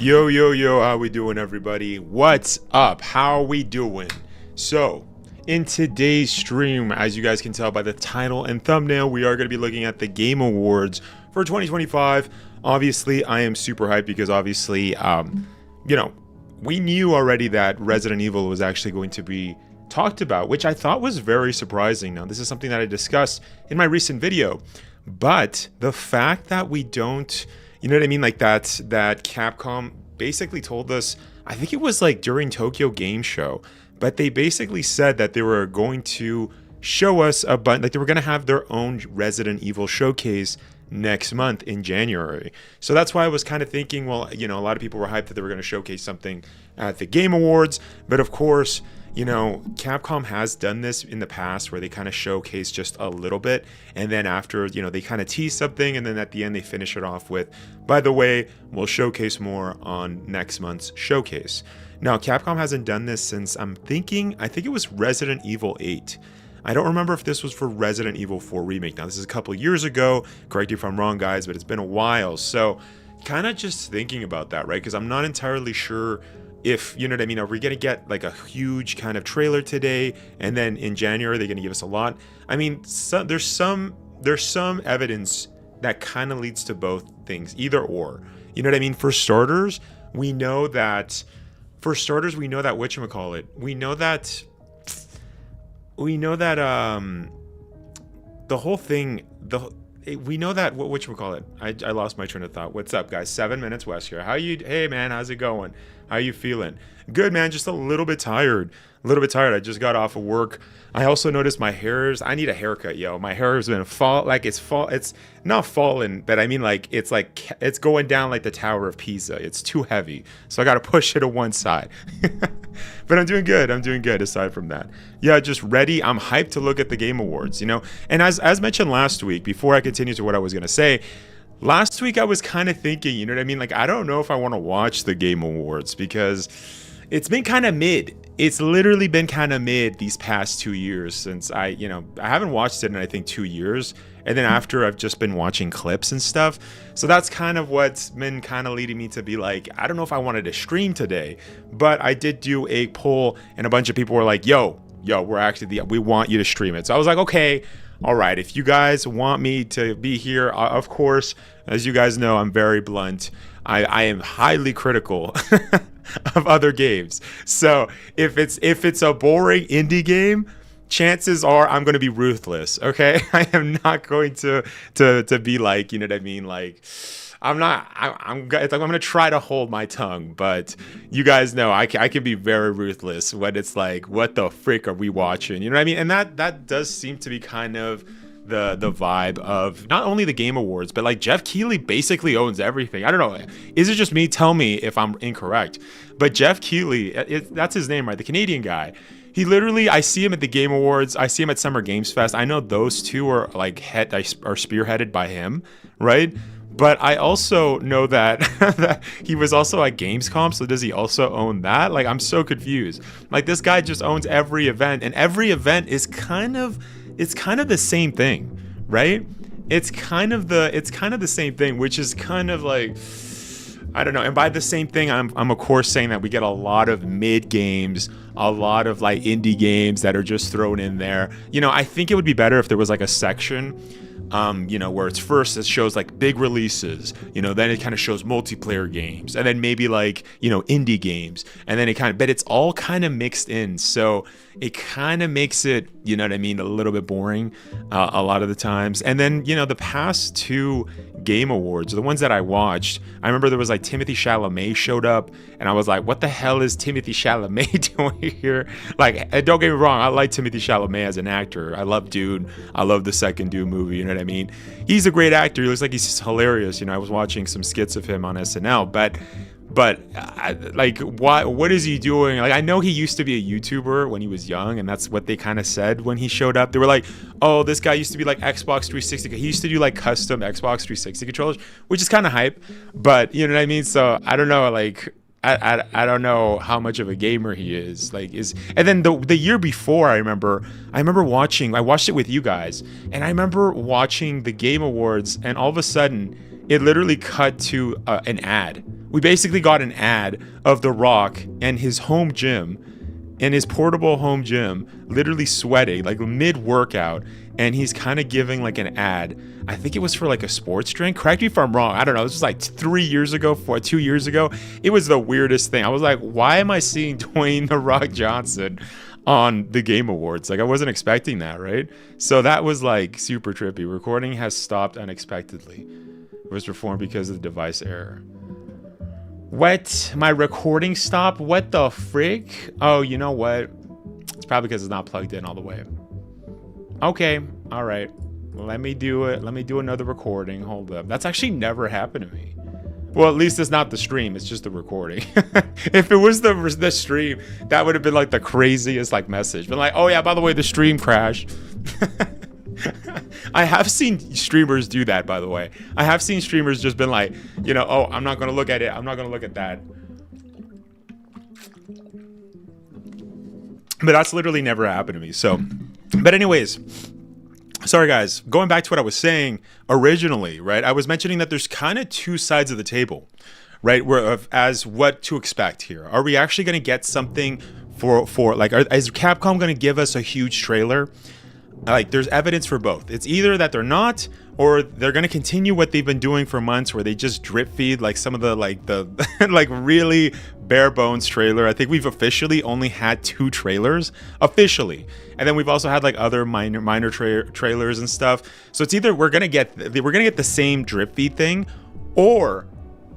Yo, yo, yo, how we doing, everybody? What's up? How are we doing? So, in today's stream, as you guys can tell by the title and thumbnail, we are going to be looking at the Game Awards for 2025. Obviously, I am super hyped because obviously, we knew already that Resident Evil was actually going to be talked about, which I thought was very surprising. Now, this is something that I discussed in my recent video, but the fact that we don't, you know what I mean, like that Capcom basically told us, I think it was like during Tokyo Game Show, but they basically said that they were going to show us a bunch, like they were going to have their own Resident Evil showcase next month in January. So that's why I was kind of thinking, well, a lot of people were hyped that they were going to showcase something at the Game Awards, but of course, Capcom has done this in the past where they kind of showcase just a little bit, and then after, they kind of tease something, and then at the end they finish it off with, by the way, we'll showcase more on next month's showcase. Now, Capcom hasn't done this since, I think it was Resident Evil 8. I don't remember if this was for Resident Evil 4 Remake. Now, this is a couple years ago. Correct me if I'm wrong, guys, but it's been a while. So, kind of just thinking about that, right? Because I'm not entirely sure if, you know what I mean, are we going to get like a huge kind of trailer today, and then in January they're going to give us a lot? I mean, there's some evidence that kind of leads to both things, either or. You know what I mean? For starters, we know that whatchamacallit, we know that the whole thing, we know that whatchamacallit, I lost my train of thought. What's up, guys? 7 minutes Wesker. Hey man, how's it going? How you feeling? Good, man. Just a little bit tired. I just got off of work. I also noticed my hairs. I need a haircut, yo. My hair has been it's not falling, but I mean it's going down like the Tower of Pisa. It's too heavy, so I got to push it to one side. But I'm doing good. Aside from that, yeah, just ready. I'm hyped to look at the Game Awards. And as mentioned last week, before I continue to what I was gonna say. Last week I was kind of thinking, you know what I mean? Like, I don't know if I want to watch the Game Awards because it's been kind of mid. It's literally been kind of mid these past 2 years since I haven't watched it in, I think, 2 years. And then after, I've just been watching clips and stuff. So that's kind of what's been kind of leading me to be like, I don't know if I wanted to stream today, but I did do a poll and a bunch of people were like, yo, we want you to stream it. So I was like, okay. All right, if you guys want me to be here, of course, as you guys know, I'm very blunt. I am highly critical of other games. So if it's a boring indie game, chances are I'm going to be ruthless, okay? I am not going to be like, you know what I mean, like I'm going to try to hold my tongue, but you guys know I can be very ruthless when it's like, what the frick are we watching? You know what I mean? And that does seem to be kind of the vibe of not only the Game Awards, but like Jeff Keighley basically owns everything. I don't know. Is it just me? Tell me if I'm incorrect. But Jeff Keighley, that's his name, right? The Canadian guy. He literally, I see him at the Game Awards. I see him at Summer Games Fest. I know those two are like are spearheaded by him, right? But I also know that, that he was also at Gamescom, so does he also own that? Like, I'm so confused. Like, this guy just owns every event, and every event is kind of the same thing, right? It's kind of the same thing, which is kind of like, I don't know. And by the same thing, I'm of course saying that we get a lot of mid games, a lot of like indie games that are just thrown in there. I think it would be better if there was like a section where it's first it shows like big releases, then it kind of shows multiplayer games, and then maybe like, indie games, and then but it's all kind of mixed in. So it kind of makes it, you know what I mean, a little bit boring a lot of the times. And then, the past two Game Awards, the ones that I watched, I remember there was like Timothée Chalamet showed up, and I was like, what the hell is Timothée Chalamet doing here? Like, don't get me wrong, I like Timothée Chalamet as an actor. I love Dune. I love the second Dune movie, you know what I mean? He's a great actor. He looks like he's hilarious. I was watching some skits of him on SNL, but what is he doing? Like, I know he used to be a YouTuber when he was young, and that's what they kind of said when he showed up. They were like, oh, this guy used to be like Xbox 360. He used to do like custom Xbox 360 controllers, which is kind of hype, but you know what I mean? So I don't know, like, I don't know how much of a gamer he is. And then the year before, I remember watching. I watched it with you guys, and I remember watching the Game Awards, and all of a sudden, it literally cut to an ad We basically got an ad of The Rock and his home gym, in his portable home gym, literally sweating, like mid-workout, and he's kind of giving like an ad. I think it was for like a sports drink. Correct me if I'm wrong. I don't know. This was like 2 years ago. It was the weirdest thing. I was like, why am I seeing Dwayne The Rock Johnson on the Game Awards? Like, I wasn't expecting that, right? So that was like super trippy. Recording has stopped unexpectedly. It was performed because of the device error. What? My recording stopped? What the frick? Oh, you know what? It's probably because it's not plugged in all the way. Okay. All right. Let me do it. Let me do another recording. Hold up. That's actually never happened to me. Well, at least it's not the stream. It's just the recording. If it was the stream, that would have been like the craziest like message. But like, oh yeah, by the way, the stream crashed. I have seen streamers do that, by the way. I have seen streamers just been like, you know, oh, I'm not going to look at it. I'm not going to look at that. But that's literally never happened to me. So, but anyways, sorry guys, going back to what I was saying originally, right? I was mentioning that there's kind of two sides of the table, right? As what to expect here. Are we actually going to get something for like, is Capcom going to give us a huge trailer? Like, there's evidence for both. It's either that they're not, or they're going to continue what they've been doing for months, where they just drip feed like some of the like really bare bones trailer. I think we've officially only had 2 trailers officially, and then we've also had like other minor trailers and stuff. So it's either we're gonna get the same drip feed thing, or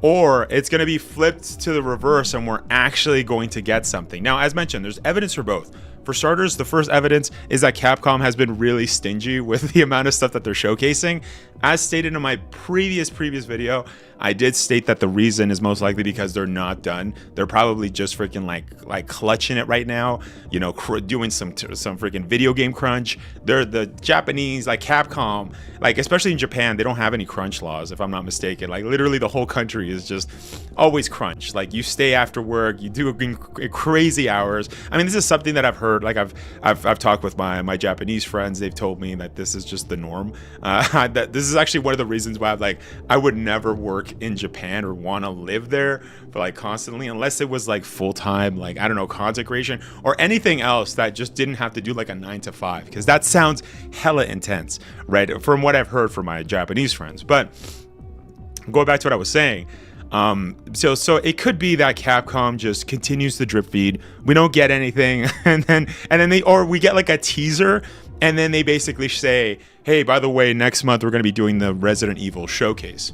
it's going to be flipped to the reverse and we're actually going to get something. Now, as mentioned, there's evidence for both. For starters, the first evidence is that Capcom has been really stingy with the amount of stuff that they're showcasing. As stated in my previous video, I did state that the reason is most likely because they're not done. They're probably just freaking like clutching it right now, you know, doing some freaking video game crunch. They're the Japanese, like Capcom, like especially in Japan, they don't have any crunch laws, if I'm not mistaken. Like literally the whole country is just always crunch. Like you stay after work, you do crazy hours. I mean, this is something that I've heard. Like I've talked with my Japanese friends. They've told me that this is just the norm. That this is actually one of the reasons why I would never work in Japan or want to live there for like constantly, unless it was like full-time, like I don't know, content creation or anything else that just didn't have to do like a 9 to 5, because that sounds hella intense, right? From what I've heard from my Japanese friends. But going back to what I was saying, so it could be that Capcom just continues to drip feed. We don't get anything, and then we get like a teaser, and then they basically say, hey, by the way, next month we're going to be doing the Resident Evil showcase.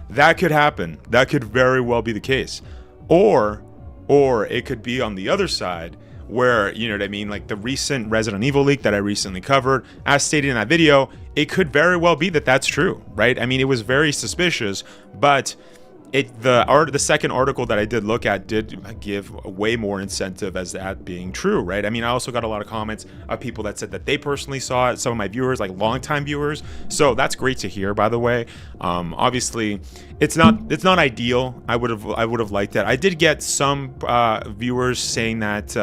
That could happen. That could very well be the case. Or it could be on the other side, where, you know what I mean, like the recent Resident Evil leak that I recently covered, as stated in that video, it could very well be that that's true, right? I mean, it was very suspicious, but the second article that I did look at did give way more incentive as that being true, right? I mean, I also got a lot of comments of people that said that they personally saw it, some of my viewers, like longtime viewers. So that's great to hear, by the way. Obviously, it's not ideal. I would have liked that. I did get some viewers saying that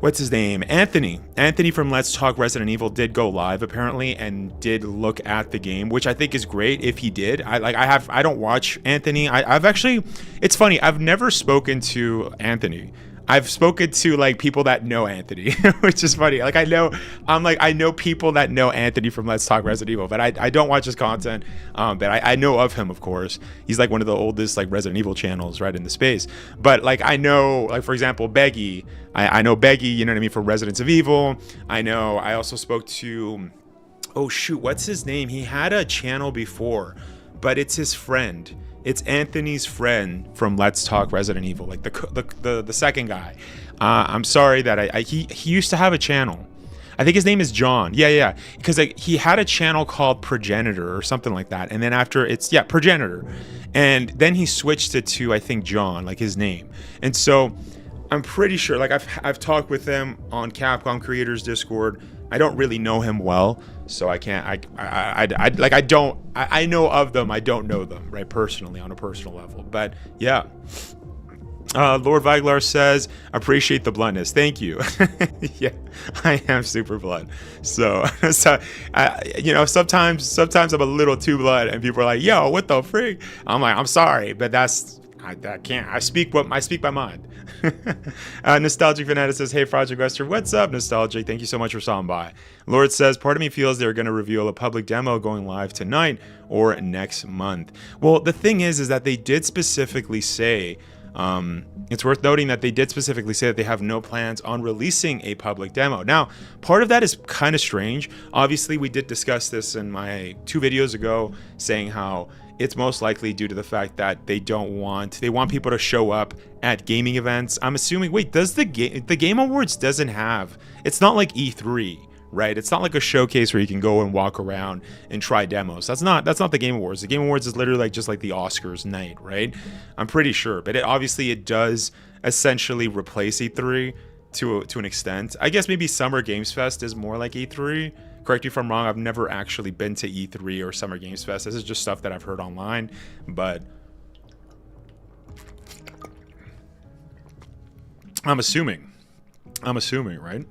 what's his name? Anthony from Let's Talk Resident Evil did go live apparently and did look at the game, which I think is great if he did. I don't watch Anthony. I've actually, it's funny, I've never spoken to Anthony. I've spoken to like people that know Anthony, which is funny. Like I know people that know Anthony from Let's Talk Resident Evil, but I don't watch his content. But I know of him, of course. He's like one of the oldest like Resident Evil channels right in the space. But like I know, like for example, Beggy. I know Beggy, you know what I mean, for Residents of Evil. I also spoke to, oh shoot, what's his name? He had a channel before, but it's his friend. It's Anthony's friend from Let's Talk Resident Evil, like the second guy. I'm sorry that he used to have a channel. I think his name is John. Yeah, because like, he had a channel called Progenitor or something like that, and then after Progenitor, and then he switched it to I think John, like his name. And so I'm pretty sure, like I've talked with him on Capcom Creators Discord. I don't really know him well, so I can't. I know of them. I don't know them, right, personally, on a personal level. But yeah, Lord Viglar says, appreciate the bluntness. Thank you. Yeah, I am super blunt. So sometimes I'm a little too blunt, and people are like, "Yo, what the freak?" I'm like, "I'm sorry, but I can't. I speak my mind." Nostalgic Fanatic says, "Hey, Project Wesker, what's up, Nostalgic? Thank you so much for stopping by." Lord says, "Part of me feels they're going to reveal a public demo going live tonight or next month." Well, the thing is that they did specifically say. It's worth noting that they did specifically say that they have no plans on releasing a public demo. Now, part of that is kind of strange. Obviously, we did discuss this in my 2 videos ago, saying how it's most likely due to the fact that they want people to show up at gaming events. I'm assuming, wait, does the Game Awards doesn't have, it's not like E3. Right, it's not like a showcase where you can go and walk around and try demos. That's not the Game Awards. The Game Awards is literally like just like the Oscars night, right? I'm pretty sure, but it does essentially replace E3 to an extent. I guess maybe Summer Games Fest is more like E3. Correct me if I'm wrong. I've never actually been to E3 or Summer Games Fest. This is just stuff that I've heard online, but I'm assuming, right?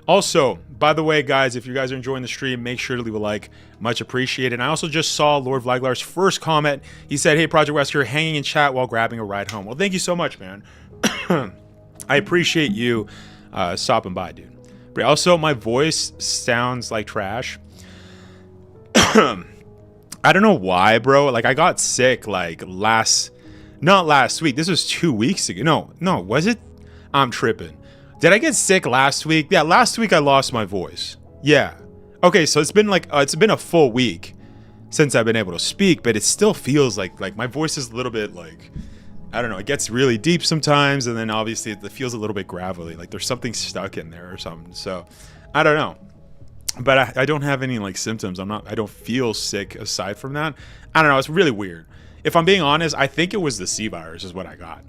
Also, by the way, guys, if you guys are enjoying the stream, make sure to leave a like. Much appreciated. And I also just saw Lord Vlaglar's first comment. He said, "Hey, Project Wesker, hanging in chat while grabbing a ride home." Well, thank you so much, man. I appreciate you stopping by, dude. But also, my voice sounds like trash. I don't know why, bro. Like, I got sick, like, not last week. This was 2 weeks ago. No, was it? I'm tripping. Did I get sick last week? Yeah, last week I lost my voice. Yeah. Okay, so it's been a full week since I've been able to speak, but it still feels like my voice is a little bit like, I don't know, it gets really deep sometimes, and then obviously it feels a little bit gravelly, like there's something stuck in there or something. So I don't know. But I don't have any like symptoms. I don't feel sick aside from that. I don't know, it's really weird. If I'm being honest, I think it was the C virus is what I got.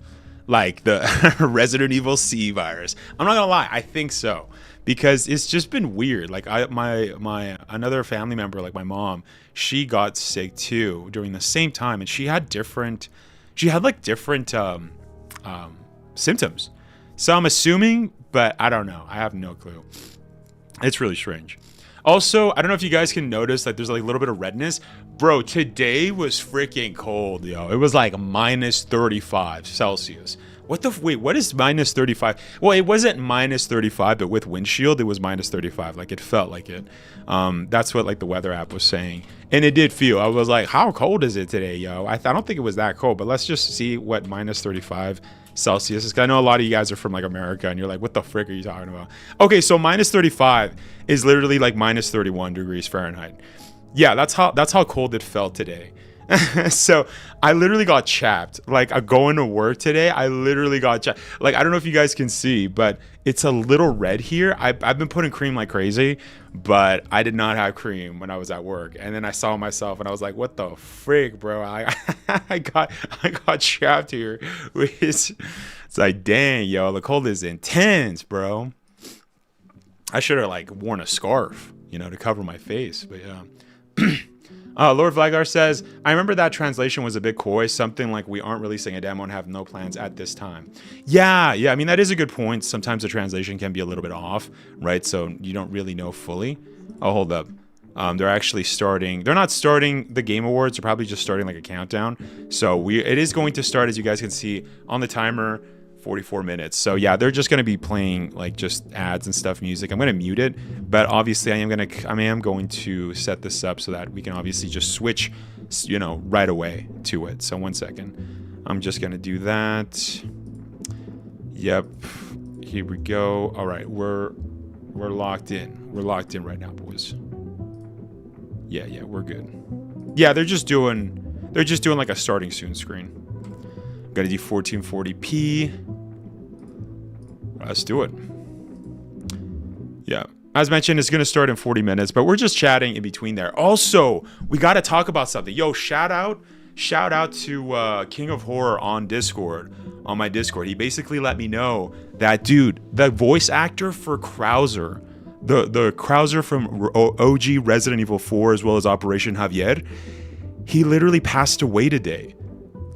Like the Resident Evil C virus. I'm not gonna lie, I think so, because it's just been weird. Like my another family member, like my mom, she got sick too during the same time, and she had different symptoms. So I'm assuming, but I don't know. I have no clue. It's really strange. Also, I don't know if you guys can notice like there's like a little bit of redness. Bro, today was freaking cold, yo. It was like minus 35 Celsius. Wait, what is minus 35? Well, it wasn't minus 35, but with windshield, it was minus 35. Like, it felt like it. That's what, like, the weather app was saying. And it did feel. I was like, how cold is it today, yo? I don't think it was that cold, but let's just see what minus 35 Celsius is. 'Cause I know a lot of you guys are from, like, America, and you're like, what the frick are you talking about? Okay, so minus 35 is literally, like, minus 31 degrees Fahrenheit. Yeah, that's how cold it felt today. So I literally got chapped. Like, going to work today, I literally got chapped. Like, I don't know if you guys can see, but it's a little red here. I've been putting cream like crazy, but I did not have cream when I was at work. And then I saw myself and I was like, what the frick, bro? I got chapped here. It's like, dang, yo, the cold is intense, bro. I should have like worn a scarf, to cover my face, but yeah. Lord Vlagar says, I remember that translation was a bit coy, something like we aren't releasing a demo and have no plans at this time. Yeah, I mean, that is a good point. Sometimes the translation can be a little bit off, right? So you don't really know fully. Oh, hold up. They're actually they're not starting the Game Awards, they're probably just starting like a countdown. So it is going to start, as you guys can see on the timer, 44 minutes. So yeah, they're just going to be playing like just ads and stuff, music. I'm going to mute it, but obviously I am going to set this up so that we can obviously just switch, right away to it. So 1 second. I'm just going to do that. Yep. Here we go. All right. We're locked in. We're locked in right now, boys. Yeah, we're good. Yeah, they're just doing like a starting soon screen. Got to do 1440p. Let's do it. Yeah. As mentioned, it's going to start in 40 minutes, but we're just chatting in between there. Also, we got to talk about something. Yo, shout out to King of Horror on my Discord. He basically let me know that, dude, the voice actor for Krauser, the Krauser from OG Resident Evil 4 as well as Operation Javier, he literally passed away today.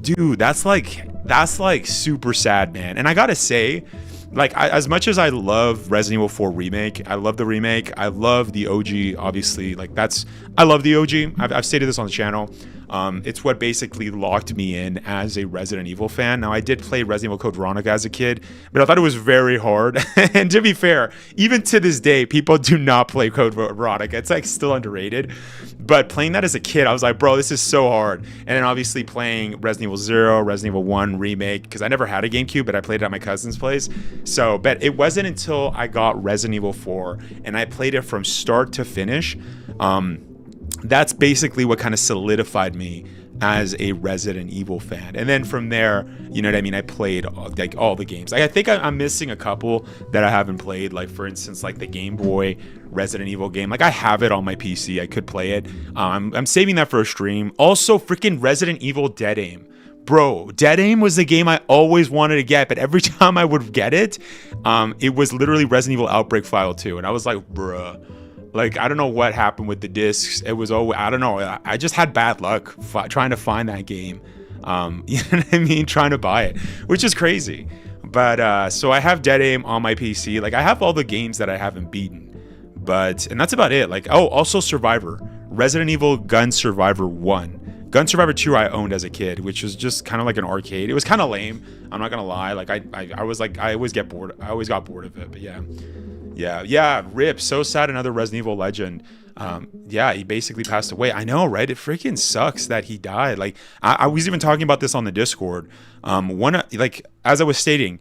dude, that's like super sad, man. And I gotta say, like, as much as I love Resident Evil 4 remake, I love the remake, I love the OG, obviously. Like, I love the OG. I've stated this on the channel. It's what basically locked me in as a Resident Evil fan. Now, I did play Resident Evil Code Veronica as a kid, but I thought it was very hard. And to be fair, even to this day, people do not play Code Veronica. It's like still underrated. But playing that as a kid, I was like, bro, this is so hard. And then obviously playing Resident Evil 0, Resident Evil 1 remake, because I never had a GameCube, but I played it at my cousin's place. So, but it wasn't until I got Resident Evil 4 and I played it from start to finish. That's basically what kind of solidified me as a Resident Evil fan. And then from there, you know what I mean, I played like all the games. Like, I think I'm missing a couple that I haven't played, like for instance, like the Game Boy Resident Evil game. Like, I have it on my PC, I could play it. I'm saving that for a stream. Also, freaking Resident Evil Dead Aim. Bro, Dead Aim was the game I always wanted to get, but every time I would get it, it was literally Resident Evil Outbreak File 2. And I was like, bruh. Like, I don't know what happened with the discs. It was always, I don't know. I just had bad luck trying to find that game. You know what I mean? Trying to buy it, which is crazy. But so I have Dead Aim on my PC. Like, I have all the games that I haven't beaten. And that's about it. Like, oh, also Survivor. Resident Evil Gun Survivor 1. Gun Survivor 2 I owned as a kid, which was just kind of like an arcade. It was kind of lame. I'm not gonna lie. Like, I was like, I always get bored. I always got bored of it. But yeah, rip. So sad. Another Resident Evil legend. Yeah, he basically passed away. I know, right? It freaking sucks that he died. Like, I was even talking about this on the Discord. Like, as I was stating,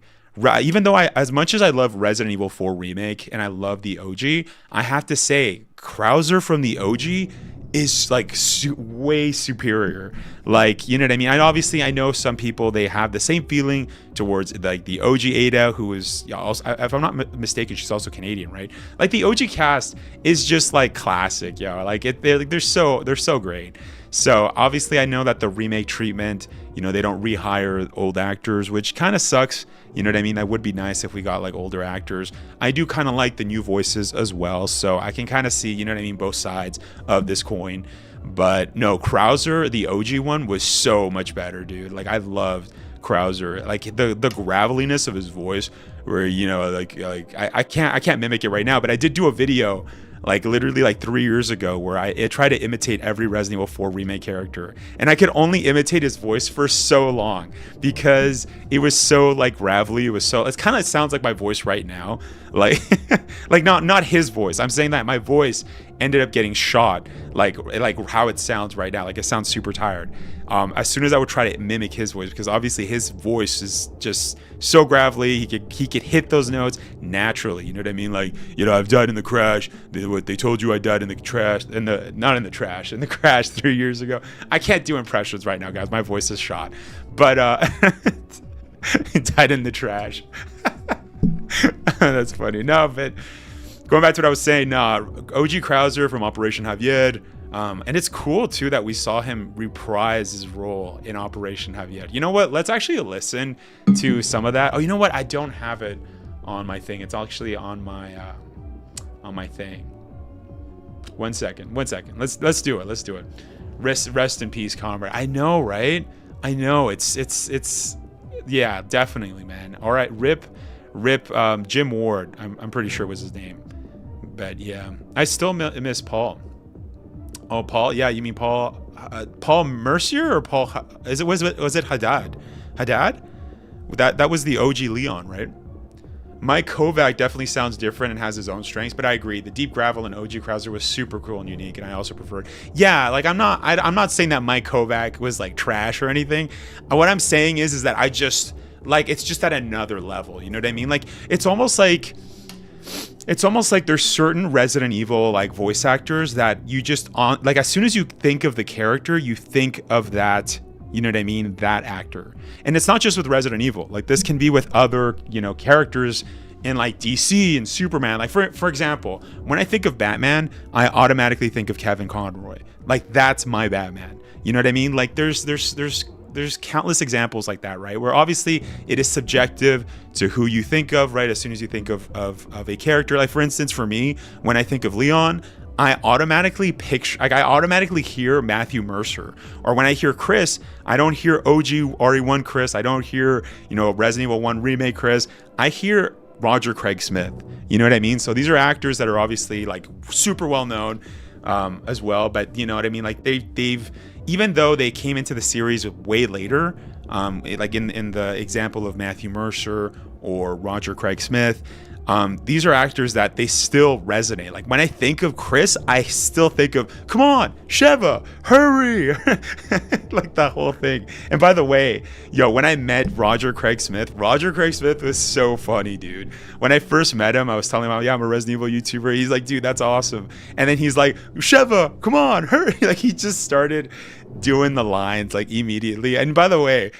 even though as much as I love Resident Evil 4 remake and I love the OG, I have to say Krauser from the OG is like way superior. Like, you know what I mean? I know some people, they have the same feeling towards like the OG Ada, who is also, if I'm not mistaken, she's also Canadian, right? Like, the OG cast is just like classic, like they're so great. So obviously I know that the remake treatment, you know, they don't rehire old actors, which kind of sucks. You know what I mean? That would be nice if we got like older actors. I do kind of like the new voices as well, so I can kind of see, you know what I mean, both sides of this coin. But no, Krauser, the OG one, was so much better, dude. Like, I loved Krauser. Like, the graveliness of his voice, where, you know, like I can't mimic it right now, but I did do a video like literally like 3 years ago where I tried to imitate every Resident Evil 4 remake character, and I could only imitate his voice for so long because it was so like gravelly. It kind of sounds like my voice right now, like like not his voice. I'm saying that my voice ended up getting shot, like how it sounds right now. Like, it sounds super tired. As soon as I would try to mimic his voice, because obviously his voice is just so gravelly, he could hit those notes naturally. You know what I mean? Like, you know, I've died in the crash. They told you I died in the trash, in the crash 3 years ago. I can't do impressions right now, guys. My voice is shot. But died in the trash. That's funny. No, but going back to what I was saying, OG Krauser from Operation Javier. And it's cool too that we saw him reprise his role in Operation Javier. You know what? Let's actually listen to some of that. Oh, you know what? I don't have it on my thing. It's actually on my thing. One second. Let's do it. Rest in peace, comrade. I know, right? I know. It's yeah, definitely, man. All right, rip. Jim Ward. I'm pretty sure was his name. But yeah, I still miss Paul. Oh, Paul. Yeah, you mean Paul Mercier or Paul? Was it Haddad? Haddad? That was the OG Leon, right? Mike Kovac definitely sounds different and has his own strengths, but I agree. The deep gravel in OG Krauser was super cool and unique, and I also preferred. Yeah, like I'm not saying that Mike Kovac was like trash or anything. What I'm saying is that I just like, it's just at another level. You know what I mean? Like, it's almost like there's certain Resident Evil like voice actors that you just like, as soon as you think of the character, you think of that, you know what I mean, that actor. And it's not just with Resident Evil. Like, this can be with other, you know, characters in like DC and Superman. Like, for example, when I think of Batman, I automatically think of Kevin Conroy. Like, that's my Batman. You know what I mean? Like, there's countless examples like that, right? Where obviously it is subjective to who you think of, right? As soon as you think of a character, like for instance, for me, when I think of Leon, I automatically picture, like I automatically hear Matthew Mercer. Or when I hear Chris, I don't hear OG RE1 Chris. I don't hear, Resident Evil 1 remake Chris. I hear Roger Craig Smith. You know what I mean? So these are actors that are obviously like super well known as well. But you know what I mean? Like they've even though they came into the series way later, like in the example of Matthew Mercer or Roger Craig Smith, these are actors that they still resonate. Like when I think of Chris, I still think of, come on, Sheva, hurry, like that whole thing. And by the way, when I met Roger Craig Smith was so funny, dude. When I first met him, I was telling him, I'm a Resident Evil YouTuber. He's like, dude, that's awesome. And then he's like, Sheva, come on, hurry. Like he just started doing the lines like immediately. And by the way,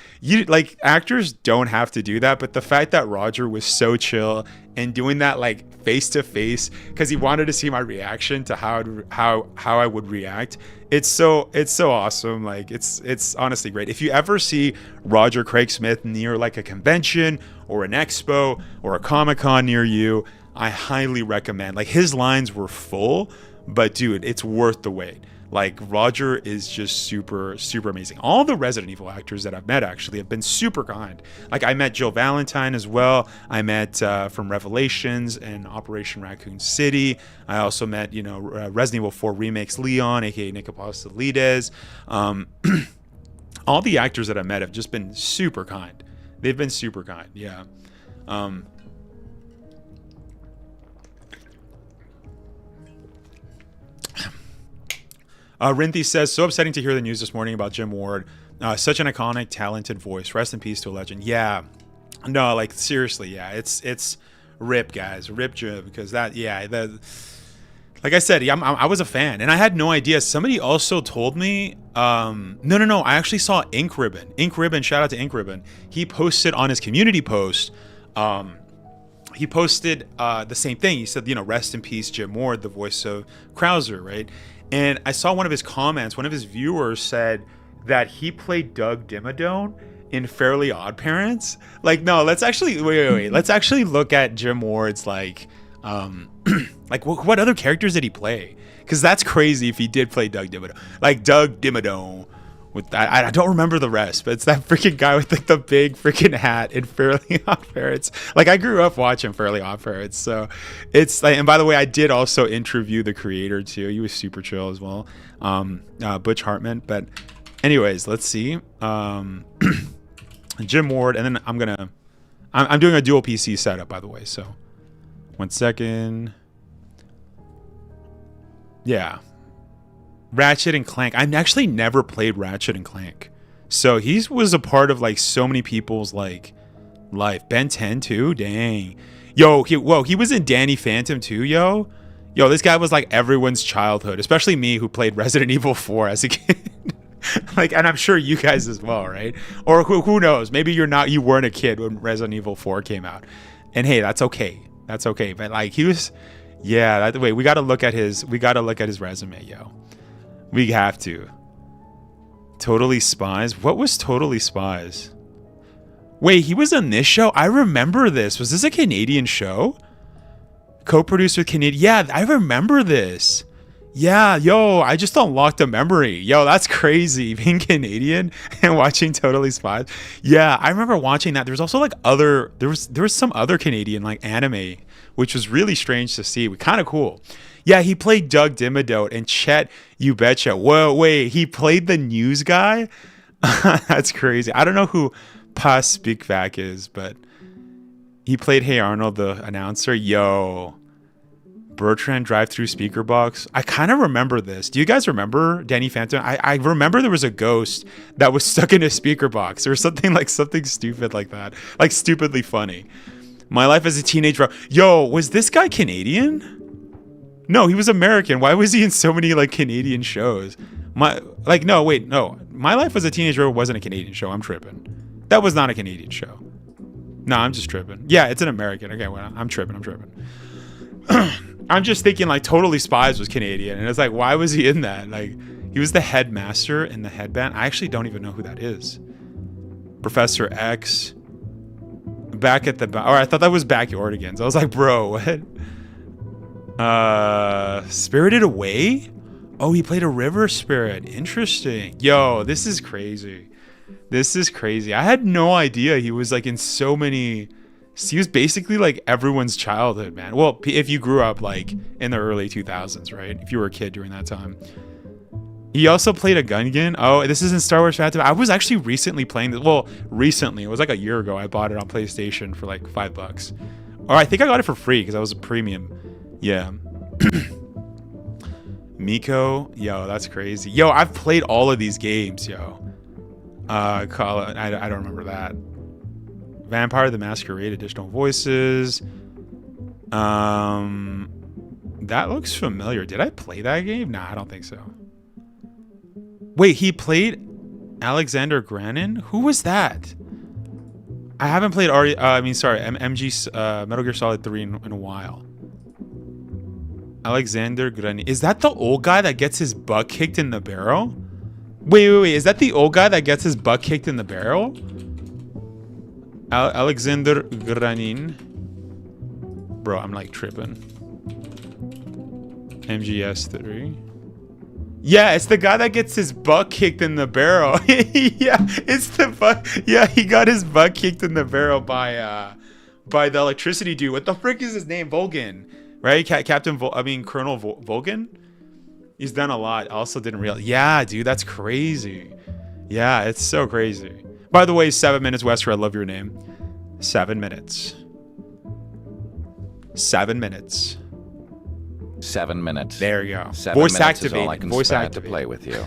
actors don't have to do that, but the fact that Roger was so chill and doing that like face to face because he wanted to see my reaction to how I would react, it's so awesome. Like it's honestly great. If you ever see Roger Craig Smith near like a convention or an expo or a Comic-Con near you, I highly recommend. Like his lines were full, but dude, it's worth the wait. Like Roger is just super, super amazing. All the Resident Evil actors that I've met actually have been super kind. Like I met Jill Valentine as well. I met from Revelations and Operation Raccoon City. I also met, Resident Evil 4 Remakes Leon, aka Nick Apostolides. All the actors that I met have just been super kind. They've been super kind, yeah. Rinthi says, so upsetting to hear the news this morning about Jim Ward. Such an iconic, talented voice. Rest in peace to a legend. Yeah. No, like seriously, yeah. It's rip, guys. Rip Jim, because like I said, I was a fan and I had no idea. Somebody also told me, no. I actually saw Ink Ribbon, shout out to Ink Ribbon. He posted on his community post, he posted the same thing. He said, rest in peace, Jim Ward, the voice of Krauser, right? And I saw one of his comments, one of his viewers said that he played Doug Dimmadome in Fairly Odd Parents. Like, no, let's actually, wait. Let's actually look at Jim Ward's, like what other characters did he play? Because that's crazy if he did play Doug Dimmadome. Like, Doug Dimmadome. With that, I don't remember the rest, but it's that freaking guy with like the big freaking hat in Fairly Odd Parents. Like I grew up watching Fairly Odd Parents, so it's like. And by the way, I did also interview the creator too. He was super chill as well, Butch Hartman. But anyways, let's see. Jim Ward, and then I'm doing a dual PC setup, by the way. So 1 second. Yeah. Ratchet and Clank. I've actually never played Ratchet and Clank, so he was a part of like so many people's like life. Ben 10 too. Dang. He was in Danny Phantom too. Yo, this guy was like everyone's childhood, especially me who played Resident Evil 4 as a kid. Like, and I'm sure you guys as well, right? Or who knows? Maybe you weren't a kid when Resident Evil 4 came out, and hey, that's okay. But like he was, yeah. We gotta look at his resume, yo. We have to. Totally Spies? What was Totally Spies? Wait, he was on this show? I remember this. Was this a Canadian show? Co-produced with Canadian. Yeah, I remember this. Yeah, I just unlocked a memory. That's crazy. Being Canadian and watching Totally Spies. Yeah, I remember watching that. There was also like there was some other Canadian like anime, which was really strange to see. Kind of cool. Yeah, he played Doug Dimmadome and Chet, you betcha. Whoa, wait, he played the news guy? That's crazy. I don't know who Pa Speakvac is, but he played Hey Arnold, the announcer. Bertrand drive-through speaker box. I kind of remember this. Do you guys remember Danny Phantom? I remember there was a ghost that was stuck in a speaker box or something stupid like that. Like stupidly funny. My life as a teenager. Was this guy Canadian? No, he was American. Why was he in so many like Canadian shows? My Life as a Teenager wasn't a Canadian show. I'm tripping. That was not a Canadian show. No, I'm just tripping. Yeah, it's an American. Okay, well, I'm tripping. I'm just thinking like Totally Spies was Canadian, and it's like, why was he in that? Like, he was the headmaster in the headband. I actually don't even know who that is. Professor X. Back at the or I thought that was Backyardigans. I was like, bro, what? Spirited Away? Oh, he played a river spirit. Interesting. Yo, this is crazy. This is crazy. I had no idea he was like in so many. He was basically like everyone's childhood, man. Well, if you grew up like in the early 2000s, right? If you were a kid during that time. He also played a Gungan. Oh, this is in Star Wars Phantom. I was actually recently playing this. Well, recently. It was like a year ago. I bought it on PlayStation for like $5. Or I think I got it for free because I was a premium. Yeah. Miko. Yo, that's crazy. Yo, I've played all of these games, yo. I don't remember that. Vampire the Masquerade additional voices. That looks familiar. Did I play that game? Nah, I don't think so. Wait, he played Alexander Granin? Who was that? I haven't played MG Metal Gear Solid 3 in a while. Alexander Granin. Is that the old guy that gets his butt kicked in the barrel? Wait. Is that the old guy that gets his butt kicked in the barrel? Alexander Granin. Bro, I'm like tripping. MGS3. Yeah, it's the guy that gets his butt kicked in the barrel. Yeah, it's the butt. Yeah, he got his butt kicked in the barrel by the electricity dude. What the frick is his name? Volgan, right? Colonel Volgan. He's done a lot. I also didn't realize. Yeah, dude, that's crazy. Yeah, it's so crazy. By the way, 7 minutes, Wesker. I love your name. 7 minutes. 7 minutes. 7 minutes. There you go. 7 Voice minutes activated. is all I can Voice spare activated. to play with you.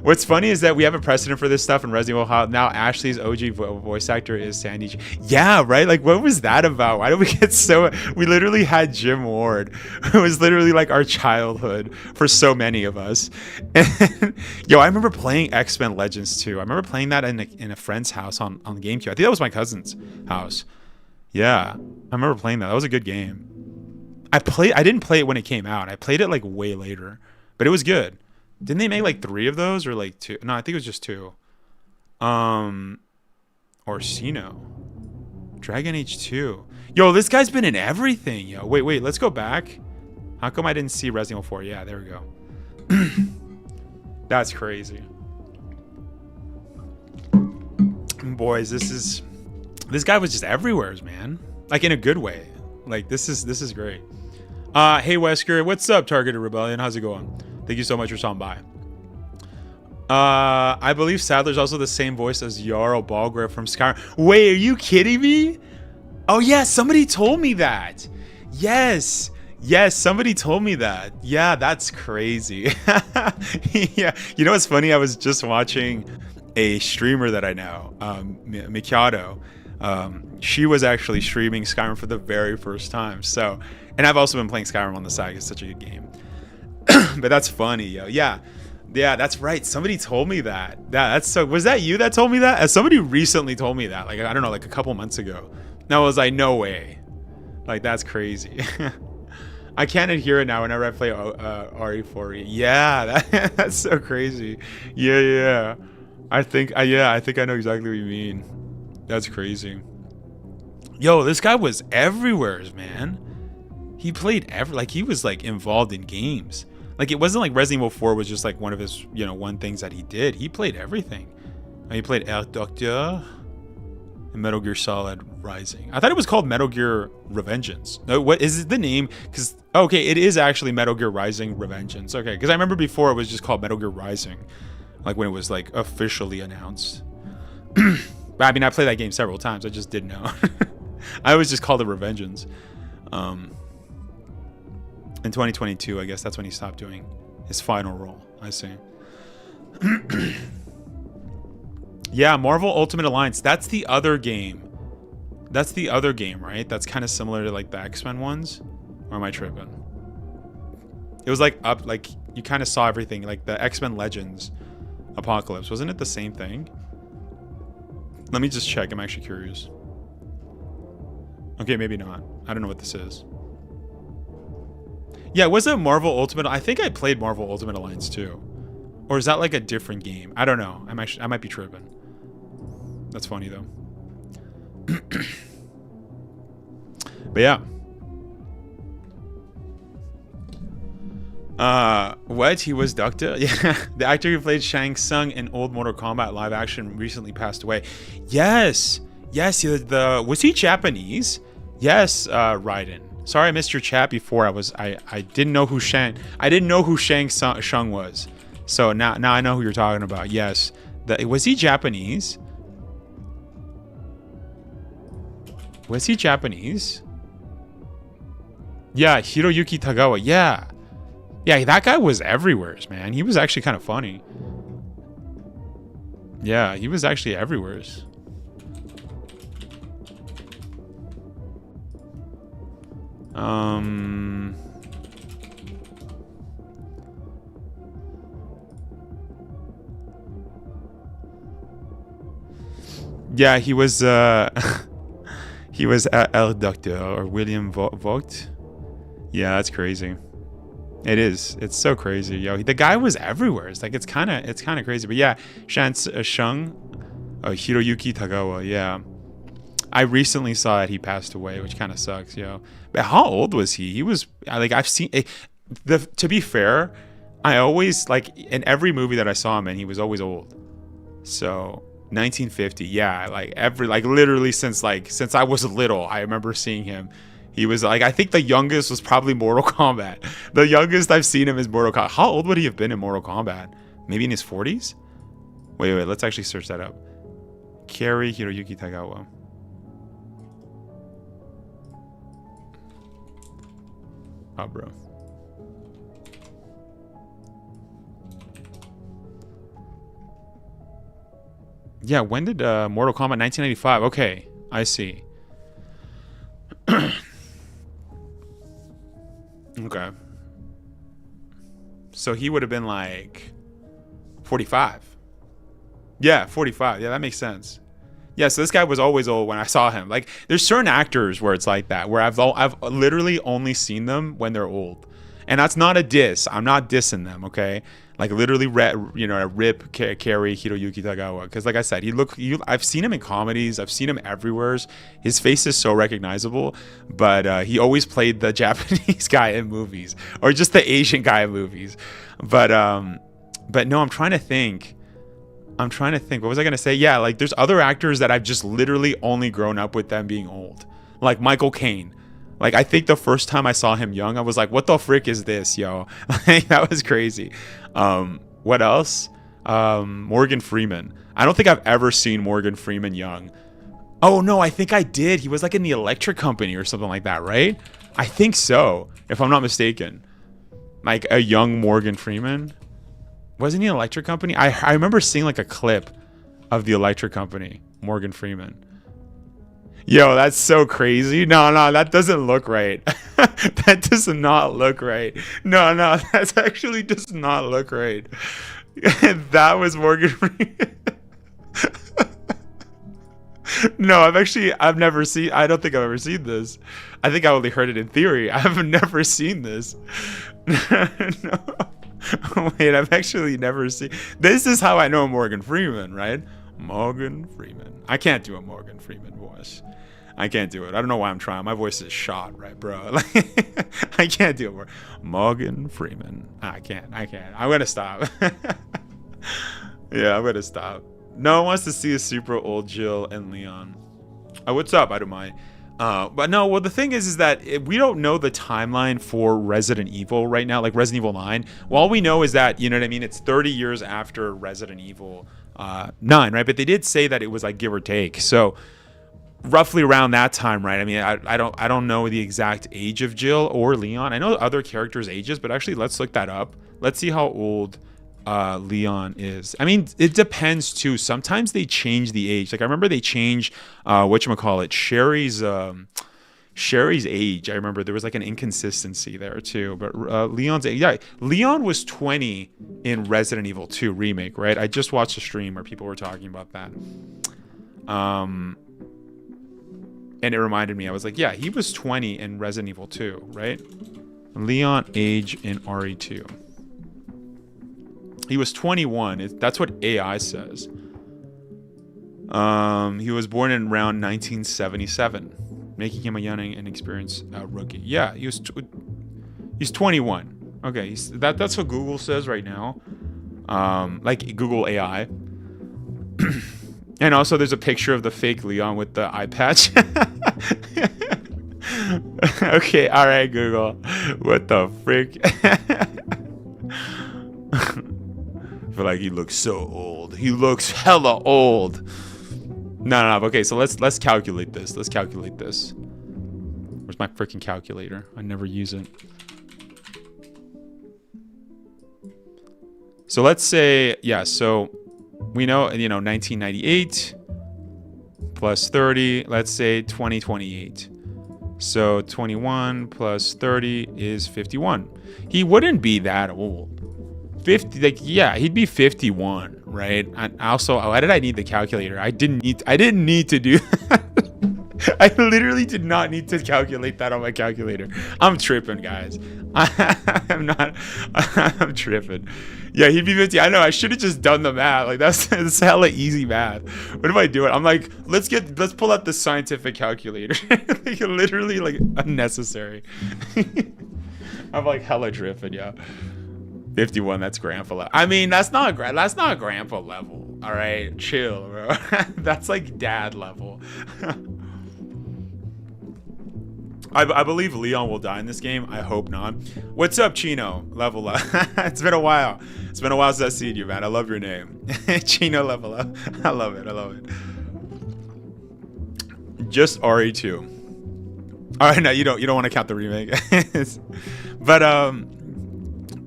What's funny is that we have a precedent for this stuff in Resident Evil. Now Ashley's OG voice actor is Sandy. Yeah, right? Like, what was that about? Why did we get so... We literally had Jim Ward. It was literally like our childhood for so many of us. And, yo, I remember playing X-Men Legends too. I remember playing that in a friend's house on GameCube. I think that was my cousin's house. Yeah, I remember playing that. That was a good game. I didn't play it when it came out. I played it like way later, but it was good. Didn't they make like 3 of those or like 2? No, I think it was just 2. Orsino. Dragon Age 2. Yo, this guy's been in everything, yo. Wait, let's go back. How come I didn't see Resident Evil 4? Yeah, there we go. That's crazy. Boys, this guy was just everywhere, man. Like in a good way. Like this is great. Hey Wesker, what's up, Targeted Rebellion? How's it going? Thank you so much for stopping by. I believe Sadler's also the same voice as Jarl Balgruuf from Skyrim. Wait, are you kidding me? Oh yeah, somebody told me that. Yes, somebody told me that. Yeah, that's crazy. Yeah, you know what's funny? I was just watching a streamer that I know, Mikado. She was actually streaming Skyrim for the very first time. So, and I've also been playing Skyrim on the side. It's such a good game. But that's funny, yo. Yeah, that's right. Somebody told me that. That's so. Was that you that told me that? Somebody recently told me that. Like, I don't know, like a couple months ago. And I was like, no way. Like, that's crazy. I can't hear it now whenever I play RE4. Yeah, that's so crazy. Yeah. I think I know exactly what you mean. That's crazy. Yo, this guy was everywhere, man. He played he was like involved in games. Like it wasn't like Resident Evil 4 was just like one of his, one things that he did. He played everything. He played El Doctor and Metal Gear Solid Rising. I thought it was called Metal Gear Revengeance. No, what is it the name? Because okay, it is actually Metal Gear Rising Revengeance. Okay, because I remember before it was just called Metal Gear Rising, like when it was like officially announced. But I mean, I played that game several times. I just didn't know. I always just called it Revengeance. In 2022, I guess that's when he stopped doing his final role. I see. Yeah, Marvel Ultimate Alliance. That's the other game. That's the other game, right? That's kind of similar to like the X-Men ones. Or am I tripping? It was like you kind of saw everything, like the X-Men Legends Apocalypse. Wasn't it the same thing? Let me just check. I'm actually curious. Okay, maybe not. I don't know what this is. Yeah, was it Marvel Ultimate? I think I played Marvel Ultimate Alliance too. Or is that like a different game? I don't know. I might be tripping. That's funny though. But yeah. What? He was Doctor? Yeah. The actor who played Shang Tsung in old Mortal Kombat live action recently passed away. Yes. Yes. Was he Japanese? Yes, Raiden. Sorry I missed your chat before. I didn't know who Shang Tsung was. So now I know who you're talking about. Yes. Was he Japanese? Was he Japanese? Yeah, Hiroyuki Tagawa. Yeah. Yeah, that guy was everywhere, man. He was actually kind of funny. Yeah, he was actually everywhere. Yeah, he was he was El Doctor or William Vogt. Yeah, that's crazy. It is. It's so crazy, yo. The guy was everywhere. It's like it's kind of crazy. But yeah, Hiroyuki Tagawa. Yeah, I recently saw that he passed away, which kind of sucks, yo. But how old was he? He was like I've seen. To be fair, I always like in every movie that I saw him in, he was always old. So 1950, yeah, like literally since I was little, I remember seeing him. He was like, I think the youngest was probably Mortal Kombat. The youngest I've seen him is Mortal Kombat. How old would he have been in Mortal Kombat? Maybe in his 40s? Wait, let's actually search that up. Cary Hiroyuki Tagawa. Oh, bro. Yeah, when did Mortal Kombat 1995? Okay, I see. Okay. So he would have been like 45. Yeah, 45. Yeah, that makes sense. Yeah, so this guy was always old when I saw him. Like, there's certain actors where it's like that, where I've literally only seen them when they're old. And that's not a diss. I'm not dissing them, okay? Like, literally, rip Cary Hiroyuki Tagawa. Because, like I said, I've seen him in comedies. I've seen him everywhere. His face is so recognizable. But he always played the Japanese guy in movies. Or just the Asian guy in movies. But no, I'm trying to think. What was I going to say? Yeah, like, there's other actors that I've just literally only grown up with them being old. Like, Michael Caine. Like, I think the first time I saw him young, I was like, what the frick is this, yo? Like, that was crazy. What else? Morgan Freeman. I don't think I've ever seen Morgan Freeman young. Oh, no, I think I did. He was like in the Electric Company or something like that, right? I think so, if I'm not mistaken. Like a young Morgan Freeman. Wasn't he Electric Company? I remember seeing like a clip of the Electric Company, Morgan Freeman. Yo, that's so crazy. No, that doesn't look right. That does not look right. No, that actually does not look right. That was Morgan Freeman. No, I don't think I've ever seen this. I think I only heard it in theory. I've never seen this. No. Wait, I've actually never seen. This is how I know Morgan Freeman, right? Morgan Freeman. I can't do a Morgan Freeman voice. I can't do it. I don't know why I'm trying. My voice is shot, right, bro? Like, I can't do it. Morgan Freeman. I can't. I'm gonna stop. Yeah, I'm gonna stop. No one wants to see a super old Jill and Leon. Oh, what's up? I don't mind. But no, well, the thing is that we don't know the timeline for Resident Evil right now, like Resident Evil 9. Well, all we know is that, you know what I mean, it's 30 years after Resident Evil 9, right? But they did say that it was like give or take. So roughly around that time, right? I mean, I don't know the exact age of Jill or Leon. I know other characters' ages, but actually, let's look that up. Let's see how old Leon is. I mean, it depends too. Sometimes they change the age. Like I remember they changed Sherry's age. I remember there was like an inconsistency there too. But Leon's age, yeah, Leon was 20 in Resident Evil 2 remake, right? I just watched a stream where people were talking about that. And it reminded me, I was like, yeah, he was 20 in Resident Evil 2, right? Leon age in RE2. He was 21. That's what AI says. He was born in around 1977, making him a young and inexperienced rookie. Yeah, he's 21. Okay, that's what Google says right now. Like Google AI. And also there's a picture of the fake Leon with the eye patch. Okay, all right, Google. What the frick? I feel like he looks so old. He looks hella old. No. Okay, so let's calculate this. Let's calculate this. Where's my freaking calculator? I never use it. So let's say, yeah, so we know, 1998 plus 30, let's say 2028. So 21 plus 30 is 51. He wouldn't be that old. 50, like, yeah, he'd be 51, right? And also, why did I need the calculator? I didn't need to do I literally did not need to calculate that on my calculator. I'm tripping, guys. I'm tripping. Yeah, he'd be 50. I know, I should have just done the math. Like, that's hella easy math. What am I doing? I'm like, let's pull out the scientific calculator. Like, literally, like, unnecessary. I'm like hella tripping, yeah. 51, that's grandpa level. I mean, that's not grandpa level. All right, chill, bro. That's like dad level. I believe Leon will die in this game. I hope not. What's up, Chino? Level up. It's been a while. It's been a while since I've seen you, man. I love your name. Chino level up. I love it. I love it. Just RE2. All right, no, you don't want to count the remake. But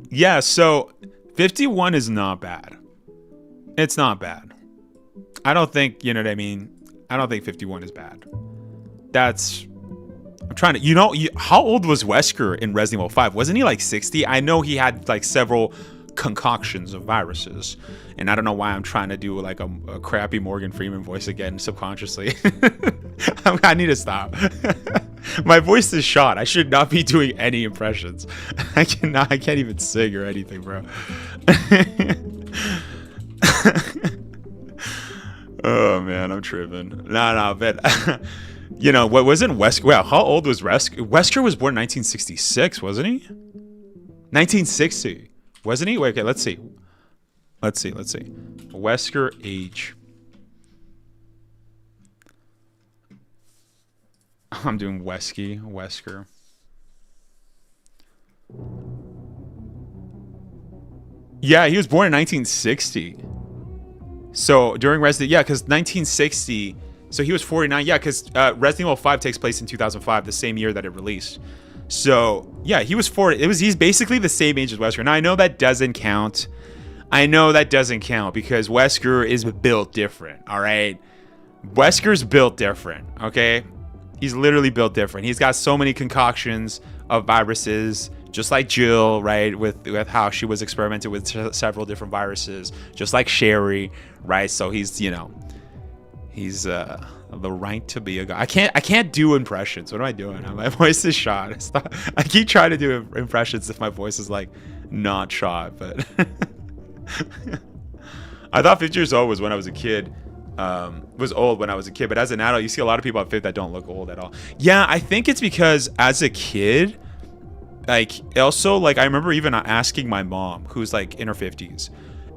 yeah, so 51 is not bad. It's not bad. I don't think, you know what I mean? I don't think 51 is bad. I'm trying to, how old was Wesker in Resident Evil 5? Wasn't he like 60? I know he had like several concoctions of viruses. And I don't know why I'm trying to do like a crappy Morgan Freeman voice again subconsciously. I need to stop. My voice is shot. I should not be doing any impressions. I can't even sing or anything, bro. Oh man, I'm tripping. No, but what wasn't Wesker? Well, how old was Wesker? Wesker was born in 1966, wasn't he? 1960, wasn't he? Wait, okay, let's see. Wesker age. I'm doing Wesker. Yeah, he was born in 1960. So during Resident, yeah, because 1960. So he was 49. Yeah, because Resident Evil 5 takes place in 2005, the same year that it released. So yeah, he was 40. He's basically the same age as Wesker. Now I know that doesn't count. Because Wesker is built different. All right, Wesker's built different. Okay, he's literally built different. He's got so many concoctions of viruses, just like Jill, right? With how she was experimented with several different viruses, just like Sherry, right? So he's the right to be a guy. I can't do impressions. What am I doing? My voice is shot. I keep trying to do impressions if my voice is like not shot, but I thought 50 years old was when I was a kid. Was old when I was a kid, but as an adult, you see a lot of people at 50 that don't look old at all. Yeah, I think it's because as a kid, like also like I remember even asking my mom, who's like in her 50s,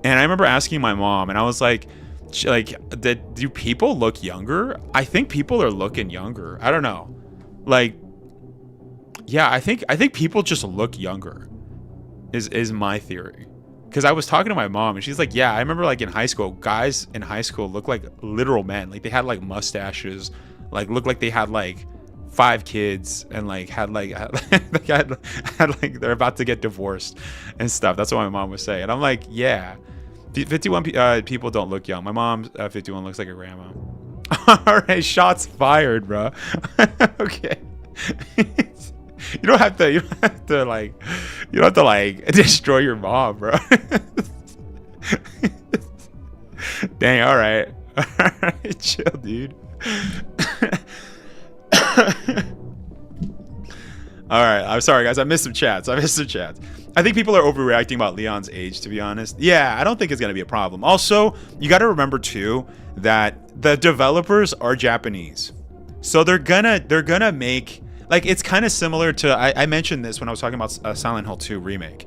and I remember asking my mom, and I was like, do people look younger? I think people are looking younger. I don't know. Like, yeah, I think people just look younger. Is my theory. Because I was talking to my mom and she's like, yeah, I remember like in high school, guys in high school look like literal men. Like they had like mustaches, like looked like they had like 5 kids and like had like had like they're about to get divorced and stuff. That's what my mom was saying. And I'm like, yeah, 51 people don't look young. My mom 51 looks like a grandma. All right, shots fired, bro. Okay. You don't have to like destroy your mom, bro. Dang, all right, chill, dude. All right, I'm sorry, guys. I missed some chats. I think people are overreacting about Leon's age, to be honest. Yeah, I don't think it's gonna be a problem. Also, you got to remember too that the developers are Japanese, so they're gonna make. like it's kind of similar to I mentioned this when I was talking about Silent Hill 2 remake.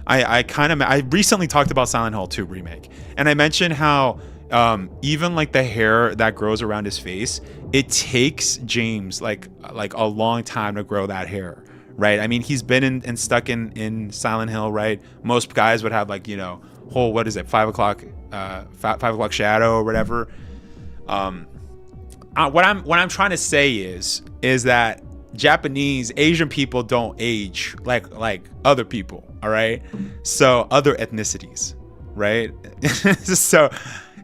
I recently talked about Silent Hill 2 remake, and I mentioned how even like the hair that grows around his face, it takes James like a long time to grow that hair, right? I mean, he's been in and stuck in Silent Hill, right? Most guys would have like, you know, whole, what is it, 5 o'clock 5 o'clock shadow or whatever. What I'm trying to say is that Asian people don't age like other people, all right? So other ethnicities, right? So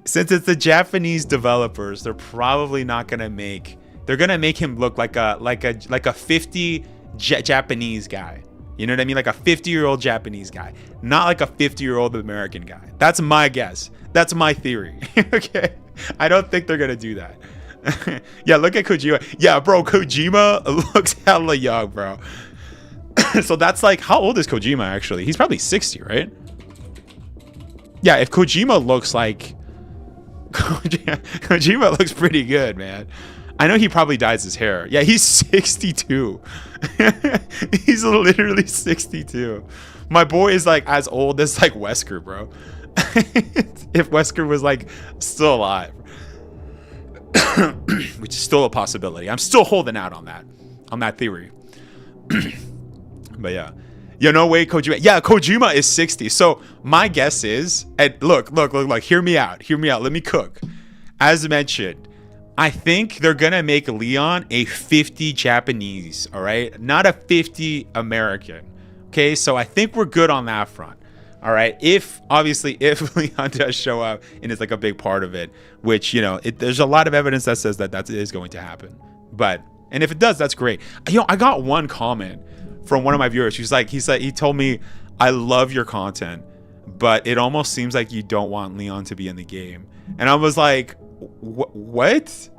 since it's the Japanese developers, they're probably not gonna make. They're gonna make him look like a 50 Japanese guy. You know what I mean? Like a 50-year-old Japanese guy, not like a 50-year-old American guy. That's my guess. That's my theory. Okay, I don't think they're gonna do that. Yeah, look at Kojima. Yeah, bro, Kojima looks hella young, bro. So that's like, how old is Kojima actually? He's probably 60, right? Yeah, if Kojima looks like Kojima looks pretty good, man. I know he probably dyes his hair. Yeah, he's 62. He's literally 62. My boy is like as old as like Wesker, bro. If Wesker was like still alive. Which is still a possibility. I'm still holding out on that theory. But yeah, no way Kojima. Yeah, Kojima is 60. So my guess is, and look, hear me out. Let me cook. As mentioned, I think they're gonna make Leon a 50 Japanese. All right, not a 50 American. Okay, so I think we're good on that front. All right, if Leon does show up and is like a big part of it, which, you know, there's a lot of evidence that says that is going to happen. And if it does, that's great. I got one comment from one of my viewers. He told me, I love your content, but it almost seems like you don't want Leon to be in the game. And I was like, what?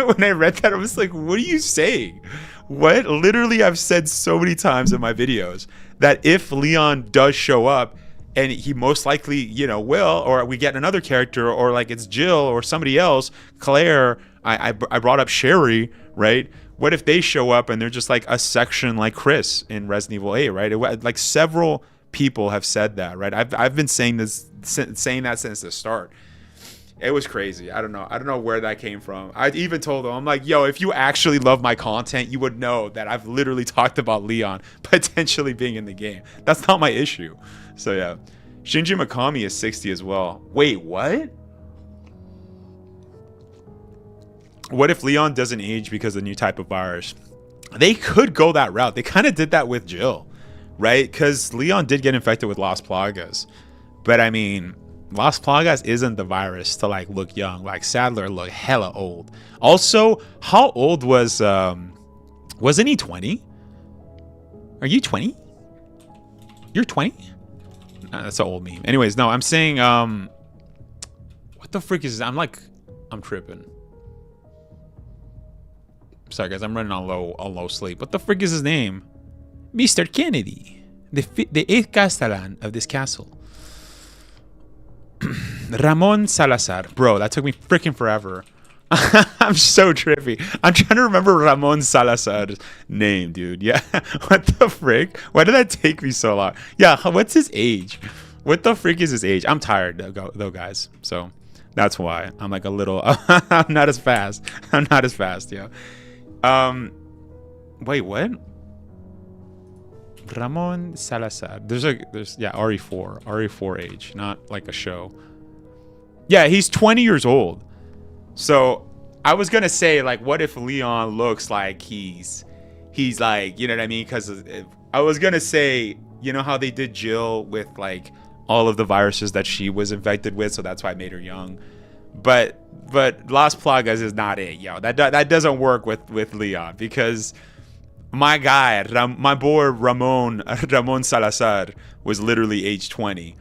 When I read that, I was like, what are you saying? What? Literally, I've said so many times in my videos that if Leon does show up, and he most likely, you know, will, or we get another character, or like it's Jill or somebody else, Claire, I brought up Sherry, right? What if they show up and they're just like a section like Chris in Resident Evil 8, right? Like several people have said that, right? I've been saying that since the start. It was crazy. I don't know where that came from. I even told them, I'm like, yo, if you actually love my content, you would know that I've literally talked about Leon potentially being in the game. That's not my issue. So yeah, Shinji Mikami is 60 as well. Wait, what? What if Leon doesn't age because of the new type of virus? They could go that route. They kind of did that with Jill, right? Because Leon did get infected with Las Plagas. But I mean, Las Plagas isn't the virus to like look young. Like Sadler looked hella old. Also, how old wasn't he 20? Are you 20? You're 20? Nah, that's an old meme. Anyways, no, I'm saying, what the frick is this? I'm tripping. Sorry guys, I'm running on low sleep. What the frick is his name? Mr. Kennedy, the 8th Castellan of this castle. Ramon Salazar. Bro, that took me freaking forever. I'm so trippy. I'm trying to remember Ramon Salazar's name, dude. Yeah. What the frick? Why did that take me so long? Yeah, what's his age? What the frick is his age? I'm tired though, guys. So that's why I'm like a little I'm not as fast. Yeah. Wait, what? Ramon Salazar. There's RE4 age, not like a show. Yeah, he's 20 years old. So I was gonna say, like, what if Leon looks like he's like, you know what I mean? Because I was gonna say, you know how they did Jill with like all of the viruses that she was infected with, so that's why I made her young. But Las Plagas is not it, yo. That doesn't work with Leon, because my guy, my boy Ramon Salazar was literally age 20,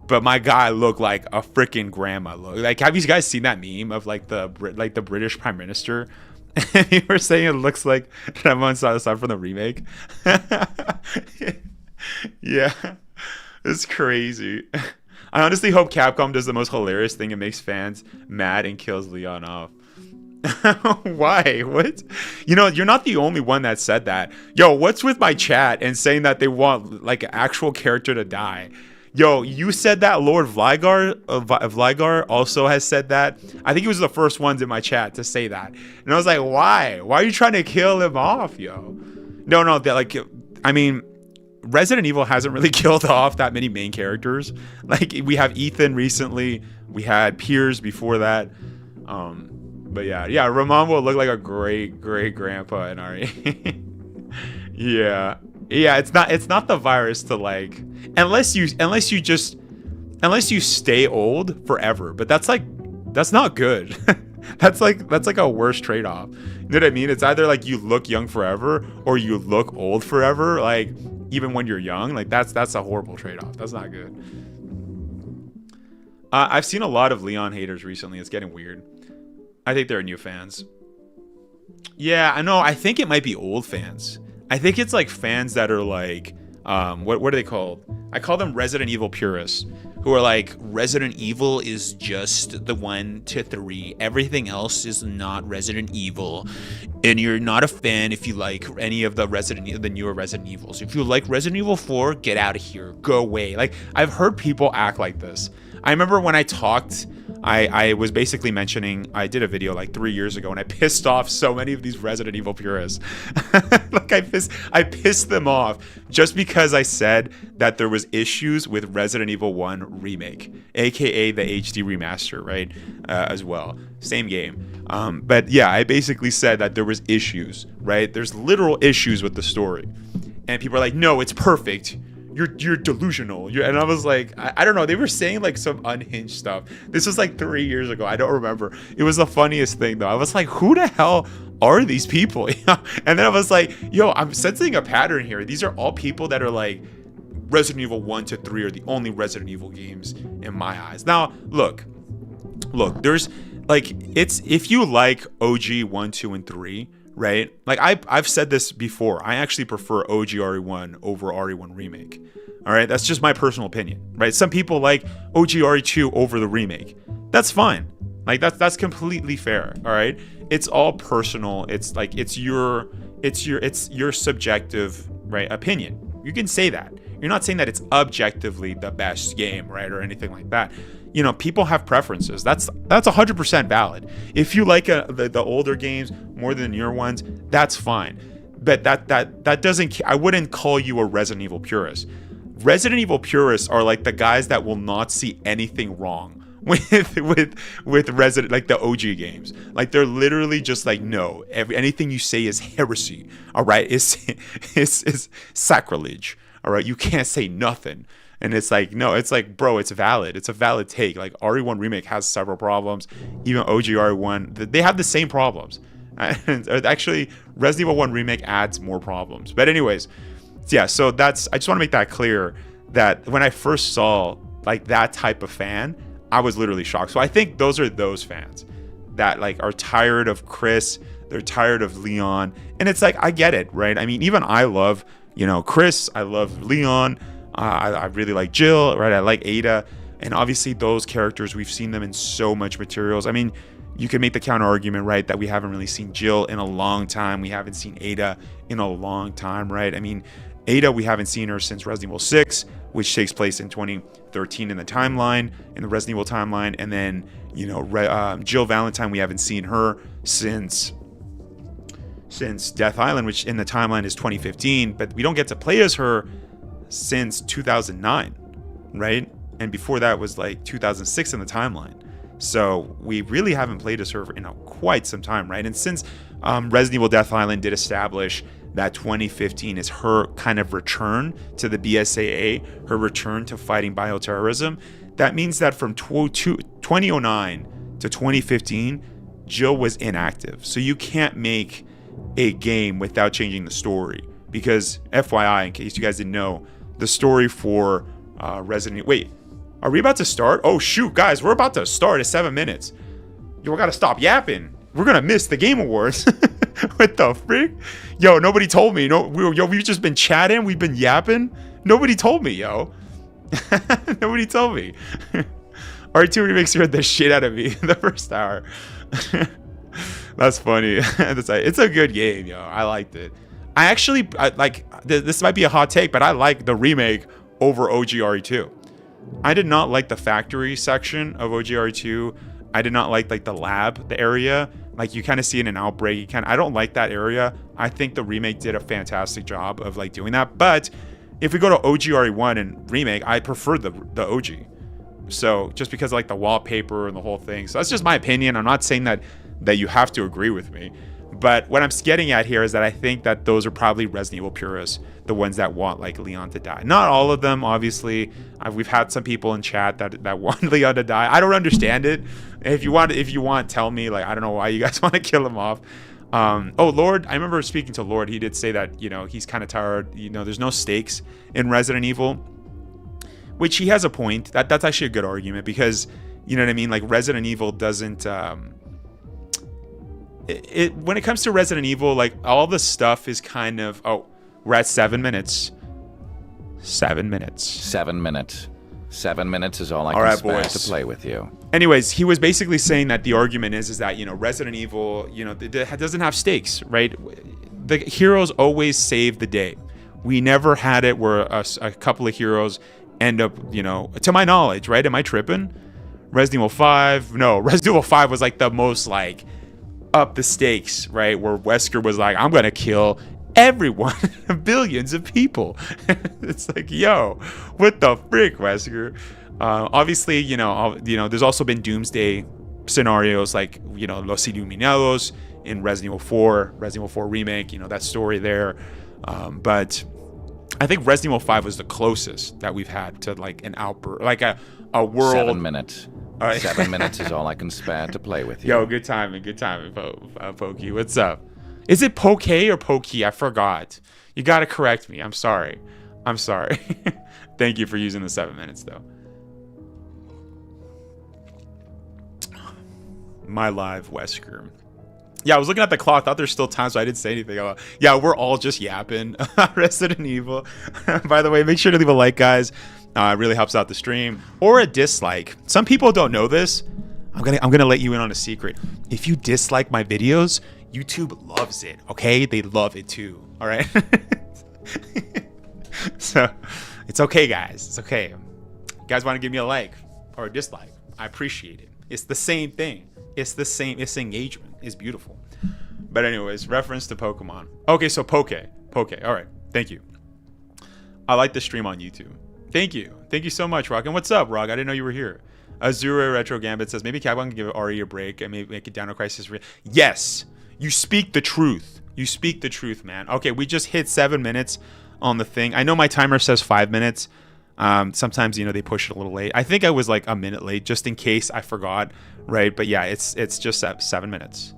but my guy looked like a freaking grandma. Like, have you guys seen that meme of like the British Prime Minister? And you were saying it looks like Ramon Salazar from the remake. Yeah, it's crazy. I honestly hope Capcom does the most hilarious thing and makes fans mad and kills Leon off. Why? What? You know, you're not the only one that said that. Yo, what's with my chat and saying that they want like an actual character to die? Yo, you said that. Lord Vlygar also has said that. I think he was the first ones in my chat to say that. And I was like, why? Why are you trying to kill him off, yo? No, like, I mean, Resident Evil hasn't really killed off that many main characters. Like, we have Ethan recently. We had Piers before that. But yeah, Ramon will look like a great grandpa in RE. Yeah, it's not the virus to like, unless you stay old forever. But that's not good. that's like a worse trade-off. You know what I mean? It's either like you look young forever or you look old forever. Like, even when you're young, like that's a horrible trade-off. That's not good. I've seen a lot of Leon haters recently. It's getting weird. I think they're new fans. Yeah, I know. I think it might be old fans. I think it's like fans that are like, what are they called? I call them Resident Evil purists, who are like, Resident Evil is just the 1 to 3. Everything else is not Resident Evil, and you're not a fan if you like any of the newer Resident Evils. If you like Resident Evil 4, get out of here, go away. Like, I've heard people act like this. I remember when I talked, I was basically mentioning, I did a video like 3 years ago and I pissed off so many of these Resident Evil purists. Like, I pissed them off just because I said that there was issues with Resident Evil 1 Remake, aka the HD remaster, right? As well. Same game. But yeah, I basically said that there was issues, right? There's literal issues with the story. And people are like, no, it's perfect. You're delusional. And I was like, I don't know. They were saying like some unhinged stuff. This was like 3 years ago. I don't remember. It was the funniest thing though. I was like, who the hell are these people? And then I was like, yo, I'm sensing a pattern here. These are all people that are like, Resident Evil 1 to 3 are the only Resident Evil games in my eyes. Now, look, there's like, it's, if you like OG 1, 2, and 3, right? Like, I've said this before. I actually prefer OG RE1 over RE1 Remake. All right? That's just my personal opinion, right? Some people like OG RE2 over the remake. That's fine. Like, that's completely fair, all right? It's all personal. It's like, it's your subjective, right, opinion. You can say that. You're not saying that it's objectively the best game, right, or anything like that. You know, people have preferences. That's 100% valid. If you like the older games more than the newer ones, that's fine. But that doesn't. I wouldn't call you a Resident Evil purist. Resident Evil purists are like the guys that will not see anything wrong with Resident, like the OG games. Like, they're literally just like, no, anything you say is heresy. All right, it's sacrilege. All right, you can't say nothing. And it's like, no, it's like, bro, it's valid. It's a valid take. Like, RE1 Remake has several problems. Even OG RE1, they have the same problems. And actually, Resident Evil 1 Remake adds more problems. But anyways, yeah, so I just want to make that clear, that when I first saw like that type of fan, I was literally shocked. So I think those are those fans that like are tired of Chris. They're tired of Leon. And it's like, I get it, right? I mean, even I love, you know, Chris. I love Leon. I really like Jill, right? I like Ada. And obviously those characters, we've seen them in so much materials. I mean, you can make the counter argument, right, that we haven't really seen Jill in a long time. We haven't seen Ada in a long time, right? I mean, Ada, we haven't seen her since Resident Evil 6, which takes place in 2013 in the timeline, in the Resident Evil timeline. And then, you know, Jill Valentine, we haven't seen her since Death Island, which in the timeline is 2015. But we don't get to play as her since 2009, right? And before that was like 2006 in the timeline. So we really haven't played as her in quite some time, right? And since Resident Evil Death Island did establish that 2015 is her kind of return to the BSAA, her return to fighting bioterrorism, that means that from 2009 to 2015, Jill was inactive. So you can't make a game without changing the story. Because FYI, in case you guys didn't know, the story for Resident Evil... Wait, are we about to start? Oh, shoot, guys, we're about to start at 7 minutes. Yo, we gotta stop yapping. We're gonna miss the Game Awards. What the frick? Yo, nobody told me. We've just been chatting. We've been yapping. Nobody told me, yo. Nobody told me. R2 Remix scared the shit out of me in the first hour. That's funny. It's a good game, yo. I liked it. This might be a hot take, but I like the remake over OGRE2. I did not like the factory section of OGRE2. I did not like the lab, the area. Like you kind of see in an Outbreak. I don't like that area. I think the remake did a fantastic job of like doing that. But if we go to OGRE1 and remake, I prefer the OG. So just because of like the wallpaper and the whole thing. So that's just my opinion. I'm not saying that you have to agree with me. But what I'm getting at here is that I think that those are probably Resident Evil purists, the ones that want like Leon to die. Not all of them, obviously. We've had some people in chat that want Leon to die. I don't understand it. If you want, tell me. Like I don't know why you guys want to kill him off. Lord, I remember speaking to Lord. He did say that he's kind of tired. There's no stakes in Resident Evil, which he has a point. That's actually a good argument because you know what I mean. Like Resident Evil doesn't. When it comes to Resident Evil, like all the stuff is kind of we're at 7 minutes. 7 minutes. 7 minutes. 7 minutes is all I can spare to play with you. Anyways, he was basically saying that the argument is that Resident Evil it doesn't have stakes, right? The heroes always save the day. We never had it where a couple of heroes end up to my knowledge, right? Am I tripping? Resident Evil 5? No, Resident Evil 5 was like the most like up the stakes, right? Where Wesker was like, I'm gonna kill everyone, billions of people. It's like, yo, what the frick, Wesker? Obviously, there's also been doomsday scenarios like Los Iluminados in Resident Evil 4 remake, that story there. But I think Resident Evil 5 was the closest that we've had to like an outburst, like a world. 7 minutes. 7 minutes is all I can spare to play with you. Yo, good timing, Pokey. What's up? Is it Poke or Pokey? I forgot. You gotta correct me. I'm sorry. Thank you for using the 7 minutes, though. My live Wesker. Yeah, I was looking at the clock. Thought there's still time, so I didn't say anything. Yeah, we're all just yapping. Resident Evil. By the way, make sure to leave a like, guys. It really helps out the stream, or a dislike. Some people don't know this. I'm gonna let you in on a secret. If you dislike my videos, YouTube loves it. Okay, they love it too. All right. So it's okay, guys. It's okay. You guys want to give me a like or a dislike? I appreciate it. It's the same thing. It's the same. It's engagement. It's beautiful. But anyways, reference to Pokemon. Okay, so Poke. All right. Thank you. I like the stream on YouTube. Thank you so much, Rock. And what's up, Rock? I didn't know you were here. Azure Retro Gambit says maybe Capcom can give RE a break and maybe make it Dino Crisis. Yes, you speak the truth. You speak the truth, man. Okay, we just hit 7 minutes on the thing. I know my timer says 5 minutes. Sometimes they push it a little late. I think I was like a minute late just in case I forgot, right? But yeah, it's just 7 minutes.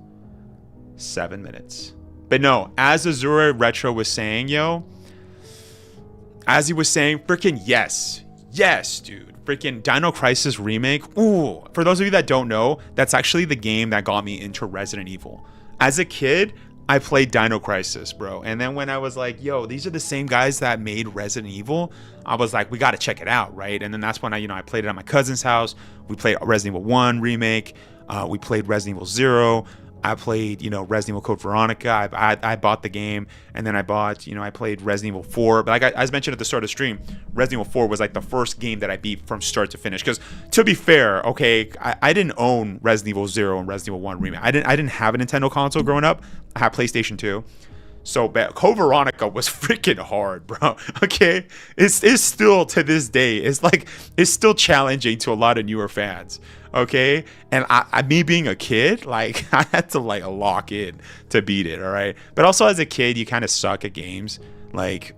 7 minutes. But no, as Azure Retro was saying, as he was saying, freaking yes, dude. Freaking Dino Crisis remake. Ooh, for those of you that don't know, that's actually the game that got me into Resident Evil. As a kid, I played Dino Crisis, bro. And then when I was like, yo, these are the same guys that made Resident Evil, I was like, we got to check it out, right? And then that's when I played it at my cousin's house. We played Resident Evil 1 remake. We played Resident Evil 0. I played, Resident Evil Code Veronica. I bought the game, and then I played Resident Evil 4. But like I mentioned at the start of the stream, Resident Evil 4 was like the first game that I beat from start to finish. Because to be fair, okay, I didn't own Resident Evil 0 and Resident Evil 1 remake. I didn't have a Nintendo console growing up. I had PlayStation 2. So Code Veronica was freaking hard, bro. Okay, it's still to this day. It's still challenging to a lot of newer fans. Okay, and me being a kid, like I had to like lock in to beat it. All right, but also as a kid, you kind of suck at games. Like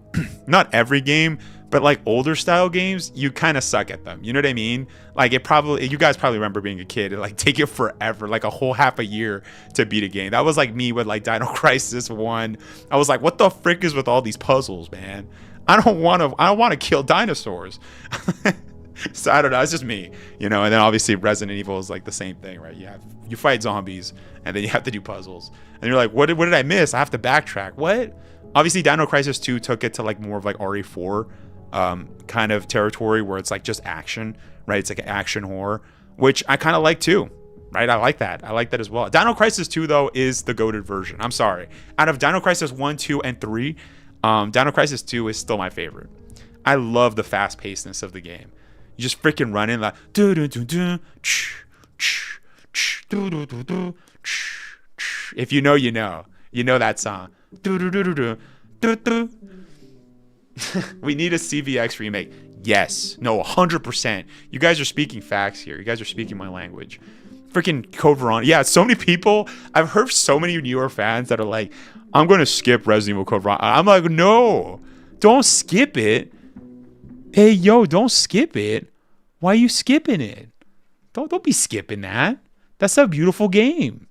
not every game, but like older style games, you kind of suck at them. You know what I mean? Like you guys probably remember being a kid. It like take it forever, like a whole half a year to beat a game. That was like me with like Dino Crisis 1. I was like, what the frick is with all these puzzles, man? I don't want to kill dinosaurs. So I don't know. It's just me, And then obviously Resident Evil is like the same thing, right? You fight zombies, and then you have to do puzzles, and you're like, what did I miss? I have to backtrack. What? Obviously, Dino Crisis 2 took it to like more of like RE4 kind of territory where it's like just action, right? It's like an action horror, which I kind of like too, right? I like that. I like that as well. Dino Crisis 2, though, is the goated version. I'm sorry. Out of Dino Crisis 1, 2, and 3, Dino Crisis 2 is still my favorite. I love the fast-pacedness of the game. You just freaking run in like if you know, you know. You know that song. We need a CVX remake. Yes. No, 100%. You guys are speaking facts here. You guys are speaking my language. Freaking Code Veronica. Yeah, so many people. I've heard so many newer fans that are like, I'm going to skip Resident Evil Code Veronica. I'm like, no. Don't skip it. Hey, yo, don't skip it. Why are you skipping it? Don't be skipping that. That's a beautiful game.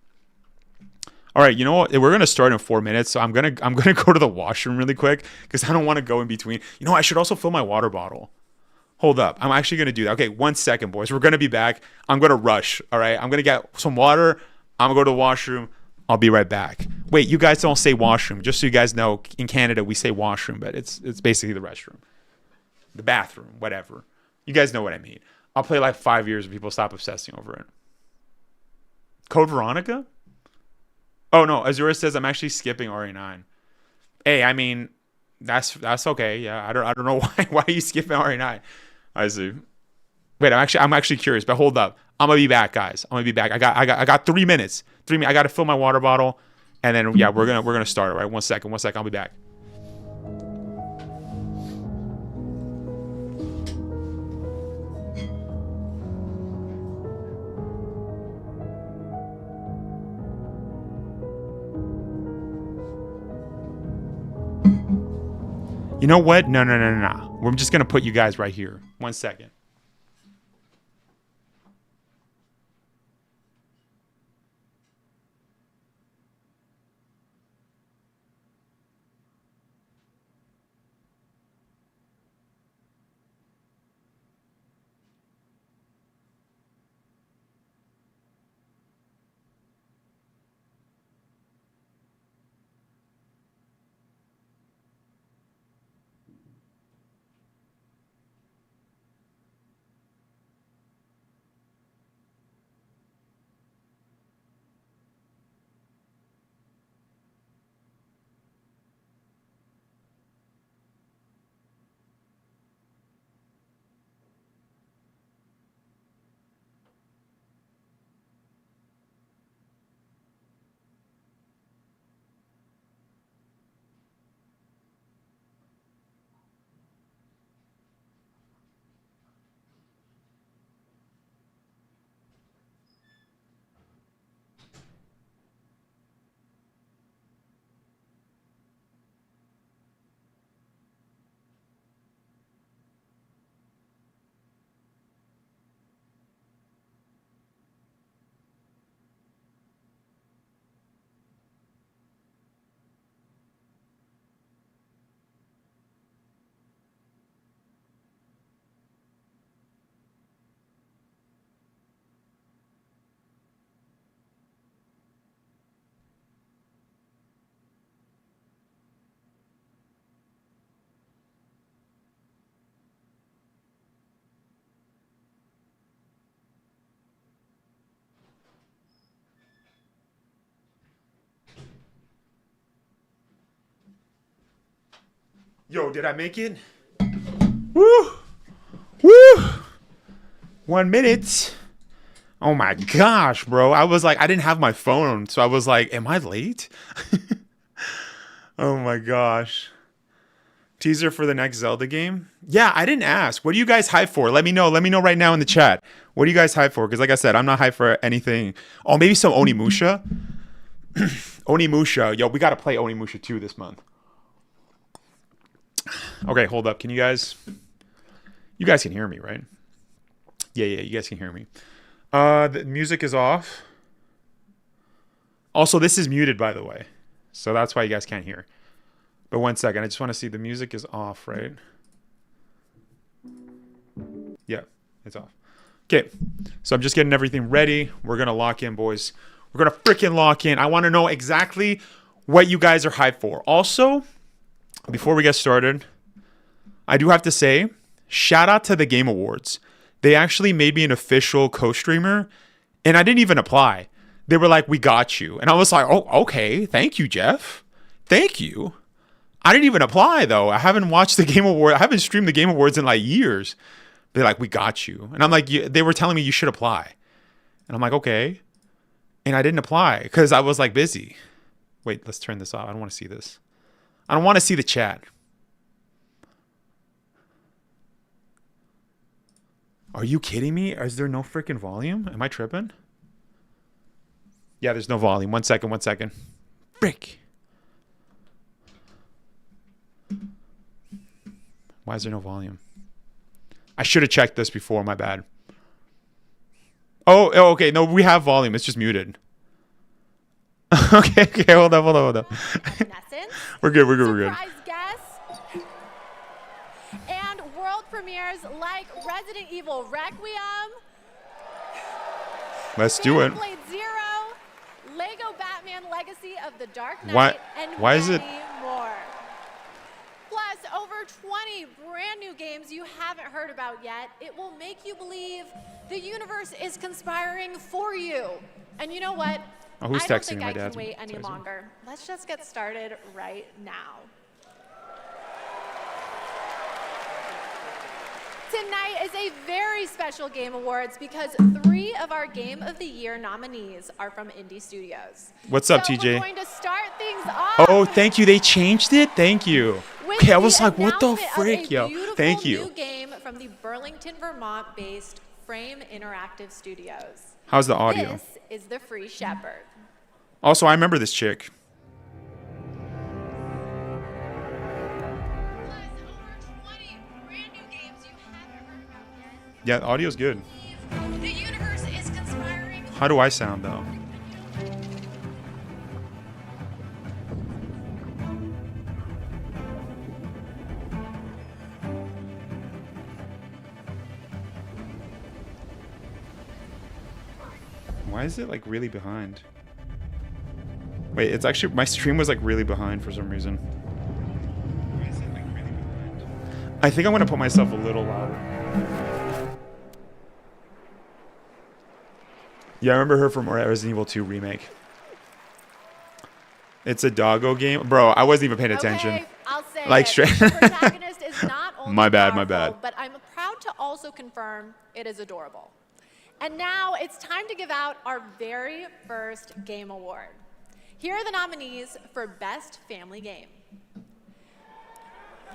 All right, you know what? We're gonna start in 4 minutes, so I'm gonna go to the washroom really quick because I don't want to go in between. You know, I should also fill my water bottle. Hold up, I'm actually gonna do that. Okay, 1 second, boys. We're gonna be back. I'm gonna rush. All right, I'm gonna get some water. I'm gonna go to the washroom. I'll be right back. Wait, you guys don't say washroom. Just so you guys know, in Canada we say washroom, but it's basically the restroom, the bathroom, whatever. You guys know what I mean. I'll play like 5 years if people stop obsessing over it. Code Veronica? Oh no, Azura says I'm actually skipping RE9. Hey, I mean, that's okay. Yeah, I don't know why are you skipping RE9? I see. Wait, I'm actually curious, but hold up. I'm gonna be back, guys. I'm gonna be back. I got 3 minutes. 3 minutes. I gotta fill my water bottle, and then yeah, we're gonna start. All right, 1 second. I'll be back. You know what? No. We're just going to put you guys right here. 1 second. Yo, did I make it? Woo! 1 minute. Oh my gosh, bro. I was like, I didn't have my phone, so I was like, am I late? Oh my gosh. Teaser for the next Zelda game? Yeah, I didn't ask. What are you guys hyped for? Let me know. Let me know right now in the chat. What are you guys hyped for? Because like I said, I'm not hyped for anything. Oh, maybe some Onimusha. Onimusha. Yo, we got to play Onimusha 2 this month. Okay, hold up. Can you guys can hear me, right? Yeah, you guys can hear me. The music is off. Also, this is muted, by the way. So that's why you guys can't hear. But 1 second. I just want to see the music is off, right? Yeah, it's off. Okay, so I'm just getting everything ready. We're going to lock in, boys. We're going to freaking lock in. I want to know exactly what you guys are hyped for. Also, before we get started, I do have to say, shout out to the Game Awards. They actually made me an official co-streamer, And I didn't even apply. They were like, we got you. And I was like, oh, okay. Thank you, Jeff. Thank you. I didn't even apply, though. I haven't watched the Game Awards. I haven't streamed the Game Awards in like years. They're like, we got you. And I'm like, they were telling me you should apply. And I'm like, okay. And I didn't apply because I was like busy. Wait, let's turn this off. I don't want to see this. I don't want to see the chat. Are you kidding me? Is there no freaking volume? Am I tripping? Yeah, there's no volume. 1 second, 1 second. Frick. Why is there no volume? I should have checked this before. My bad. Oh, okay. No, we have volume. It's just muted. Okay, hold up. We're good. Surprise guests and world premieres like Resident Evil Requiem. Let's do it. Blade Zero, Lego Batman Legacy of the Dark Knight, and why many is it more. Plus, over 20 brand new games you haven't heard about yet. It will make you believe the universe is conspiring for you. And you know what? Oh, who's I don't texting think my I dad? can wait any longer. Let's just get started right now. Tonight is a very special Game Awards because 3 of our Game of the Year nominees are from indie studios. What's up, So TJ? we're going to start things off. Oh, thank you. They changed it? Thank you. With Okay, I was the like, what the announcement of frick, a yo? beautiful Thank you. New game from the Burlington, Vermont-based Frame Interactive Studios. How's the audio? This is The Free Shepherd. Also, I remember this chick. Yeah, the audio's good. The universe is conspiring. How do I sound, though? Why is it like really behind? Wait, it's actually, my stream was like really behind for some reason. Why is it like really behind? I think I'm gonna put myself a little louder. Yeah, I remember her from Resident Evil 2 remake. It's a doggo game. Bro, I wasn't even paying attention. Okay, I'll say Like it. straight- The protagonist is not only My bad, my powerful, bad. but I'm proud to also confirm it is adorable. And now it's time to give out our very first Game Award. Here are the nominees for Best Family Game.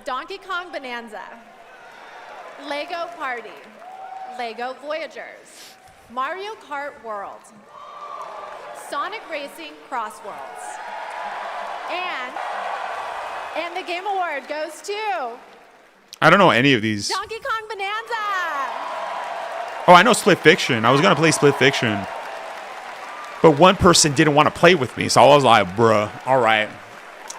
Donkey Kong Bonanza, Lego Party, Lego Voyagers, Mario Kart World, Sonic Racing Cross Worlds. And the Game Award goes to I don't know any of these. Donkey Kong Bonanza. Oh, I know Split Fiction. I was gonna play Split Fiction. But one person didn't want to play with me, so I was like, bruh, all right.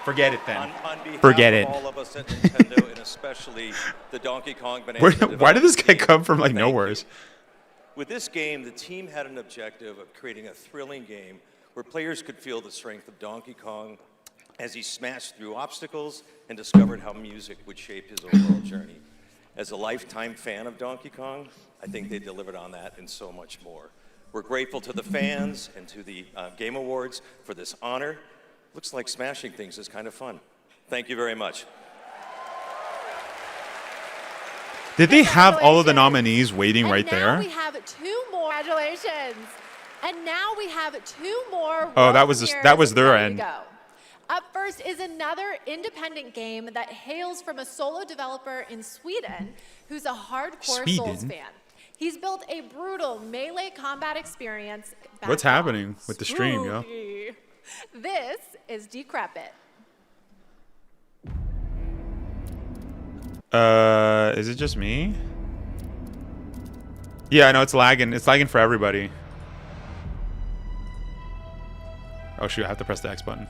Forget it then. On behalf Forget of it. all of us at Nintendo, and especially the Donkey Kong Bonanza Why did this guy development come from like team, thank you. nowheres? With this game, the team had an objective of creating a thrilling game where players could feel the strength of Donkey Kong as he smashed through obstacles and discovered how music would shape his overall journey. As a lifetime fan of Donkey Kong, I think they delivered on that and so much more. We're grateful to the fans and to the Game Awards for this honor. Looks like smashing things is kind of fun. Thank you very much. Did they have all of the nominees waiting right And now there? we have 2 more. Congratulations. And now we have 2 more. Oh, world that was premieres their ready end. to go. Up first is another independent game that hails from a solo developer in Sweden who's a hardcore Souls Sweden? fan. He's built a brutal melee combat experience. What's happening with the stream, yo? Spooky. This is Decrepit. Is it just me? Yeah, I know it's lagging. It's lagging for everybody. Oh shoot, I have to press the X button.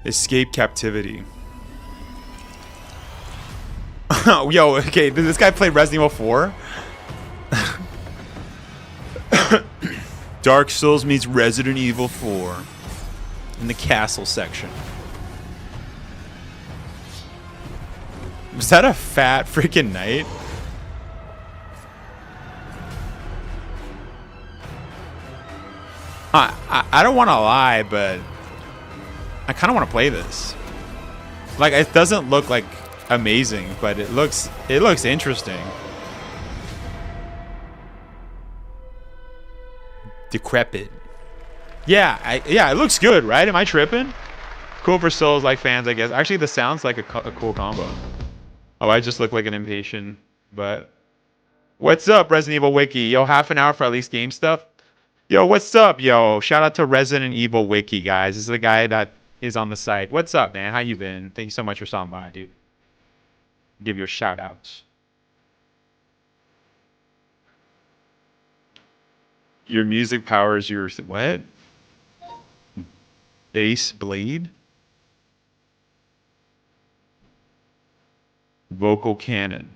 Escape captivity. Yo, okay, did this guy play Resident Evil 4? Dark Souls meets Resident Evil 4 in the castle section. Was that a fat freaking knight? I don't want to lie, but I kind of want to play this. Like, it doesn't look like amazing, but it looks interesting. Decrepit. Yeah, it looks good, right? Am I tripping? Cool for Souls-like fans, I guess. Actually, this sounds like a cool combo. Oh, I just look like an impatient, but... What's up, Resident Evil Wiki? Yo, half an hour for at least game stuff? Yo, what's up, yo? Shout out to Resident Evil Wiki, guys. This is the guy that is on the site. What's up, man? How you been? Thank you so much for stopping by, dude. Give you a shout outs. Your music powers your what? Bass bleed? Vocal cannon.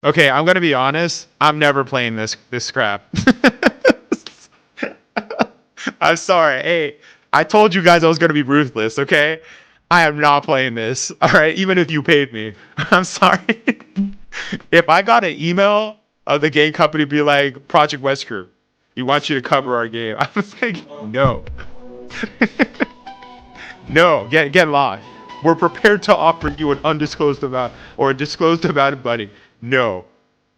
Okay, I'm gonna be honest. I'm never playing this crap. I'm sorry. Hey, I told you guys I was gonna be ruthless. Okay, I am not playing this. All right, even if you paid me. I'm sorry. If I got an email of the game company be like, Project Wesker, we want you to cover our game, I was like, no. No, get lost. We're prepared to offer you an undisclosed amount or a disclosed amount of money. No.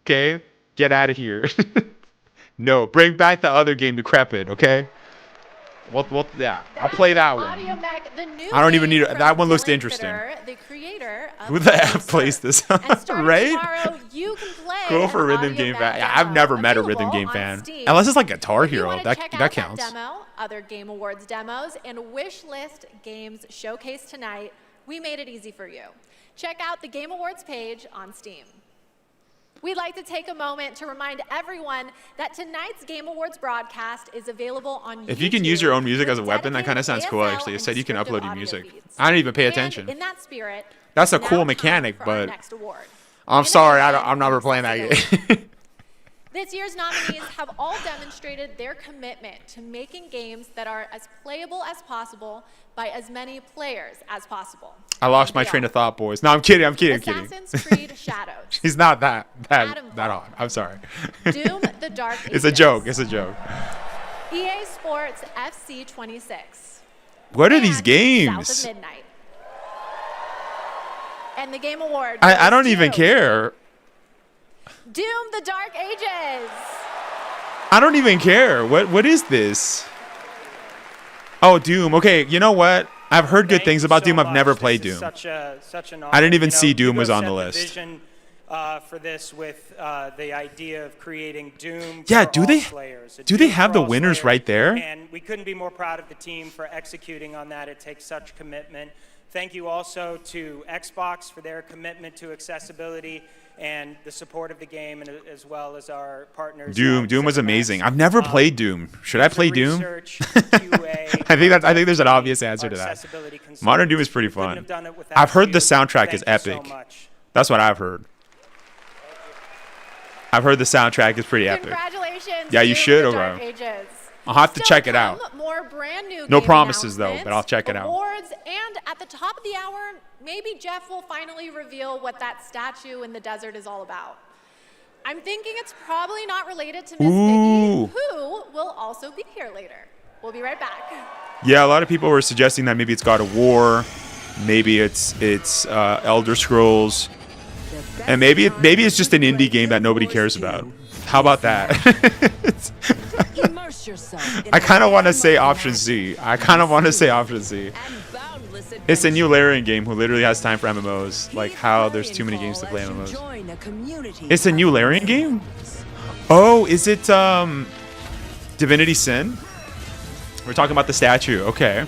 Okay? Get out of here. No. Bring back the other game, Decrepit, okay? Well, yeah. I'll play that one. I don't even need it. That one looks interesting. The creator of Who the F plays this? Right? Tomorrow, you can play Cool for rhythm game fan. Yeah, I've never met a rhythm game fan. Unless it's like Guitar Hero. That counts. Demo, other Game Awards demos, and Wishlist games showcased tonight, we made it easy for you. Check out the Game Awards page on Steam. We'd like to take a moment to remind everyone that tonight's Game Awards broadcast is available on YouTube. If you can use your own music as a weapon, that kind of sounds cool, actually. It said you can upload your music. I didn't even pay attention. In that spirit, that's a cool mechanic, but I'm sorry, I'm never playing that game. This year's nominees have all demonstrated their commitment to making games that are as playable as possible by as many players as possible. I lost my train of thought, boys. No, I'm kidding. Assassin's Creed Shadows. He's not that odd. I'm sorry. Doom: The Dark Ages. It's a joke. It's a joke. EA Sports FC 26. What are these games? South of Midnight. And the Game Award. I don't even care. Doom: The Dark Ages. I don't even care. What is this? Oh, Doom. Okay, you know what? I've heard good things about Doom. I've never played Doom. Such an honor. I didn't even see Doom was on the list. Vision, for this with the idea of creating Doom. Yeah, for do all they Slayers. do they have the winners right there? And we couldn't be more proud of the team for executing on that. It takes such commitment. Thank you also to Xbox for their commitment to accessibility and the support of the game, and as well as our partners. Doom was amazing. I've never played Doom. Should I play Doom? I think there's an obvious answer to that. Modern Doom is pretty fun. I've heard the soundtrack is epic. That's what I've heard. I've heard the soundtrack is pretty epic. Congratulations. Yeah, you should, okay. I'll have to check it out. More brand new no promises though, but I'll check it out. Awards, and at the top of the hour, maybe Jeff will finally reveal what that statue in the desert is all about. I'm thinking it's probably not related to Miss Piggy, who will also be here later. We'll be right back. Yeah, a lot of people were suggesting that maybe it's God of War, maybe it's Elder Scrolls, and maybe it's just an indie game that nobody cares about. How about that? I kind of want to say option C. It's a new Larian game who literally has time for MMOs. Like how there's too many games to play MMOs. It's a new Larian game? Oh, is it Divinity Sin? We're talking about the statue. Okay.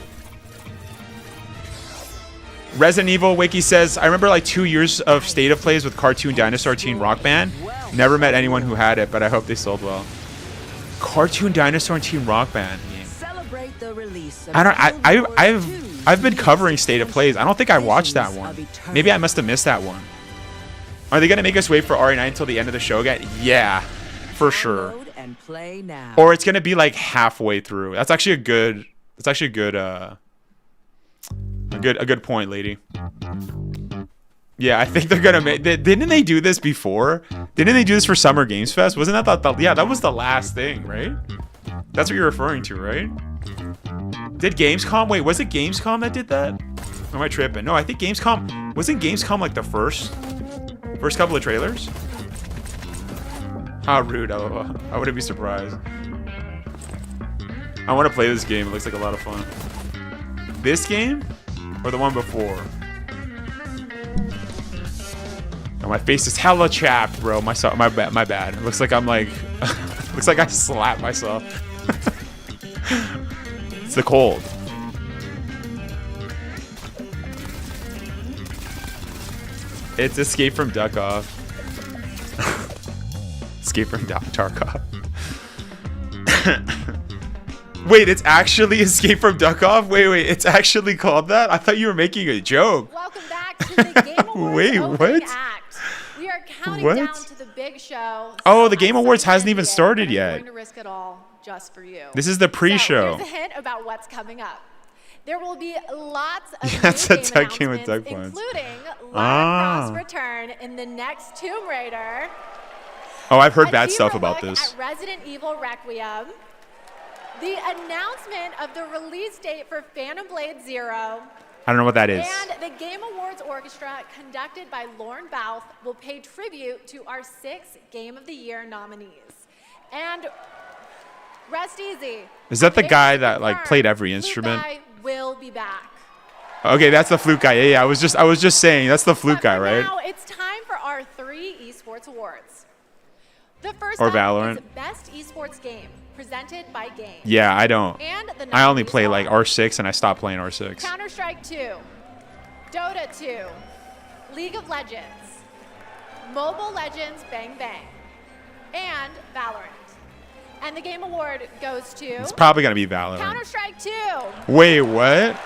Resident Evil Wiki says, I remember like 2 years of state of plays with Cartoon Dinosaur Teen Rock Band. Never met anyone who had it, but I hope they sold well. Cartoon Dinosaur and Teen Rock Band. Celebrate the release of I've been covering state of plays. I don't think I watched that one. Maybe I must have missed that one. Are they gonna make us wait for RE9 until the end of the show again? Yeah, for sure. Or it's gonna be like halfway through. That's actually a good. A good point, lady. Yeah, I think they're gonna make. Didn't they do this before? Didn't they do this for Summer Games Fest? Wasn't that the yeah? That was the last thing, right? That's what you're referring to, right? Did Gamescom? Wait, was it Gamescom that did that? Or am I tripping? No, I think Gamescom wasn't Gamescom like the first couple of trailers. How rude! I wouldn't be surprised. I want to play this game. It looks like a lot of fun. This game or the one before? Oh, my face is hella chapped, bro. My bad. It looks like I'm like, looks like I slapped myself. It's the cold. It's Escape from Tarkov. Escape from Tarkov. Wait, it's actually Escape from Tarkov? Wait, it's actually called that? I thought you were making a joke. Welcome back to the Game Awards Wait, opening what? act. We are counting What? down to the big show. Oh, So the Game I'm Awards so hasn't even excited, started and I'm yet. going to risk it all just for you. This is the pre-show. So here's a hint about what's coming up. There will be lots of That's new a Tech game with announcements, Tech Points. including Ah. Lara Croft's return in the next Tomb Raider. Oh, I've heard a bad deeper stuff about look this. At Resident Evil Requiem. The announcement of the release date for Phantom Blade Zero. I don't know what that is. And the Game Awards Orchestra, conducted by Lauren Bouth, will pay tribute to our 6 Game of the Year nominees. And rest easy. Is that the It guy is that like confirmed played every Flute instrument? Guy will be back. Okay, that's the flute guy. Yeah, I was just saying that's the flute But guy, for right? Now it's time for our 3 esports awards. The first Or up Valorant. is Best Esports Game, presented by Game. Yeah, I don't. And the I only nominees play like are R6 and I stopped playing R6. Counter-Strike 2, Dota 2, League of Legends, Mobile Legends Bang Bang, and Valorant. And the Game Award goes to It's probably gonna be Valorant. Counter-Strike 2. Wait, what?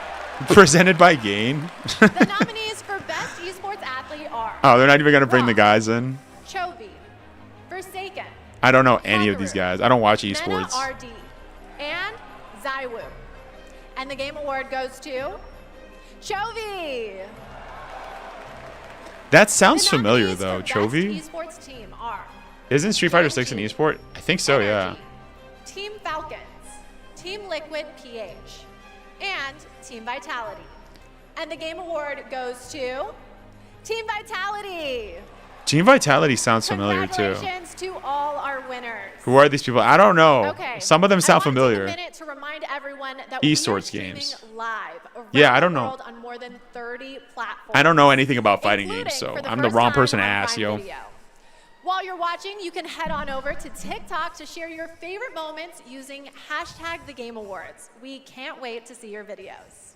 Presented by Game? The nominees for Best Esports Athlete are Oh, they're not even gonna bring the Rock, guys in. Chovy, Forsaken, I don't know any of these Conqueror, guys. I don't watch Mena esports. R.D, and Zywoo. And the Game Award goes to Chovy. That sounds The familiar nominees though. for Chovy? Best Esports Team are Isn't Street Fighter 6 an esport? I think so, yeah. Energy, Team Falcons, Team Liquid PH, and Team Vitality. And the Game Award goes to Team Vitality. Team Vitality sounds familiar too. Congratulations to all our winners. Who are these people? I don't know. Okay. Some of them sound I want to familiar. take a minute to remind everyone that Esports we are streaming games. live around Yeah, I don't the know. world on more than 30 platforms. I don't know anything about fighting including, games, so for I'm the first wrong time person to on ask, Prime yo. Video. While you're watching, you can head on over to TikTok to share your favorite moments using #TheGameAwards. We can't wait to see your videos.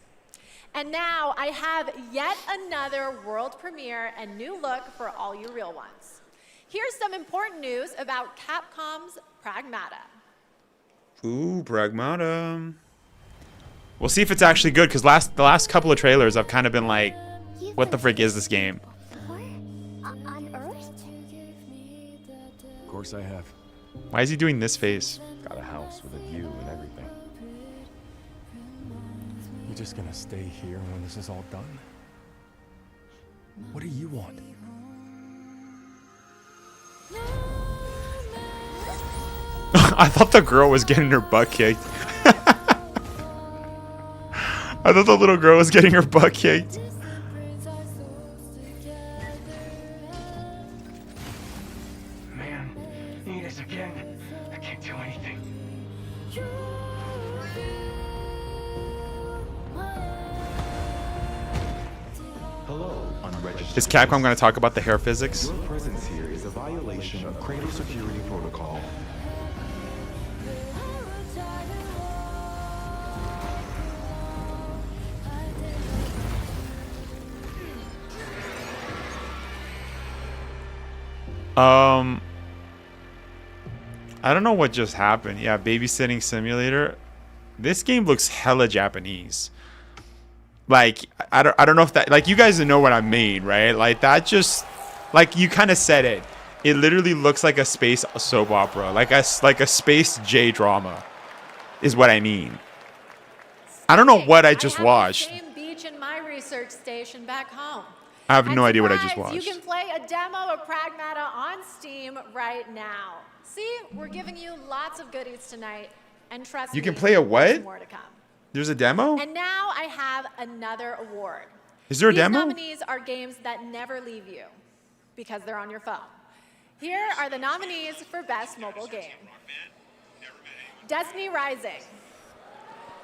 And now I have yet another world premiere and new look for all you real ones. Here's some important news about Capcom's Pragmata. Ooh, Pragmata. We'll see if it's actually good, because the last couple of trailers I've kind of been like, what the frick is this game? On Earth? Of course I have. Why is he doing this face? Got a house with a view and everything. You just gonna stay here when this is all done? What do you want? I thought the girl was getting her butt kicked. I thought the little girl was getting her butt kicked. Man, need us again. I can't do anything. Hello, unregistered. Is Capcom going to talk about the hair physics? Your presence here is a violation of Cradle Security Protocol. I don't know what just happened. Yeah, babysitting simulator. This game looks hella Japanese. Like, I don't know if that, like, you guys know what I mean, right? Like, that just, like, you kind of said it. It literally looks like a space soap opera, like a space J drama, is what I mean. I don't know what I just have watched. The same beach in my research station back home. I have And no idea what I just surprise, watched. You can play a demo of Pragmata on Steam right now. See, we're giving you lots of goodies tonight, and trust me, You can play a what? there's more to come. There's a demo? And now I have another award. Is there a These demo? nominees are games that never leave you because they're on your phone. Here are the nominees for Best Mobile Game. Destiny Rising.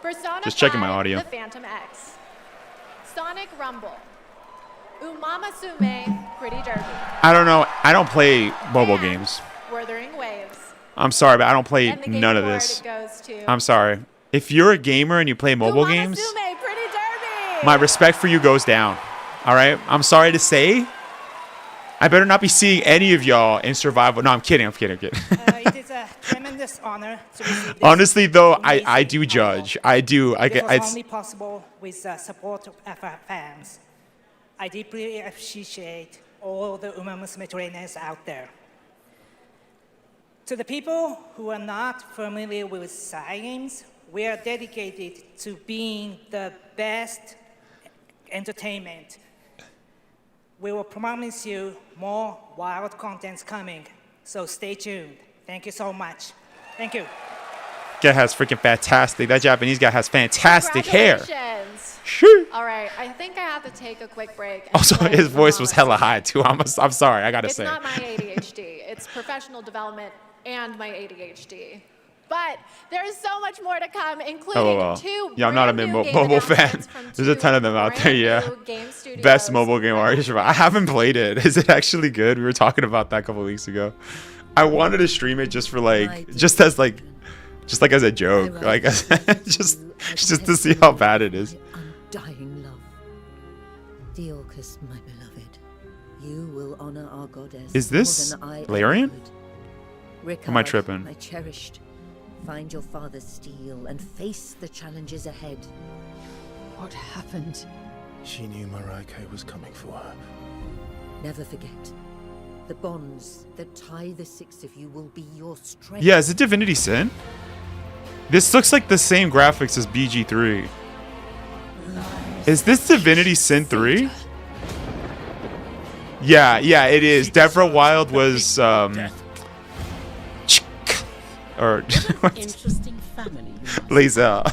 Persona Just checking my 5, audio. The Phantom X. Sonic Rumble. Umamasume Pretty Derby. I don't know. I don't play mobile And games. Wuthering Waves. I'm sorry, but I don't play And the game none of award this. goes to I'm sorry. If you're a gamer and you play mobile games, Umamasume Pretty Derby. my respect for you goes down. All right? I'm sorry to say. I better not be seeing any of y'all in survival. No, I'm kidding. It is a tremendous honor to receive this Honestly, though, I amazing do award. judge. I do. This was It's only possible with the support of our fans. I deeply appreciate all the Uma Musume trainers out there. To the people who are not familiar with games, we are dedicated to being the best entertainment. We will promise you more wild contents coming, so stay tuned. Thank you so much. Thank you. guy has freaking fantastic. That Japanese guy has fantastic hair. Congratulations. Sure. All right, I think I have to take a quick break. and Also, play his voice was Umamasume. hella high too. I'm sorry. I gotta It's say. not my ADHD. It's professional development and my ADHD. But there's so much more to come, including LOL. two Yeah, I'm not a brand new game mobile fan. announcements from There's a two ton of them out there, brand yeah. new game studios. Best mobile game artist. I haven't played it. Is it actually good? We were talking about that a couple weeks ago. I wanted to stream it just for just as a joke, like just to see how bad it is. Undying love. Deorcus, my beloved, you will honor our goddess. Is this more than I ever Larian? could. Am I Ricard, tripping? my cherished, find your father's steel and face the challenges ahead. What happened? She knew Maraike was coming for her. Never forget. The bonds that tie the six of you will be your strength. Yeah, is it Divinity Sin? This looks like the same graphics as BG3. Is this Divinity Sin 3? Yeah, it is. Deborah Wild was or Interesting family. Lazel.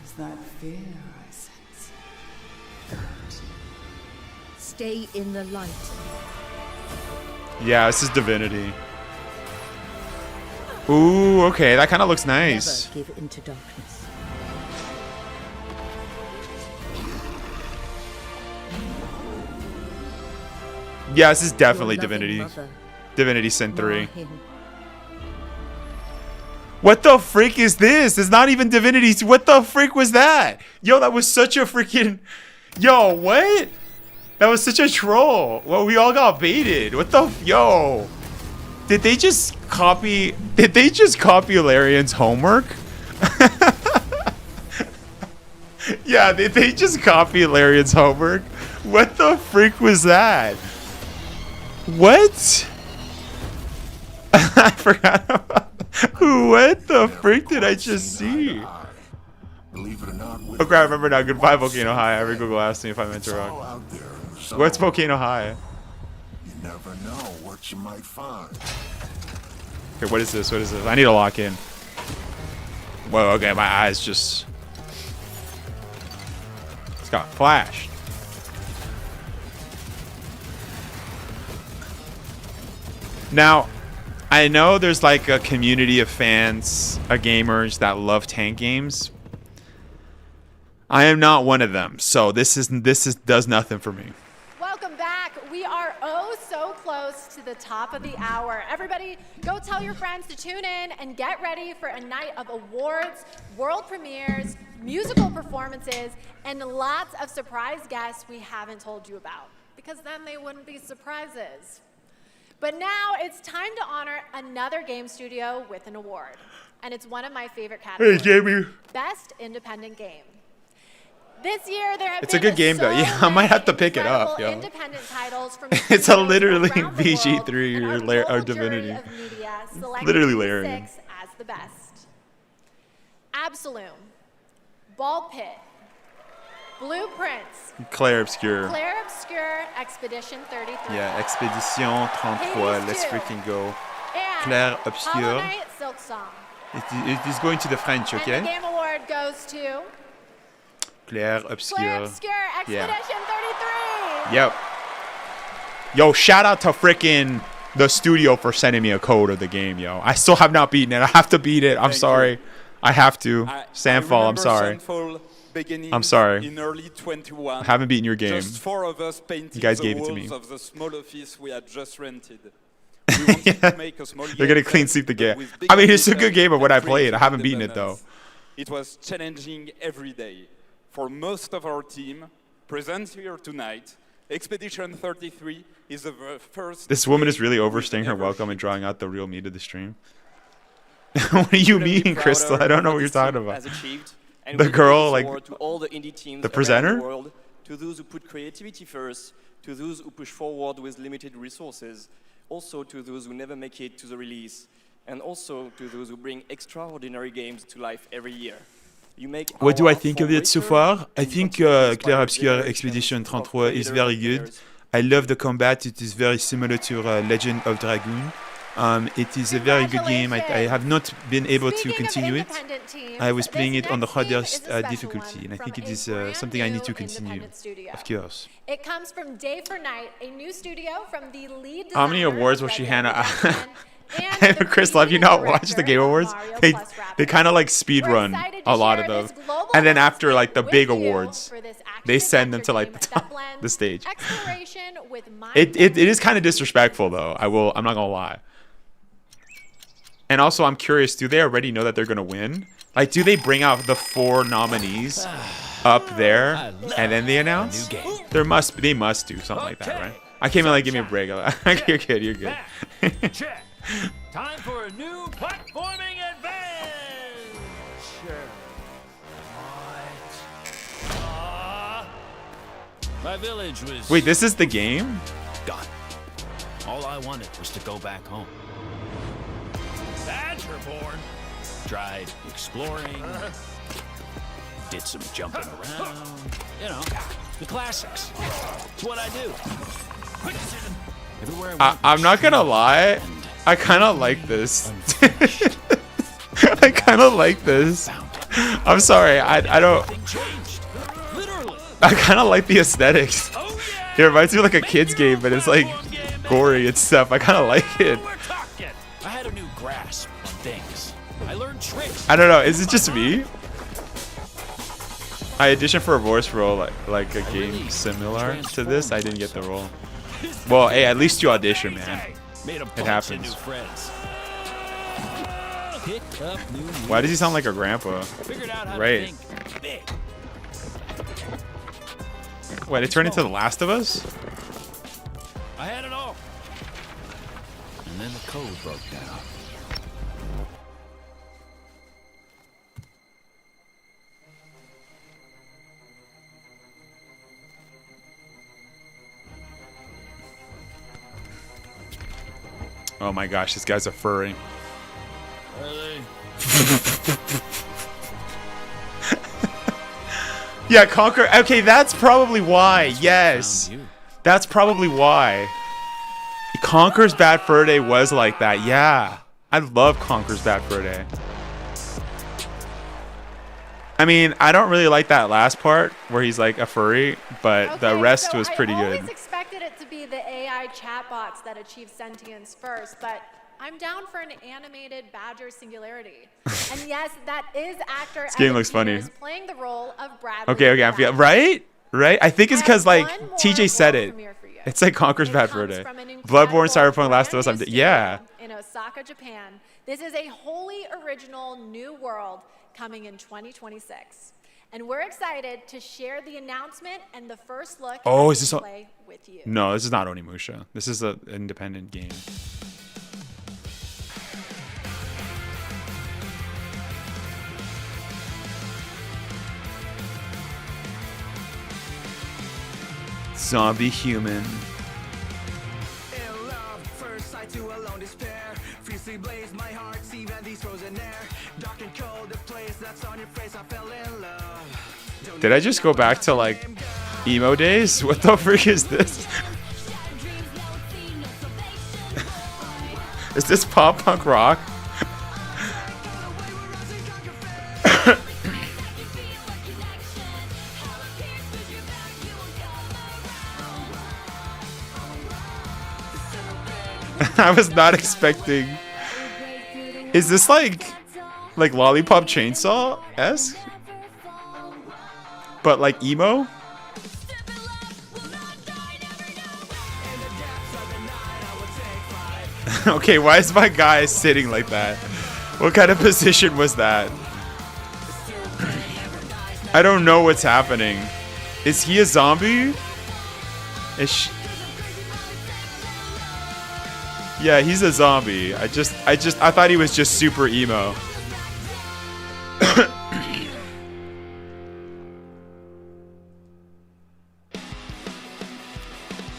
Is that fear I sense? Stay in the light. Yeah, this is Divinity. Ooh, okay, that kind of looks nice. Never give into darkness. Yeah, this is definitely Your loving Divinity. mother, Divinity Sin 3. Mahim. What the freak is this? It's not even Divinity. What the freak was that? Yo, that was such a freaking... Yo, what? That was such a troll. Well, we all got baited. What the... Yo. Did they just copy... Did they just copy Larian's homework? Yeah, did they just copy Larian's homework? What the freak was that? What? I forgot about... What the freak did I just see? Believe it or not, Okay, I remember now. Goodbye, Volcano High. Every Google asked me if I meant to rock. out there. So What's Volcano High? you never know what you might find. Okay, what is this? What is this? I need to lock in. Whoa, okay, my eyes just... It's got flashed. Now, I know there's like a community of fans, gamers that love tank games. I am not one of them, so this does nothing for me. Welcome back. We are oh so close to the top of the hour. Everybody, go tell your friends to tune in and get ready for a night of awards, world premieres, musical performances, and lots of surprise guests we haven't told you about, because then they wouldn't be surprises. But now it's time to honor another game studio with an award, and it's one of my favorite categories. Hey, Jamie. Best Independent Game. This year there have It's a been good game, though. so Yeah, I might have to many pick it up, incredible yo. independent titles from It's a studios literally around the BG3 world, and or our global Divinity. jury of media selected Literally these Larian. 6 as the best. Absolum, Ball Pit, Blueprints, Claire Obscure. Claire Obscure, Expedition 33. Yeah, Expedition 33. Let's freaking go. And Claire Hollow Obscure. Knight, Silk Song. It is going to the French, And okay? the Game Award goes to Claire Obscure. Claire Obscure, Expedition 33. Yep. Yo, shout out to freaking the studio for sending me a code of the game, yo. I still have not beaten it. I have to beat it. I'm sorry. I have to. Sandfall, I'm sorry. I'm sorry. In early 21, I haven't beaten your game. Just 4 of us painted You guys the gave it to walls me. of the small office we had just rented. We wanted to make a small They're gonna game clean sweep the game. with big I mean, it's a good ambition game of what and I played. I haven't beaten creative it though. independence. It was challenging every day. For most of our team, present here tonight, Expedition 33 is the first. This woman is really overstaying her welcome and drawing out the real meat of the stream. What do you mean, Crystal? I don't know what you're talking about. The girl, like to all the indie teams the around presenter? the world, to those who put creativity first, to those who push forward with limited resources, also to those who never make it to the release, and also to those who bring extraordinary games to life every year. You make What do I our think of it so richer far? I and think continue to Claire inspire Obscure generations Expedition of 33 is creators very and good. players. I love the combat. It is very similar to Legend of Dragoon. It is a very good game. I have not been able to continue it. I was playing it on the hardest difficulty, and I think it is something I need to continue. Of course. It comes from Day for Night, a new studio from the lead How many designer awards of will she Red hand Dead out? Redemption and the Crystal, have you creative not watched the director Game of Awards? Mario They plus they Rabbids. kind of like speed We're run excited to a lot share of those, this global and then after like the announcement big with you awards, for this they send them to like action-adventure the game top, that blends the stage. exploration with It is kind of disrespectful though. I'm not gonna lie. And also, I'm curious. Do they already know that they're gonna win? Like, do they bring out the 4 nominees up there and then they announce? They must do something like that, right? I came in like, give me a break. You're good. You're good. Check. Time for a new platforming adventure. What? My village was. Wait, this is the game? Gone. All I wanted was to go back home. Badgerborn. Tried exploring. Did some jumping around. You know, the classics. It's what I do. Everywhere I went, I'm not gonna lie. I kind of like this. I kind of like this. I'm sorry. I don't. I kind of like the aesthetics. It reminds me of like a kid's game, but it's like gory and stuff. I kind of like it. I had a new grasp on things. I learned tricks. I don't know. Is it just me? I auditioned for a voice role like a game similar to this. I didn't get the role. Well, hey, at least you audition, man. It happens. Why does he sound like a grandpa? Right. Wait, it turned into The Last of Us? I had it all. And then the code broke down. Oh my gosh, this guy's a furry. Really? Yeah, Conquer. Okay, that's probably why. Yes. That's probably why. Conquer's Bad Fur Day was like that. Yeah. I love Conquer's Bad Fur Day. I mean, I don't really like that last part where he's like a furry, but the rest was pretty good. I always expected it to be the AI chatbots that achieve sentience first, but I'm down for an animated Badger Singularity. And yes, that is actor This game Eder looks funny. Peters playing the role of Brad. Okay, I'm feeling right. I think it's because like TJ said it. It's like Conquer's Bad Fur Day. Bloodborne, Cyberpunk, Last of Us. Yeah. In Osaka, Japan. This is a wholly original new world coming in 2026. And we're excited to share the announcement and the first look Oh, at is this gameplay with you. No, this is not Onimusha. This is an independent game. Zombie human. In love, first sight to alone despair. Fiercely blazed my heart, even these frozen air. Dark and cold, the place that's on your face, I fell in love. Did I just go back to like emo days? What the freak is this? Is this pop punk rock? I was not expecting. Is this like Lollipop Chainsaw-esque? But like emo? Okay, why is my guy sitting like that? What kind of position was that? I don't know what's happening. Is he a zombie? Yeah, he's a zombie. I thought he was just super emo.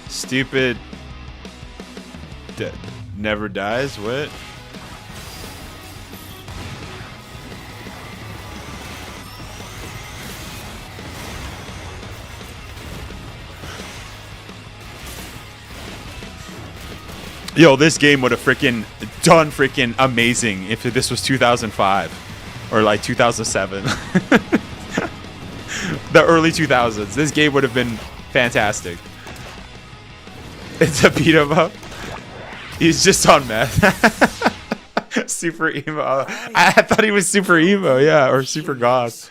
Stupid never dies. What? Yo, this game would have freaking done freaking amazing if this was 2005 or like 2007. The early 2000s. This game would have been fantastic. It's a beat 'em up. He's just on meth. Super emo. I thought he was super emo, yeah, or super goth.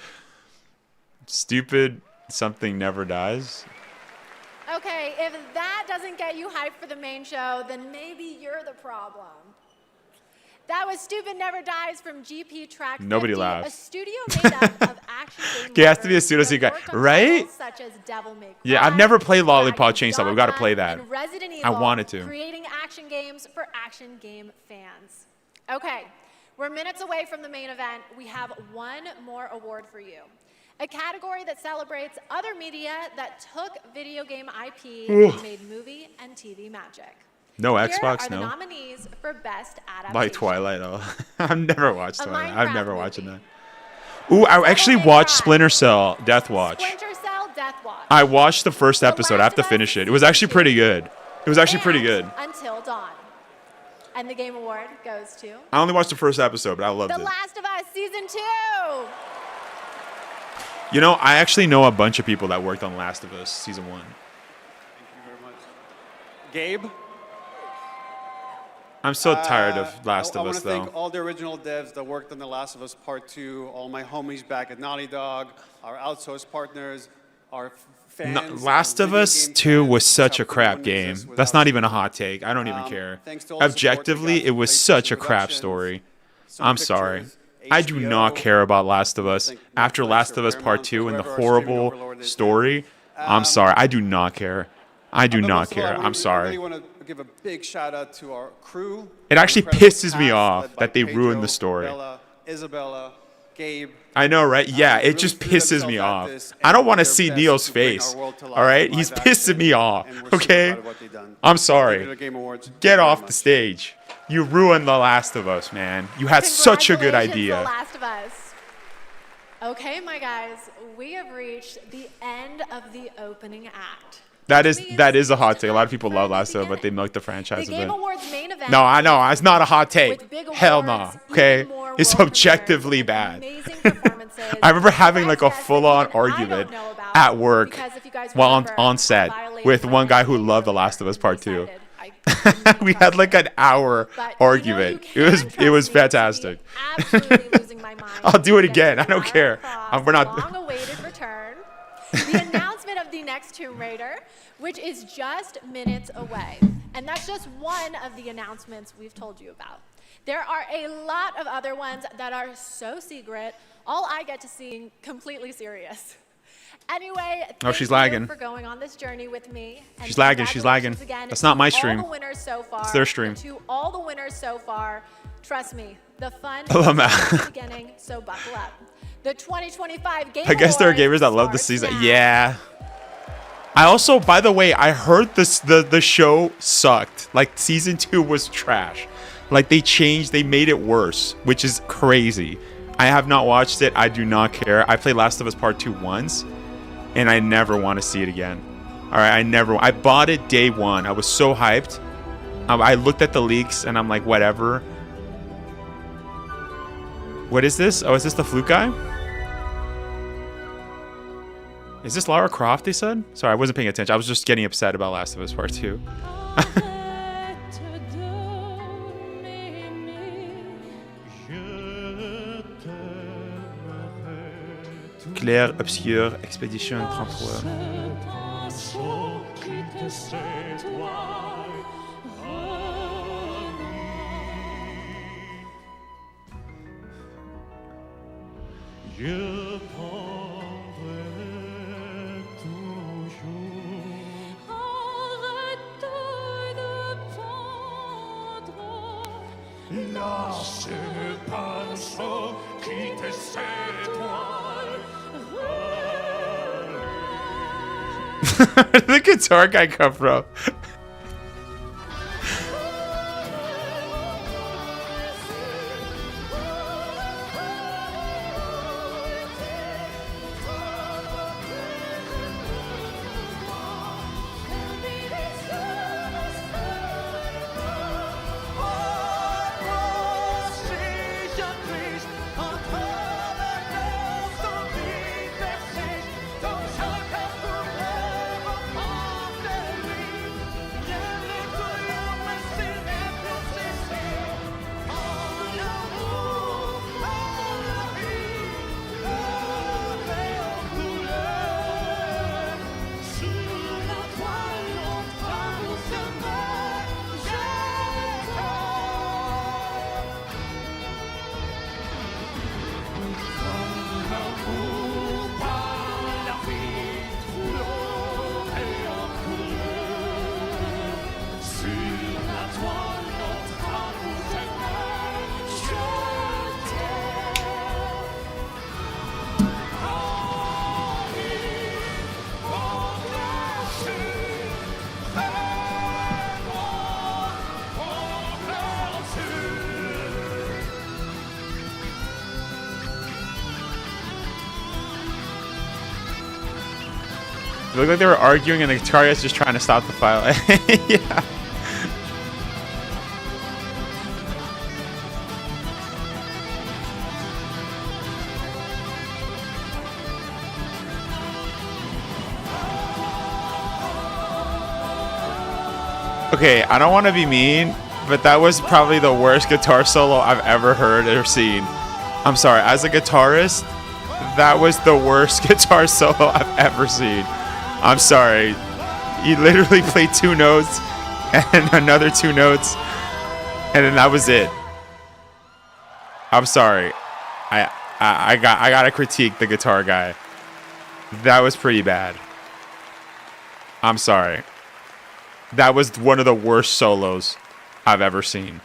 Stupid something never dies. Okay, if that doesn't get you hyped for the main show, then maybe you're the problem. That was Stupid Never Dies from GP Track 50, Nobody laughed. a studio made up of action game Okay, it has to be a pseudo guy, right? such as Devil May Cry, Yeah, I've never played Lollipop Chainsaw, but we got to play that. and Resident I Evil, wanted to. creating action games for action game fans. Okay, we're minutes away from the main event. We have one more award for you. A category that celebrates other media that took video game IP and made movie and TV magic. No Here Xbox, are the no. nominees for best adaptation. Like Twilight. Oh, I've never watched A Twilight. Minecraft I've never movie. watched that. Ooh, I actually watched Splinter Cell Death Watch. Splinter Cell Death Watch. I watched the first episode. I have to finish it. It was actually pretty good. It was actually pretty good. Until Dawn. And the Game Award goes to I only watched the first episode, but I loved The it. Last of Us Season 2. You know, I actually know a bunch of people that worked on Last of Us Season 1. Gabe? I'm so tired of Last I of want Us, to thank though. all the original devs that worked on The Last of Us Part 2, all my homies back at Naughty Dog, our outsourced partners, our fans. Last of Us 2 was such a crap game. That's not even a hot take. I don't even care. thanks to all the support we Objectively, got it from was PlayStation such a crap Productions, story. Sony I'm sorry. Pictures, I do not HBO, care about Last of Us. thank After Netflix Last or of Us Part Paramount 2 and the or whoever our streaming horrible overlord is story, I'm sorry. I do not care. I do But not most of all, care. I I'm sorry. really want to give a big shout out to our crew. It actually Incredible pisses me cast off led by that they Pedro, ruined the story. Bella, Isabella, Gabe. I know, right? Yeah, They it really just threw pisses me themselves at off. this I don't and want to did their see best Neil's to bring face. our world to All life right? live He's action, pissing me off. and we're super Okay? proud of what they've done. I'm Thank sorry. you to the Game Awards. Get off the stage. You ruined The Last of Us, man. You had such a good Congratulations, The idea. Last of Us. Okay, my guys, we have reached the end of the opening act. That is a hot take. A lot of people love Last of Us, but they milked the franchise The a Game bit. Awards main event. No, I know. It's not a hot take. With big Hell no. awards, Okay? even more It's world objectively bad. amazing performances, I remember having like a franchises full-on that even I argument don't know about, at work because if you guys while remember, on set violated with one guy who loved The Last of Us Part 2. We had like an hour argument. It was fantastic. absolutely losing my mind. I'll do it again. I don't care. We're not. Long-awaited return. The announcement of the next Tomb Raider, which is just minutes away. And that's just one of the announcements we've told you about. There are a lot of other ones that are so secret, all I get to see completely serious. Anyway, Oh, she's thank you lagging. for going on this journey with me. And She's lagging, she's lagging. congratulations again That's not my to stream. All the winners so far. It's their stream. To all the winners so far, trust me, the fun Oh, is man. just beginning, so buckle up. The 2025 Game I guess there are Awards gamers that love the starts season. now. Yeah. I also, by the way, I heard the show sucked. Like season 2 was trash. Like they made it worse, which is crazy. I have not watched it. I do not care. I played Last of Us Part 2 once, and I never want to see it again. All right, I bought it day one. I was so hyped. I looked at the leaks, and I'm like, whatever. What is this? Oh, is this the flute guy? Is this Lara Croft, they said? Sorry, I wasn't paying attention. I was just getting upset about Last of Us Part 2. Clair, obscur, expédition 33. Where did the guitar guy come from? It looked like they were arguing and the guitar guy's just trying to stop the file. Yeah. Okay, I don't want to be mean, but that was probably the worst guitar solo I've ever heard or seen. I'm sorry, as a guitarist, that was the worst guitar solo I've ever seen. I'm sorry. He literally played 2 notes and another 2 notes, and then that was it. I'm sorry. I gotta critique the guitar guy. That was pretty bad. I'm sorry. That was one of the worst solos I've ever seen.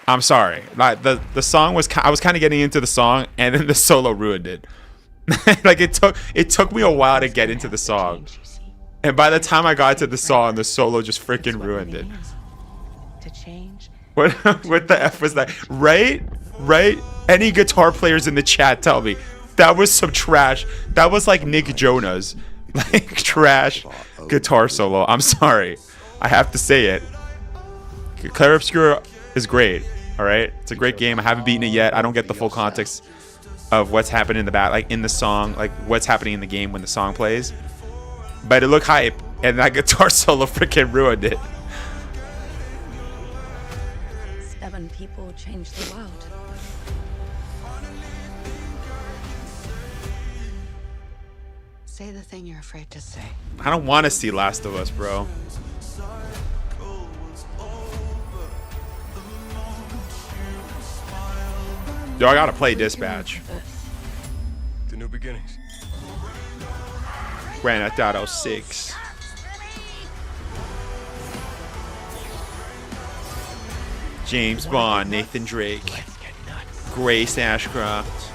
I'm sorry. Like the song was, I was kind of getting into the song, and then the solo ruined it. Like it took me a while to get into the song, and by the time I got to the song, the solo just freaking ruined it. What the F was that? Right? Any guitar players in the chat, tell me. That was some trash. That was like Nick Jonas, like trash guitar solo. I'm sorry, I have to say it. Clair Obscur is great. All right, it's a great game. I haven't beaten it yet. I don't get the full context of what's happening in the back, like in the song, like what's happening in the game when the song plays. But it looked hype, and that guitar solo freaking ruined it. 7 people changed the world. Say the thing you're afraid to say. I don't want to see Last of Us, bro. Yo, I gotta play Dispatch. The new beginnings. Grand Theft Auto 6. James Bond, Nathan Drake, Grace Ashcroft,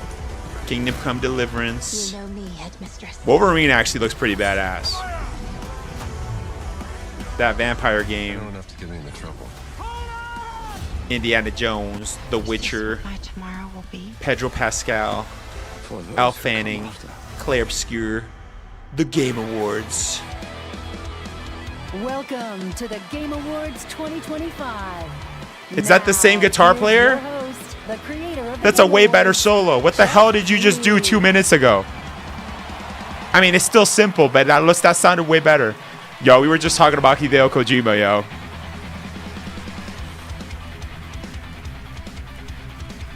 Kingdom Come Deliverance. You know me, Headmistress. Wolverine actually looks pretty badass. That vampire game. Not enough to get me into trouble. Indiana Jones, The Witcher, By tomorrow will be. Pedro Pascal, Al Fanning, Claire Obscure, the Game Awards. Welcome to the Game Awards 2025. Is that the same guitar player? Host, the creator of That's a way better solo. What the hell did you just do 2 minutes ago? I mean, it's still simple, but that sounded way better. Yo, we were just talking about Hideo Kojima, yo.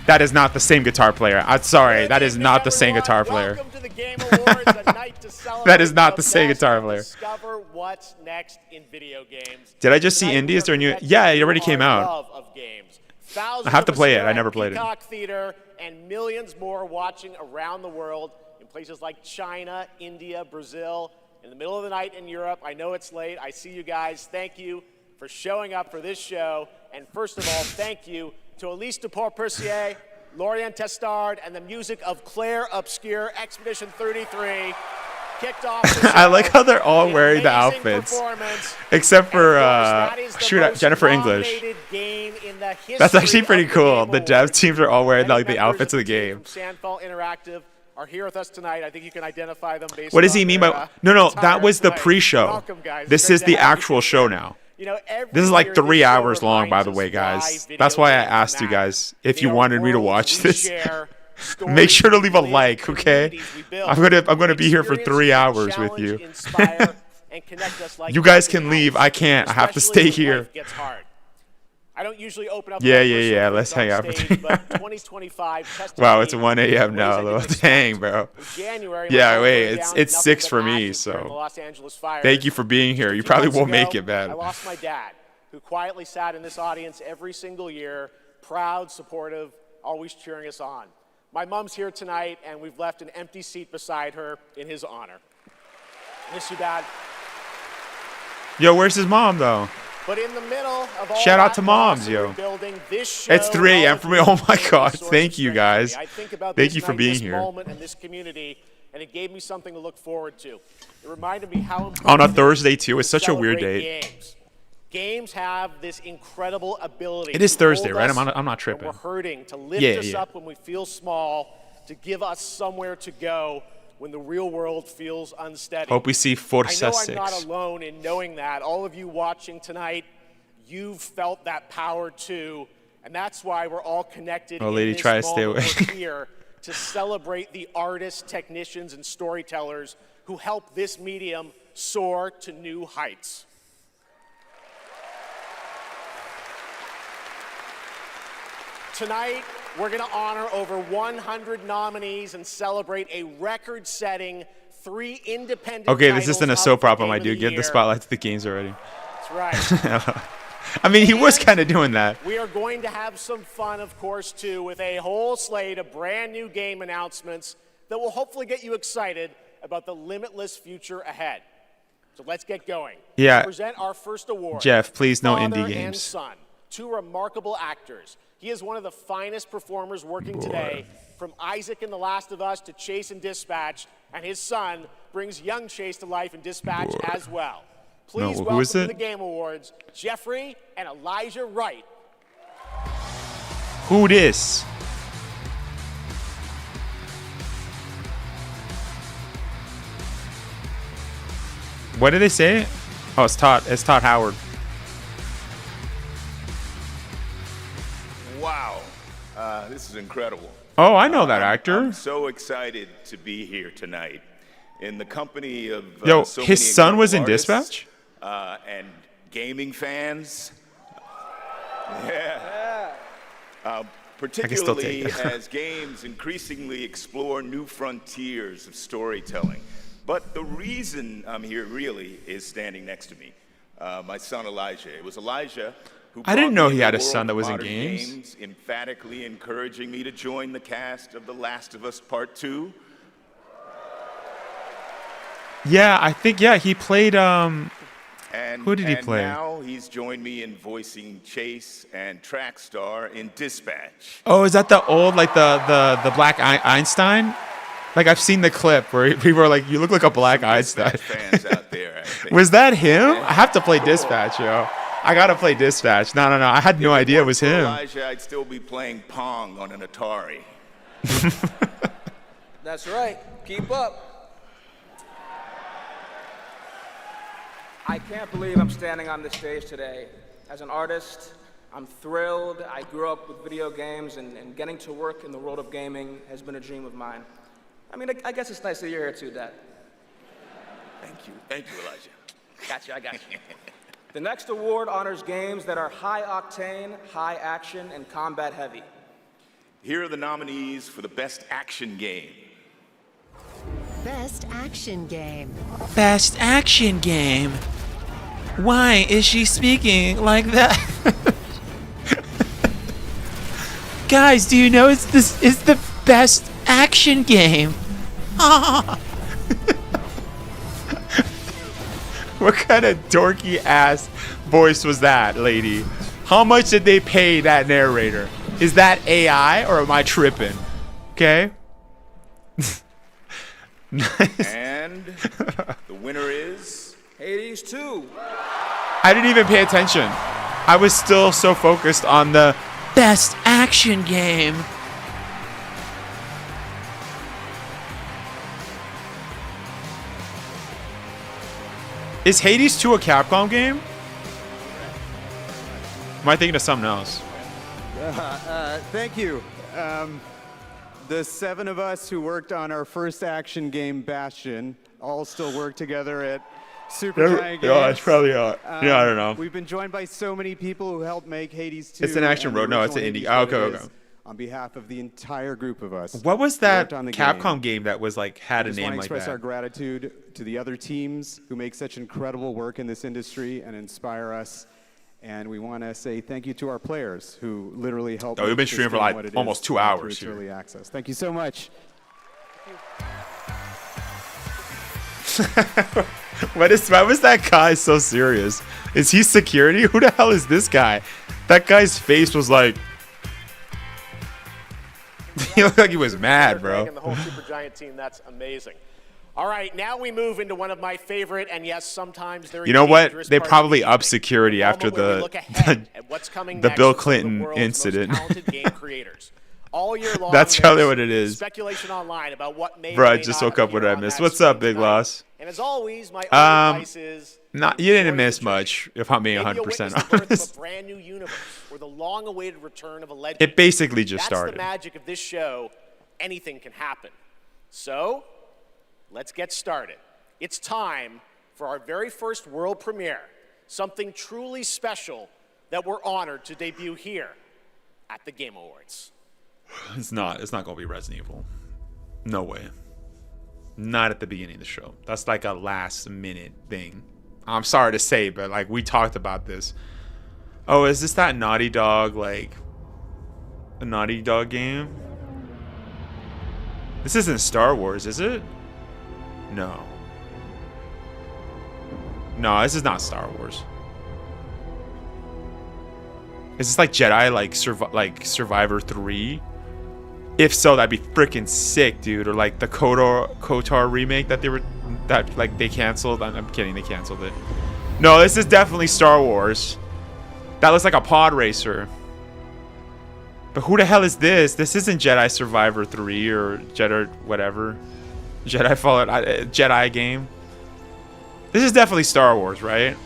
That is not the same guitar player. I'm sorry, that is not the same guitar player. Welcome to the Game Awards, a night to celebrate. That is not the same guitar player. Discover what's next in video games. Did I just see Indie? Is there a new? Yeah, it already came out. I have to play it. I never played it. Peacock Theater and millions more watching around the world in places like China, India, Brazil, in the middle of the night in Europe. I know it's late. I see you guys. Thank you for showing up for this show. And first of all, thank you to Elise Duport-Percier, Lorian Testard, and the music of Claire Obscure. Expedition 33 kicked off the show. I like how they're all wearing the outfits, except for Jennifer English. That's actually pretty cool. The dev teams are all wearing like the outfits of the game. Sandfall Interactive are here with us tonight. I think you can identify them based What does he on mean their, by? No, that was the tonight. pre-show. Welcome, guys. This Great is to the have you actual show now. You know, every This is like year 3 this show hours long, by the reminds way, us guys. why That's why I video asked you games matter. guys if They you are wanted me to worlds watch we this. share, Make sure to stories leave a we live, like, okay? communities we build. I'm gonna be here for 3 hours with you. Inspire, and connect us like You guys nothing can leave. else, I can't. I have to especially stay when here. life gets hard. I don't usually open up. Yeah. Let's Let's hang out. but 2025 Wow, it's 1 a.m. now, though. Dang, bro. January, Yeah, wait. down, It's nothing 6 but for me, ashes during the so Los Angeles fires. thank you for being here. You 15 probably months won't make ago, it, man. I lost my dad, who quietly sat in this audience every single year, proud, supportive, always cheering us on. My mom's here tonight, and we've left an empty seat beside her in his honor. Miss you, Dad. Yo, where's his mom, though? But in the middle of all Shout out that to moms, loss yo. and rebuilding, this show It's 3 a.m. for me. Oh my God. source Thank of you, strength guys. for me. I think about Thank this you for night, being this here. moment and this community, and it gave me something to look forward to. It reminded me how important On a it is Thursday, too. to It's such a weird celebrate date. Games. Games have this incredible ability. It is to Thursday, hold right? us I'm not when tripping. We're hurting, to lift Yeah, us yeah. up when we feel small, to give us somewhere to go when the real world feels unsteady. Hope we see Forza I know I'm 6. not alone in knowing that. All of you watching tonight, you've felt that power too, and that's why we're all connected. Oh, lady, in this try to stay moment. away. We're here to celebrate the artists, technicians, and storytellers who help this medium soar to new heights. Tonight, we're going to honor over 100 nominees and celebrate a record-setting 3 independent Okay, this isn't a titles soap up for opera, my Game of dude. the Give the Year. spotlight to the games already. That's right. I mean, he was kind of doing that. We are going to have some fun, of course, too, with a whole slate of brand new game announcements that will hopefully get you excited about the limitless future ahead. So let's get going. Yeah. To present our first award. Jeff, please, no Father indie and games. son, 2 remarkable actors. He is one of the finest performers working today, from Isaac in The Last of Us to Chase in Dispatch, and his son brings young Chase to life in Dispatch as well. Please who welcome is to it? the Game Awards, Jeffrey and Elijah Wright. Who this? What did they say? Oh, it's Todd. It's Todd Howard. Wow, this is incredible. Oh, I know that actor. I'm so excited to be here tonight in the company of Yo, so his many son was in incredible Dispatch? artists, and gaming fans. Yeah. Particularly take it. as games increasingly explore new frontiers of storytelling. But the reason I'm here really is standing next to me, my son Elijah. It was Elijah who I didn't brought know me he the had a world son that of was in modern games. emphatically encouraging me to join the cast of The Last of Us Part 2. Yeah, I think he played And, who did he and play? now he's joined me in voicing Chase and Trackstar in Dispatch. Oh, is that the old like the Black Einstein? Like I've seen the clip where people are like, "You look like a Black Einstein." Fans out there, I think. Was that him? I have to play Dispatch, yo. I gotta play Dispatch. No. I had no idea it was him. Elijah, I'd still be playing Pong on an Atari. That's right. Keep up. I can't believe I'm standing on this stage today. As an artist, I'm thrilled. I grew up with video games, and getting to work in the world of gaming has been a dream of mine. I mean, I guess it's nice that you're here too, Dad. Thank you, Elijah. I got you. The next award honors games that are high octane, high action, and combat heavy. Here are the nominees for the Best Action Game. Best action game. Best action game. Why is she speaking like that? Guys, do you know it's the best action game? What kind of dorky ass voice was that, lady? How much did they pay that narrator? Is that AI or am I tripping? Okay. Nice. And the winner is Hades 2. I didn't even pay attention. I was still so focused on the best action game. Is Hades 2 a Capcom game? Am I thinking of something else? Thank you. The 7 of us who worked on our first action game, Bastion, all still work together at Super Giant Games. Yeah, it's probably yeah, I don't know. We've been joined by so many people who helped make Hades 2. It's an action road. No, it's an indie. Oh, okay. On behalf of the entire group of us. What was that Capcom game that was like had a name like that? I just want to express our gratitude to the other teams who make such incredible work in this industry and inspire us. And we want to say thank you to our players who literally helped. Oh, we've been streaming for like almost 2 hours here. Early access. Thank you so much. Why was that guy so serious? Is he security? Who the hell is this guy? That guy's face was like. He looked like he was mad, bro. And the whole Super Giant team, that's amazing. All right, now we move into one of my favorite, and yes, sometimes they're. You know what? They probably upped security after the Bill Clinton incident. All year long, that's probably what it is. Speculation online about what may. Bro, I just woke up. What did I miss? What's up, Big Loss? And as always, my advice is. You didn't miss much, if I'm being 100% honest. A brand new universe, or the long-awaited return of a legend. It basically just started. That's the magic of this show. Anything can happen. So, let's get started. It's time for our very first world premiere. Something truly special that we're honored to debut here at the Game Awards. It's not going to be Resident Evil. No way. Not at the beginning of the show. That's like a last-minute thing. I'm sorry to say, but like we talked about this. Oh, is this that Naughty Dog, like a Naughty Dog game? This isn't Star Wars, is it? No. No, this is not Star Wars. Is this like Jedi, like Survivor 3? If so, that'd be freaking sick, dude. Or like the KOTOR remake that they canceled. I'm kidding, they canceled it. No, this is definitely Star Wars. That looks like a pod racer. But who the hell is this? This isn't Jedi Survivor 3 or Jedi whatever. Jedi Fallout, Jedi game. This is definitely Star Wars, right?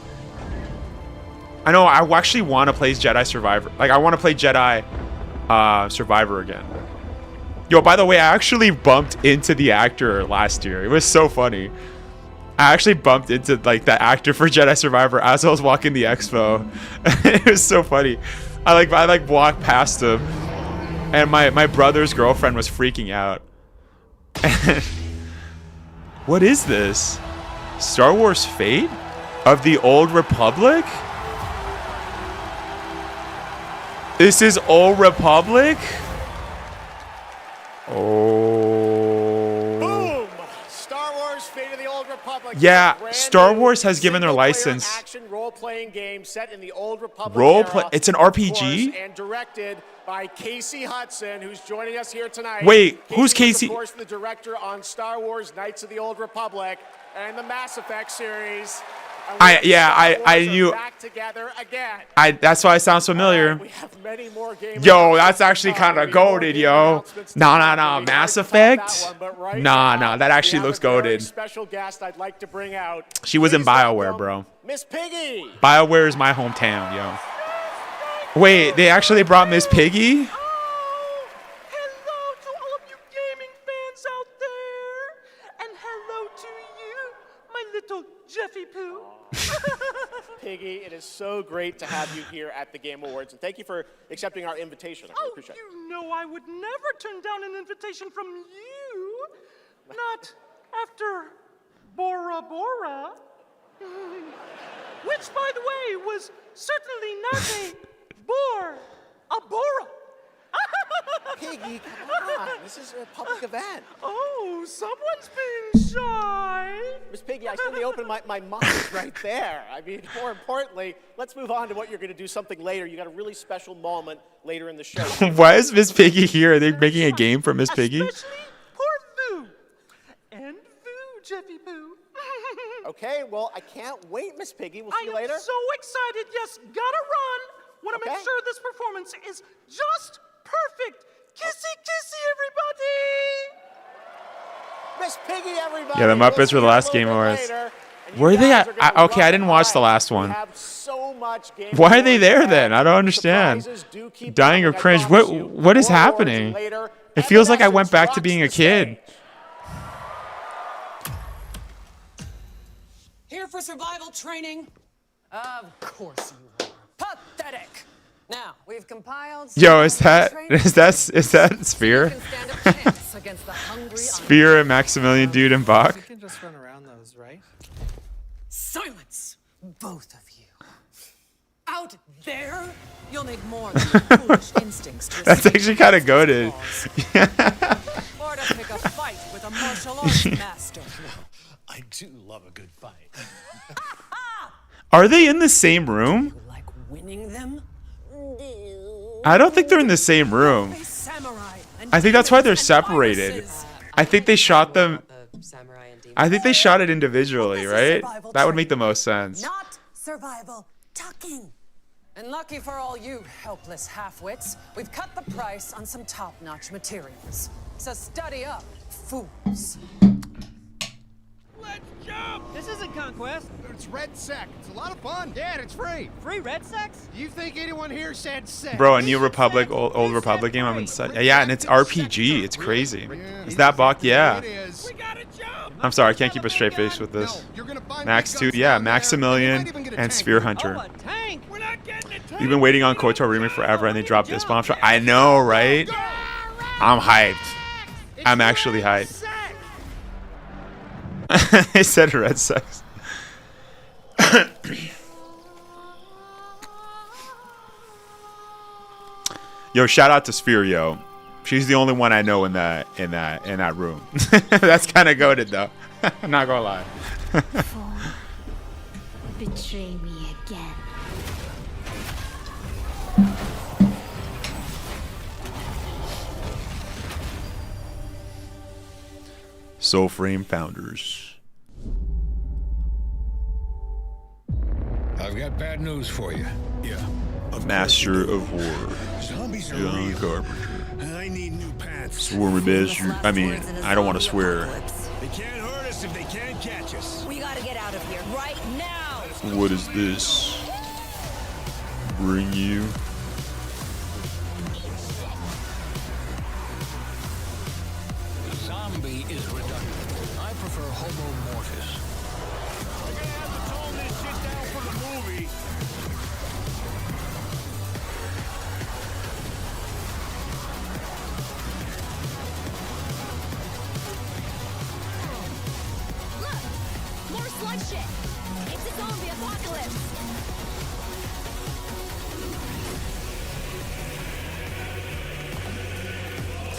I know, I actually want to play Jedi Survivor. Like, I want to play Jedi Survivor again. Yo, by the way, I actually bumped into the actor last year. It was so funny. I actually bumped into like the actor for Jedi Survivor as I was walking the expo. It was so funny. I walked past him, and my brother's girlfriend was freaking out. What is this? Star Wars Fate of the Old Republic? This is Old Republic? Oh. Boom! Star Wars Fate of the Old Republic. Yeah, Star Wars has given their license. Action role-playing game set in the Old Republic. It's an RPG? Course, and directed by Casey Hudson, who's joining us here tonight. Wait, who's Casey? Of course, the director on Star Wars Knights of the Old Republic and the Mass Effect series. I knew. Back together again. That's why it sounds familiar. We have many more games. Yo, that's actually kind of goated, yo. Nah. Mass Effect? Nah. That actually looks goated. Special guest I'd like to bring out. She was in BioWare, bro. Miss Piggy. BioWare is my hometown, yo. Wait, they actually brought Miss Piggy? Hello to all of you gaming fans out there. And hello to you, my little Jeffy Poo. Piggy, it is so great to have you here at the Game Awards, and thank you for accepting our invitation. I really appreciate it. You know I would never turn down an invitation from you. Not after Bora Bora. Which, by the way, was certainly not a Bora. Piggy, come on. This is a public event. Oh, someone's being shy. Miss Piggy, I certainly opened my mind right there. I mean, more importantly, let's move on to what you're going to do something later. You got a really special moment later in the show. Why is Miss Piggy here? Are they making a game for Miss Piggy? Especially poor Vu. And Vu, Jeffy Poo. Okay, well, I can't wait, Miss Piggy. We'll see you later. I am so excited. Yes, gotta run. Want to make sure this performance is just perfect. Kissy, kissy, everybody! Miss Piggy, everybody! Yeah, the Muppets were the last Game Awards. Were they at? Okay, I didn't watch the last one. Why are they there then? I don't understand. Dying of cringe. What is happening? It feels like I went back to being a kid. Here for survival training? Of course you are. Pathetic. Now, we've compiled... Yo, is that Sphere? Sphere and Maximilian Dude and Bach? You can just run around those, right? Silence, both of you. Out there, you'll need more than your foolish instincts to That's actually kind of goated. Or to pick a fight with a martial arts master. I do love a good fight. Are they in the same room? Like winning them? I don't think they're in the same room. I think that's why they're separated. I think they shot them. I think they shot it individually, right? That would make the most sense. Not survival, tucking. And lucky for all you helpless half-wits, we've cut the price on some top-notch materials. So study up, fools. Let's jump! This isn't Conquest. It's Red Sec. It's a lot of fun. Yeah, and it's free. Free Red Sex? Do you think anyone here said sex? Bro, a New Republic, old Republic game. I'm in. Yeah, and it's RPG. It's crazy. Is that Bach? Yeah. I'm sorry, I can't keep a straight face with this. Max 2, yeah, Maximilian and Sphere Hunter. We've been waiting on KOTOR remake forever, and they dropped this bombshell. I know, right? I'm hyped. I'm actually hyped. They said Red Sex. Yo, shout out to Sphere, yo. She's the only one I know in that room. That's kind of goated though. I'm not gonna lie. Betray me again. Soulframe founders. I've got bad news for you. Yeah. Master of War. John Carpenter. I need new pants. Swarmy bastard. I mean, I don't want to swear. They can't hurt us if they can't catch us. We gotta get out of here right now. What is this? Bring you. Zombie is redundant. I prefer Homo Mortis. We're gonna have to tone this shit down for the movie. Look! More slug shit! It's a zombie apocalypse!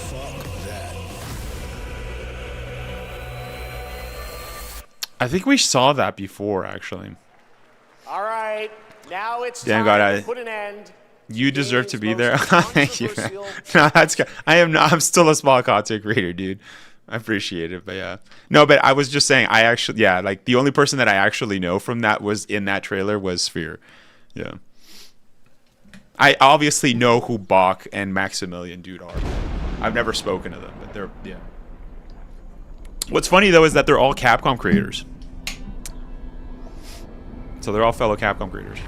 Fuck that. I think we saw that before, actually. All right, now it's Damn, time God, to put an end. You deserve to be there. Thank you. No, that's good. I'm still a small content creator, dude. I appreciate it, but yeah. No, but I was just saying, I actually, yeah, like the only person that I actually know from that was in that trailer was Sphere. Yeah. I obviously know who Bach and Maximilian Dude are. I've never spoken to them, but they're, yeah. What's funny though is that they're all Capcom creators. So they're all fellow Capcom creators.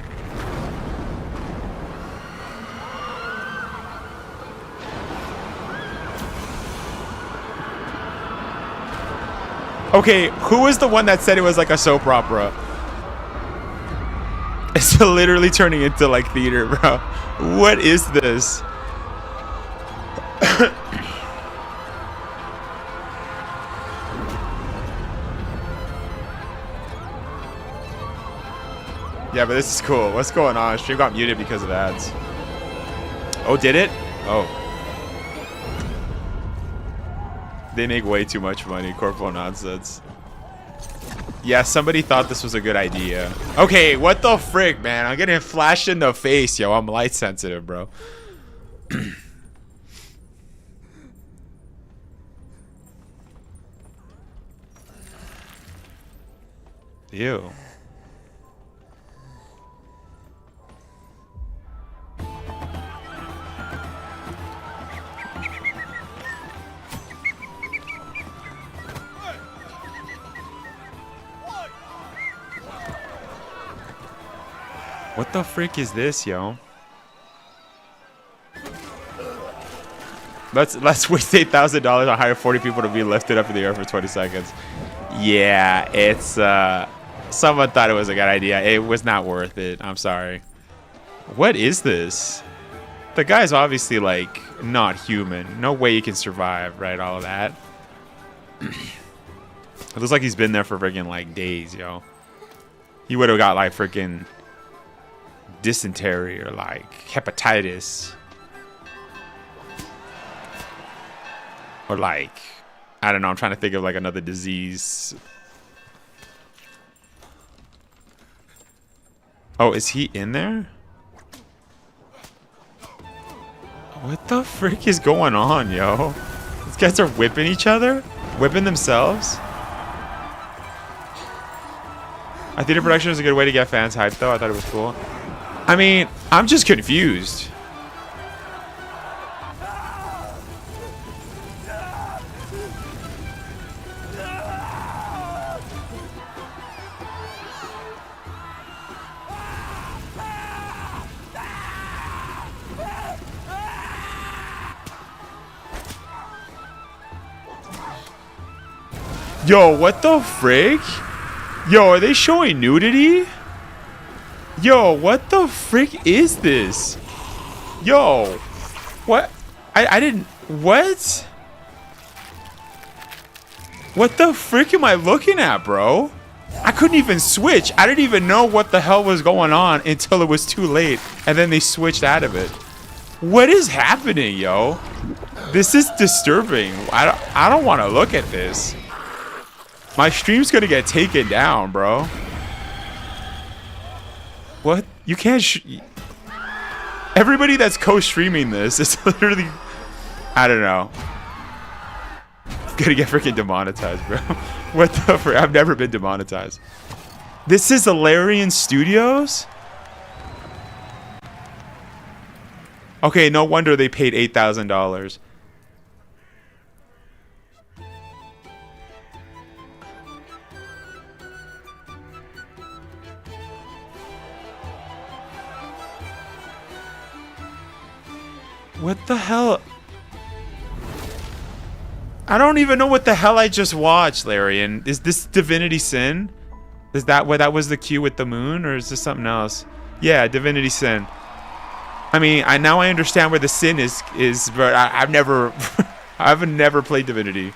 Okay, who was the one that said it was like a soap opera? It's literally turning into like theater, bro. What is this? Yeah, but this is cool. What's going on? Stream got muted because of ads. Oh, did it? Oh. They make way too much money. Corporal nonsense. Yeah, somebody thought this was a good idea. Okay, what the frick, man? I'm getting flashed in the face, yo. I'm light sensitive, bro. Ew. What the frick is this, yo? Let's waste $8,000 on hire 40 people to be lifted up in the air for 20 seconds. Yeah, it's someone thought it was a good idea. It was not worth it. I'm sorry. What is this? The guy's obviously like not human. No way he can survive, right? All of that. It looks like he's been there for freaking like days, yo. He would have got like freaking dysentery or like hepatitis or like, I don't know, I'm trying to think of like another disease. Oh, is he in there? What the frick is going on, yo? These guys are whipping each other? Whipping themselves? I think the production is a good way to get fans hyped though. I thought it was cool. I mean, I'm just confused. Yo, what the frick? Yo, are they showing nudity? Yo, what the frick is this? Yo, what? I didn't, what? What the frick am I looking at, bro? I couldn't even switch. I didn't even know what the hell was going on until it was too late. And then they switched out of it. What is happening, yo? This is disturbing. I don't want to look at this. My stream's gonna get taken down, bro. What? You can't everybody that's co-streaming this is literally, I don't know. Gonna get freaking demonetized, bro. What the frick? I've never been demonetized. This is Larian Studios? Okay, no wonder they paid $8,000. What the hell? I don't even know what the hell I just watched, Larian. Is this Divinity Sin? Is that what that was the cue with the moon, or is this something else? Yeah, Divinity Sin. I mean, now I understand where the sin is, but I've never played Divinity.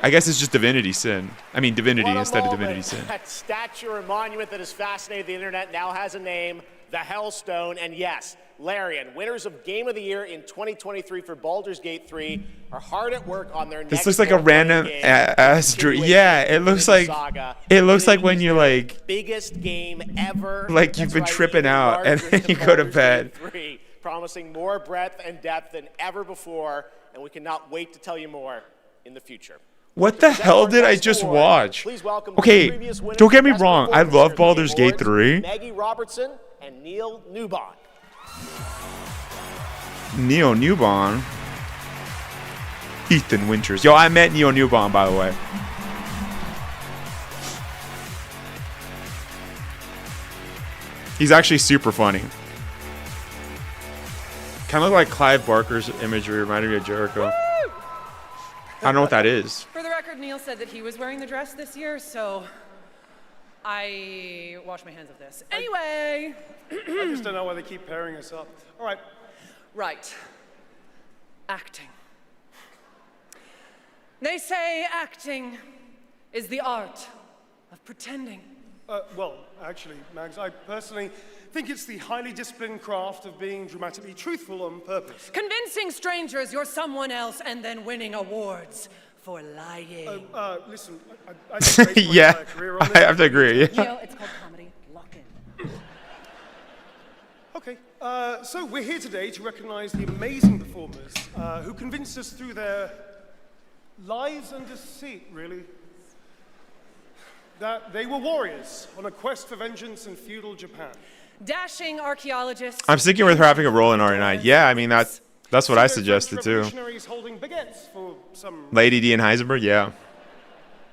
I guess it's just Divinity Sin. I mean, Divinity instead of Divinity Sin. That statue or monument that has fascinated the internet now has a name, the Hellstone, and yes, Larian, winners of Game of the Year in 2023 for Baldur's Gate 3, are hard at work on their This looks like a random yeah, it looks like when you like biggest game ever. Like you've been tripping out and then you go to bed. Promising more breadth and depth than ever before, and we cannot wait to tell you more in the future. What the hell did I just watch? Okay, don't get me wrong. I love Baldur's Gate 3. Maggie Robertson and Neil Newbon. Neo Newbon. Ethan Winters. Yo, I met Neo Newbon, by the way. He's actually super funny. Kind of like Clive Barker's imagery reminded me of Jericho. I don't know what that is. For the record, Neil said that he was wearing the dress this year, so I wash my hands of this. Anyway. I just don't know why they keep pairing us up. All right. Right. Acting. They say acting is the art of pretending. Well, actually, Mags, I personally think it's the highly disciplined craft of being dramatically truthful on purpose. Convincing strangers you're someone else and then winning awards for lying. Listen, I didn't waste my yeah, entire career on I have to agree. You know, it's called comedy. Lock in. Okay, so we're here today to recognize the amazing performers who convinced us through their lies and deceit, really, that they were warriors on a quest for vengeance in feudal Japan. Dashing archaeologists. I'm sticking with her having a role in RE9. Yeah, I mean, that's what I suggested too. Holding baguettes for some Lady D and Heisenberg, yeah.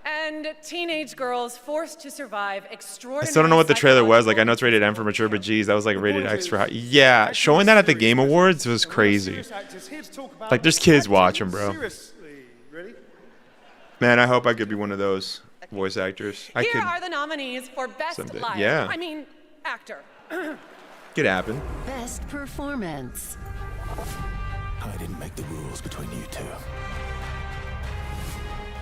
And teenage girls forced to survive extraordinary. I still don't know what the trailer was. Like, I know it's rated M for mature, but geez, that was like rated X for high. Yeah, showing that at the Game Awards was crazy. Like, there's kids watching, bro. Man, I hope I could be one of those voice actors. I Here could. are the nominees for Best someday. Liar. Yeah. I mean, actor. Could happen. Best performance. I didn't make the rules between you two.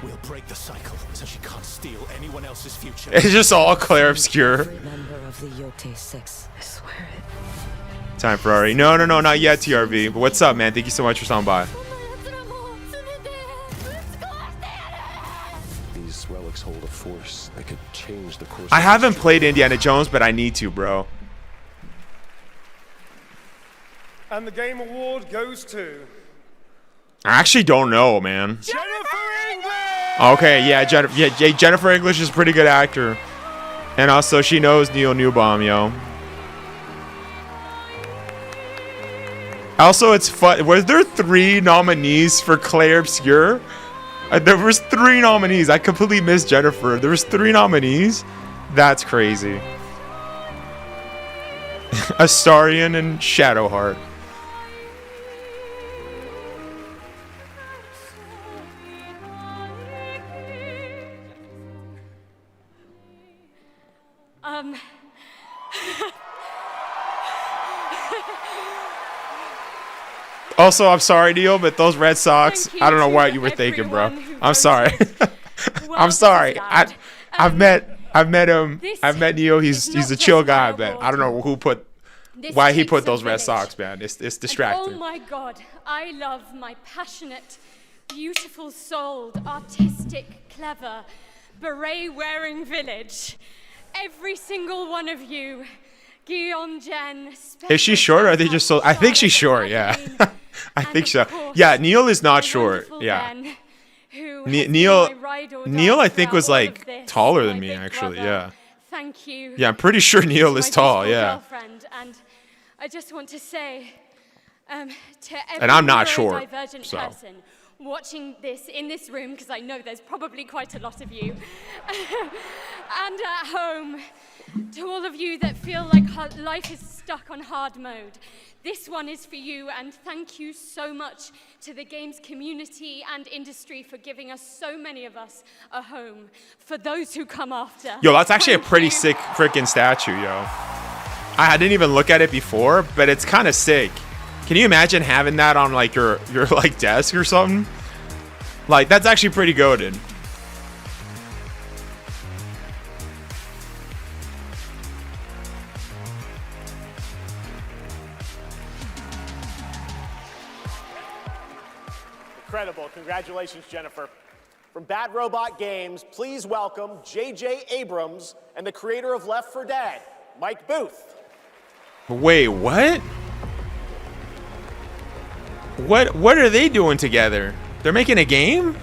We'll break the cycle so she can't steal anyone else's future. It's just all Claire Obscure. Member of the Yote 6. I swear it. Time for RE. No, not yet, TRV. But what's up, man? Thank you so much for stopping by. These relics hold a force that could change the course. I haven't played Indiana Jones, but I need to, bro. And the Game Award goes to... I actually don't know, man. Jennifer English! Okay, yeah, Jennifer English is a pretty good actor. And also, she knows Neil Newbon, yo. Also, it's fun. Was there 3 nominees for Claire Obscure? There was 3 nominees. I completely missed Jennifer. There was 3 nominees. That's crazy. Astarion and Shadowheart. Also, I'm sorry, Neil, but those Red Sox, I don't know what you were thinking, bro. I'm sorry. I'm sorry. I've met him. I've met Neil. He's a chill guy, but I don't know why he put those Red Sox, man. It's distracting. Oh my God, I love my passionate, beautiful-souled, artistic, clever, beret-wearing village. Every single one of you, Guillaume, Jen. Is she short, or are they just so? I think she's short. Yeah, I think so. Yeah, Neil is not short. Yeah, Neil, I think was like taller than me, actually. Yeah. Thank you. Yeah, I'm pretty sure Neil is tall. Yeah. Girlfriend, and I just want to say to every And I'm not short, divergent so. person watching this in this room, because I know there's probably quite a lot of you, and at home, to all of you that feel like life is stuck on hard mode, this one is for you, and thank you so much to the games community and industry for giving us, so many of us, a home. For those who come after. Yo, that's actually a pretty sick freaking statue, yo. I didn't even look at it before, but it's kind of sick. Can you imagine having that on like your like desk or something? Like, that's actually pretty goated. Incredible. Congratulations, Jennifer. From Bad Robot Games, please welcome J.J. Abrams and the creator of Left 4 Dead, Mike Booth. Wait, what? What are they doing together? They're making a game?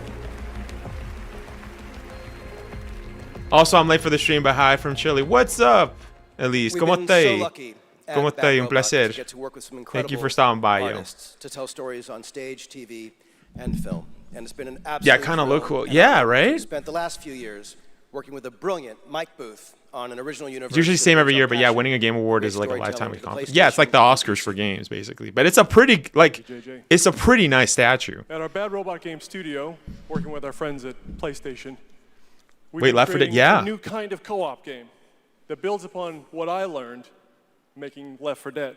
Also, I'm late for the stream, but hi from Chile. What's up, Elise? ¿Cómo estás? ¿Cómo estás? Un placer. Thank you for stopping by, yo. To tell stories on stage, TV, and film. And it's been an absolute Yeah, kind of look cool. Yeah, right? Spent the last few years working with a brilliant Mike Booth on an original universe. It's usually the same every year, but yeah, winning a game award is like a lifetime accomplishment. Yeah, it's like the Oscars for games, basically. But it's a pretty, like, it's a pretty nice statue. At our Bad Robot Game studio, working with our friends at PlayStation, Wait, Left 4 Dead, yeah. A new kind of co-op game that builds upon what I learned making Left 4 Dead.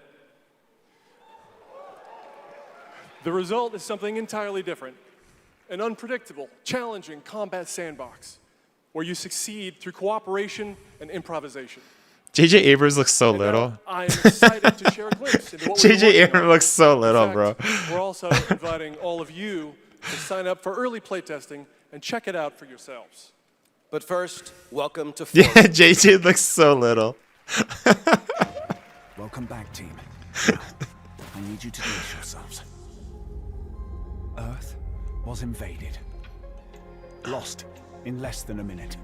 The result is something entirely different. An unpredictable, challenging combat sandbox where you succeed through cooperation and improvisation. J.J. Abrams looks so little. I am excited to share a glimpse into what J.J. Abrams looks so little, bro. We're also inviting all of you to sign up for early playtesting and check it out for yourselves. But first, welcome to Yeah, J.J. looks so little. Welcome back, team. Now, I need you to brace yourselves. Earth was invaded. Lost in less than a minute.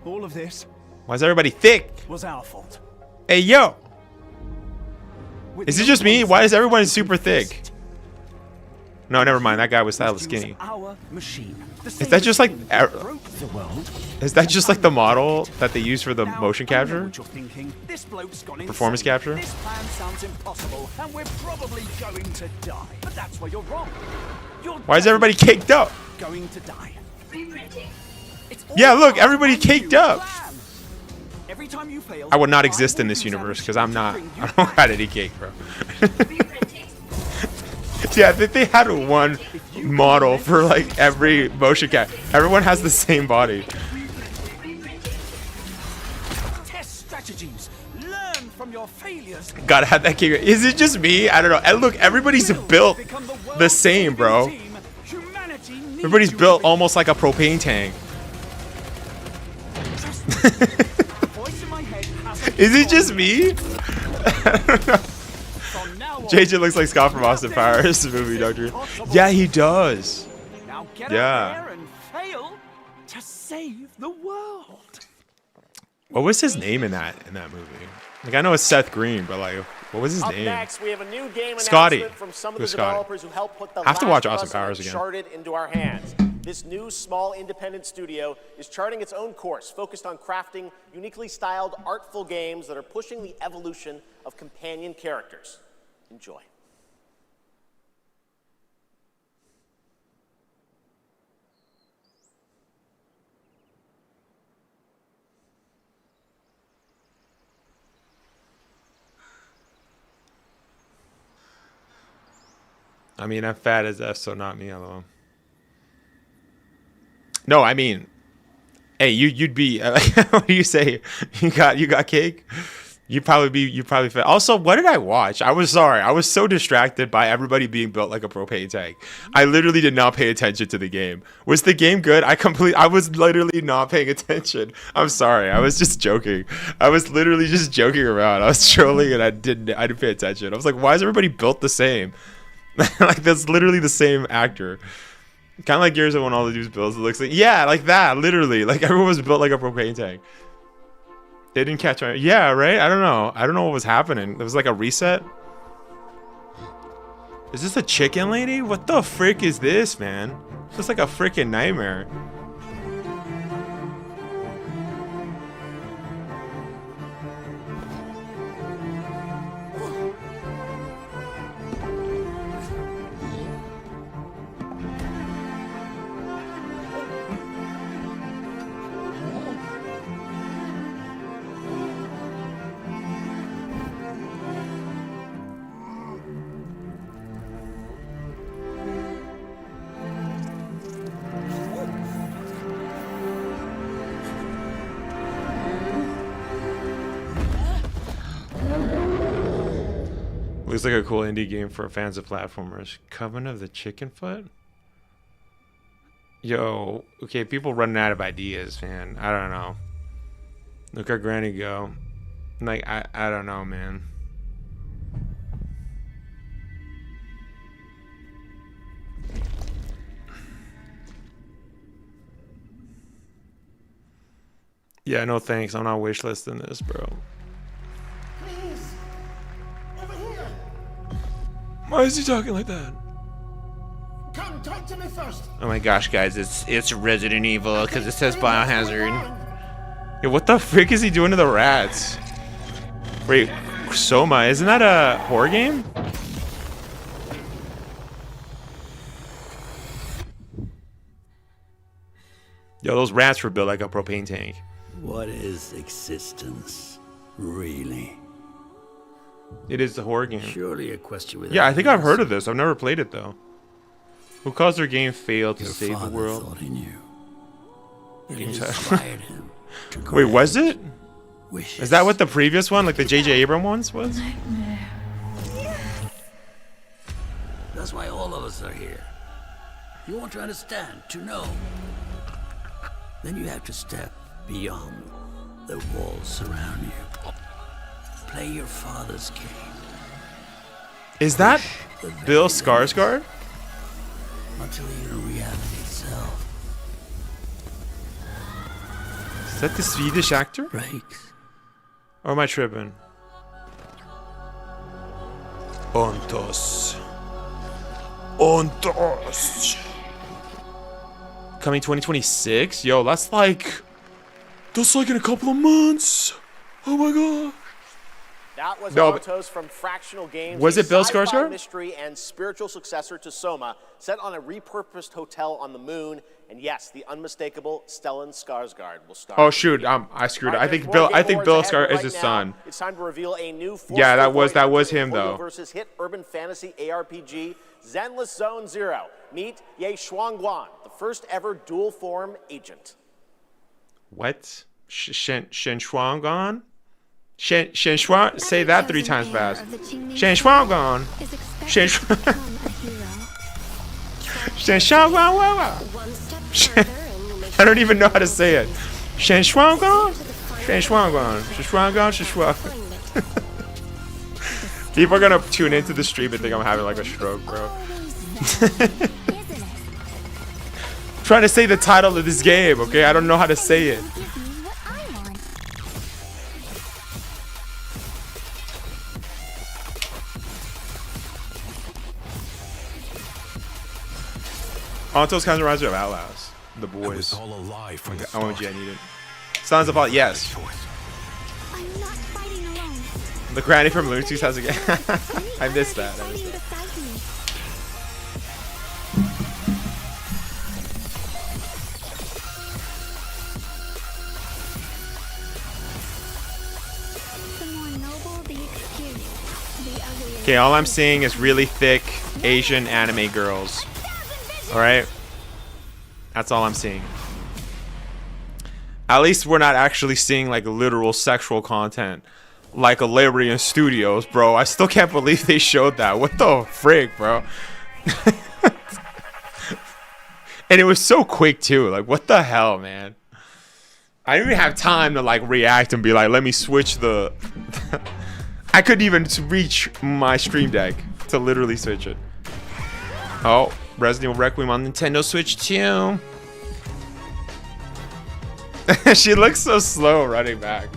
All of this Why is everybody thick? was our fault. Hey, yo. Is it just me? Why is everyone super thick? No, never mind. That guy was hella skinny. Our machine. Is that just like The world. is that just like the model that they use for the motion capture? What you're thinking. This bloke's gone Performance insane. capture? This plan sounds impossible, and we're probably going to die. But that's where you're wrong. You're Why is everybody caked up? going to die. Yeah, look, everybody caked up. Every time you fail, I would not exist in this universe because I'm not. I don't got any cake, bro. Yeah, I think they had one model for like every motion cap. Everyone has the same body. test strategies. Learn from your failures. Gotta have that cake. Is it just me? I don't know. And look, everybody's built the same, bro. Everybody's built almost like a propane tank. Is it just me? I don't know. JJ looks like Scott from Austin Powers movie, Doctor. Yeah, he does. Now get Yeah. out there and fail to save the world. What was his name in that movie? Like I know it's Seth Green, but like, what was his Up name? next, we have a new game Scotty. announcement from some of the Who's Scotty? developers who helped put the I have to Last watch of Austin Us Powers and again. Uncharted into our hands. This new, small, independent studio is charting its own course, focused on crafting uniquely styled, artful games that are pushing the evolution of companion characters. Enjoy. I mean, I'm fat as F, so not me alone. No, I mean, hey, you'd be. What do you say? You got cake? You'd probably fat. Also, what did I watch? I was sorry. I was so distracted by everybody being built like a propane tank. I literally did not pay attention to the game. Was the game good? I was literally not paying attention. I'm sorry. I was just joking. I was literally just joking around. I was trolling and I didn't pay attention. I was like, why is everybody built the same? Like that's literally the same actor. Kind of like Gears of when all the dudes builds. It looks like like that. Literally, like everyone was built like a propane tank. They didn't catch on. Yeah, right. I don't know what was happening. There was like a reset. Is this a chicken lady? What the frick is this, man? It's like a freaking nightmare. Looks like a cool indie game for fans of platformers. Coven of the Chicken Foot? Yo, okay, people running out of ideas, man. I don't know. Look at Granny go. Like, I don't know, man. Yeah, no thanks. I'm not wishlisting this, bro. Please. Over here. Why is he talking like that? Come, talk to me first. Oh my gosh, guys, it's Resident Evil because it says Biohazard. Yeah, what the frick is he doing to the rats? Wait, Soma, isn't that a horror game? Yo, those rats were built like a propane tank. What is existence, really? It is the horror game. Surely a question with. Yeah, I think I've heard of this. I've never played it though. Who caused their game fail to Your save the father world? thought he knew. It Games inspired him to Wait, was grant it? wishes. Is that what the previous one, like the J.J. Abrams ones, was? That's why all of us are here. You want to understand, to know. Then you have to step beyond the walls surround you. Play your father's game. Is that Bill Skarsgård? Until even reality itself Is that the Swedish actor? breaks. Or am I tripping? Ontos. Ontos. Coming 2026? Yo, that's like in a couple of months. Oh my god. That was No, but- Ontos from Fractional Games. Was a it Bill sci-fi Skarsgård? mystery and spiritual successor to Soma, set on a repurposed hotel on the moon. And yes, the unmistakable Stellan Skarsgård will star. Oh shoot, I screwed it. I think Bill Skarsgård is his son. It's time to reveal a new. Yeah, that was him though. Versus hit urban fantasy ARPG Zenless Zone Zero. Meet Ye Shuangguan, the first ever dual form agent. What? Shen Shuangguan? Shen Shuang? Say that 3 times fast. Shen Shuangguan. Shen Shuangguan. I don't even know how to say it. Shen Shuangguan? Shen Shuangguan. Shen Shuangguan. Shen Shuangguan. People are gonna tune into the stream and think I'm having like a stroke, bro. Trying to say the title of this game, okay? I don't know how to say it. Ontos kind of reminds me of Outlast. The boys. all a lie from the OMG, I need it. Sons of All, yes. The granny from Looney Tunes has again. I missed that. Okay, all I'm seeing is really thick Asian anime girls. Alright? That's all I'm seeing. At least we're not actually seeing like literal sexual content like Alarian Studios, bro. I still can't believe they showed that. What the frick, bro? And it was so quick too. Like, what the hell, man? I didn't even have time to like react and be like, let me switch the... I couldn't even reach my Stream Deck to literally switch it. Oh, Resident Evil Requiem on Nintendo Switch 2. She looks so slow running back.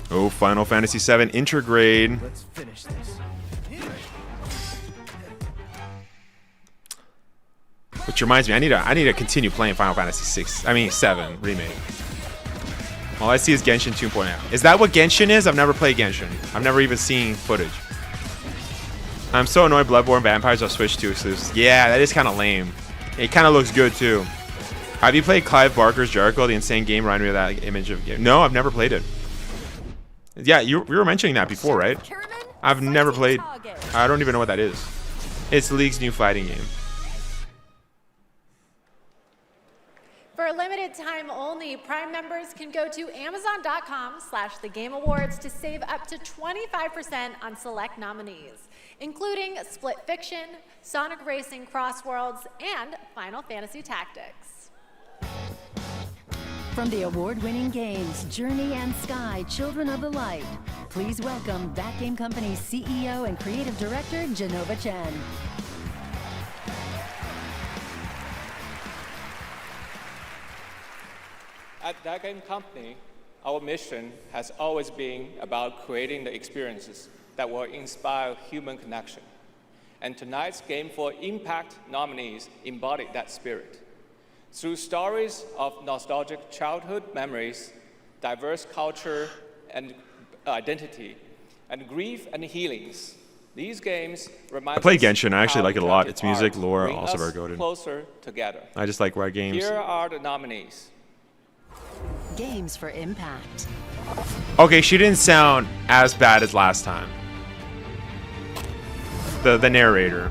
Oh, Final Fantasy VII Intergrade. Let's finish this. Which reminds me, I need to continue playing Final Fantasy VII Remake. All I see is Genshin 2.0. Is that what Genshin is? I've never played Genshin. I've never even seen footage. I'm so annoyed Bloodborne Vampires are Switch 2 exclusives. Yeah, that is kind of lame. It kind of looks good too. Have you played Clive Barker's Jericho? The insane game reminded me of that image of game. No, I've never played it. Yeah, you were mentioning that before, right? I've never played. I don't even know what that is. It's League's new fighting game. For a limited time only, Prime members can go to Amazon.com/thegameawards to save up to 25% on select nominees, including Split Fiction, Sonic Racing Cross Worlds, and Final Fantasy Tactics. From the award-winning games Journey and Sky, Children of the Light, please welcome That Game Company's CEO and Creative Director, Genova Chen. At that game company, our mission has always been about creating the experiences that will inspire human connection. And tonight's Game for Impact nominees embody that spirit. Through stories of nostalgic childhood memories, diverse culture and identity, and grief and healings, these games remind I play us Genshin. I actually how like it a lot. interactive Its music, art lore, bring also us very goated. closer together. I just like rare games. Here are the nominees. Games for Impact. Okay, she didn't sound as bad as last time. The narrator.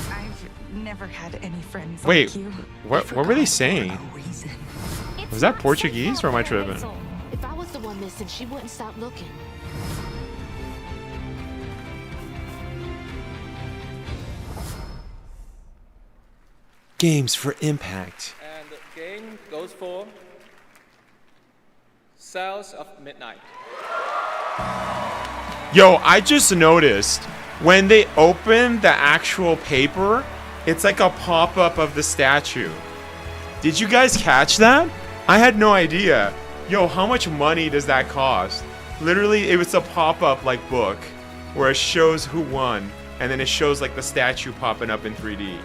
I've never had any friends Wait, like you. what were they saying? Was that Portuguese or am I tripping? If I was the one missing, she wouldn't stop looking. Games for Impact. And the game goes for Cells of Midnight. Yo, I just noticed when they open the actual paper, it's like a pop-up of the statue. Did you guys catch that? I had no idea. Yo, how much money does that cost? Literally, it was a pop-up like book where it shows who won, and then it shows like the statue popping up in 3D.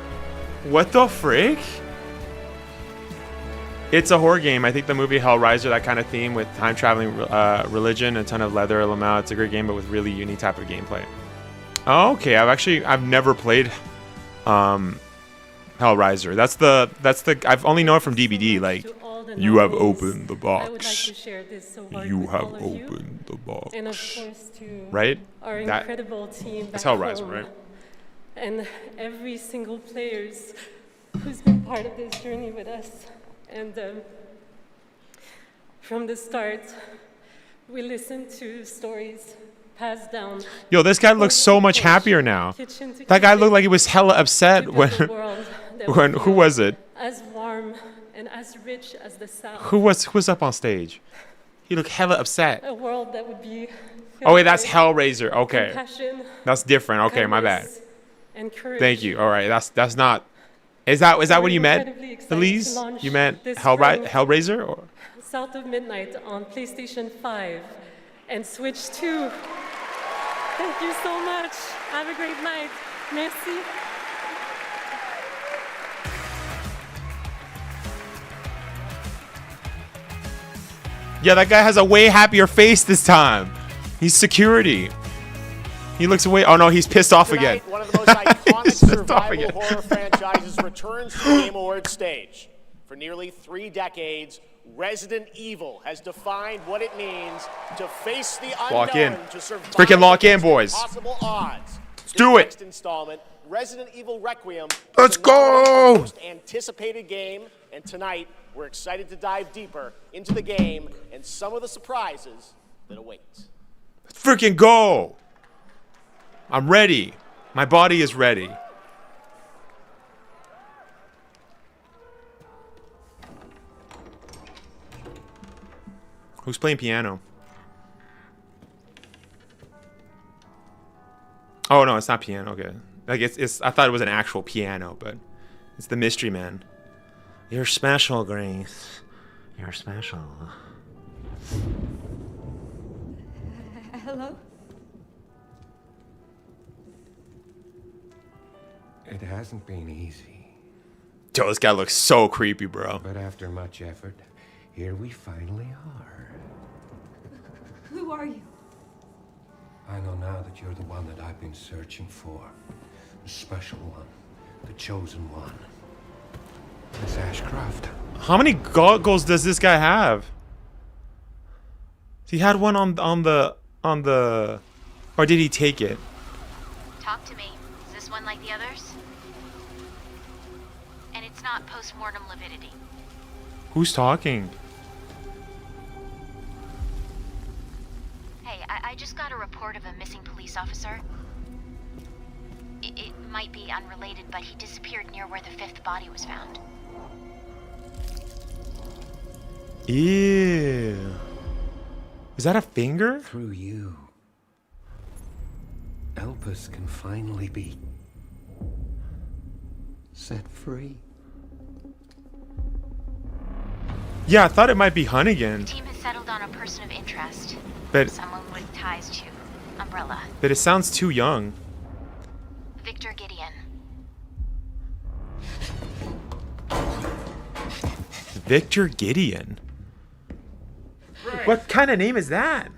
What the frick? It's a horror game. I think the movie Hellraiser, that kind of theme with time traveling religion, a ton of leather, Lamau. It's a great game, but with really unique type of gameplay. Oh, okay, I've never played Hellraiser. That's the I've only known it from DVD. Like, you have opened the box. I would like to share this award You with have all of you. opened the box. And of course to Right? our That- incredible team that's back Hellraiser, home. right? And every single players who's been part of this journey with us. And from the start, we listened to stories passed down. Yo, this guy looks so much happier now. That guy looked like he was hella upset when who was it? As warm and as rich as the South. Who was up on stage? He looked hella upset. A world that would be. Oh wait, that's Hellraiser. Okay, compassion, that's different. Okay, my bad. kindness, and courage. Thank you. All right, that's not. Is that what you meant, incredibly excited to Elise? launch You meant this Hellraiser or? South of Midnight on PlayStation 5 and Switch 2. Thank you so much. Have a great night. Merci. Yeah, that guy has a way happier face this time. He's security. He looks away. Oh no, he's pissed off again. Tonight, one of the most iconic survival horror franchises returns to the Game Awards stage. For nearly 3 decades, Resident Evil has defined what it means to face the unknown, Lock in. to survive Freaking lock in, against boys. impossible odds. Let's do it. Next installment, Resident Evil Requiem. Let's is now go. the most anticipated game, and tonight we're excited to dive deeper into the game and some of the surprises that await. Let's freaking go. I'm ready. My body is ready. Who's playing piano? Oh no, it's not piano. Okay, like it's. I thought it was an actual piano, but it's the mystery man. You're special, Grace. You're special. Hello? It hasn't been easy. Yo, this guy looks so creepy, bro. But after much effort, here we finally are. Who are you? I know now that you're the one that I've been searching for. The special one. The chosen one. Miss Ashcroft. How many goggles does this guy have? He had one on the, or did he take it? Talk to me. Is this one like the others? And it's not post-mortem lividity. Who's talking? Hey, I just got a report of a missing police officer. It might be unrelated, but he disappeared near where the 5th body was found. Ew. Is that a finger? Through you, Elpis can finally be set free. Yeah, I thought it might be The Hunnigan. team has settled on a person of interest. But Someone with ties to Umbrella. it sounds too young. Victor Gideon. Victor Gideon. What kind of name is that?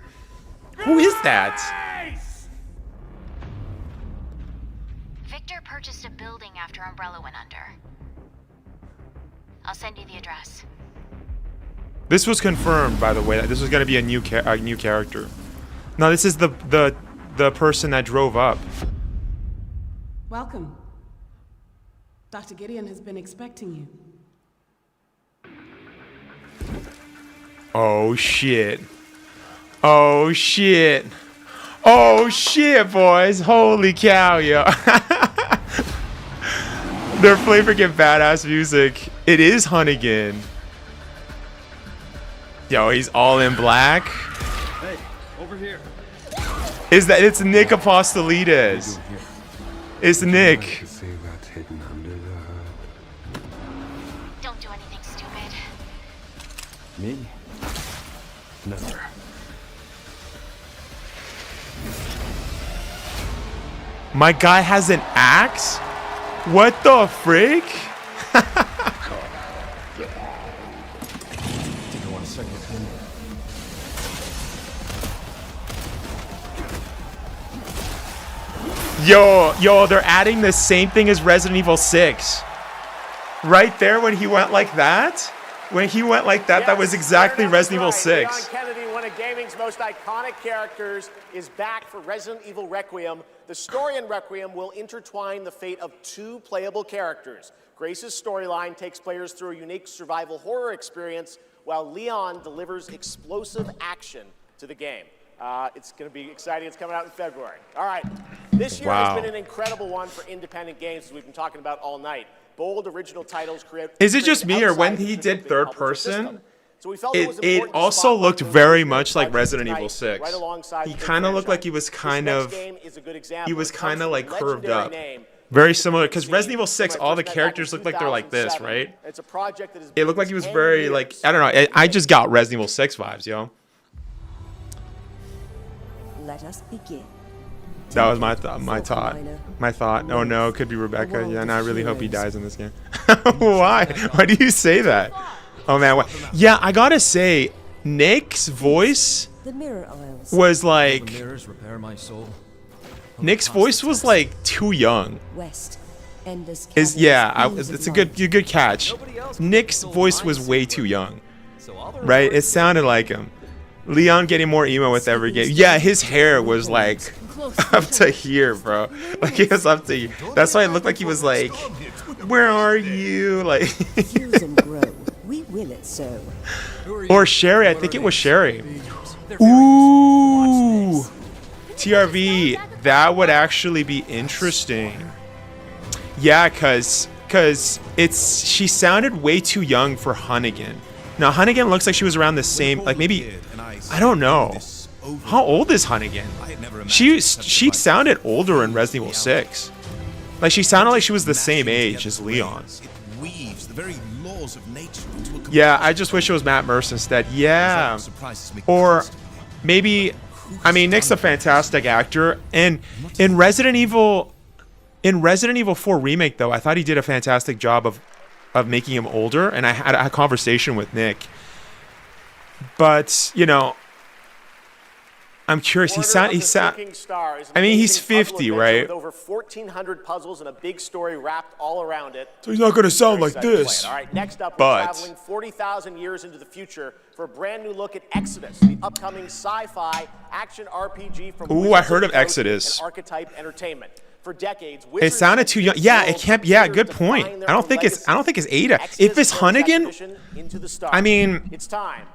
Who is that? Victor purchased a building after Umbrella went under. I'll send you the address. This was confirmed, by the way, that this was going to be a new character. No, this is the person that drove up. Welcome. Dr. Gideon has been expecting you. Oh shit. Oh shit. Oh shit, boys. Holy cow, yo. They're playing freaking badass music. It is Hunnigan. Yo, he's all in black. Hey, over here. It's Nick Apostolides. It's Nick. Don't do anything stupid. Me? Never. My guy has an axe? What the frick? Yo, they're adding the same thing as Resident Evil 6. Right there when he went like that? When he went like that, that was exactly Resident Evil 6. Leon Kennedy, one of gaming's most iconic characters, is back for Resident Evil Requiem. The story in Requiem will intertwine the fate of two playable characters. Grace's storyline takes players through a unique survival horror experience, while Leon delivers explosive action to the game. It's going to be exciting. It's coming out in February. All right. This year has been an incredible one for independent games, as we've been talking about all night. Bold original titles create. Is it just me, or when he did third person, it also looked very much like Resident Evil 6. He kind of looked like he was kind of like curved up. Very similar, because Resident Evil 6, all the characters look like they're like this, right? It looked like he was very like, I don't know. I just got Resident Evil 6 vibes, yo. Let us begin. That was my thought. Oh no, it could be Rebecca. Yeah, and I really hope he dies in this game. Why? Why do you say that? Oh man, what? Yeah, I gotta say, Nick's voice was like, Nick's voice was like too young. It's a good catch. Nick's voice was way too young, right? It sounded like him. Leon getting more emo with every game. Yeah, his hair was like up to here, bro. Like it was up to here. That's why it looked like he was like, "Where are you?" Like. We will it so. Or Sherry. I think it was Sherry. Ooh. TRV. That would actually be interesting. Yeah, cause she sounded way too young for Hunnigan. Now Hunnigan looks like she was around the same, like maybe, I don't know. How old is Hunnigan? She sounded older in Resident Evil 6. Like she sounded like she was the same age as Leon. Yeah, I just wish it was Matt Merce instead. Yeah. Or maybe, I mean, Nick's a fantastic actor, and in Resident Evil 4 Remake though, I thought he did a fantastic job of making him older, and I had a conversation with Nick. But, you know, I'm curious. I mean, he's 50, right? With over 1,400 puzzles and a big story wrapped all around it. So he's not going to sound like this. All right, next up, we're traveling 40,000 years into the future for a brand new look at Exodus, the upcoming sci-fi action RPG from I heard of Exodus. And Archetype Entertainment. For decades, it sounded too young. Yeah, it can't. Yeah, good point. I don't think it's Ada. If it's Hunnigan, I mean, it's time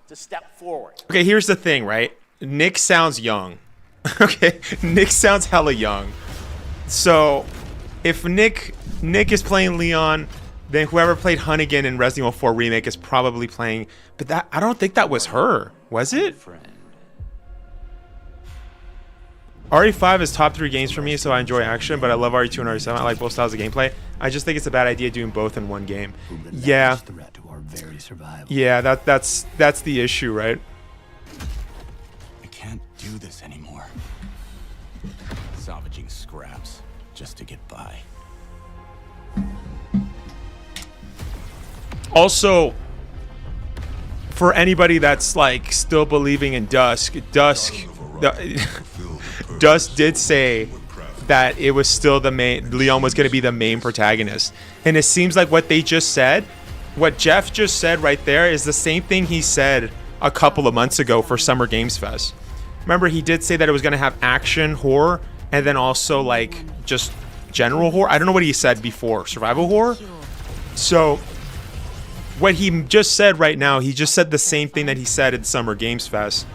to step forward. Okay, here's the thing, right? Nick sounds young. Okay, Nick sounds hella young. So, if Nick is playing Leon, then whoever played Hunnigan in Resident Evil 4 Remake is probably playing. But that, I don't think that was her, was it? RE5 is top 3 games for me, so I enjoy action, but I love RE2 and RE7. I like both styles of gameplay. I just think it's a bad idea doing both in one game. Yeah. Yeah, that's the issue, right? I can't do this anymore. Salvaging scraps just to get by. Also, for anybody that's like still believing in Dusk did say that it was still the main, Leon was going to be the main protagonist. And it seems like what they just said, what Jeff just said right there, is the same thing he said a couple of months ago for Summer Games Fest. Remember, he did say that it was going to have action, horror, and then also like just general horror. I don't know what he said before, survival horror. So what he just said right now, he just said the same thing that he said at Summer Games Fest.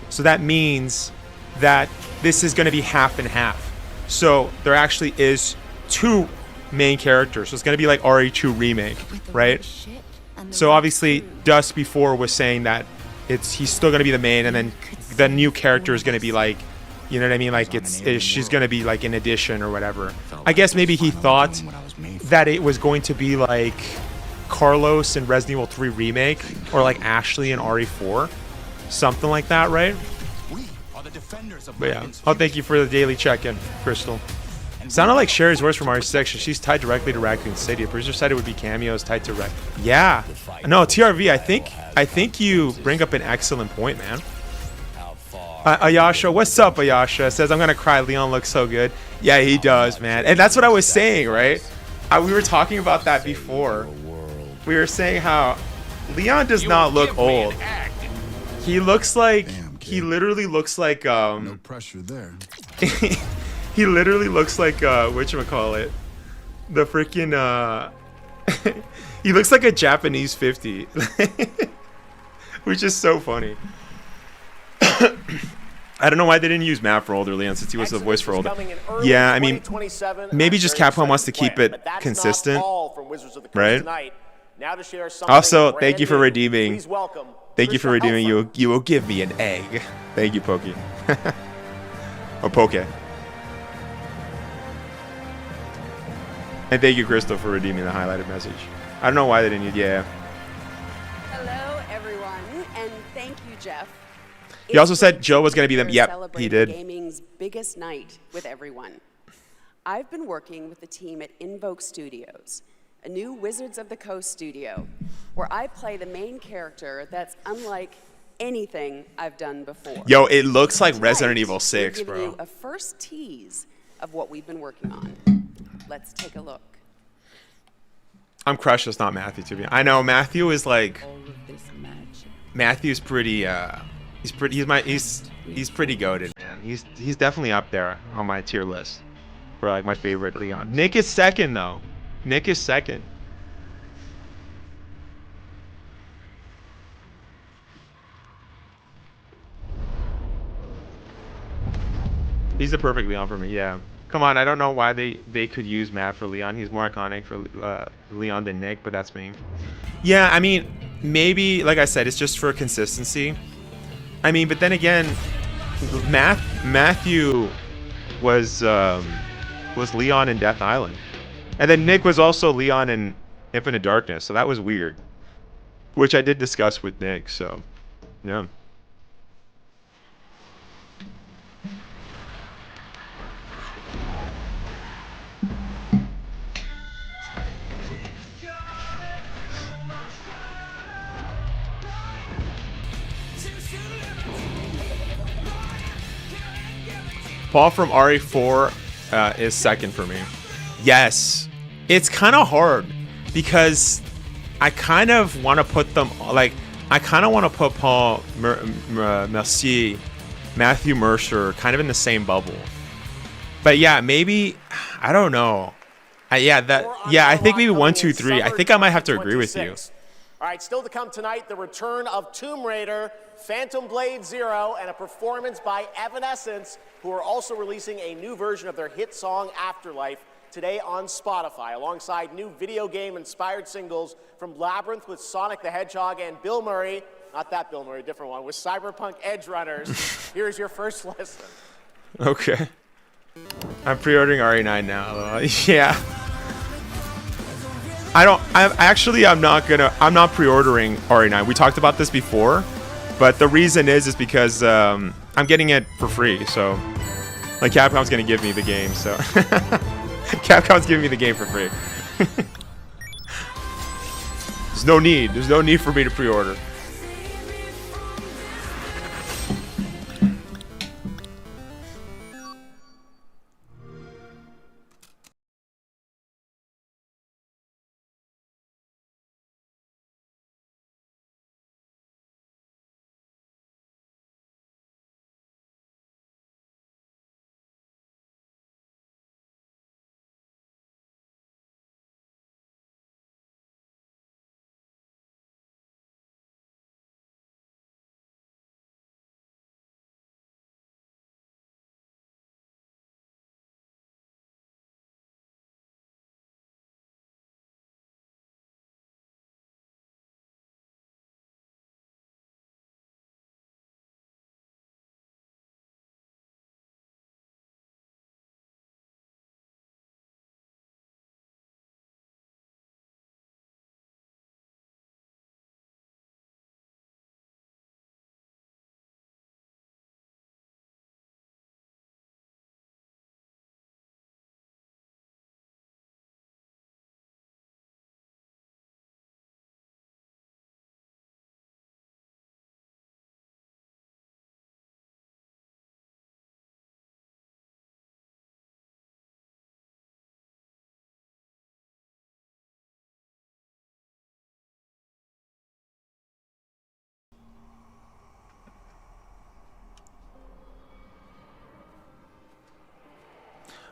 So that means that this is going to be half and half. So there actually is 2 main characters. So it's going to be like RE2 remake, right? So obviously Dust before was saying that he's still going to be the main, and then the new character is going to be like, you know what I mean? Like she's going to be like an addition or whatever. I guess maybe he thought that it was going to be like Carlos in Resident Evil 3 remake, or like Ashley in RE4, something like that, right? But yeah, oh, thank you for the daily check-in, Crystal. Sounded like Sherry's voice from RE6. She's tied directly to Raccoon City. A producer said it would be cameos tied to Yeah, no, TRV. I think you bring up an excellent point, man. Ayasha, what's up, Ayasha? Says I'm gonna cry. Leon looks so good. Yeah, he does, man. And that's what I was saying, right? We were talking about that before. We were saying how Leon does not look old. He looks like he literally looks like no pressure there. He literally looks like whatchamacallit, the freaking he looks like a Japanese 50. Which is so funny. I don't know why they didn't use Matt for older Leon, since he was the voice for older. Yeah, I mean, maybe just Capcom wants to keep it consistent, right? Also, thank you for redeeming. Thank you for redeeming. You will give me an egg. Thank you, Pokey. Or Poke. And thank you, Crystal, for redeeming the highlighted message. I don't know why they didn't use. Yeah. Hello, everyone, and thank you, Jeff. He also said Joe was going to be them. Yep, he did. Gaming's biggest night with everyone. I've been working with the team at Invoke Studios, a new Wizards of the Coast studio, where I play the main character that's unlike anything I've done before. Yo, it looks like Resident Evil 6, bro. You a first tease of what we've been working on. Let's take a look. I'm crushed it's not Matthew, to be honest. I know Matthew is like Matthew's pretty he's pretty goated, man. He's definitely up there on my tier list for like my favorite Leon. Nick is second though. Nick is second. He's the perfect Leon for me, yeah. Come on, I don't know why they could use Matt for Leon. He's more iconic for Leon than Nick, but that's me. Yeah, I mean, maybe, like I said, it's just for consistency. I mean, but then again, Matthew was Leon in Death Island. And then Nick was also Leon in Infinite Darkness, so that was weird. Which I did discuss with Nick, so, yeah. Paul from RE4 is second for me. Yes. It's kind of hard because I kind of want to put them, like, I kind of want to put Paul Mercier, Matthew Mercer kind of in the same bubble. But yeah, maybe, I don't know. I think maybe 1, 2, 3. I think I might have to agree with you. All right, still to come tonight, the return of Tomb Raider, Phantom Blade Zero, and a performance by Evanescence, who are also releasing a new version of their hit song Afterlife today on Spotify, alongside new video game-inspired singles from Labyrinth with Sonic the Hedgehog and Bill Murray, not that Bill Murray, different one, with Cyberpunk Edge Runners. Here's your first listen. Okay. I'm pre-ordering RE9 now. Yeah. I'm not pre-ordering RE9. We talked about this before, but the reason is because I'm getting it for free. So, like, Capcom's gonna give me the game. So, Capcom's giving me the game for free. There's no need. There's no need for me to pre-order.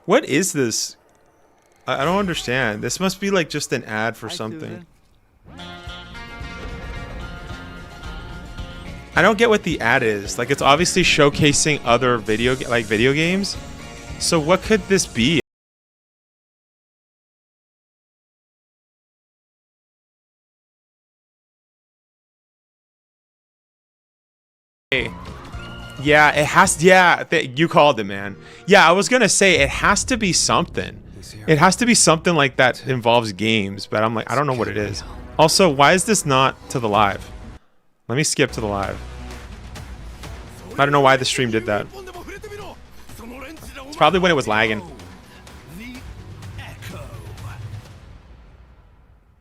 What is this? I don't understand. This must be like just an ad for something. I don't get what the ad is. Like, it's obviously showcasing other video games. So what could this be? Yeah, it has. Yeah, you called it, man. Yeah, I was gonna say it has to be something. It has to be something like that involves games, but I'm like, I don't know what it is. Also, why is this not to the live? Let me skip to the live. I don't know why the stream did that. It's probably when it was lagging.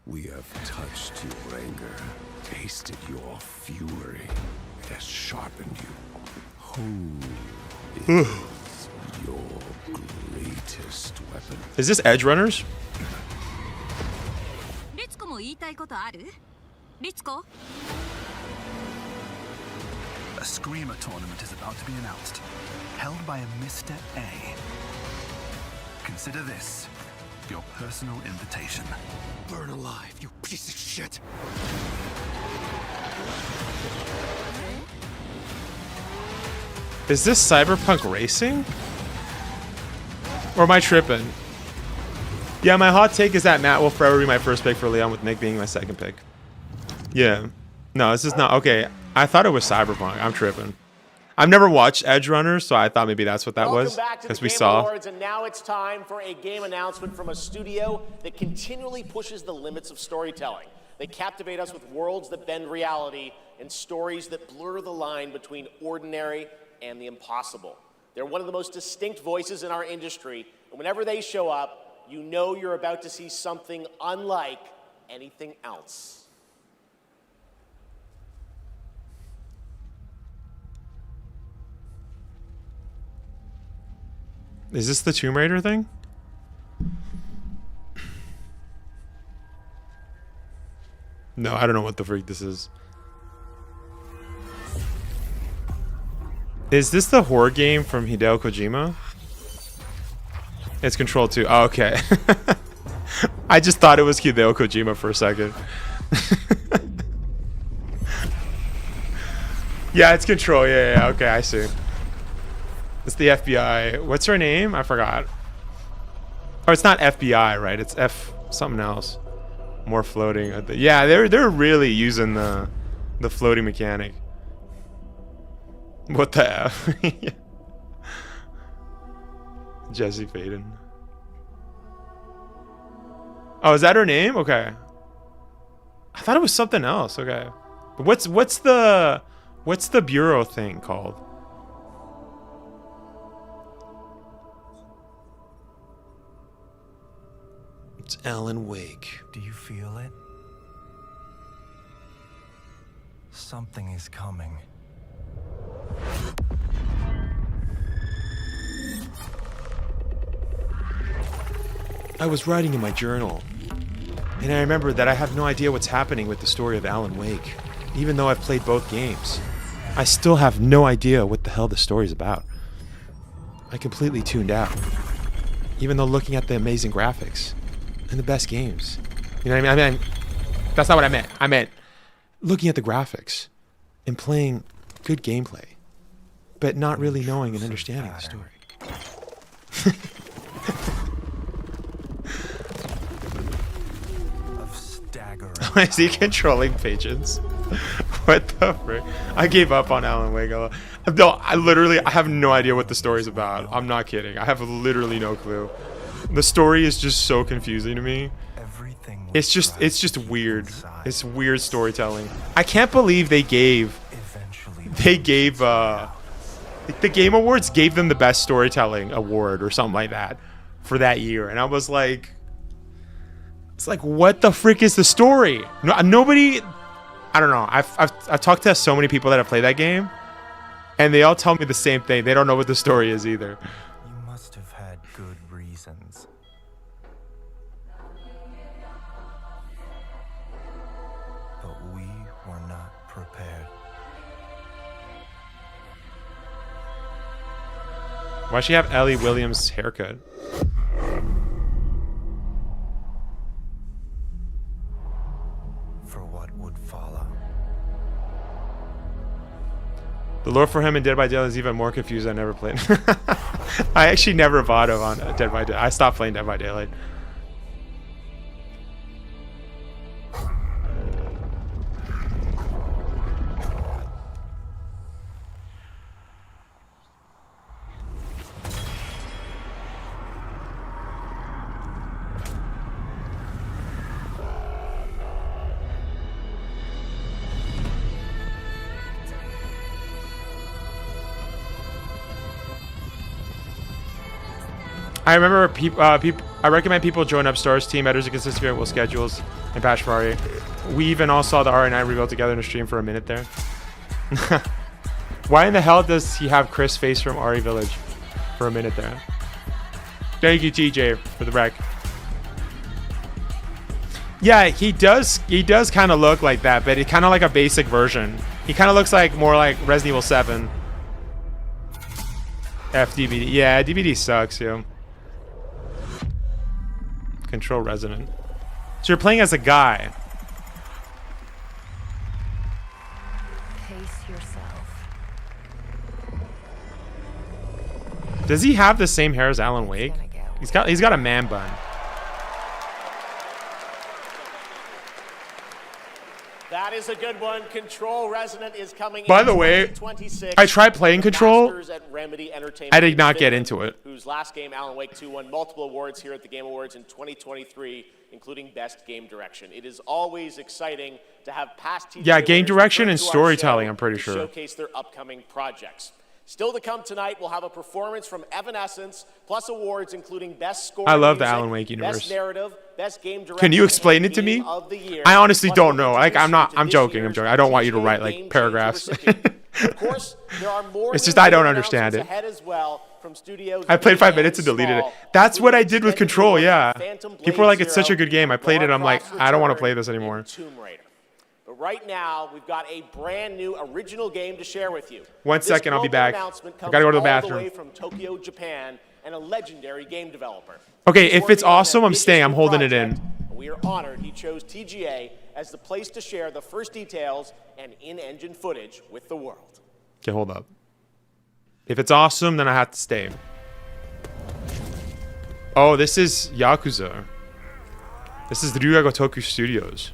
We have touched your anger, tasted your fury. It has sharpened you. Who is your greatest weapon? Is this Edge Runners? A Screamer tournament is about to be announced, held by a Mr. A. Consider this your personal invitation. Burn alive, you piece of shit! Is this Cyberpunk Racing? Or am I tripping? Yeah, my hot take is that Matt will forever be my first pick for Leon, with Nick being my second pick. Yeah. No, this is not. Okay, I thought it was Cyberpunk. I'm tripping. I've never watched Edge Runners, so I thought maybe that's what that was. Because we saw. Awards, and now it's time for a game announcement from a studio that continually pushes the limits of storytelling. They captivate us with worlds that bend reality and stories that blur the line between ordinary and the impossible. They're one of the most distinct voices in our industry, and whenever they show up, you know you're about to see something unlike anything else. Is this the Tomb Raider thing? No, I don't know what the freak this is. Is this the horror game from Hideo Kojima? It's Control 2. Oh, okay. I just thought it was Hideo Kojima for a second. Yeah, it's Control. Yeah, okay, I see. It's the FBI. What's her name? I forgot. Oh, it's not FBI, right? It's F something else. More floating. Yeah, they're really using the floating mechanic. What the F? Jesse Faden. Oh, is that her name? Okay. I thought it was something else. Okay. But what's the bureau thing called? It's Alan Wake. Do you feel it? Something is coming. I was writing in my journal, and I remember that I have no idea what's happening with the story of Alan Wake. Even though I've played both games, I still have no idea what the hell the story's about. I completely tuned out, even though looking at the amazing graphics and the best games. You know what I mean? That's not what I meant. I meant looking at the graphics and playing good gameplay, but not really knowing and understanding the story. Is he controlling pigeons? What the frick? I gave up on Alan Wake. No, I have no idea what the story's about. I'm not kidding. I have literally no clue. The story is just so confusing to me. It's just weird. It's weird storytelling. I can't believe the Game Awards gave them the best storytelling award or something like that for that year, and I was like, it's like, what the frick is the story? Nobody, I don't know. I've talked to so many people that have played that game, and they all tell me the same thing. They don't know what the story is either. You must have had good reasons. But we were not prepared. Why'd she have Ellie Williams' haircut? The lore for him in Dead by Daylight is even more confused. I never played. I actually never bought him on Dead by Daylight. I stopped playing Dead by Daylight. I remember I recommend people join Upstar's team. Editors are consistent variable schedules and patch for Ari. We even all saw the Ari and I rebuild together in a stream for a minute there. Why in the hell does he have Chris face from Ari Village for a minute there? Thank you, TJ, for the rec. Yeah, he does kind of look like that, but it's kind of like a basic version. He kind of looks like more like Resident Evil 7. FDBD. Yeah, DVD sucks, yo. Control Resonant. So you're playing as a guy. Pace yourself. Does he have the same hair as Alan Wake? He's got a man bun. That is a good one. Control Resonant is coming. By the way, I tried playing Control. I did not get into it. Whose last game, Alan Wake 2, won multiple awards here at the Game Awards in 2023, including Best Game Direction. It is always exciting to have past teachers. Yeah, game direction and storytelling, I'm pretty sure. Showcase their upcoming projects. Still to come tonight, we'll have a performance from Evanescence, plus awards including Best Score. I love the music, Alan Wake universe. Best Narrative, Best Game Direction. Can you explain it to me? I honestly don't know. Like, I'm joking. I don't want you to write like paragraphs. Of course, there are more. It's just I don't understand it. Ahead as well from studios. I played 5 minutes and deleted it. That's what I did with Control. Yeah. People were like, "It's such a good game." I played it. I'm like, I don't want to play this anymore. But right now, we've got a brand new original game to share with you. 1 second, I'll be back. I gotta go to the bathroom. All the way from Tokyo, Japan, and a legendary game developer. Okay, if it's awesome, I'm staying. I'm holding it in. We are honored he chose TGA as the place to share the first details and in-engine footage with the world. Okay, hold up. If it's awesome, then I have to stay. Oh, this is Yakuza. This is the Ryuga Gotoku Studios.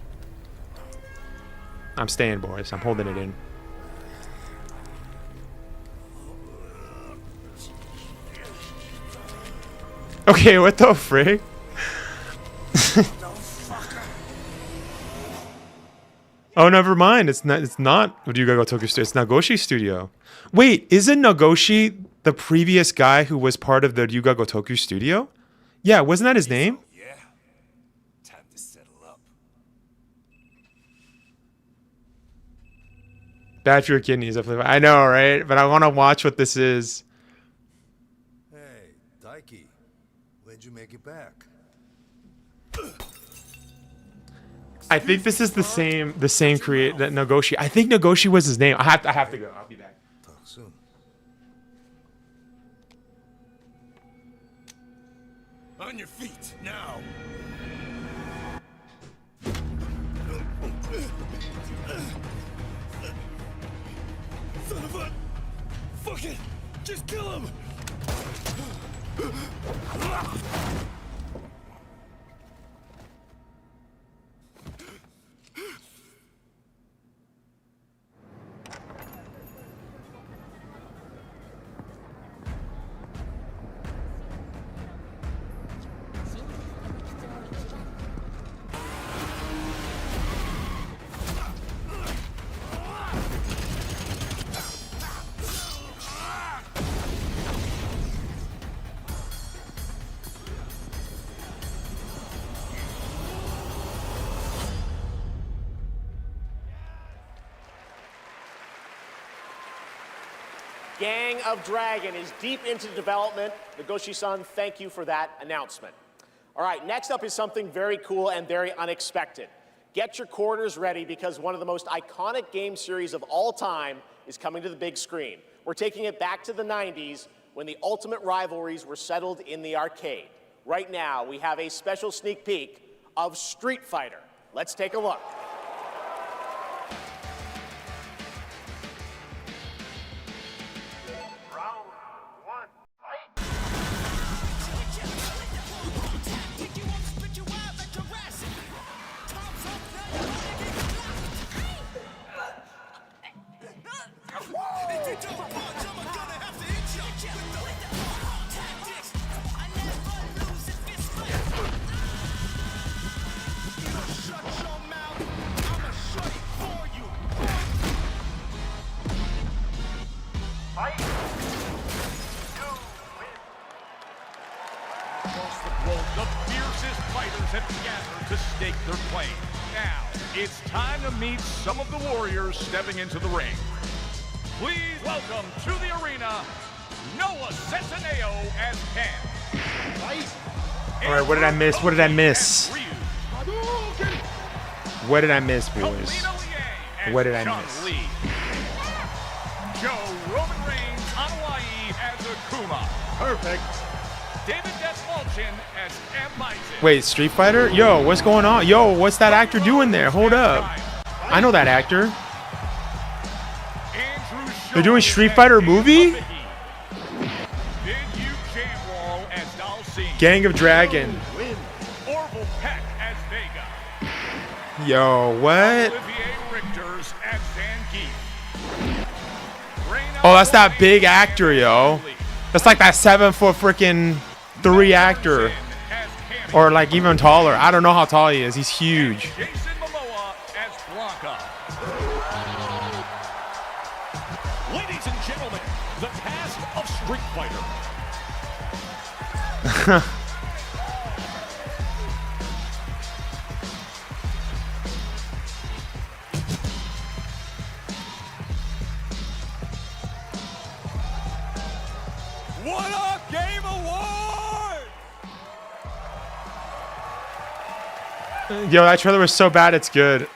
I'm staying, boys. I'm holding it in. Okay, what the frick? Oh, never mind. It's not Ryuga Gotoku Studio. It's Nagoshi Studio. Wait, isn't Nagoshi the previous guy who was part of the Ryuga Gotoku Studio? Yeah, wasn't that his name? Yeah. Time to settle up. Bad for your kidneys. I know, right? But I want to watch what this is. Hey, Daiki. When'd you make it back? I think this is the same create that Nagoshi. I think Nagoshi was his name. I have to go. I'll be back. Talk soon. On your feet, now. Son of a... Fuck it! Just kill him! Gang of Dragon is deep into development. Nagoshi-san, thank you for that announcement. All right, next up is something very cool and very unexpected. Get your quarters ready because one of the most iconic game series of all time is coming to the big screen. We're taking it back to the 90s when the ultimate rivalries were settled in the arcade. Right now, we have a special sneak peek of Street Fighter. Let's take a look. Some of the warriors stepping into the ring. Please welcome to the arena, Noah Centineo as Ken. All right, what did I miss? What did I miss? What did I miss, boys? What did I miss? Joe Roman Reigns on Hawaii as Akuma. Perfect. David Desmalchin as M. Bison. Wait, Street Fighter? Yo, what's going on? Yo, what's that actor doing there? Hold up. I know that actor. They're doing Street Fighter movie? Gang of Dragon. Yo, what? Oh, that's that big actor, yo. That's like that 7-foot freaking 3 actor. Or like even taller. I don't know how tall he is. He's huge. Ladies and gentlemen, the cast of Street Fighter. What a game award! Yo, that trailer was so bad, it's good.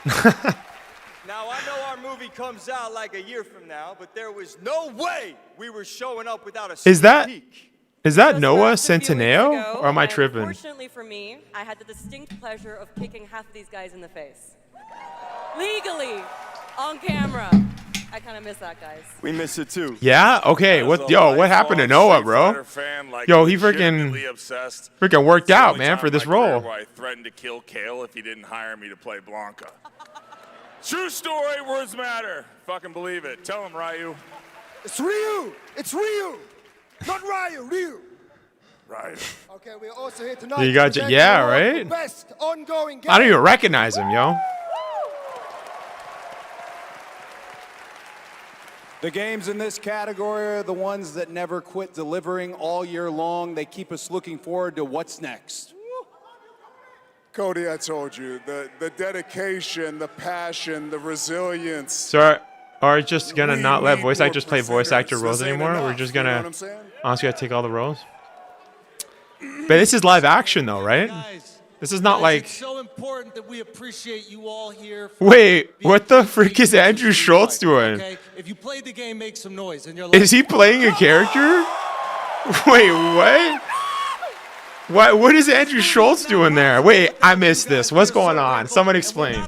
Now, I know our movie comes out like a year from now, but there was no way we were showing up without a Is that peek. Noah Centineo? Or am I tripping? Unfortunately for me, I had the distinct pleasure of kicking half of these guys in the face. Legally, on camera. I kind of miss that, guys. We miss it too. Yeah? Okay. What happened to Noah, bro? Yo, he freaking worked out, man, for this role. Where I threatened to kill Kale if he didn't hire me to play Blanca. True story, words matter. Fucking believe it. Tell him, Ryu. It's Ryu! It's Ryu! Not Ryu, Ryu! Ryu. Okay, we're also here tonight. You got, yeah, right? Best ongoing game. I don't even recognize him, yo. The games in this category are the ones that never quit delivering all year long. They keep us looking forward to what's next. Cody, I told you, the dedication, the passion, the resilience. So are just gonna not let voice actors play voice actor roles anymore? We're just gonna honestly take all the roles. But this is live action though, right? This is not like. It's so important that we appreciate you all here. Wait, what the frick is Andrew Schultz doing? Okay, if you played the game, make some noise. And you're like, Is he playing a character? Wait, what? What is Andrew Schultz doing there? Wait, I missed this. What's going on? Someone explain.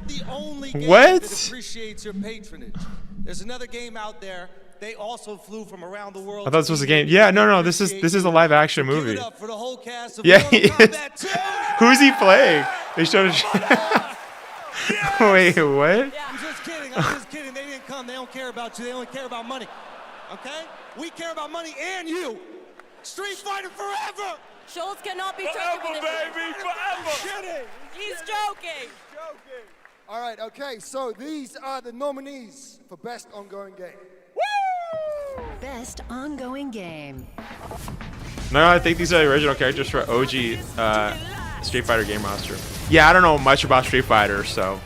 What? Appreciates your patronage. There's another game out there. They also flew from around the world. I thought this was a game. Yeah, no, this is a live action movie. For the whole cast of Yeah, he is. Who's he playing? They showed it. Wait, what? I'm just kidding. They didn't come. They don't care about you. They only care about money. Okay? We care about money and you. Street Fighter forever. Schultz cannot be Forever, joking with baby, forever. Kidding. He's joking. All right, okay, so these are the nominees for Best Ongoing Game. Best ongoing game. No, I think these are the original characters for OG Street Fighter game roster. Yeah, I don't know much about Street Fighter, so.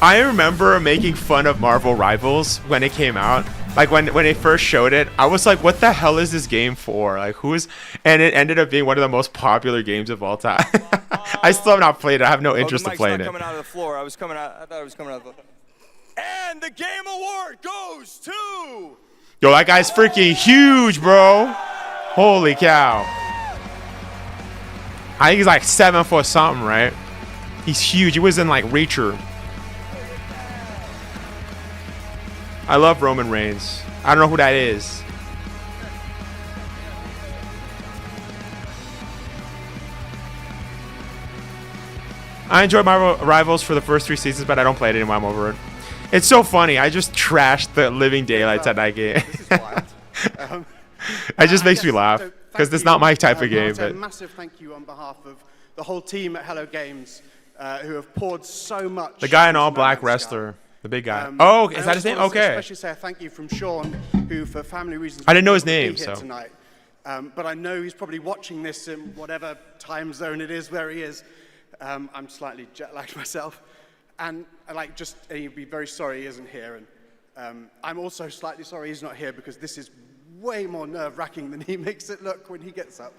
I remember making fun of Marvel Rivals when it came out. Like when they first showed it, I was like, what the hell is this game for? Like and it ended up being one of the most popular games of all time. I still have not played it. I have no interest in playing it. Coming out of the floor. I thought it was coming out of the floor. And the game award goes to... Yo, that guy's freaking huge, bro. Holy cow. I think he's like 7 foot something, right? He's huge. He was in like Reacher. I love Roman Reigns. I don't know who that is. I enjoyed Marvel Rivals for the first 3 seasons, but I don't play it anymore. I'm over it. It's so funny. I just trashed the living daylights at that game. It just makes me laugh because it's not my type of game. A But massive thank you on behalf of the whole team at Hello Games who have poured so much. the guy in all black wrestler, the big guy. Is that his name? Okay. Especially say a thank you from Sean, who for family reasons I didn't know his couldn't be name, here so. tonight. But I know he's probably watching this in whatever time zone it is where he is. I'm slightly jet lagged myself, and he'd be very sorry he isn't here. And I'm also slightly sorry he's not here because this is way more nerve-wracking than he makes it look when he gets up.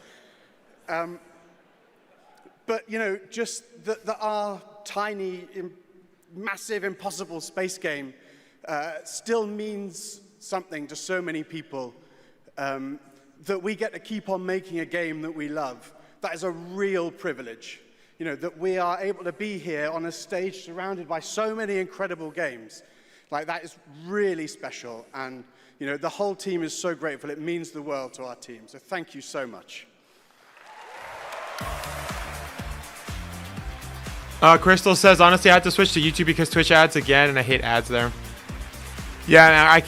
But you know, just that our tiny, massive, impossible space game still means something to so many people. That we get to keep on making a game that we love. That is a real privilege. You know, that we are able to be here on a stage surrounded by so many incredible games. Like, that is really special. And, you know, the whole team is so grateful. It means the world to our team. So thank you so much. Crystal says, honestly, I had to switch to YouTube because Twitch ads again, and I hate ads there. Yeah,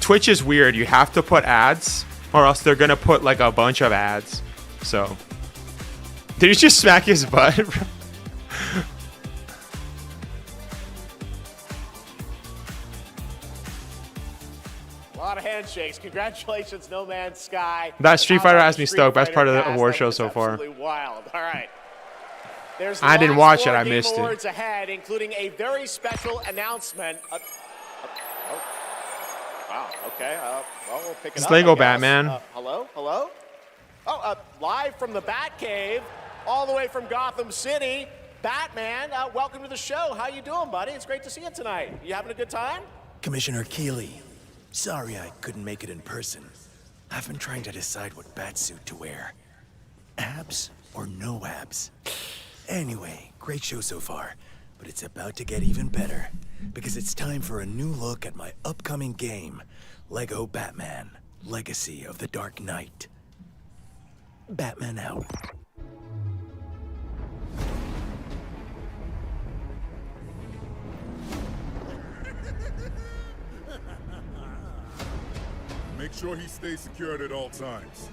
Twitch is weird. You have to put ads, or else they're gonna put like a bunch of ads. So, did he just smack his butt? A lot of handshakes. Congratulations, No Man's Sky. That Street Fighter has me Street stoked. Best part of the Fighter award cast. show That was so far. Absolutely wild. All right. There's I didn't lots watch it. more I Game missed it. Awards ahead, including a very special announcement. Wow. Okay. Well, we'll pick it It's up. Lego I guess. Batman. Hello. Hello. Oh, live from the Batcave, all the way from Gotham City. Batman, welcome to the show. How you doing, buddy? It's great to see you tonight. You having a good time? Commissioner Keeley, sorry I couldn't make it in person. I've been trying to decide what batsuit to wear. Abs or no abs? Anyway, great show so far, but it's about to get even better because it's time for a new look at my upcoming game, Lego Batman: Legacy of the Dark Knight. Batman out. Ensure he stays secured at all times.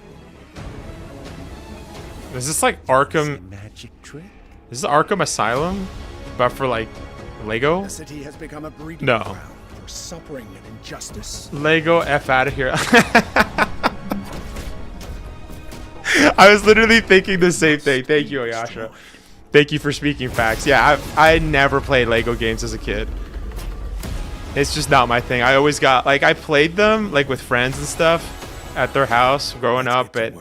Is this like Arkham? Magic trick? Is this Arkham Asylum, but for like Lego? The city has become a breeding No. ground for suffering and injustice. Lego, F out of here. I was literally thinking the same thing. Thank you, Ayasha. Thank you for speaking facts. Yeah, I never played Lego games as a kid. It's just not my thing. I always got, like, I played them, like, with friends and stuff at their house growing up, but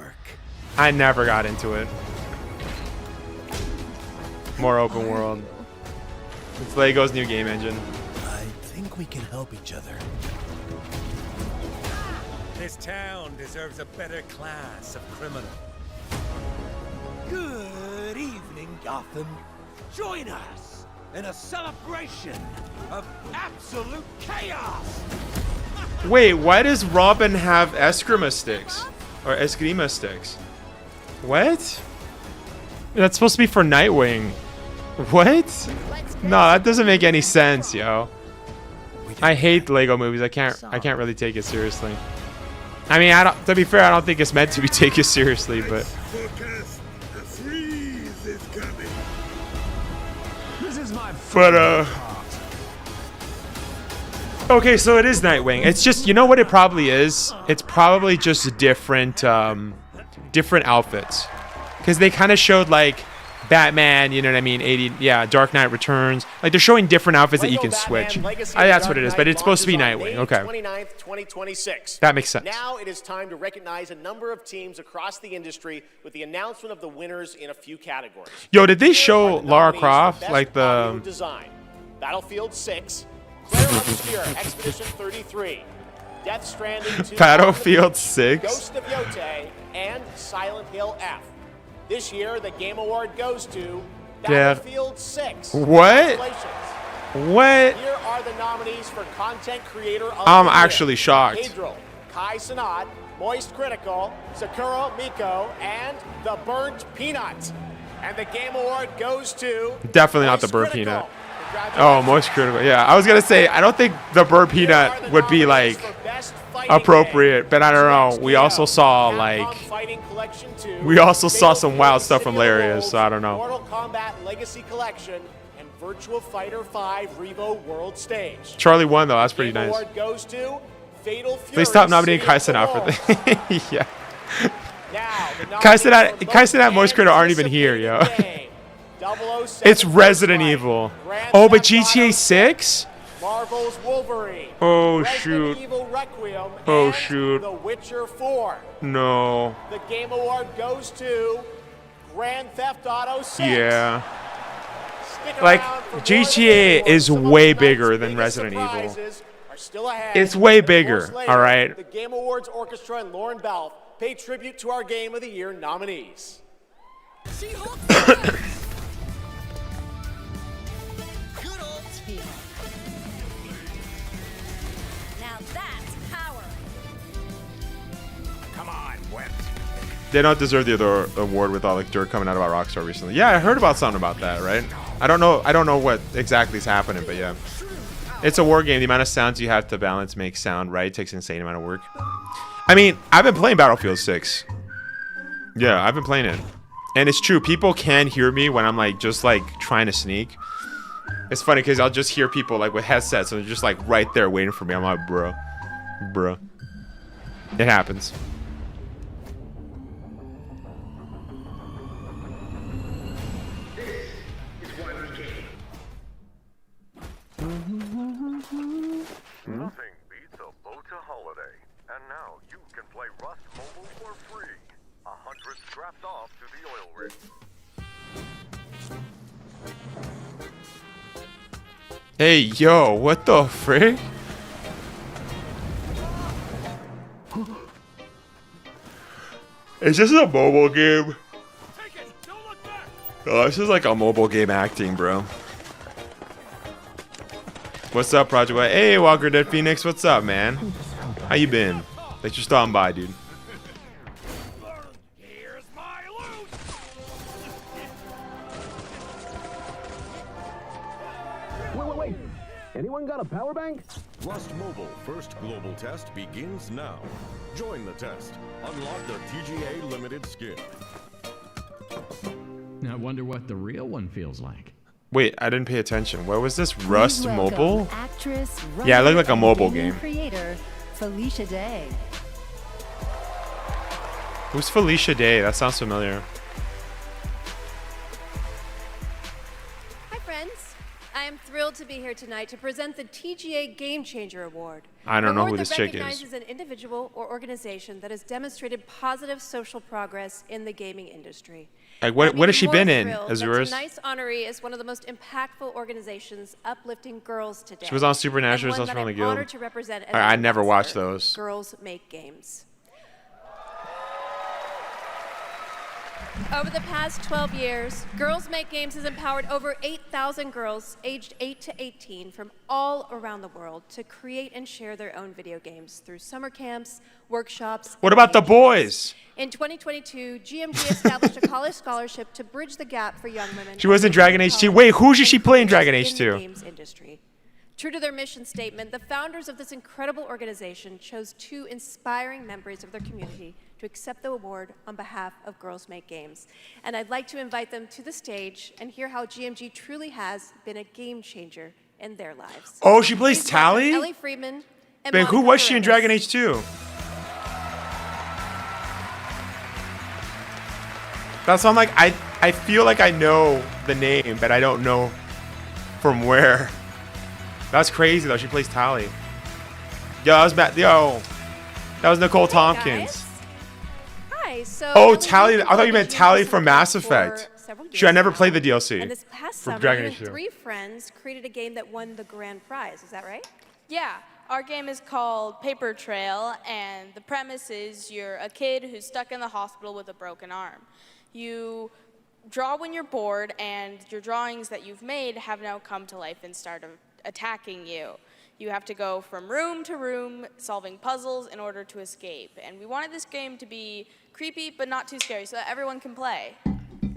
I never got into it. More open world. It's Lego's new game engine. I think we can help each other. This town deserves a better class of criminal. Good evening, Gotham. Join us in a celebration of absolute chaos. Wait, why does Robin have eskrima sticks? Or eskrima sticks? What? That's supposed to be for Nightwing. What? No, that doesn't make any sense, yo. I hate Lego movies. I can't really take it seriously. I mean, to be fair, I don't think it's meant to be taken seriously, but okay, so it is Nightwing. It's just, you know what it probably is? It's probably just different outfits. Because they kind of showed, like, Batman, you know what I mean? Dark Knight Returns. Like, they're showing different outfits that you can switch. That's what it is, but it's supposed to be Nightwing. Okay. 29th, 2026. That makes sense. Now it is time to recognize a number of teams across the industry with the announcement of the winners in a few categories. Yo, did they show Lara Croft? Like the... Design. Battlefield 6, Player Obscure, Expedition 33, Death Stranding 2, Battlefield 6? Ghost of Yote, and Silent Hill F. This year, the Game Award goes to Battlefield 6. What? What? Here are the nominees for Content Creator of I'm the Year. actually shocked. Adriel, Kai Sanat, Moist Critical, Sakura Miko, and The Burnt Peanut. And the Game Award goes to... Definitely not the Burnt Peanut. Oh, Moist Critical. Yeah, I was going to say, I don't think the Burnt Peanut would be, like, appropriate, but I don't know. We also saw, like... We also saw some wild stuff from Larius, so I don't know. Mortal Kombat Legacy Collection and Virtua Fighter 5 Revo World Stage. Charlie won, though. That's pretty Game nice. Award goes to Fatal Fury. They stopped nominating Kai Cenat for this. Yeah. Kai Cenat, Moist Critical aren't even here, yo. It's Resident Evil. Oh, but GTA 6? Marvel's Wolverine. Oh, Resident shoot. Evil Requiem. Oh, and shoot. The Witcher 4. No. The Game Award goes to Grand Theft Auto 6. Yeah. Like, GTA is way bigger than Resident Evil. It's way bigger, all right? The Game Awards Orchestra and Lauren Balfe pay tribute to our Game of the Year nominees. They don't deserve the other award with all the dirt coming out about Rockstar recently. Yeah, I heard about something about that, right? I don't know what exactly is happening, but yeah. It's a war game. The amount of sounds you have to balance make sound right. It takes an insane amount of work. I mean, I've been playing Battlefield 6. Yeah, I've been playing it. And it's true, people can hear me when I'm like just like trying to sneak. It's funny because I'll just hear people like with headsets and they're just like right there waiting for me. I'm like, bro. It happens. Nothing beats a Bota holiday. And now you can play Rust Mobile for free. 100 strapped off to the oil rig. Hey, yo, what the frick? Is this a mobile game? Oh, this is like a mobile game acting, bro. What's up, Project Wesker? Hey, Walker Dead Phoenix, what's up, man? How you been? Thanks for stopping by, dude. Wait. Anyone got a power bank? Rust Mobile first global test begins now. Join the test. Unlock the TGA limited skin. I wonder what the real one feels like. Wait, I didn't pay attention. What was this? Rust Mobile? Actress, Yeah, it looked like a writer, mobile and game. Creator Felicia Day. Who's Felicia Day? That sounds familiar. Hi, friends. I am thrilled to be here tonight to present the TGA Game Changer Award. I don't know who Award this that chick is. recognizes an individual or organization that has demonstrated positive social progress in the gaming industry. Like, what has she been in? Thrilled As that yours? tonight's honoree is one of the most impactful organizations uplifting girls today. She was on Supernatural. and one Sounds that really I'm good. honored to represent as I a never ambassador. watched those. Girls Make Games. Over the past 12 years, Girls Make Games has empowered over 8,000 girls aged 8 to 18 from all around the world to create and share their own video games through summer camps, workshops. What about the boys? In 2022, GMG established a college scholarship to bridge the gap for young women. She was in Dragon Age 2. Wait, who should she play in Dragon Age in 2? the games industry. True to their mission statement, the founders of this incredible organization chose 2 inspiring members of their community to accept the award on behalf of Girls Make Games. And I'd like to invite them to the stage and hear how GMG truly has been a game changer in their lives. Oh, she plays Please welcome Tally? Ellie Friedman and Wait, who Monica was she in Perez. Dragon Age 2? That sounds like I feel like I know the name, but I don't know from where. That's crazy though. She plays Tally. Yo, that was bad. Yo, that was Nicole Tompkins. Hi, so Oh, Ellie Tally. Friedman I thought you meant joined Tally GMG from Mass for Effect. several Sure, I years never now. played the DLC. And this past for summer, Dragon you Age and 2. 3 friends created a game that won the grand prize. Is that right? Yeah, our game is called Paper Trail, and the premise is you're a kid who's stuck in the hospital with a broken arm. You draw when you're bored, and your drawings that you've made have now come to life and start attacking you. You have to go from room to room solving puzzles in order to escape. And we wanted this game to be creepy but not too scary so that everyone can play.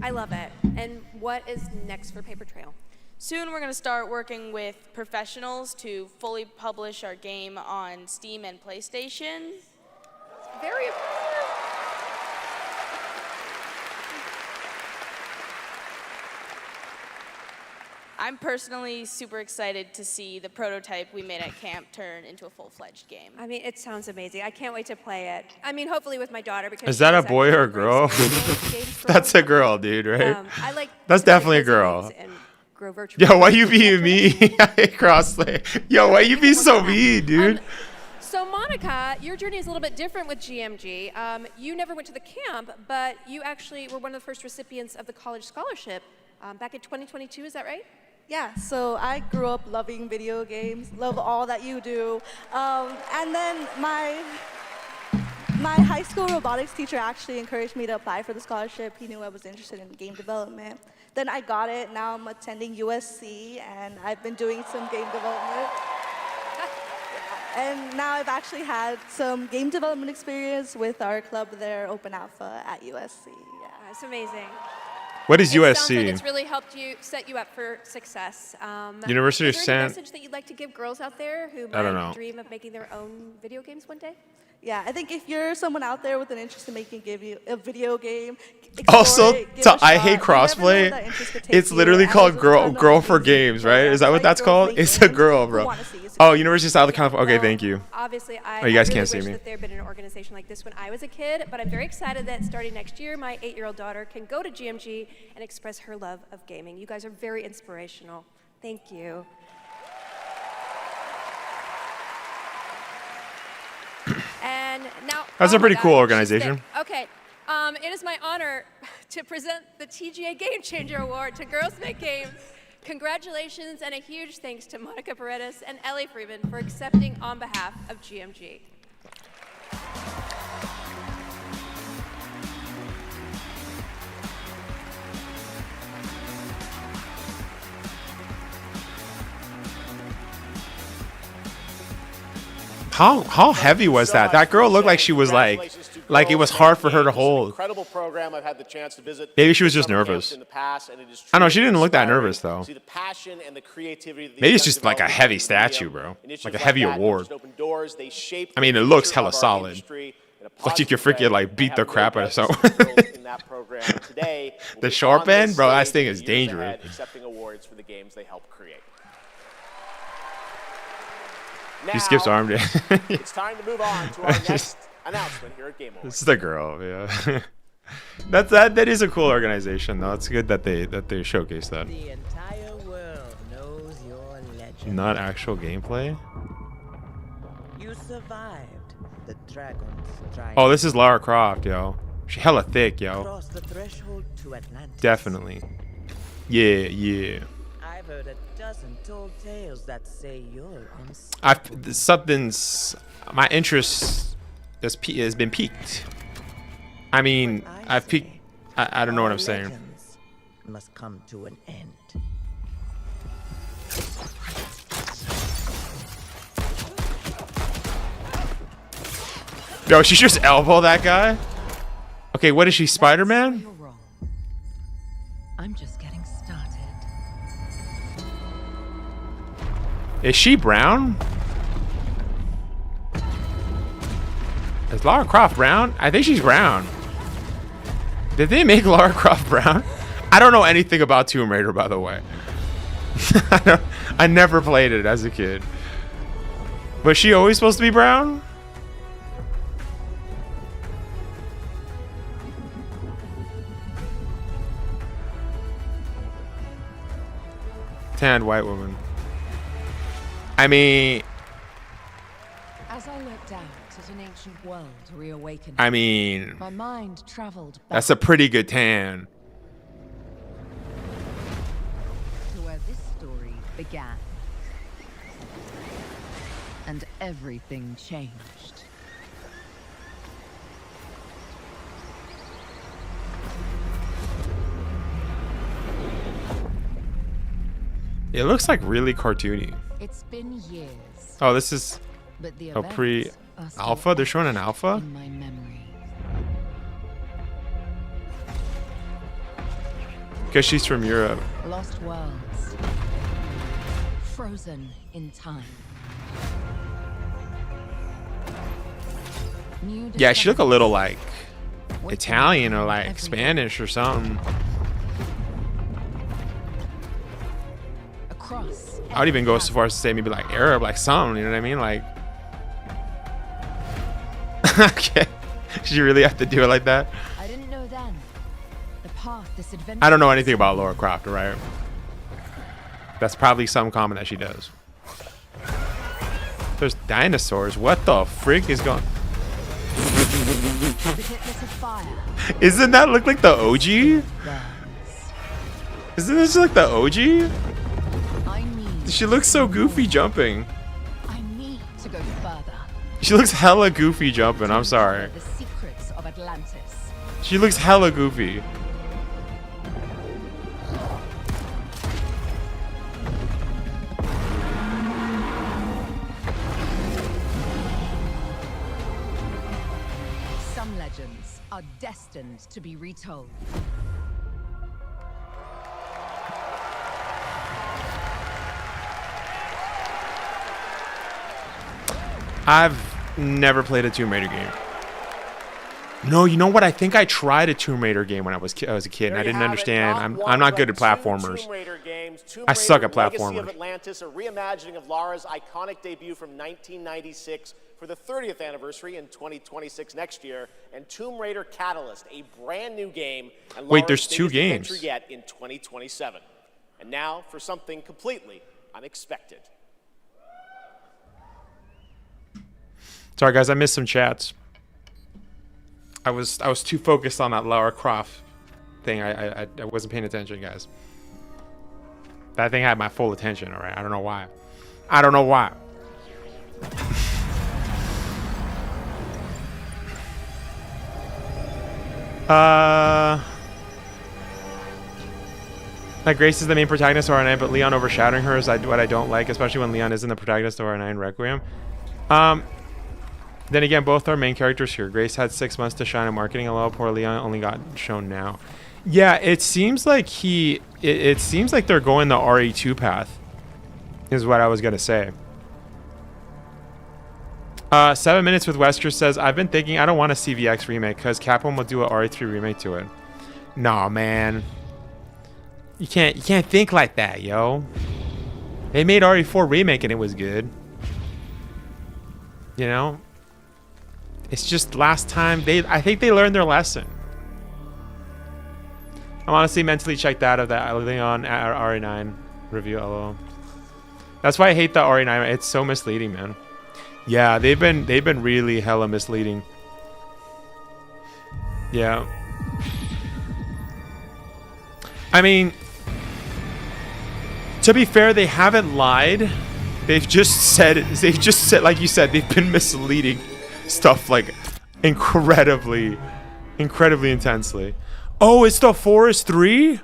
I love it. And what is next for Paper Trail? Soon we're going to start working with professionals to fully publish our game on Steam and PlayStation. Very impressive. I'm personally super excited to see the prototype we made at camp turn into a full-fledged game. I mean, it sounds amazing. I can't wait to play it. I mean, hopefully with my daughter because Is that a she's boy or a actually girl? very experienced with That's a girl, dude, right? I like That's to play definitely a Disney girl. games and grow virtual. Yo, why you being me? Crossplay. Yo, why you be so mean, dude? So Monica, your journey is a little bit different with GMG. You never went to the camp, but you actually were one of the first recipients of the college scholarship back in 2022. Is that right? Yeah, so I grew up loving video games, love all that you do. And then my high school robotics teacher actually encouraged me to apply for the scholarship. He knew I was interested in game development. Then I got it. Now I'm attending USC, and I've been doing some game development. And now I've actually had some game development experience with our club there, Open Alpha at USC. Yeah. That's amazing. What is It sounds USC? like it's really helped you set you up for success. University of is there any San- message that you'd like to give girls out there who I don't might know. dream of making their own video games one day? Yeah, I think if you're someone out there with an interest in making a video game, Also, explore it, give it a I hate shot. You never know where crossplay. that interest could take It's you, literally and called there's a ton of Girl for amazing Games, right? Is that what like that's Girls called? Make It's a Games. girl, You bro. wanna see it. Oh, University of South Carolina. Okay, thank you. Obviously, I, Oh, you guys I really can't see wish me. that there had been an organization like this when I was a kid, but I'm very excited that starting next year, my 8-year-old daughter can go to GMG and express her love of gaming. You guys are very inspirational. Thank you. And now, That's oh a pretty my cool God, organization. she's thick. Okay, it is my honor to present the TGA Game Changer Award to Girls Make Games. Congratulations and a huge thanks to Monica Paredes and Ellie Freeman for accepting on behalf of GMG. How heavy was that? That girl looked like she was like Like, it was hard for her to hold. Incredible program. I've had the chance to visit. Maybe she was just nervous. In the past, and it is I don't know. She didn't look that nervous though. See the passion and the creativity. Maybe it's just like a heavy statue, bro. Like a heavy award. I mean, it looks hella solid. Like you could freaking like beat the crap out of someone. The sharp end, bro. That thing is dangerous. Accepting awards for the games they help create. She skips arm day. It's time to move on to our next announcement here at Game Awards. This is the girl, yeah. that is a cool organization though. It's good that they showcase that. The entire world knows your legend. Not actual gameplay. You survived the dragon's giant. Oh, this is Lara Croft, yo. She hella thick, yo. Cross the threshold to Atlantis. Definitely. Yeah. I've heard a dozen tall tales that say you're my interest has been piqued. I mean, I've peaked. I don't know what I'm saying. Must come to an end. Yo, she just elbowed that guy. Okay, what is she, Spider-Man? I'm just getting started. Is she brown? Is Lara Croft brown? I think she's brown. Did they make Lara Croft brown? I don't know anything about Tomb Raider, by the way. I never played it as a kid. Was she always supposed to be brown? Tanned white woman. I mean, As I looked out at an ancient world reawakening, I mean, my mind traveled back that's a pretty good tan. to where this story began. And everything changed. It looks like really cartoony. It's been years. Oh, this is But the a events are still pre-alpha. They're showing an alpha. in my memory. Because she's from Europe. Lost worlds. Frozen in time. New Yeah, she look a little like Italian or like Spanish or something. across. I would even go so far as to say maybe like Arab, like something. You know what I mean? Like, okay, did you really have to do it like that? I didn't know then. The path this adventure. I don't know anything about Lara Croft, right? That's probably some comment that she does. There's dinosaurs. What the frick is going? Isn't that look like the OG? Isn't this like the OG? She looks so goofy jumping. I need to go further. She looks hella goofy jumping. I'm sorry. The secrets of Atlantis. She looks hella goofy. Some legends are destined to be retold. I've never played a Tomb Raider game. No, you know what? I think I tried a Tomb Raider game when I was a kid, and I didn't understand. I'm not good at platformers. I suck at Legacy of platformers. Atlantis, a reimagining of Lara's iconic debut from 1996 for the 30th anniversary in 2026 next year, and Tomb Raider Catalyst, a brand new game. And Wait, Lara's there's two biggest adventure games. yet in 2027. And now for something completely unexpected. Sorry, guys, I missed some chats. I was too focused on that Lara Croft thing. I wasn't paying attention, guys. That thing had my full attention. All right, I don't know why. I don't know why. Like Grace is the main protagonist of R9, but Leon overshadowing her is what I don't like, especially when Leon isn't the protagonist of R9 Requiem. Then again, both are main characters here. Grace had 6 months to shine in marketing, although poor Leon only got shown now. Yeah, it seems like it seems like they're going the RE2 path, is what I was gonna say. 7 minutes with Wesker says, I've been thinking I don't want a CVX remake because Capcom will do an RE3 remake to it. Nah, man. You can't think like that, yo. They made RE4 remake and it was good. You know? It's just last time I think they learned their lesson. I'm honestly mentally checked out of that Leon RE9 review, lol. That's why I hate the RE9. It's so misleading, man. Yeah, they've been really hella misleading. Yeah. I mean, to be fair, they haven't lied. They've just said, like you said, they've been misleading stuff like incredibly intensely. Oh, it's the Forest 3?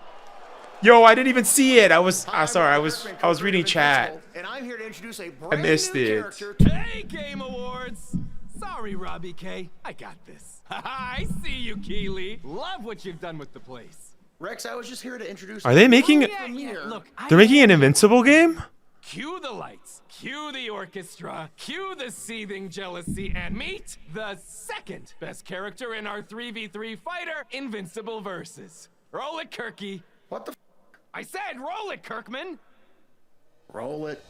Yo, I didn't even see it. I was sorry. I was reading chat. And I'm here to introduce a I missed it. Hey, Game Awards. Sorry, Robbie K. I got this. I see you, Keeley. Love what you've done with the place. Rex, I was just here to introduce. Are they making? Look, They're making an Invincible game? Cue the lights, cue the orchestra, cue the seething jealousy, and meet the second best character in our 3v3 fighter Invincible versus. Roll it, Kirky. What the f? I said roll it, Kirkman. Roll it.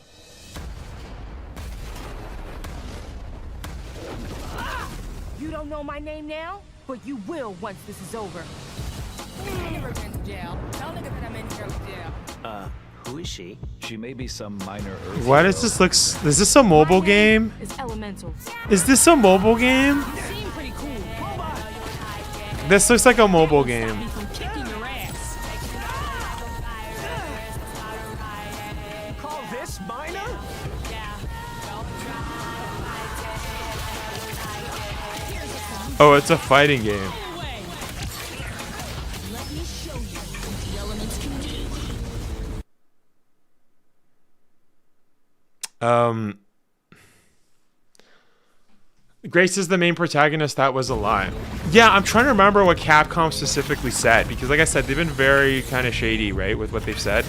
You don't know my name now, but you will once this is over. I never been to jail. Tell niggas that I'm in here with jail. Who is she? She may be some minor Earth. Why does this look? Is this a mobile game? It's elemental. Is this a mobile game? You seem pretty cool. This looks like a mobile game. Call this minor? Oh, it's a fighting game. Grace is the main protagonist. That was a lie. Yeah, I'm trying to remember what Capcom specifically said, because like I said, they've been very kind of shady, right, with what they've said.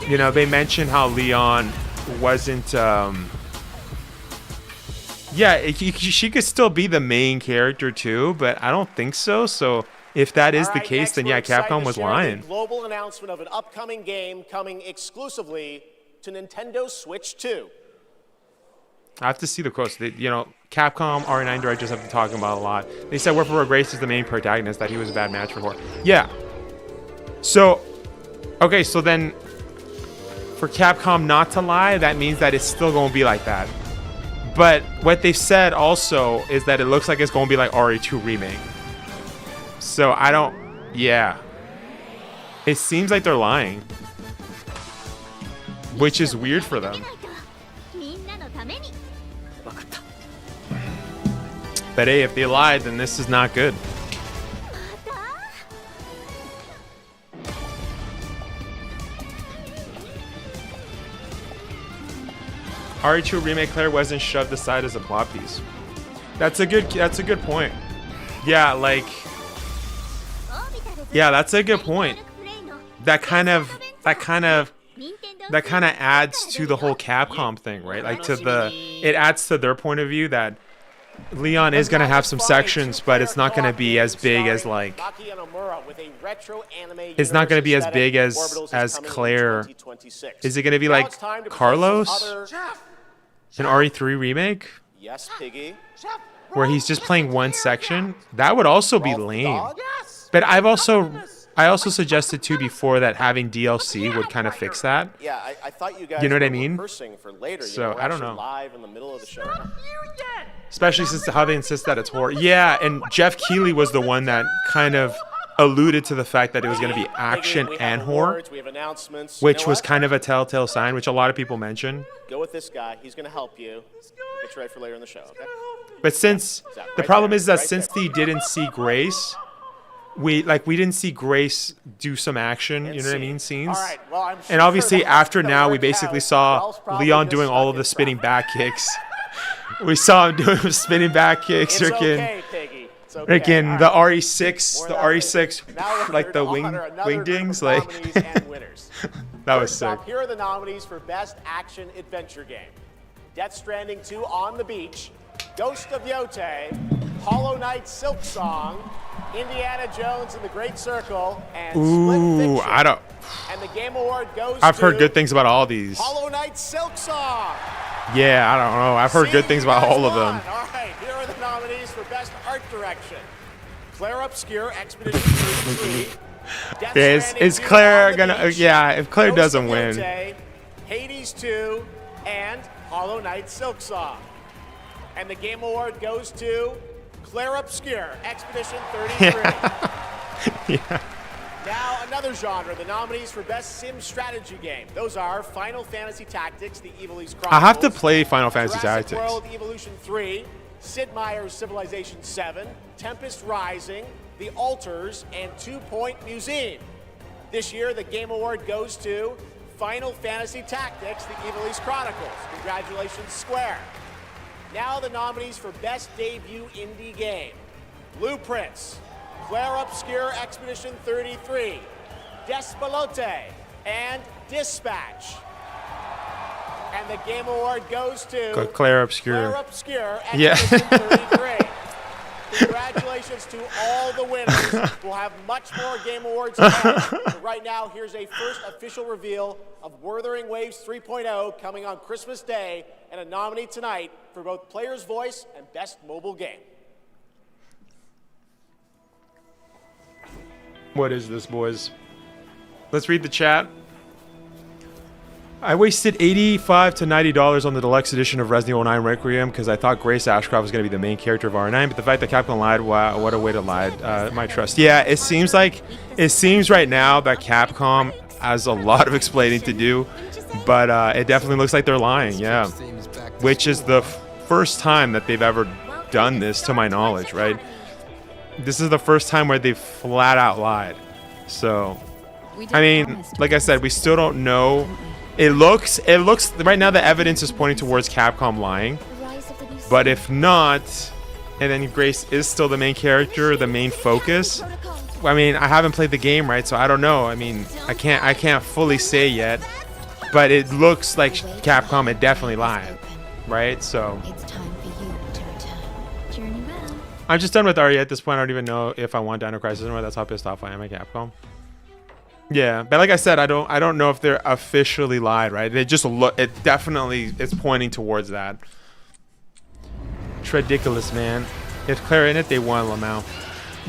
You know, they mentioned how Leon wasn't, yeah, she could still be the main character too, but I don't think so. So if that is the case, then yeah, Capcom was lying. Global announcement of an upcoming game coming exclusively to Nintendo Switch 2. I have to see the quotes. You know, Capcom RE9 directors have been talking about a lot. They said Warfare Grace is the main protagonist, that he was a bad match for her. Yeah. So, okay, so then for Capcom not to lie, that means that it's still going to be like that. But what they've said also is that it looks like it's going to be like RE2 Remake. So I don't, yeah. It seems like they're lying. Which is weird for them. But hey, if they lied, then this is not good. RE2 Remake Claire wasn't shoved aside as a plot piece. That's a good point. Yeah, like, yeah, that's a good point. That kind of adds to the whole Capcom thing, right? Like it adds to their point of view that Leon is going to have some sections, but it's not going to be as big as like, it's not going to be as big as Claire. Is it going to be like Carlos in RE3 Remake? Yes, Piggy. Where he's just playing one section? That would also be lame. But I also suggested too before that having DLC would kind of fix that. Yeah, I thought you guys know what I were mean? rehearsing for later. So I don't know. Live in the middle of the show. Especially since how they insist that it's horror. Yeah, and Jeff Keighley was the one that kind of alluded to the fact that it was going to be action and horror, which was kind of a telltale sign, which a lot of people mention. Go with this guy. He's going to help you. Get you ready for later in the show, okay? But since the problem is that since they didn't see Grace, we didn't see Grace do some action, you know what I mean, scenes. And obviously after now we basically saw Leon doing all of the spinning back kicks. We saw him doing spinning back kicks. It's Freaking, okay, Piggy. It's okay. freaking the RE6, the RE6, Now like the we're to honor another group wingdings, of like nominees and winners. that was First sick. up, here are the nominees for Best Action Adventure Game. Death Stranding 2 On the Beach, Ghost of Yote, Hollow Knight Silk Song, Indiana Jones and the Great Circle, and Ooh, Split Fiction. I don't. And the Game Award goes I've to heard good things about all these. Hollow Knight Silk Song. Yeah, I don't know. I've heard good things about all of them. All right, here are the nominees for Best Art Direction. Claire Obscure, Expedition 33. Death Yeah, Stranding is 2 Claire On the gonna? Beach, Yeah, if Claire Ghost doesn't of win, Yote, Hades 2, and Hollow Knight Silk Song. And the Game Award goes to Claire Obscure, Expedition 33. yeah. Now, another genre, the nominees for Best Sim Strategy Game. Those are Final Fantasy Tactics, The Evil East Chronicles. I have to play Final Fantasy Jurassic Tactics. World Evolution 3, Sid Meier's Civilization 7, Tempest Rising, The Alters, and 2 Point Museum. This year, the Game Award goes to Final Fantasy Tactics, The Evil East Chronicles. Congratulations, Square. Now the nominees for Best Debut Indie Game. Blueprints, Claire Obscure Expedition 33, Despelote, and Dispatch. And the Game Award goes to Claire Obscure. Claire Obscure Yeah. Expedition 33. Congratulations to all the winners. We'll have much more Game Awards ahead. But right now, here's a first official reveal of Wuthering Waves 3.0 coming on Christmas Day, and a nominee tonight for both Player's Voice and Best Mobile Game. What is this, boys? Let's read the chat. I wasted $85 to $90 on the deluxe edition of Resident Evil 9 Requiem because I thought Grace Ashcroft was going to be the main character of R9, but the fact that Capcom lied, wow, what a way to lie. My trust. Yeah, it seems right now that Capcom has a lot of explaining to do, but it definitely looks like they're lying, yeah. Which is the first time that they've ever done this, to my knowledge, right? This is the first time where they've flat out lied. So, I mean, like I said, we still don't know. It looks right now the evidence is pointing towards Capcom lying. But if not, and then Grace is still the main character, the main focus. I mean, I haven't played the game, right? So I don't know. I mean, I can't fully say yet. But it looks like Capcom had definitely lied, right? So I'm just done with Arya at this point. I don't even know if I want Dino Crisis anymore. That's how pissed off I am at Capcom. Yeah, but like I said, I don't know if they're officially lied, right? They just look. It definitely is pointing towards that. Ridiculous, man. If Claire in it, they won Lamau.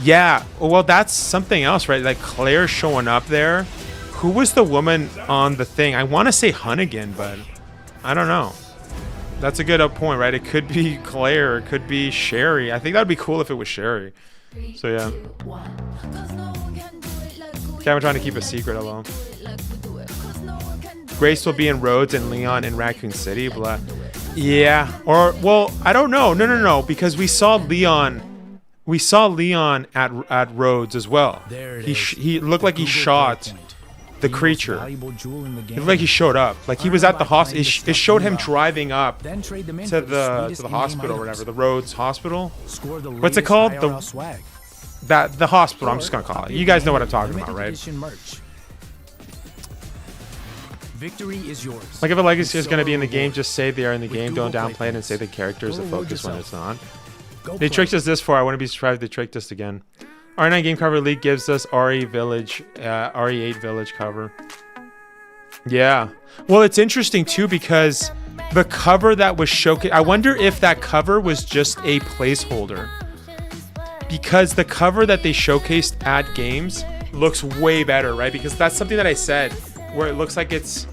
Yeah, well, that's something else, right? Like Claire showing up there. Who was the woman on the thing? I want to say Hunnigan, but I don't know. That's a good point, right? It could be Claire. It could be Sherry. I think that would be cool if it was Sherry. So yeah. Okay, I'm trying to keep a secret alone. Grace will be in Rhodes and Leon in Raccoon City. Blah. Yeah. Or, well, I don't know. No. Because we saw Leon at Rhodes as well. He looked like he shot the creature. It looked like he showed up. Like he was at the hospital. It showed him driving up to the hospital or whatever. The Rhodes Hospital. What's it called? The hospital, I'm just gonna call it. You guys know what I'm talking about, right? Victory is yours. Like if a legacy is gonna be in the game, just say they are in the game. Don't downplay it and say the character is the focus when it's not. They tricked us this far. I wouldn't be surprised if they tricked us again. R9 Game Cover League gives us RE8 Village cover. Yeah. Well, it's interesting too because the cover that was showcased. I wonder if that cover was just a placeholder. Because the cover that they showcased at games looks way better, right? Because that's something that I said, where it looks like it's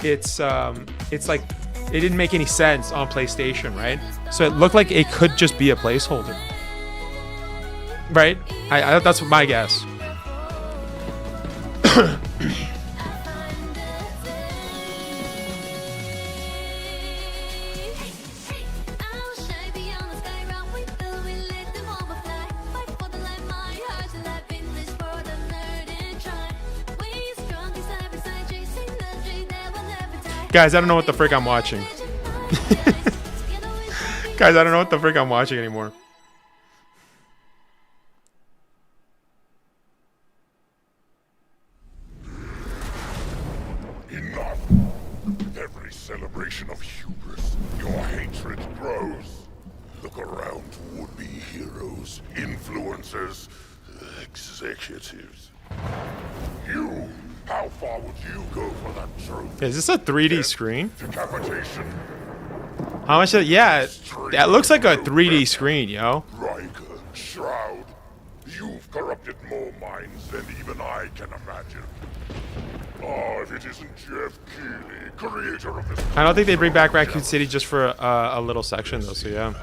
like it didn't make any sense on PlayStation, right? So it looked like it could just be a placeholder, right? I that's my guess. Guys, I don't know what the frick I'm watching. Guys, I don't know what the frick I'm watching anymore. Enough! With every celebration of hubris, your hatred grows. Look around would-be heroes, influencers, executives. You, how far would you go for that trophy? Is this a 3D screen? Decapitation. How much? Yeah, that looks like a 3D screen, yo. Riker, Shroud, you've corrupted more minds than even I can imagine. Oh, if it isn't Jeff Keighley, creator of this... I don't think they bring back Raccoon City just for a little section, though, so yeah.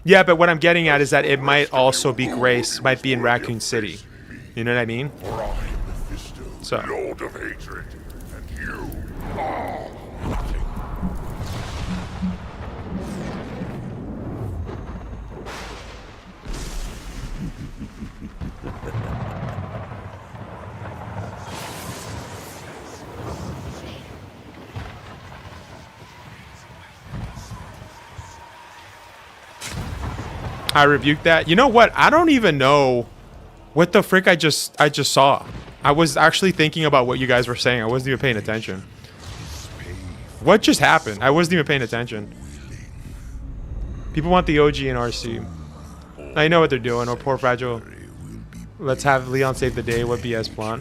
Yeah, but what I'm getting at is that it might also be Grace, might be in Raccoon City. You know what I mean? So. Lord of Hatred, and you are nothing. I rebuked that. You know what? I don't even know what the frick I just saw. I was actually thinking about what you guys were saying. I wasn't even paying attention. What just happened? I wasn't even paying attention. People want the OG and RC. I know what they're doing. Or Poor Fragile. Let's have Leon save the day. What BS plot?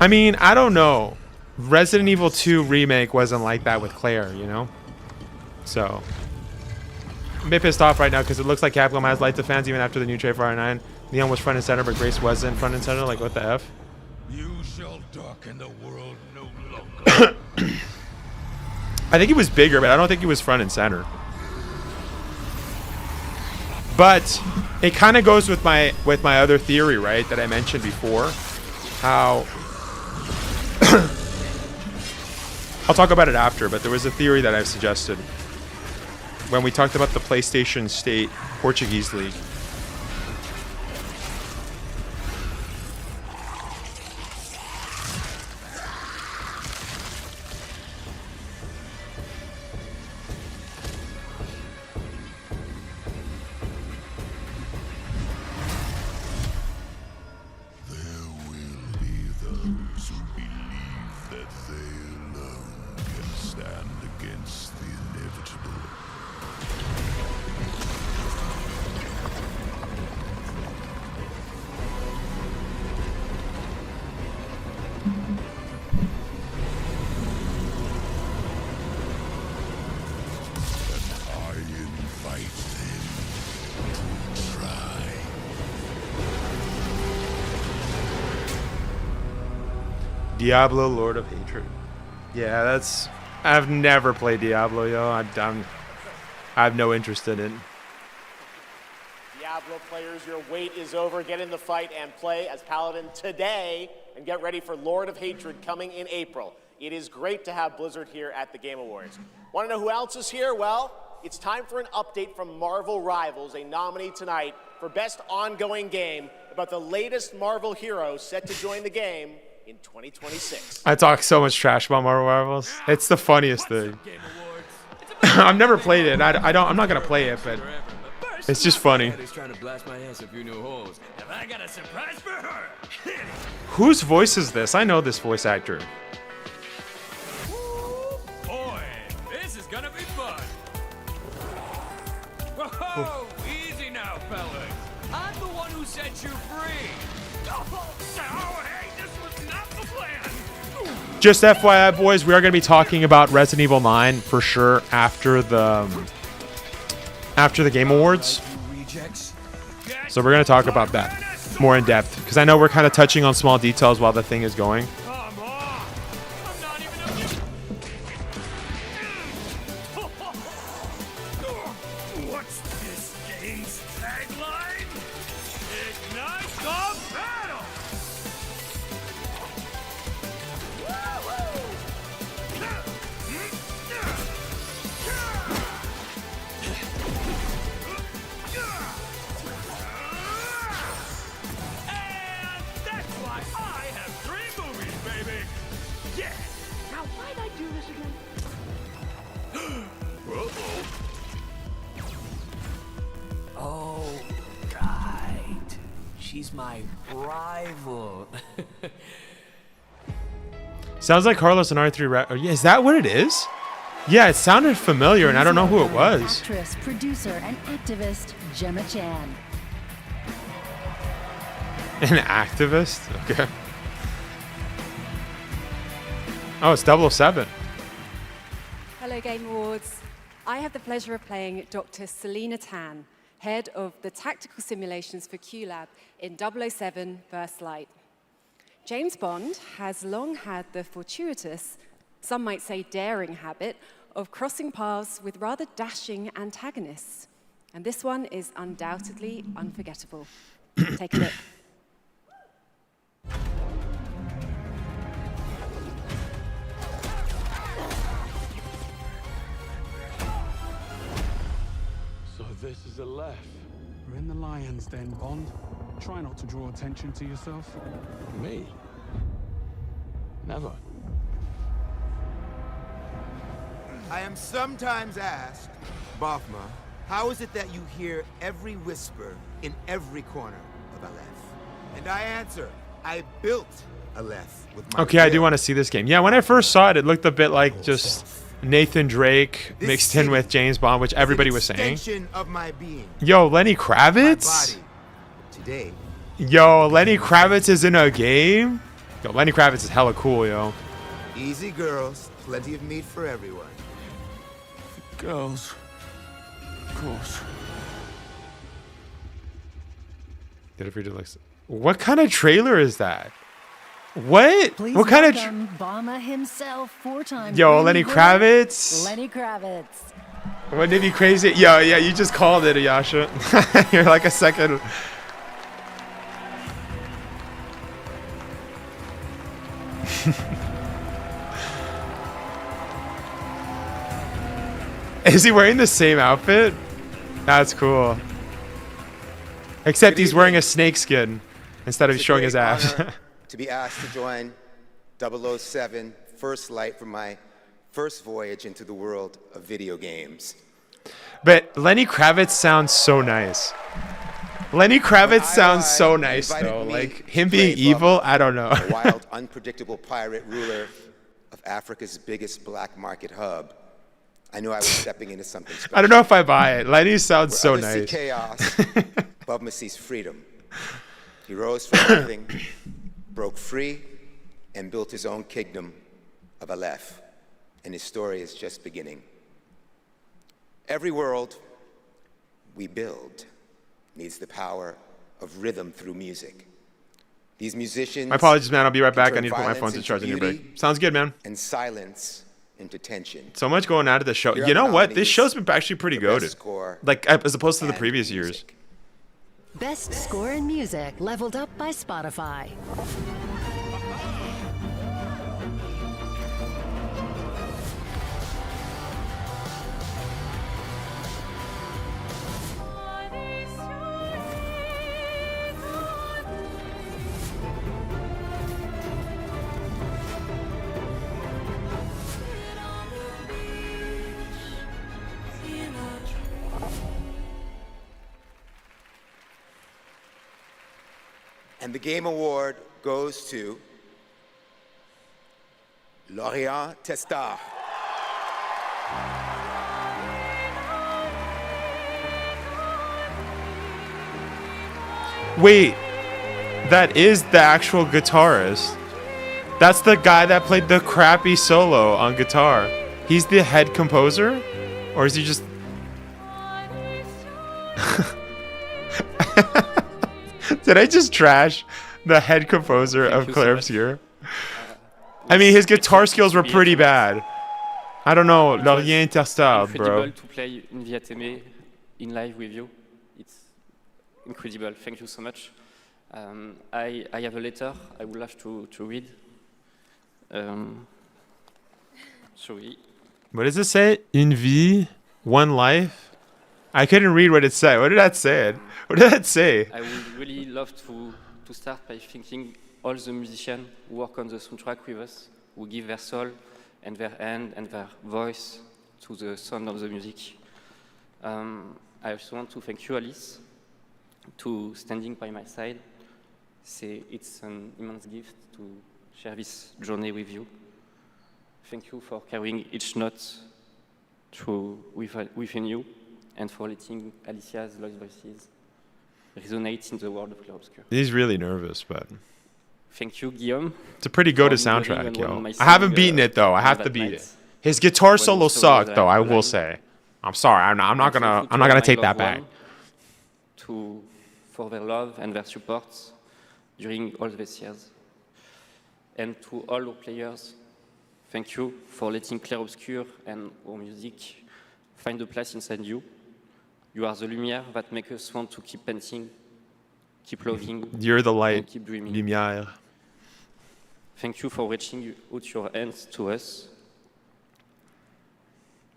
I mean, I don't know. Resident Evil 2 remake wasn't like that with Claire, you know? So... I'm a bit pissed off right now because it looks like Capcom has lights of fans even after the new trailer for R9. Leon was front and center, but Grace wasn't front and center. Like, what the F? You shall darken the world no longer. I think he was bigger, but I don't think he was front and center. But it kind of goes with my other theory, right, that I mentioned before. How... I'll talk about it after, but there was a theory that I've suggested when we talked about the PlayStation State Portuguese League. There will be those who believe that they alone can stand against the inevitable. Diablo, Lord of Hatred. Yeah, that's... I've never played Diablo, yo. I have no interest in it. Diablo players, your wait is over. Get in the fight and play as Paladin today, and get ready for Lord of Hatred coming in April. It is great to have Blizzard here at the Game Awards. Want to know who else is here? Well, it's time for an update from Marvel Rivals, a nominee tonight for Best Ongoing Game about the latest Marvel hero set to join the game in 2026. I talk so much trash about Marvel Rivals. It's the funniest thing. I've never played it. I'm not gonna play it, but it's just funny. Trying to blast my ass a few new holes. And I got a surprise for her. Whose voice is this? I know this voice actor. Boy, this is gonna be fun. Whoa, easy now, fellas. I'm the one who set you free. Oh, hey, this was not the plan. Just FYI, boys, we are going to be talking about Resident Evil 9 for sure after the Game Awards. So we're going to talk about that more in depth because I know we're kind of touching on small details while the thing is going. What's this game's tagline? Ignite the battle! And that's why I have 3 movies, baby! Yeah! Now, why'd I do this again? Uh-oh. She's my rival. Sounds like Carlos and R3. Yeah, is that what it is? Yeah, it sounded familiar, and I don't know who it was. Actress, producer, and activist Gemma Chan. An activist? Okay. Oh, it's 007. Hello, Game Awards. I have the pleasure of playing Dr. Selena Tan, head of the tactical simulations for QLab in 007 First Light. James Bond has long had the fortuitous, some might say daring habit, of crossing paths with rather dashing antagonists. And this one is undoubtedly unforgettable. Take a look. So this is a left. We're in the Lion's Den, Bond. Try not to draw attention to yourself. Me? Never. I am sometimes asked, Bafma, how is it that you hear every whisper in every corner of Aleph? And I answer, I built Aleph with my Okay, I do want to see this game. Yeah, when I first saw it, it looked a bit like just Nathan Drake mixed in with James Bond, which everybody was saying. Extension of my being. Yo, Lenny Kravitz? My body. Today. Yo, Lenny Kravitz is in a game? Yo, Lenny Kravitz is hella cool, yo. Easy girls, plenty of meat for everyone. Girls. Of course. Did it read it like... What kind of trailer is that? What? Please what kind of... welcome Obama himself, 4-time... Yo, Grammy Lenny winner, Kravitz? Lenny Kravitz. Wouldn't it be crazy? Yo, yeah, you just called it, Ayasha. You're like a second... Is he wearing the same outfit? That's cool. Except he's wearing a snake skin instead of showing his ass. To be asked to join 007 First Light for my first voyage into the world of video games. But Lenny Kravitz sounds so nice. Lenny Kravitz sounds so nice, though. Like, him being evil, I don't know. A wild, unpredictable pirate ruler of Africa's biggest black market hub. I knew I was stepping into something special. I don't know if I buy it. Lenny sounds Where so others nice. See chaos, Bubba sees freedom. He rose from nothing, broke free, and built his own kingdom of Aleph. And his story is just beginning. Every world we build needs the power of rhythm through music. These musicians... My apologies, man. I'll be right back. I need to put my violence phone to into charge in your beauty break. Sounds good, man. And silence into tension. So much going out of the show. Here You are know the what? This nominees show's been actually pretty for Best good. Score Like, as opposed to the previous years. Best score in music, leveled up by Spotify. And the Game Award goes to Laurent Testard. Wait, that is the actual guitarist. That's the guy that played the crappy solo on guitar. He's the head composer? Or is he just... Did I just trash the head composer of Clair Obscur? I mean, his guitar skills were pretty bad. I don't know, Laurent Testard, bro. Incredible to play in Vie Aimée in live with you. It's incredible. Thank you so much. I have a letter I would love to read. Sorry. What does it say? Une vie, one life? I couldn't read what it said. What did that say? What did that say? I would really love to start by thanking all the musicians who work on the soundtrack with us, who give their soul and their hand and their voice to the sound of the music. I also want to thank you, Alice, to standing by my side It's an immense gift to share this journey with you. Thank you for carrying each note within you, and for letting Alicia's lost voices resonate in the world of Clair Obscur. He's really nervous, but... Thank you, Guillaume. It's a pretty good soundtrack, yo. I haven't beaten it, though. I have to beat it. His guitar solo sucked, though, I will say. I'm sorry, I'm not gonna take that back. For their love and their support during all these years. And to all our players, thank you for letting Clair Obscur and our music find a place inside you. You are the lumière that makes us want to keep painting, keep loving. You're the light, keep dreaming. lumière. Thank you for reaching out your hands to us.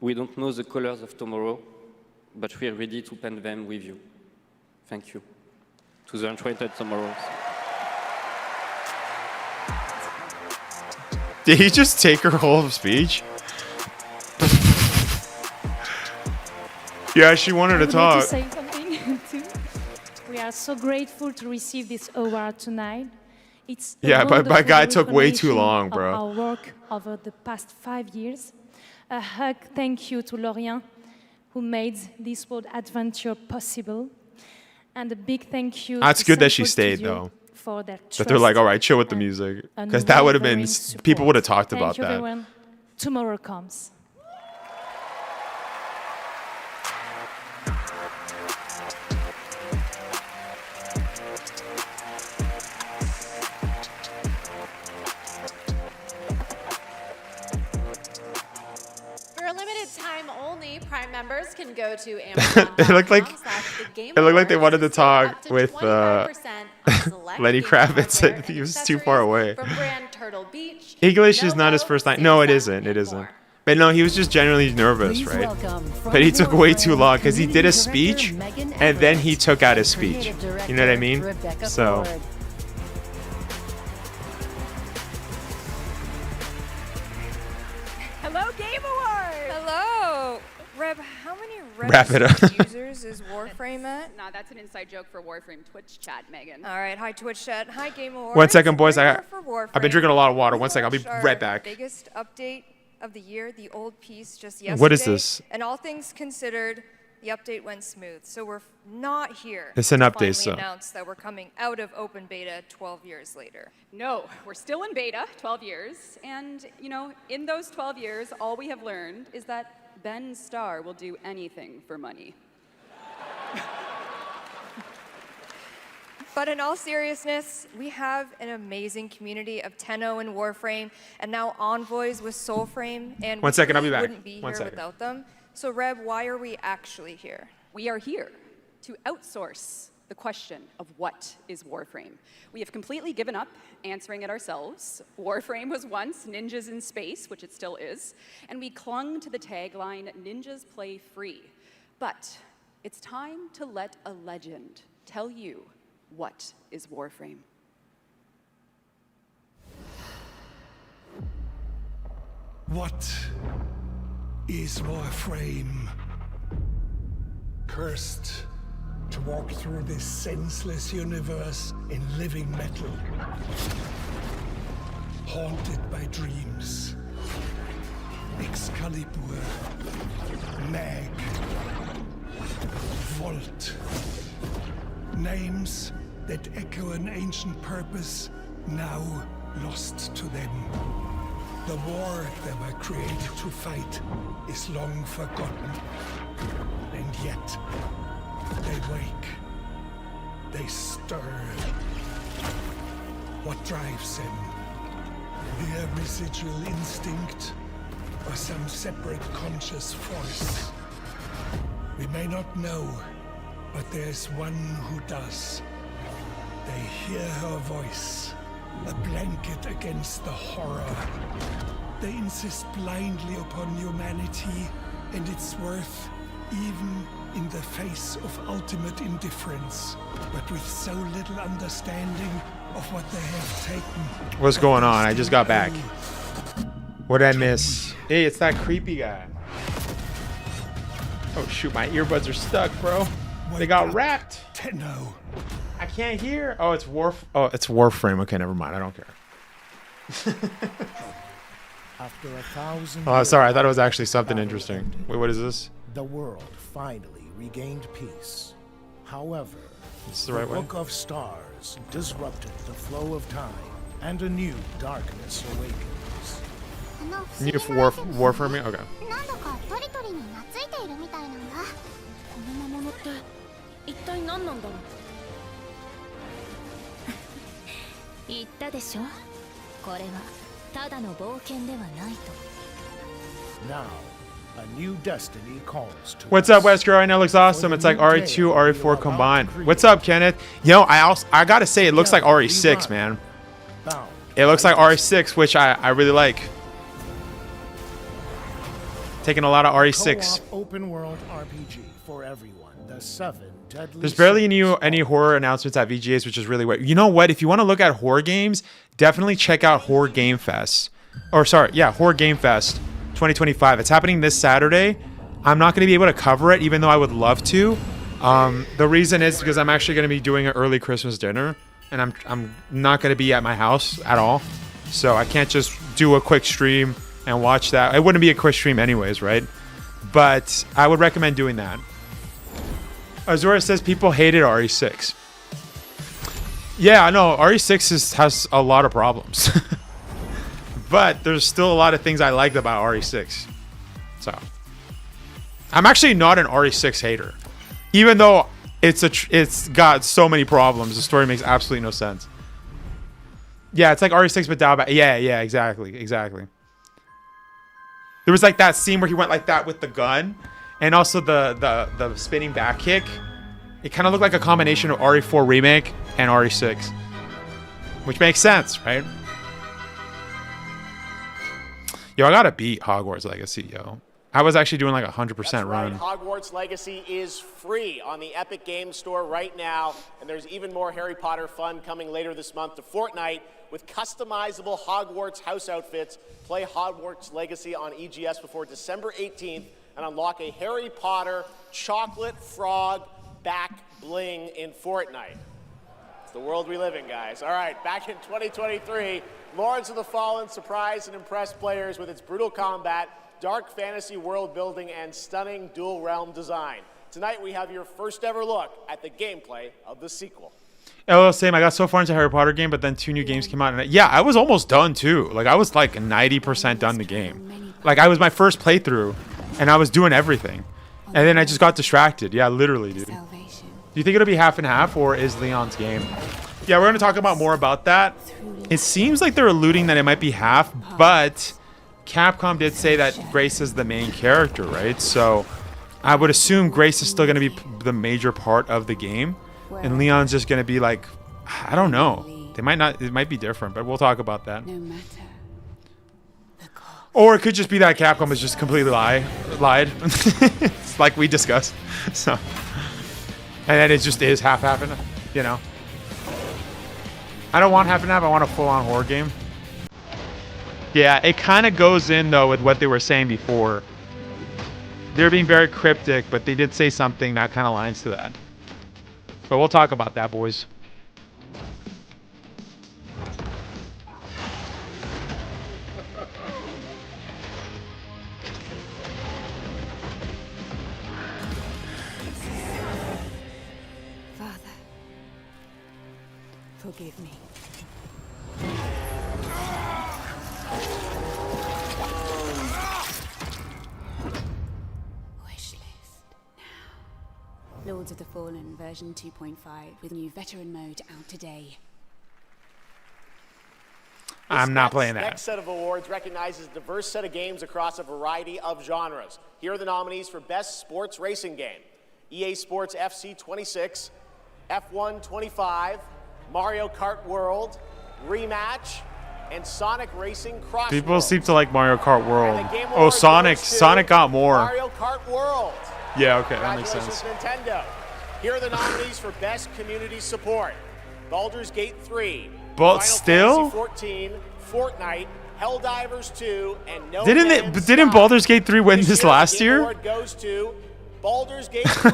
We don't know the colors of tomorrow, but we are ready to paint them with you. Thank you. To the Uncharted Tomorrows. Did he just take her whole speech? Yeah, she wanted to talk. I would like to say something too. We are so grateful to receive this award tonight. It's but my guy took way too long, bro. Our work over the past 5 years. A hug thank you to Lorient, who made this world adventure possible. And a big thank you. That's to good that she Central stayed, Studio though. For their trust. That they're like, all right, chill with the music. Because that would have been, people would have talked about Thank you, that. everyone. Tomorrow comes. Prime members can go to Amazon. It looked like they wanted to talk with Lenny Kravitz. And he was too far away. From Grand Turtle Beach. English is not his first language. No, it isn't. It isn't. But no, he was just genuinely nervous, right? But he took way too long because he did a speech and then he took out his speech. You know what I mean? So. Hello, Game Awards! Hello! Reb, how many Wrap it up. users is Warframe at? Nah, that's an inside joke for Warframe Twitch chat, Megan. All right, hi Twitch chat. Hi Game Awards. 1 second, boys. We're I've here for been drinking a lot of water. 1 second. I'll be Our right back. Biggest update of the year, the old piece just yesterday. What is this? And all things considered, the update went smooth. So we're not here. It's an to update, so. finally announce that we're coming out of open beta 12 years later. No, we're still in beta, 12 years. And, you know, in those 12 years, all we have learned is that Ben Starr will do anything for money. But in all seriousness, we have an amazing community of Tenno and Warframe, and now Envoys with Soulframe, and 1 second, I'll be we back. wouldn't be 1 here second. without them. So Reb, why are we actually here? We are here to outsource the question of what is Warframe. We have completely given up answering it ourselves. Warframe was once Ninjas in Space, which it still is, and we clung to the tagline, Ninjas Play Free. But it's time to let a legend tell you what is Warframe. What is Warframe? Cursed to walk through this senseless universe in living metal. Haunted by dreams. Excalibur. Mag. Volt. Names that echo an ancient purpose now lost to them. The war they were created to fight is long forgotten. And yet, they wake. They stir. What drives them? Their residual instinct or some separate conscious force? We may not know, but there's one who does. They hear her voice, a blanket against the horror. They insist blindly upon humanity and its worth, even in the face of ultimate indifference, but with so little understanding of what they have taken. What's going on? I just got back. What did I miss? Hey, it's that creepy guy. Oh shoot, my earbuds are stuck, bro. They got wrapped. Tenno. I can't hear. Oh, it's Warframe. Okay, never mind. I don't care. After 1,000 Oh, sorry. I thought it was actually something interesting. Wait, what is this? The world finally regained peace. However, It's the right way. Book of Stars disrupted the flow of time, and a new darkness awakens. New Warframing? Okay. なんだかトリトリに懐いているみたいなんだ。この魔物って一体何なんだろう。言ったでしょ。これはただの冒険ではないと。Now, a new destiny calls to What's up, Wesker? I know it looks awesome. It's like RE2, RE4 combined. What's up, Kenneth? You know, I gotta say, it looks like RE6, man. It looks like RE6, which I really like. Taking a lot of RE6. Open world RPG for everyone. The 7 deadly. There's barely any horror announcements at VGAs, which is really weird. You know what? If you want to look at horror games, definitely check out Horror Game Fest. Or sorry, yeah, Horror Game Fest 2025. It's happening this Saturday. I'm not going to be able to cover it, even though I would love to. The reason is because I'm actually going to be doing an early Christmas dinner, and I'm not going to be at my house at all, so I can't just do a quick stream and watch that. It wouldn't be a quick stream anyways, right? But I would recommend doing that. Azura says people hated RE6. Yeah, I know RE6 has a lot of problems. But there's still a lot of things I liked about RE6. So I'm actually not an RE6 hater. Even though it's got so many problems. The story makes absolutely no sense. Yeah, it's like RE6 but down back. Yeah, exactly. There was like that scene where he went like that with the gun, and also the spinning back kick. It kind of looked like a combination of RE4 remake and RE6, which makes sense, right? Yo, I gotta beat Hogwarts Legacy, yo. I was actually doing like 100% run. Right. Hogwarts Legacy is free on the Epic Games Store right now, and there's even more Harry Potter fun coming later this month to Fortnite with customizable Hogwarts house outfits. Play Hogwarts Legacy on EGS before December 18th and unlock a Harry Potter chocolate frog back bling in Fortnite. It's the world we live in, guys. All right, back in 2023, Lords of the Fallen surprised and impressed players with its brutal combat, dark fantasy world building, and stunning dual realm design. Tonight we have your first ever look at the gameplay of the sequel. Oh, same. I got so far into Harry Potter game, but then 2 new games came out. And yeah, I was almost done too. Like I was like 90% done the game. Like I was my first playthrough, and I was doing everything, and then I just got distracted. Yeah, literally, dude. Do you think it'll be half and half, or is Leon's game? Yeah, we're gonna talk about more about that. It seems like they're alluding that it might be half, but Capcom did say that Grace is the main character, right? So I would assume Grace is still gonna be the major part of the game, and Leon's just gonna be like, I don't know. They might not. It might be different, but we'll talk about that. Or it could just be that Capcom is just completely lied, like we discussed. So, and then it just is half and you know. I don't want half and half. I want a full-on horror game. Yeah, it kind of goes in though with what they were saying before. They're being very cryptic, but they did say something that kind of lines to that. But we'll talk about that, boys. Father, forgive me. Wishlist now. Lords of the Fallen version 2.5 with new veteran mode out today. I'm not playing that. Next set of awards recognizes a diverse set of games across a variety of genres. Here are the nominees for Best Sports Racing Game: EA Sports FC 26, F1 25, Mario Kart World, Rematch, and Sonic Racing Crossroads. People seem to like Mario Kart World. Oh, Sonic got more. Mario Kart World. Yeah, okay, that makes sense. Nintendo. Here are the nominees for Best Community Support: Baldur's Gate 3, But Final still? Fantasy 14, Fortnite, Helldivers 2, and No Didn't Baldur's Gate 3 win this last year? Award goes to Baldur's Gate 3.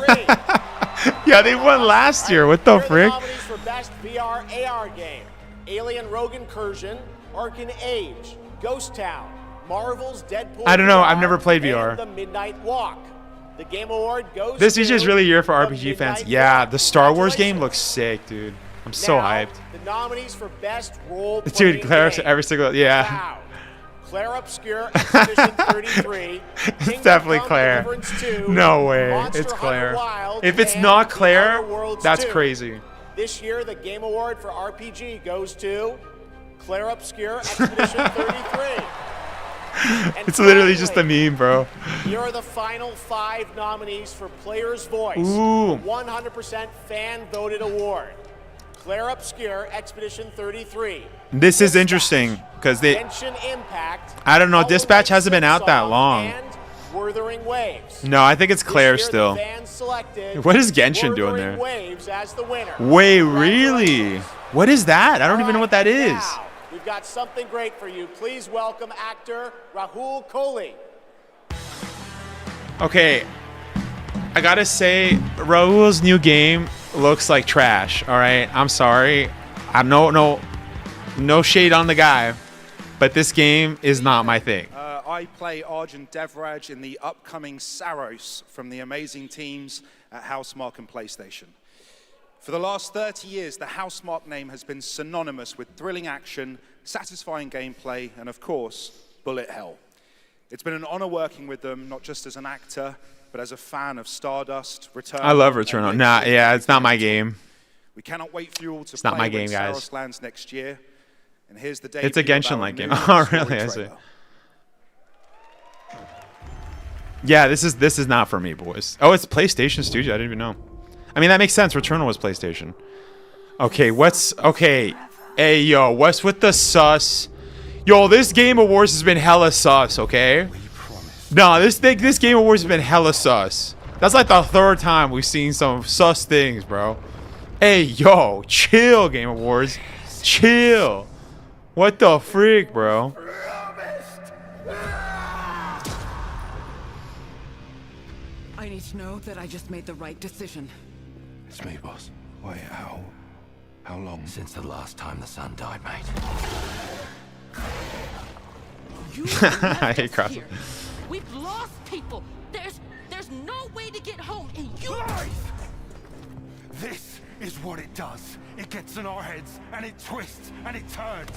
Yeah, they won last year. What the frick? Nominees for Best VR AR game, Alien Rogue Incursion, Arcan Age, Ghost Town, Marvel's Deadpool. I don't know. VR, I've never played and VR. The Midnight Walk. The Game Award goes This to DJ is really a year for The RPG fans. Midnight Yeah, Walk. the Star Wars game looks sick, dude. I'm so Now, hyped. The nominees for Best Role Dude, Claire's every single, yeah. Wow. Claire Obscure Expedition 33. It's definitely Come Claire. Deliverance 2, No way. Monster It's Hunter Claire. Wilds, If it's and not The Claire, Outer Worlds that's 2. crazy. This year, the Game Award for RPG goes to Claire Obscure Expedition 33. It's literally just a meme, bro. Here are the final 5 nominees for Player's Voice. Ooh. 100% fan-voted award. Claire Obscure Expedition 33. This is interesting because they, Genshin Impact. I don't know, Dispatch hasn't been out that long. And Wuthering Waves. No, I think it's Claire still. What is Genshin doing Wuthering there? Waves as the winner. Wait, really? What is that? I don't even know what that is. Now, we've got something great for you. Please welcome actor Rahul Kohli. Okay, I gotta say, Raul's new game looks like trash. All right, I'm sorry. I no shade on the guy, but this game is not my thing. I play Arjun Devraj in the upcoming Saros from the amazing teams at Housemarque and PlayStation. For the last 30 years, the Housemarque name has been synonymous with thrilling action, satisfying gameplay, and of course, bullet hell. It's been an honor working with them, not just as an actor, but as a fan of Stardust, Return. I love Returnal. Nah, yeah, it's not my game. We cannot wait for you all to It's play not my when game, guys. Saros lands next year. And here's the It's a debut of Genshin-like our game. new Oh, story really? I see. trailer. Yeah, this is not for me, boys. Oh, it's PlayStation Studio. I didn't even know. I mean, that makes sense. Returnal was PlayStation. Okay, okay. Hey, yo, what's with the sus? Yo, this Game Awards has been hella sus, okay? No, this Game Awards has been hella sus. That's like the 3rd time we've seen some sus things, bro. Hey, yo, chill, Game Awards. Chill. What the freak, bro? I need to know that I just made the right decision. It's me, boss. Wait, how long? Since the last time the sun died, mate. I hate Crossing. We've lost people. There's no way to get home, and you. This is what it does. It gets in our heads, and it twists, and it turns.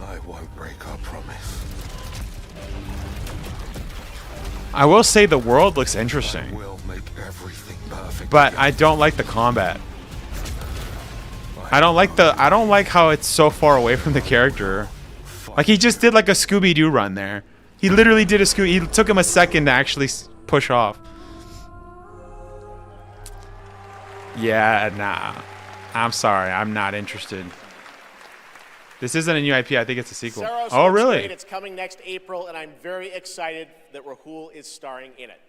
I won't break our promise. I will say the world looks interesting. We'll make everything perfect. But I don't like the combat. I don't like how it's so far away from the character. Like he just did like a Scooby-Doo run there. He literally did a He took him a second to actually push off. Yeah, nah. I'm sorry. I'm not interested. This isn't a new IP. I think it's a sequel. Saros Oh, looks really? great. It's coming next April, and I'm very excited that Rahul is starring in it.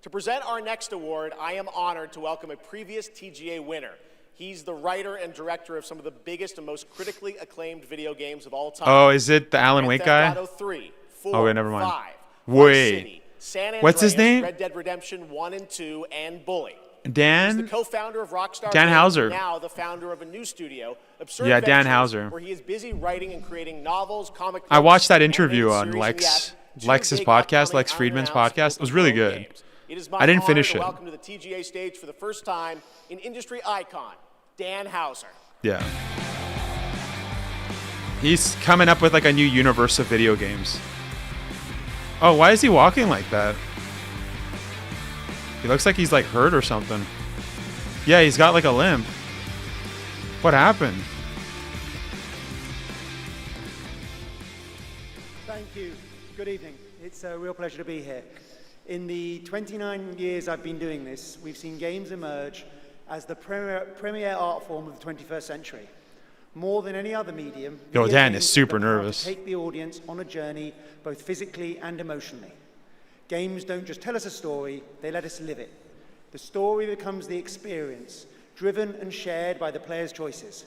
To present our next award, I am honored to welcome a previous TGA winner. He's the writer and director of some of the biggest and most critically acclaimed video games of all time. Oh, is it the Alan Wake guy? Grand Theft Auto 3, 4, Oh, wait, never mind. 5, Wait. Vice City, San Andreas, What's his name? Red Dead Redemption 1 and 2, and Bully. Dan? He's the co-founder of Rockstar Dan Games, Houser. now the founder of a new studio, Absurd Yeah, Dan Ventures, Houser. where he is busy writing and creating novels, comic I books, watched that animated interview on series, and yes, Lex's big podcast, upcoming Lex Friedman's unannounced podcast. It was really good. games. It is my I didn't honor finish to it. welcome to the TGA stage for the first time an industry icon, Dan Houser. Yeah. He's coming up with like a new universe of video games. Oh, why is he walking like that? He looks like he's like hurt or something. Yeah, he's got like a limp. What happened? Thank you. Good evening. It's a real pleasure to be here. In the 29 years I've been doing this, we've seen games emerge as the premier art form of the 21st century. More than any other medium, Yo, video Dan games is super have the power to nervous. take the audience on a journey, both physically and emotionally. Games don't just tell us a story, they let us live it. The story becomes the experience, driven and shared by the player's choices.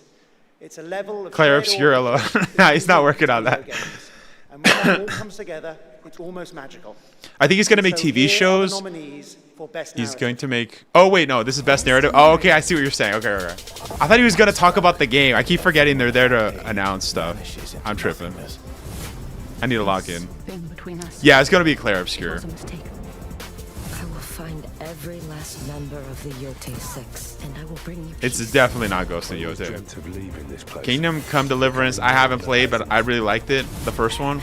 It's a level of Claire shared Obscurello. authenticity Nah, he's not that working on video that. games. And when that all comes together, It's almost magical. I think he's going to make So TV here are the shows. nominees for best He's narrative. going to make... Oh, wait, no. This is best narrative. Oh, okay. I see what you're saying. Okay, okay. I thought he was going to talk about the game. I keep forgetting they're there to announce stuff. I'm tripping. I need to lock in. Yeah, it's going to be Claire Obscure. I will find every last member of the Yote Six, and I will bring you It's definitely not Ghost in Yote. Kingdom Come Deliverance, I haven't played, but I really liked it. The first one.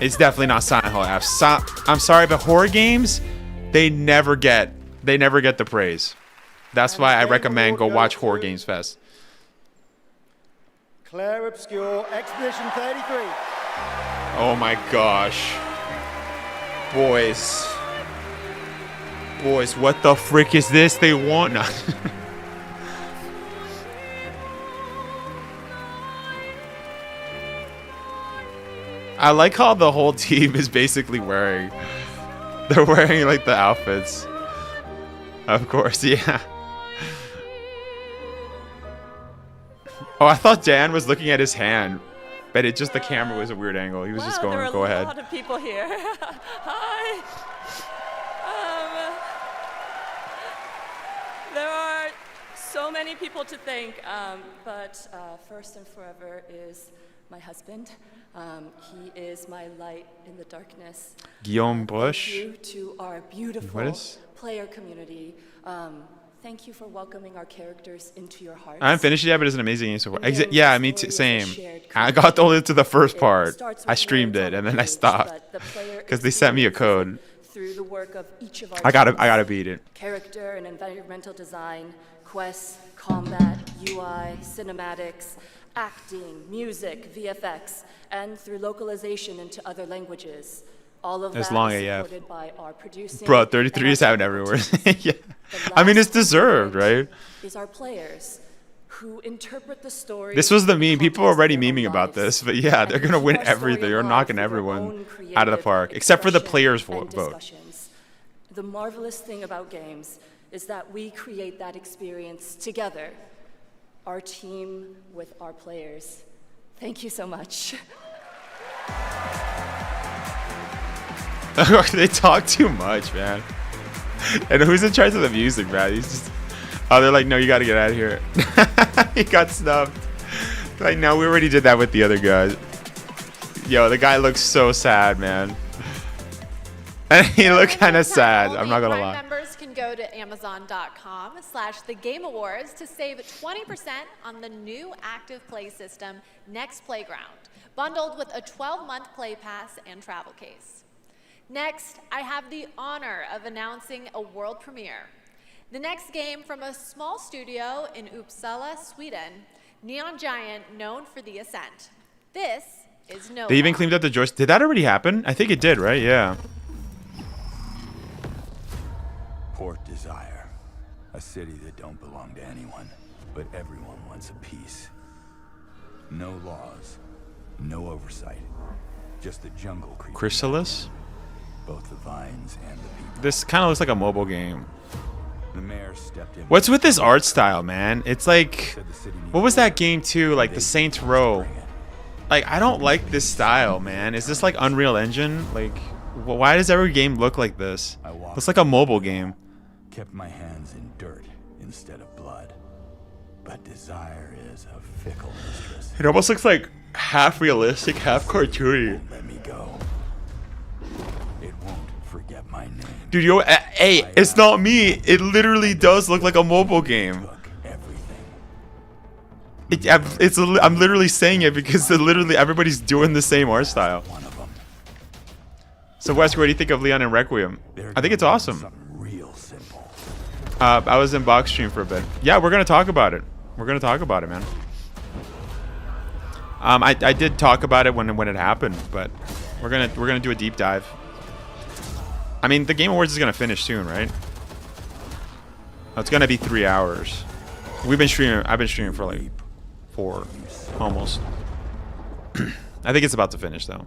It's definitely not Silent Hill F. I'm sorry, but horror games, they never get the praise. That's why I recommend go watch Horror Games Fest. Claire Obscure, Expedition 33. Oh my gosh. Boys. Boys, what the frick is this they want? No. I like how the whole team is basically wearing... They're wearing like the outfits. Of course, yeah. Oh, I thought Dan was looking at his hand. But it just, the camera was a weird angle. He was just going, go ahead. There are a lot of people here. Hi. There are so many people to thank, but first and forever is my husband. He is my light in the darkness. Guillaume Bush. Thank you to our beautiful player community. Thank you for welcoming our characters into your hearts. I haven't finished it yet, but it's an amazing game so far. Yeah, me too. Same. I got only to the first part. I streamed it and then I stopped because they sent me a code. Through the work of each of our I gotta beat it. Character and environmental design, quests, combat, UI, cinematics, acting, music, VFX, and through localization into other languages. All of It's that long is AF. supported by our producing. Bro, 33 is happening everywhere. Yeah. I mean, it's deserved, right? Is our players who interpret the story. This was the meme. People are already memeing about this, but yeah, they're gonna win everything. They're knocking everyone out of the park, except for the players' vote. The marvelous thing about games is that we create that experience together. Our team with our players. Thank you so much. They talk too much, man. And who's in charge of the music, man? He's just... Oh, they're like, no, you gotta get out of here. He got snubbed. Like, no, we already did that with the other guys. Yo, the guy looks so sad, man. And he looked kind of sad, I'm not gonna lie. Members can go to Amazon.com/thegameawards to save 20% on the new active play system, Next Playground, bundled with a 12-month play pass and travel case. Next, I have the honor of announcing a world premiere. The next game from a small studio in Uppsala, Sweden, Neon Giant, known for The Ascent. This is no. They even cleaned up the joystick. Did that already happen? I think it did, right? Yeah. Port Desire, a city that don't belong to anyone, but everyone wants a piece. No laws, no oversight, just the jungle creatures. Chrysalis? Both the vines and the people. This kind of looks like a mobile game. The mayor stepped in. What's with this art style, man? It's like, what was that game too? Like the Saints Row. Like, I don't like this style, man. Is this like Unreal Engine? Like, why does every game look like this? Looks like a mobile game. Kept my hands in dirt instead of blood. But desire is a fickle mistress. It almost looks like half realistic, half cartoony. Let me go. It won't forget my name. Dude, yo, hey, it's not me. It literally does look like a mobile game. I'm literally saying it because literally everybody's doing the same art style. So, Wesker, what do you think of Leon and Requiem? I think it's awesome. I was in box stream for a bit. Yeah, we're gonna talk about it. We're gonna talk about it, man. I did talk about it when it happened, but we're gonna do a deep dive. I mean, the Game Awards is gonna finish soon, right? Oh, it's gonna be 3 hours. We've been streaming. I've been streaming for like 4, almost. I think it's about to finish though.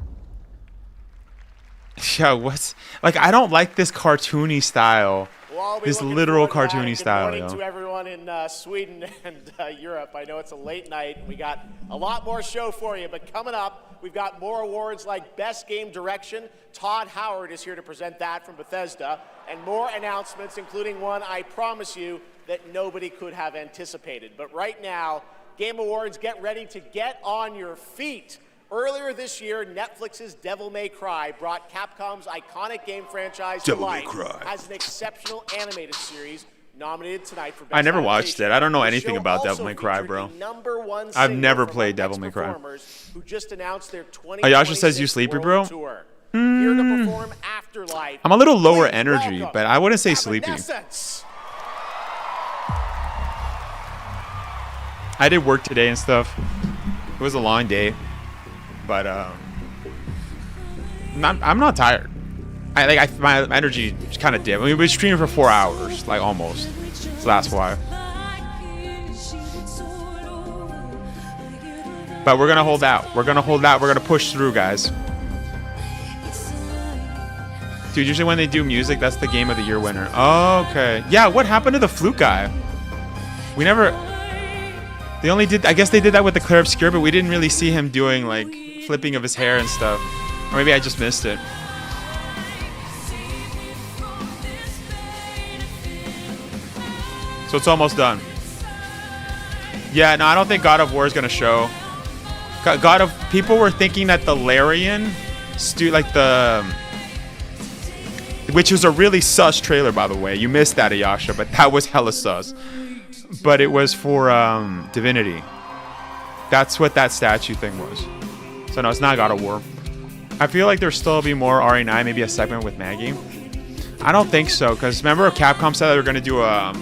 Yeah, what's like? I don't like this cartoony style. We'll this literal cartoony style, Good yo. morning to everyone in Sweden and Europe. I know it's a late night. We got a lot more show for you, but coming up, we've got more awards like Best Game Direction. Todd Howard is here to present that from Bethesda, and more announcements, including one I promise you that nobody could have anticipated. But right now, Game Awards, get ready to get on your feet. Earlier this year, Netflix's Devil May Cry brought Capcom's iconic game franchise to life as an exceptional animated series nominated tonight for Best I never watched it. I don't know The anything show about also Devil May Cry, featured bro. the #1 I've single never from played Apex Devil May Cry. performers who just announced their Ayasha says you 2026 sleepy, World bro? Tour. Here to perform Afterlife. I'm a little lower Please energy, welcome but I wouldn't say sleepy. Evanescence. I did work today and stuff. It was a long day, but I'm not tired. My energy just kind of dipped. I mean, we were streaming for 4 hours, like almost. So that's why. But we're gonna hold out. We're gonna hold out. We're gonna push through, guys. Dude, usually when they do music, that's the Game of the Year winner. Oh, okay. Yeah, what happened to the flute guy? We never... They only did... I guess they did that with the Clear Obscure, but we didn't really see him doing, like, flipping of his hair and stuff. Or maybe I just missed it. So it's almost done. Yeah, no, I don't think God of War is going to show. People were thinking that the Larian... Which was a really sus trailer, by the way. You missed that, Ayasha, but that was hella sus. But it was for Divinity. That's what that statue thing was. So no, it's not God of War. I feel like there'll still be more RE9, maybe a segment with Maggie. I don't think so, because remember Capcom said they were going to do a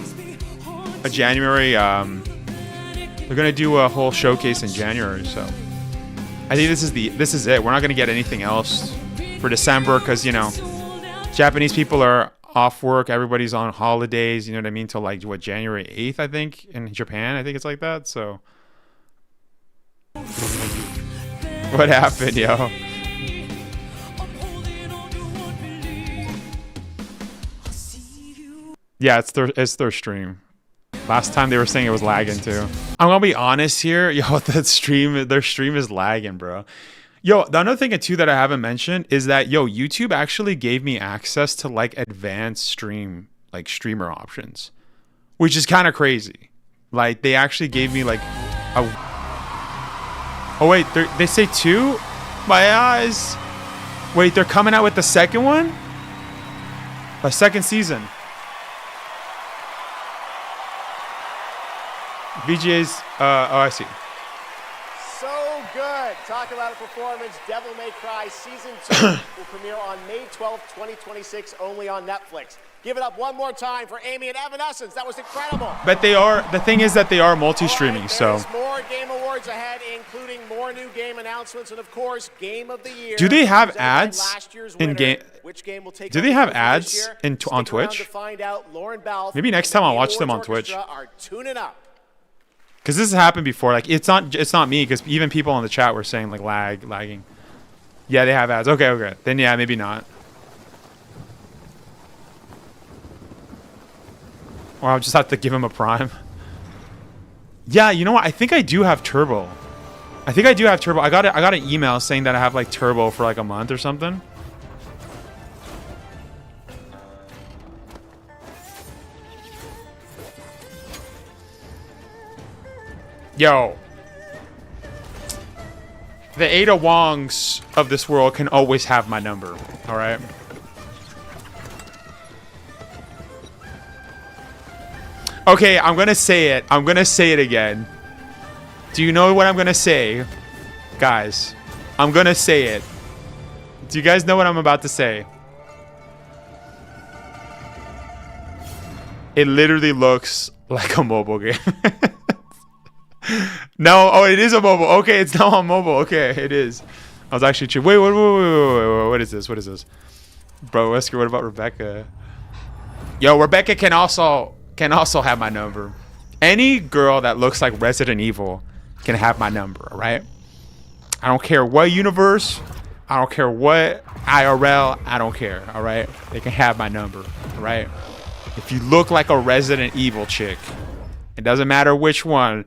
January... they're going to do a whole showcase in January, so... I think this is it. We're not going to get anything else for December, because, you know... Japanese people are off work. Everybody's on holidays. You know what I mean? Till like what, January 8th, I think, in Japan. I think it's like that. So, what happened, yo? Yeah, it's their stream. Last time they were saying it was lagging too. I'm gonna be honest here, yo. Their stream is lagging, bro. Yo, the other thing too that I haven't mentioned is that YouTube actually gave me access to like advanced streamer options, which is kind of crazy. Like they actually gave me like a... Oh wait, they say 2? My eyes. Wait, they're coming out with the second one? The second season. VGA's oh, I see. So good. Talk about a performance. Devil May Cry Season 2 will premiere on May 12th, 2026, only on Netflix. Give it up one more time for Amy and Evanescence. That was incredible. But the thing is that they are multi-streaming, right, so. There's more Game Awards ahead, including more new game announcements and, of course, Game of the Year. Do they have ads in game? Do they have ads on Twitch? Maybe next time I'll watch them on Twitch. Are tuning up. Because this has happened before. Like it's not me. Because even people in the chat were saying like lagging. Yeah, they have ads. Okay. Then yeah, maybe not. Or I'll just have to give him a Prime. Yeah, you know what? I think I do have Turbo. I got an email saying that I have like Turbo for like a month or something. Yo. The Ada Wongs of this world can always have my number. Alright? Okay, I'm gonna say it. I'm gonna say it again. Do you know what I'm gonna say? Guys, I'm gonna say it. Do you guys know what I'm about to say? It literally looks like a mobile game. No, oh, it is a mobile. Okay, it's now on mobile. Okay, it is. I was actually wait. What is this? What is this? Bro, Wesker, what about Rebecca? Yo, Rebecca can also have my number. Any girl that looks like Resident Evil can have my number, all right? I don't care what universe. I don't care what IRL. I don't care, all right? They can have my number, all right? If you look like a Resident Evil chick, it doesn't matter which one,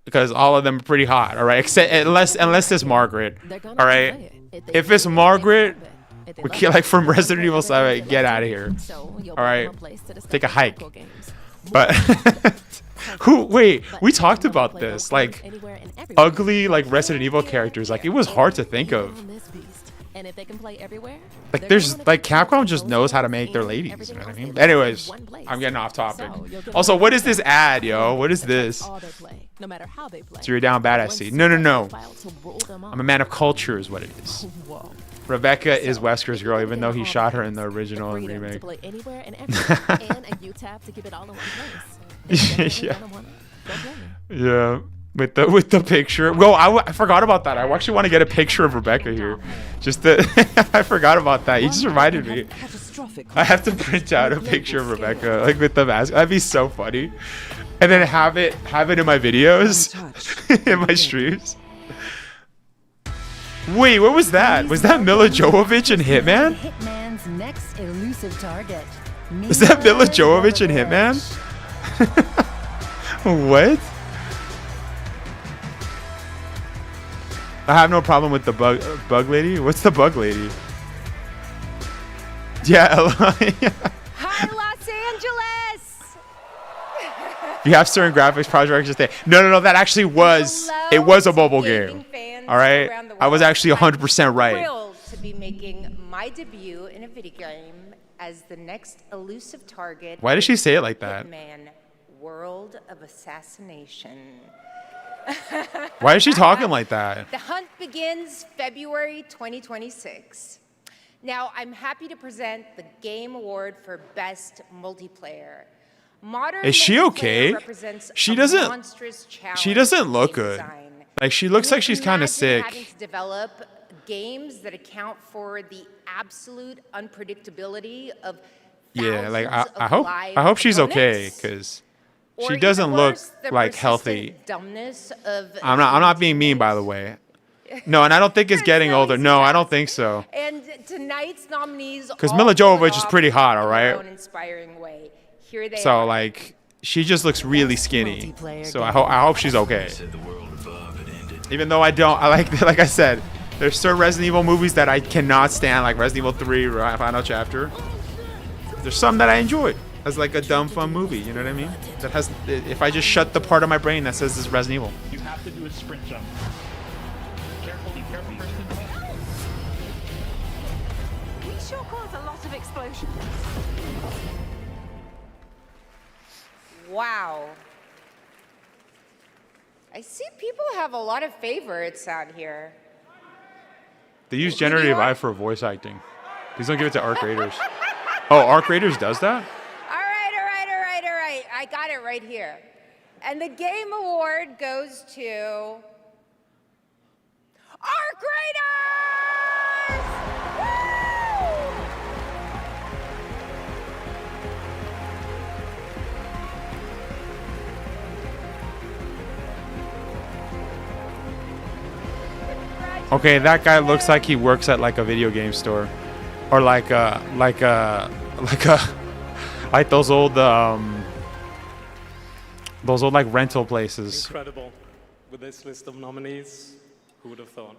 because all of them are pretty hot, all right? Except unless it's Margaret, all right? If it's Margaret, we get like from Resident Evil 7, get out of here, all right? Take a hike. But wait, we talked about this, like ugly like Resident Evil characters. Like it was hard to think of. And if they can play everywhere, like there's like Capcom just knows how to make their ladies. You know what I mean? Anyways, I'm getting off topic. Also, what is this ad, yo? What is this? So you're down badass seat. No. I'm a man of culture is what it is. Rebecca is Wesker's girl, even though he shot her in the original and remake. Yeah. With the picture. Well, I forgot about that. I actually want to get a picture of Rebecca here. I forgot about that. You just reminded me. I have to print out a picture of Rebecca, like with the mask. That'd be so funny. And then have it in my videos, in my streams. Wait, what was that? Was that Mila Jovovich in Hitman? Hitman's next elusive target. Is that Mila Jovovich in Hitman? What? I have no problem with the bug lady. What's the bug lady? Yeah, Hi, Los Angeles. You have certain graphics, Project Wesker. No. That actually was. It was a mobile game. All right. I was actually 100% right. Thrilled to be making my debut in a video game as the next elusive target. Why did she say it like that? Hitman, World of Assassination. Why is she talking like that? The hunt begins February 2026. Now, I'm happy to present the Game Award for Best Multiplayer. Modern is she okay? She doesn't look good. Like she looks like she's kind of sick. Having to develop games that account for the absolute unpredictability of yeah, like I hope she's okay, because she doesn't look like healthy. I'm not being mean, by the way. No, and I don't think it's getting older. No, I don't think so. And tonight's nominees, because Mila Jovovich is pretty hot, all right. Inspiring way. Here they so are. like, she just looks really skinny. So I hope she's okay. Even though I like I said, there's certain Resident Evil movies that I cannot stand, like Resident Evil 3 Final Chapter. There's some that I enjoy as like a dumb fun movie, you know what I mean? That has, if I just shut the part of my brain that says this is Resident Evil. You have to do a sprint jump. Careful, be careful. We sure cause a lot of explosions. Wow. I see people have a lot of favorites out here. They use generative AI for voice acting. Please don't give it to R.P.D. Oh, R.P.D. does that? All right. I got it right here. And the Game Award goes to R.P.D. Okay, that guy looks like he works at like a video game store, or like those old like rental places. Incredible with this list of nominees. Who would have thought?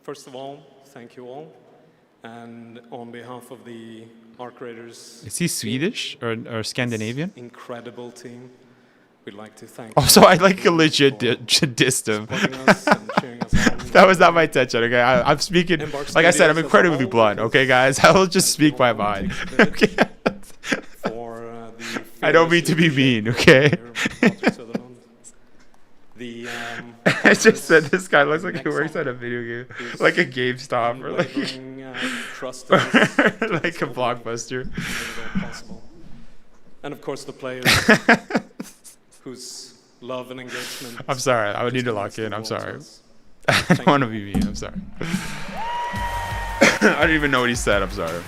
First of all, thank you all, and on behalf of the art creators. Is he Swedish or Scandinavian? Incredible team. We'd like to thank. Oh, so I like a legit dissed him. That was not my intention. Okay, I'm speaking. Like I said, I'm incredibly blunt. Okay, guys, I will just speak my mind. Okay. I don't mean to be mean. Okay. I just said this guy looks like he works at a video game, like a GameStop or like like a Blockbuster. And of course, the players. Whose love and engagement. I'm sorry. I would need to lock in. I'm sorry. I don't want to be mean. I'm sorry. I don't even know what he said. I'm sorry.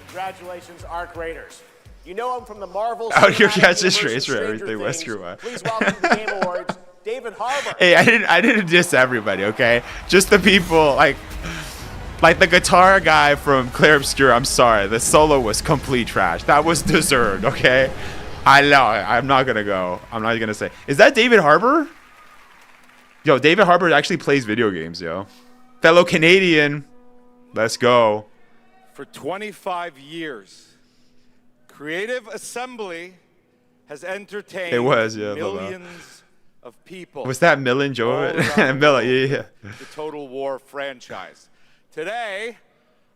Congratulations, art creators. You know him from the Marvel. Out here, Cinematic catch the Universe and strays for Stranger everything Things. Wesker. Please welcome to the Game Awards, David Harbour. Hey, I didn't diss everybody, okay? Just the people like the guitar guy from Clair Obscur. I'm sorry, the solo was complete trash. That was deserved, okay? I know. I'm not gonna say. Is that David Harbour? Yo, David Harbour actually plays video games, yo. Fellow Canadian. Let's go. For 25 years, Creative Assembly has entertained millions of people. Was that Millen Joe? Millen, yeah. The Total War franchise. Today,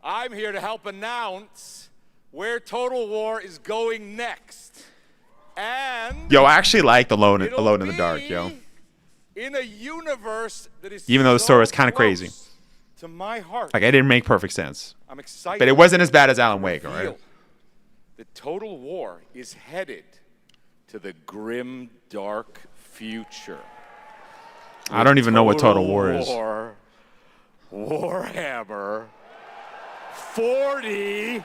I'm here to help announce where Total War is going next. And Yo, I actually liked Alone in the Dark, yo. In a universe that is Even though the story was kind of crazy. To my heart. Like, it didn't make perfect sense. I'm excited. But it wasn't as bad as Alan Wake, all right? The Total War is headed to the grim, dark future. I don't even know what Total War is. Warhammer 40K.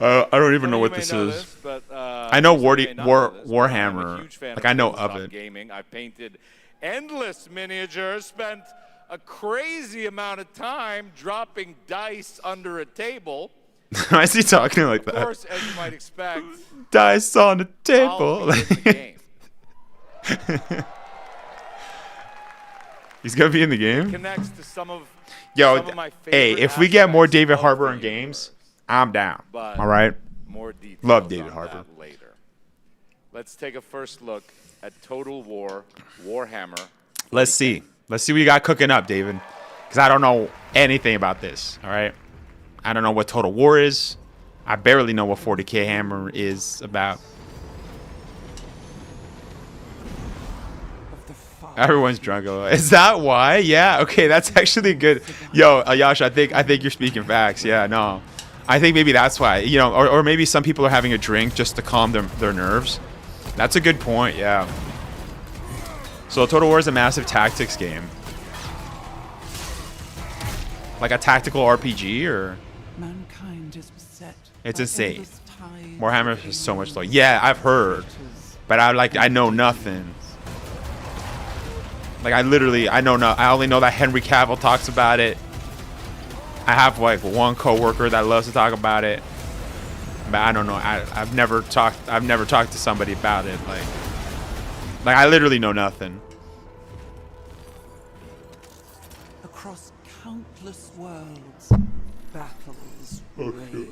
I don't even know what this is. But, I know Warhammer. Like, I know of it. Gaming. I painted endless miniatures, spent a crazy amount of time dropping dice under a table. Why is he talking like that? Of course, as you might expect. Dice on the table. He's gonna be in the game. Connects to some of my hey, if we get more David Harbour in games, I'm down. All right. More details. Love David Harbour. Later. Let's take a first look at Total War Warhammer. Let's see what you got cooking up, David. Because I don't know anything about this. All right. I don't know what Total War is. I barely know what 40K Hammer is about. Everyone's drunk. Is that why? Yeah. Okay, that's actually good. Yo, Yash, I think you're speaking facts. Yeah, no. I think maybe that's why. You know, or maybe some people are having a drink just to calm their nerves. That's a good point. Yeah. So Total War is a massive tactics game. Like a tactical RPG, or mankind is beset. It's insane. Warhammer is so much. Yeah, I've heard, but I know nothing. Like, I only know that Henry Cavill talks about it. I have like one coworker that loves to talk about it, but I don't know. I've never talked to somebody about it. Like I literally know nothing. Across countless worlds, battles rage.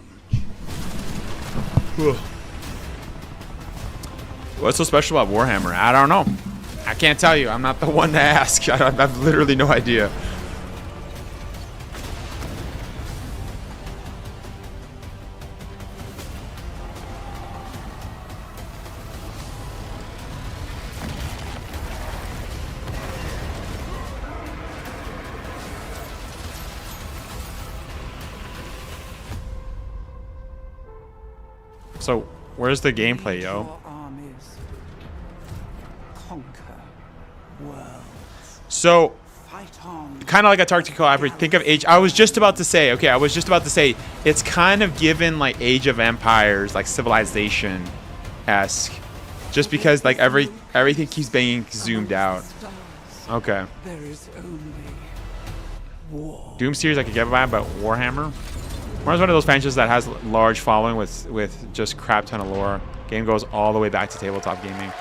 What's so special about Warhammer? I don't know. I can't tell you. I'm not the one to ask. I've literally no idea. So, where's the gameplay, yo? So, kind of like a tactical average. Think of Age. I was just about to say, it's kind of given like Age of Empires, like Civilization-esque, just because like everything keeps being zoomed out. Okay. Doom series I could get by, but Warhammer. Warhammer's one of those franchises that has large following with just crap ton of lore. Game goes all the way back to tabletop gaming.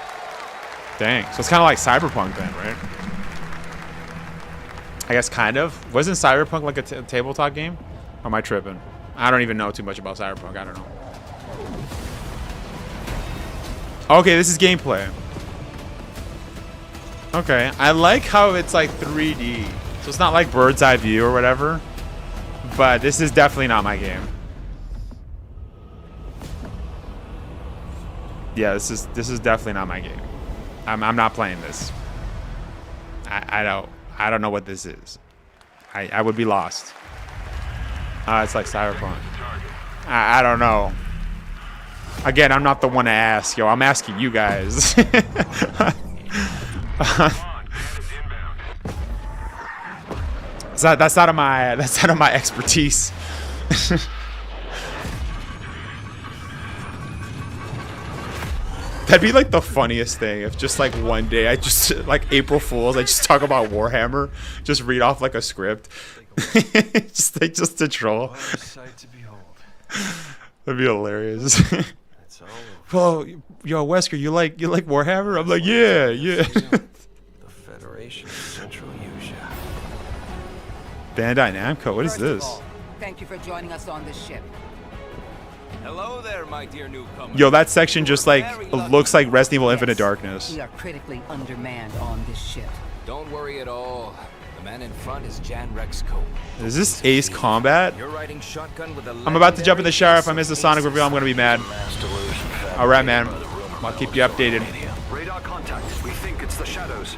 Dang. So it's kind of like Cyberpunk then, right? I guess kind of. Wasn't Cyberpunk like a tabletop game? Or am I tripping? I don't even know too much about Cyberpunk. I don't know. Okay, this is gameplay. Okay, I like how it's like 3D. So it's not like bird's eye view or whatever. But this is definitely not my game. Yeah, this is definitely not my game. I'm not playing this. I don't know what this is. I would be lost. It's like Cyberpunk. I don't know. Again, I'm not the one to ask, yo. I'm asking you guys. That's out of my expertise. That'd be like the funniest thing if just like one day I just like April Fools, I just talk about Warhammer, just read off like a script, just to troll. That'd be hilarious. Well, yo, Wesker, you like Warhammer? I'm like, yeah. The Federation of Central Asia. Bandai Namco, what is First of this? all, thank you for joining us on this ship. Hello there, my dear newcomer. Yo, that section just like looks like Resident Evil Infinite Darkness. We are critically undermanned on this ship. Don't worry at all. The man in front is Jan Rexco. Is this Ace Combat? You're riding shotgun with a I'm about to jump in the shower. If I miss the Sonic reveal, I'm gonna be mad. Alright, man. I'll keep you updated. Radar contact. We think it's the shadows.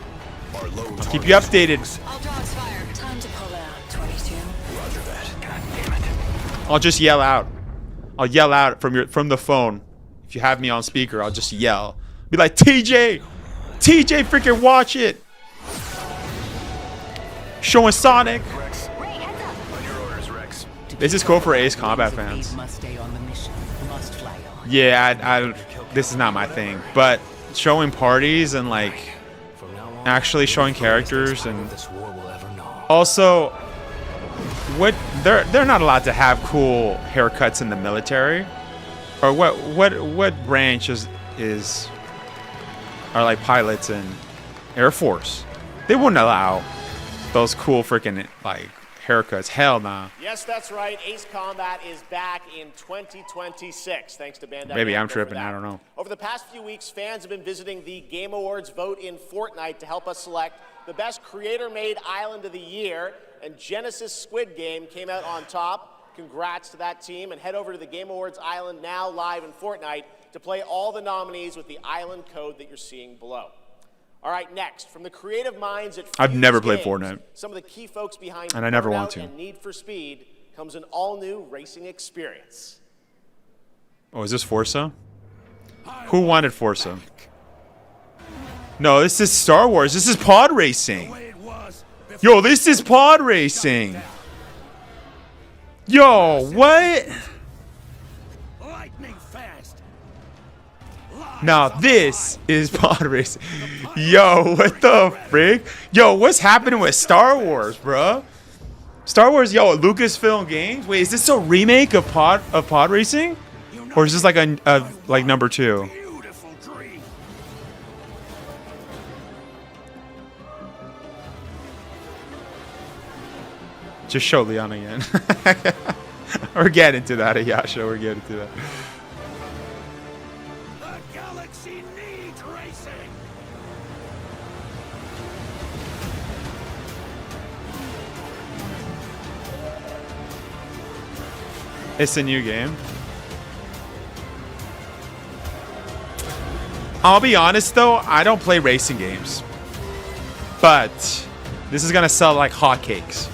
Our low Keep you updated. All dogs fire. Time to pull out, 22. Roger that. God damn it. I'll just yell out. I'll yell out from the phone. If you have me on speaker, I'll just yell. Be like, TJ, freaking watch it. Showing Sonic. Rex. On your orders, Rex. This is cool for Ace Combat fans. Must stay on the mission. Must fly on. Yeah, this is not my thing, but showing parties and like actually showing characters and also what they're not allowed to have cool haircuts in the military, or what branch are like pilots in Air Force? They wouldn't allow those cool freaking like haircuts. Hell nah. Yes, that's right. Ace Combat is back in 2026, thanks to Bandai. Maybe I'm Namco tripping. for that. I don't know. Over the past few weeks, fans have been visiting the Game Awards vote in Fortnite to help us select the best creator-made island of the year, and Genesis Squid Game came out on top. Congrats to that team, and head over to the Game Awards island now live in Fortnite to play all the nominees with the island code that you're seeing below. All right, next, from the creative minds at I've Fuse never played Games, Fortnite. some of the key folks behind And I never Burnout want to. and Need for Speed comes an all-new racing experience. Oh, is this Forza? Who wanted Forza? No, this is Star Wars. This is pod racing. Yo, this is pod racing. Yo, what? Now this is pod racing. Yo, what the frick? Yo, what's happening with Star Wars, bro? Star Wars, yo, Lucasfilm Games. Wait, is this a remake of pod racing, or is this like a like number 2? Just show Leon again. We're getting to that, Ayasha. We're getting to that. The galaxy needs racing. It's a new game. I'll be honest though, I don't play racing games. But this is gonna sell like hotcakes.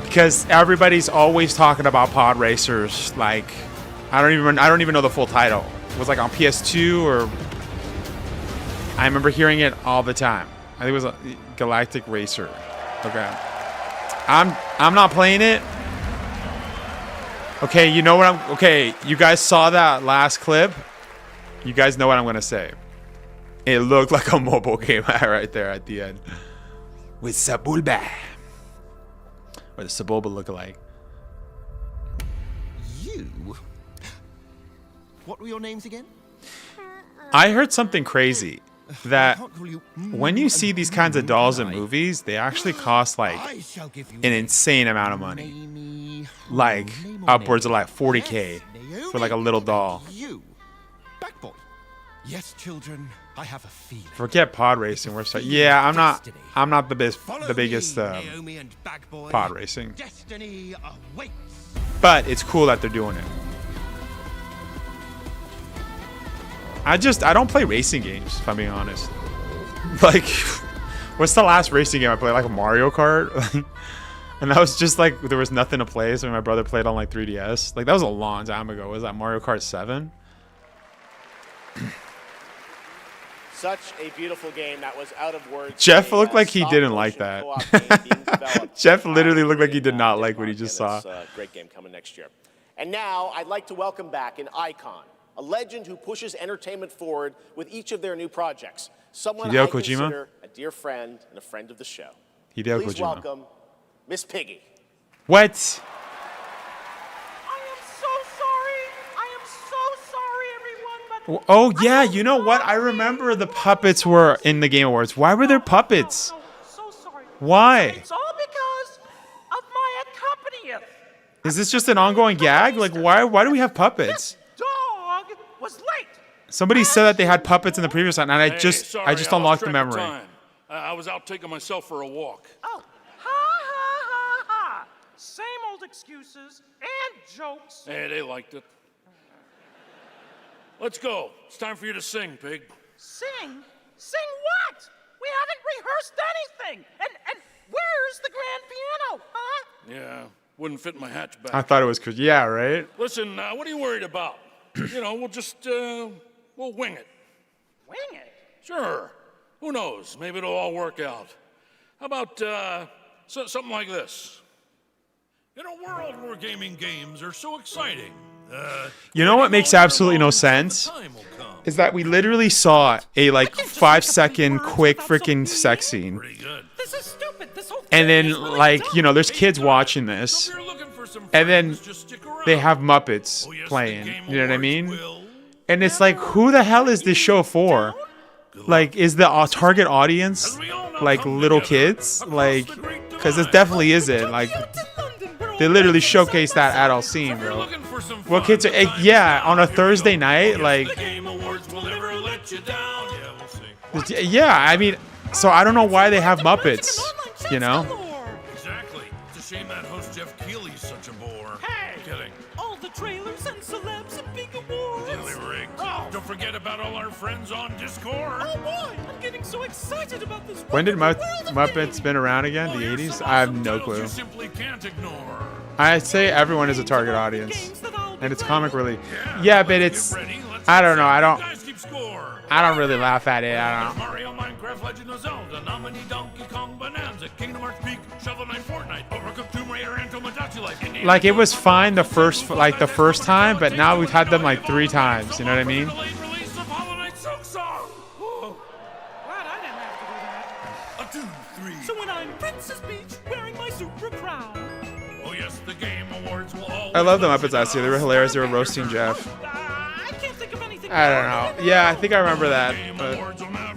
Because everybody's always talking about pod racers. Like, I don't even know the full title. It was like on PS2 or I remember hearing it all the time. I think it was a Galactic Racer. Okay. I'm not playing it. Okay, you know what okay, you guys saw that last clip. You guys know what I'm gonna say. It looked like a mobile game right there at the end. With Sabulba. Or the Sebulba lookalike. You? What were your names again? I heard something crazy. That when you see these kinds of dolls in movies, they actually cost like an insane amount of money. Like upwards of like 40K for like a little doll. You, Backboy. Yes, children, I have a feeling. Forget pod racing. We're so yeah. I'm not the biggest pod racing. Destiny awaits. But it's cool that they're doing it. I don't play racing games, if I'm being honest. Like, what's the last racing game I played? Like a Mario Kart? And that was just like, there was nothing to play, so my brother played on like 3DS. Like, that was a long time ago. Was that Mario Kart 7? Such a beautiful game that was out of words. Jeff looked like he didn't like that. Jeff literally looked like he did not like what he just saw. Great game coming next year. And now I'd like to welcome back an icon, a legend who pushes entertainment forward with each of their new projects. Someone I consider a dear friend and a friend of the show. Hideo Please Kojima. welcome Miss Piggy. What? Oh yeah, you know what? I remember the puppets were in the Game Awards. Why were there puppets? Why? It's all because of my accompanist. Is this just an ongoing gag? Like why do we have puppets? Dog was late. Somebody said that they had puppets in the previous one, and I just unlocked the memory. I was out taking myself for a walk. Oh, ha. Same old excuses and jokes. Hey, they liked it. Let's go. It's time for you to sing, Pig. Sing? Sing what? We haven't rehearsed anything. And where's the grand piano, huh? Yeah, wouldn't fit in my hatchback. I thought it was cause yeah, right? Listen, what are you worried about? We'll just, we'll wing it. Wing it? Sure. Who knows? Maybe it'll all work out. How about, something like this? In a world where gaming games are so exciting, you know what makes absolutely no sense? Is that we literally saw a like 5-second quick freaking sex scene. This is stupid. This whole And then like, there's kids watching this. And then they have Muppets playing. You know what I mean? And it's like, who the hell is this show for? Like, is the target audience like little kids? Like, because it definitely isn't. Like, they literally showcase that adult scene, bro. What kids are, yeah, on a Thursday night, like, yeah, I mean, so I don't know why they have Muppets, Exactly. It's a shame that host Jeff Keighley's such a bore. Hey! Kidding. All the trailers and celebs and big awards. Really rigged. Oh. Don't forget about all our friends on Discord. Oh boy, I'm getting so excited about this. When did Muppets been around again? The 80s? I have no clue. You simply can't ignore. I'd say everyone is a target audience. And it's comic relief. Yeah, but it's, I don't know, I don't really laugh at it, I don't know. Mario, Minecraft, Legend of Zelda, Nominee, Donkey Kong, Bonanza, Kingdom Hearts Peak, Shovel Knight, Fortnite, Overcooked, Tomb Raider, and Tomodachi Life. Like, it was fine the first time, but now we've had them like 3 times, you know what I mean? So when I'm Princess Peach wearing my super crown. Oh yes, the Game Awards will always. I love the Muppets last year. They were hilarious. They were roasting Jeff. I don't know. Yeah, I think I remember that. But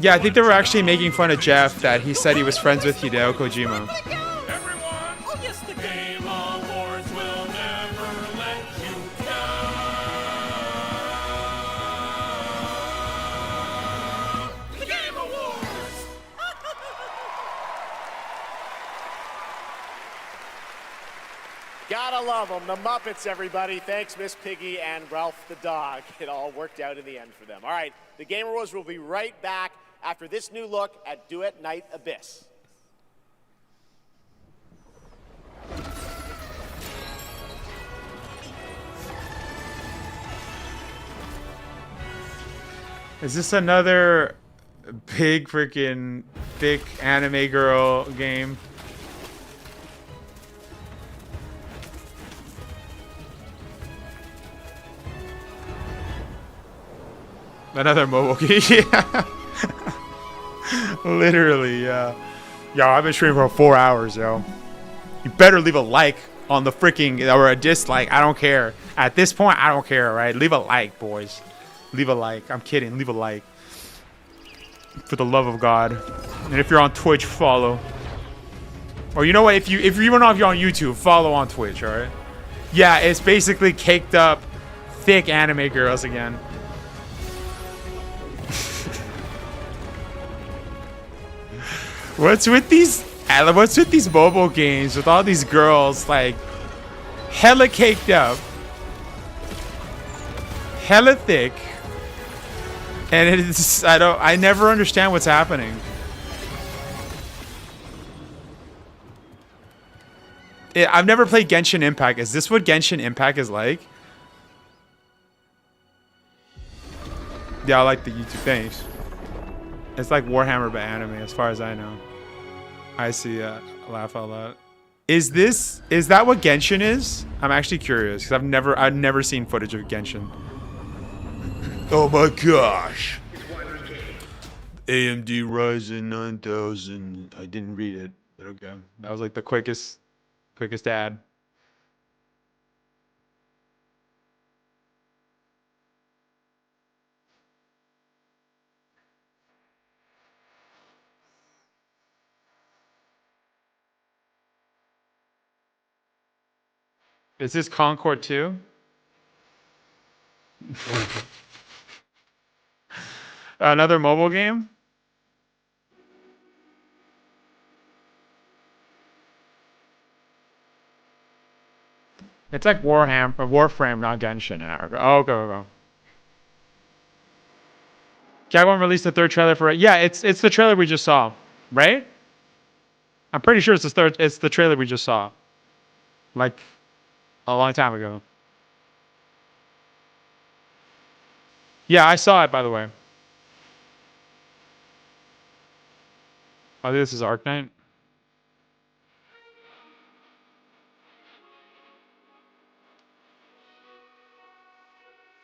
yeah, I think they were actually making fun of Jeff that he said he was friends with Hideo Kojima. Oh yes, the Game Awards will never let you down. The Game Awards. Gotta love them. The Muppets, everybody. Thanks, Miss Piggy and Ralph the dog. It all worked out in the end for them. All right, the Game Awards will be right back after this new look at Duet Night Abyss. Is this another big freaking thick anime girl game? Another mobile game, yeah. Literally, yeah. Yo, I've been streaming for 4 hours, yo. You better leave a like on the freaking, or a dislike, I don't care. At this point, I don't care, right? Leave a like, boys. Leave a like. I'm kidding, leave a like. For the love of God. And if you're on Twitch, follow. Or you know what, if you even know if you're on YouTube, follow on Twitch, alright? Yeah, it's basically caked up, thick anime girls again. What's with these mobile games with all these girls like hella caked up, hella thick, and it's I never understand what's happening. I've never played Genshin Impact. Is this what Genshin Impact is like? Yeah, I like the YouTube. Thanks. It's like Warhammer but anime, as far as I know. I see. Laugh out loud. Is that what Genshin is? I'm actually curious because I've never seen footage of Genshin. Oh my gosh. AMD Ryzen 9000. I didn't read it, but okay. That was like the quickest ad. Is this Concord 2? Another mobile game? It's like Warframe, not Genshin. Oh, go. Capcom released the third trailer for it. Yeah, it's the trailer we just saw, right? I'm pretty sure it's the trailer we just saw. Like a long time ago. Yeah, I saw it, by the way. Oh, this is Arknight.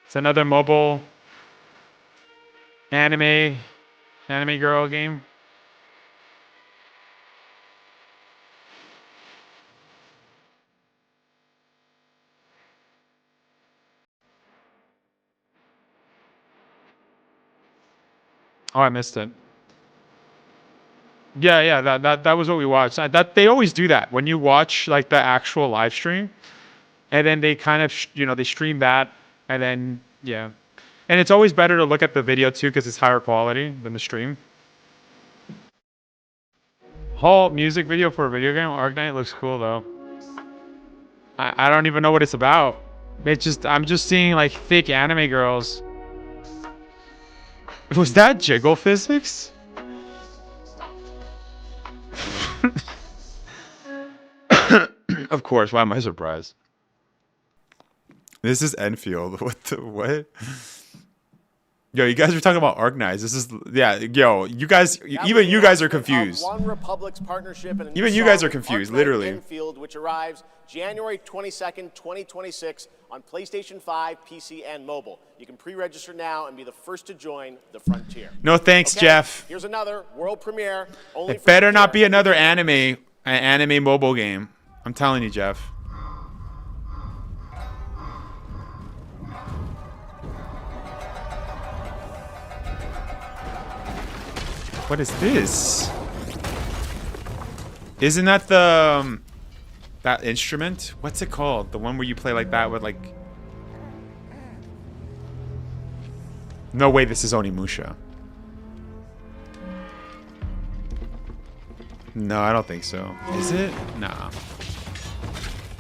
It's another mobile anime girl game. Oh, I missed it. Yeah, that was what we watched. That they always do that when you watch like the actual live stream, and then they kind of they stream that, and then yeah, and it's always better to look at the video too because it's higher quality than the stream. Whole music video for a video game. Arknight looks cool though. I don't even know what it's about. I'm just seeing like thick anime girls. Was that jiggle physics? Of course. Why am I surprised? This is Enfield. What? Yo, you guys were talking about Arknights. This is yo, you guys even you guys are confused. One Republic's partnership and even you guys are confused, literally. Enfield, which arrives January 22nd, 2026 on PlayStation 5, PC, and mobile. You can pre-register now and be the first to join the frontier. No thanks, Jeff. Here's another world premiere. It better not be another anime mobile game. I'm telling you, Jeff. What is this? Isn't that the that instrument? What's it called? The one where you play like that with like... No way this is Onimusha. No, I don't think so. Is it? Nah.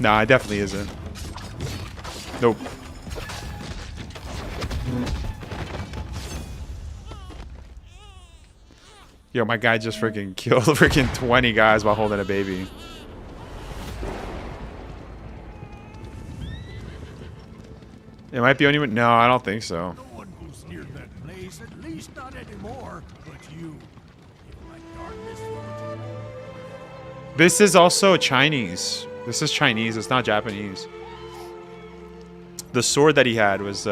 Nah, it definitely isn't. Nope. Yo, my guy just freaking killed freaking 20 guys while holding a baby. It might be only... No, I don't think so. No one goes near that place, at least not anymore. But you, like darkness. This is also Chinese. This is Chinese. It's not Japanese. The sword that he had was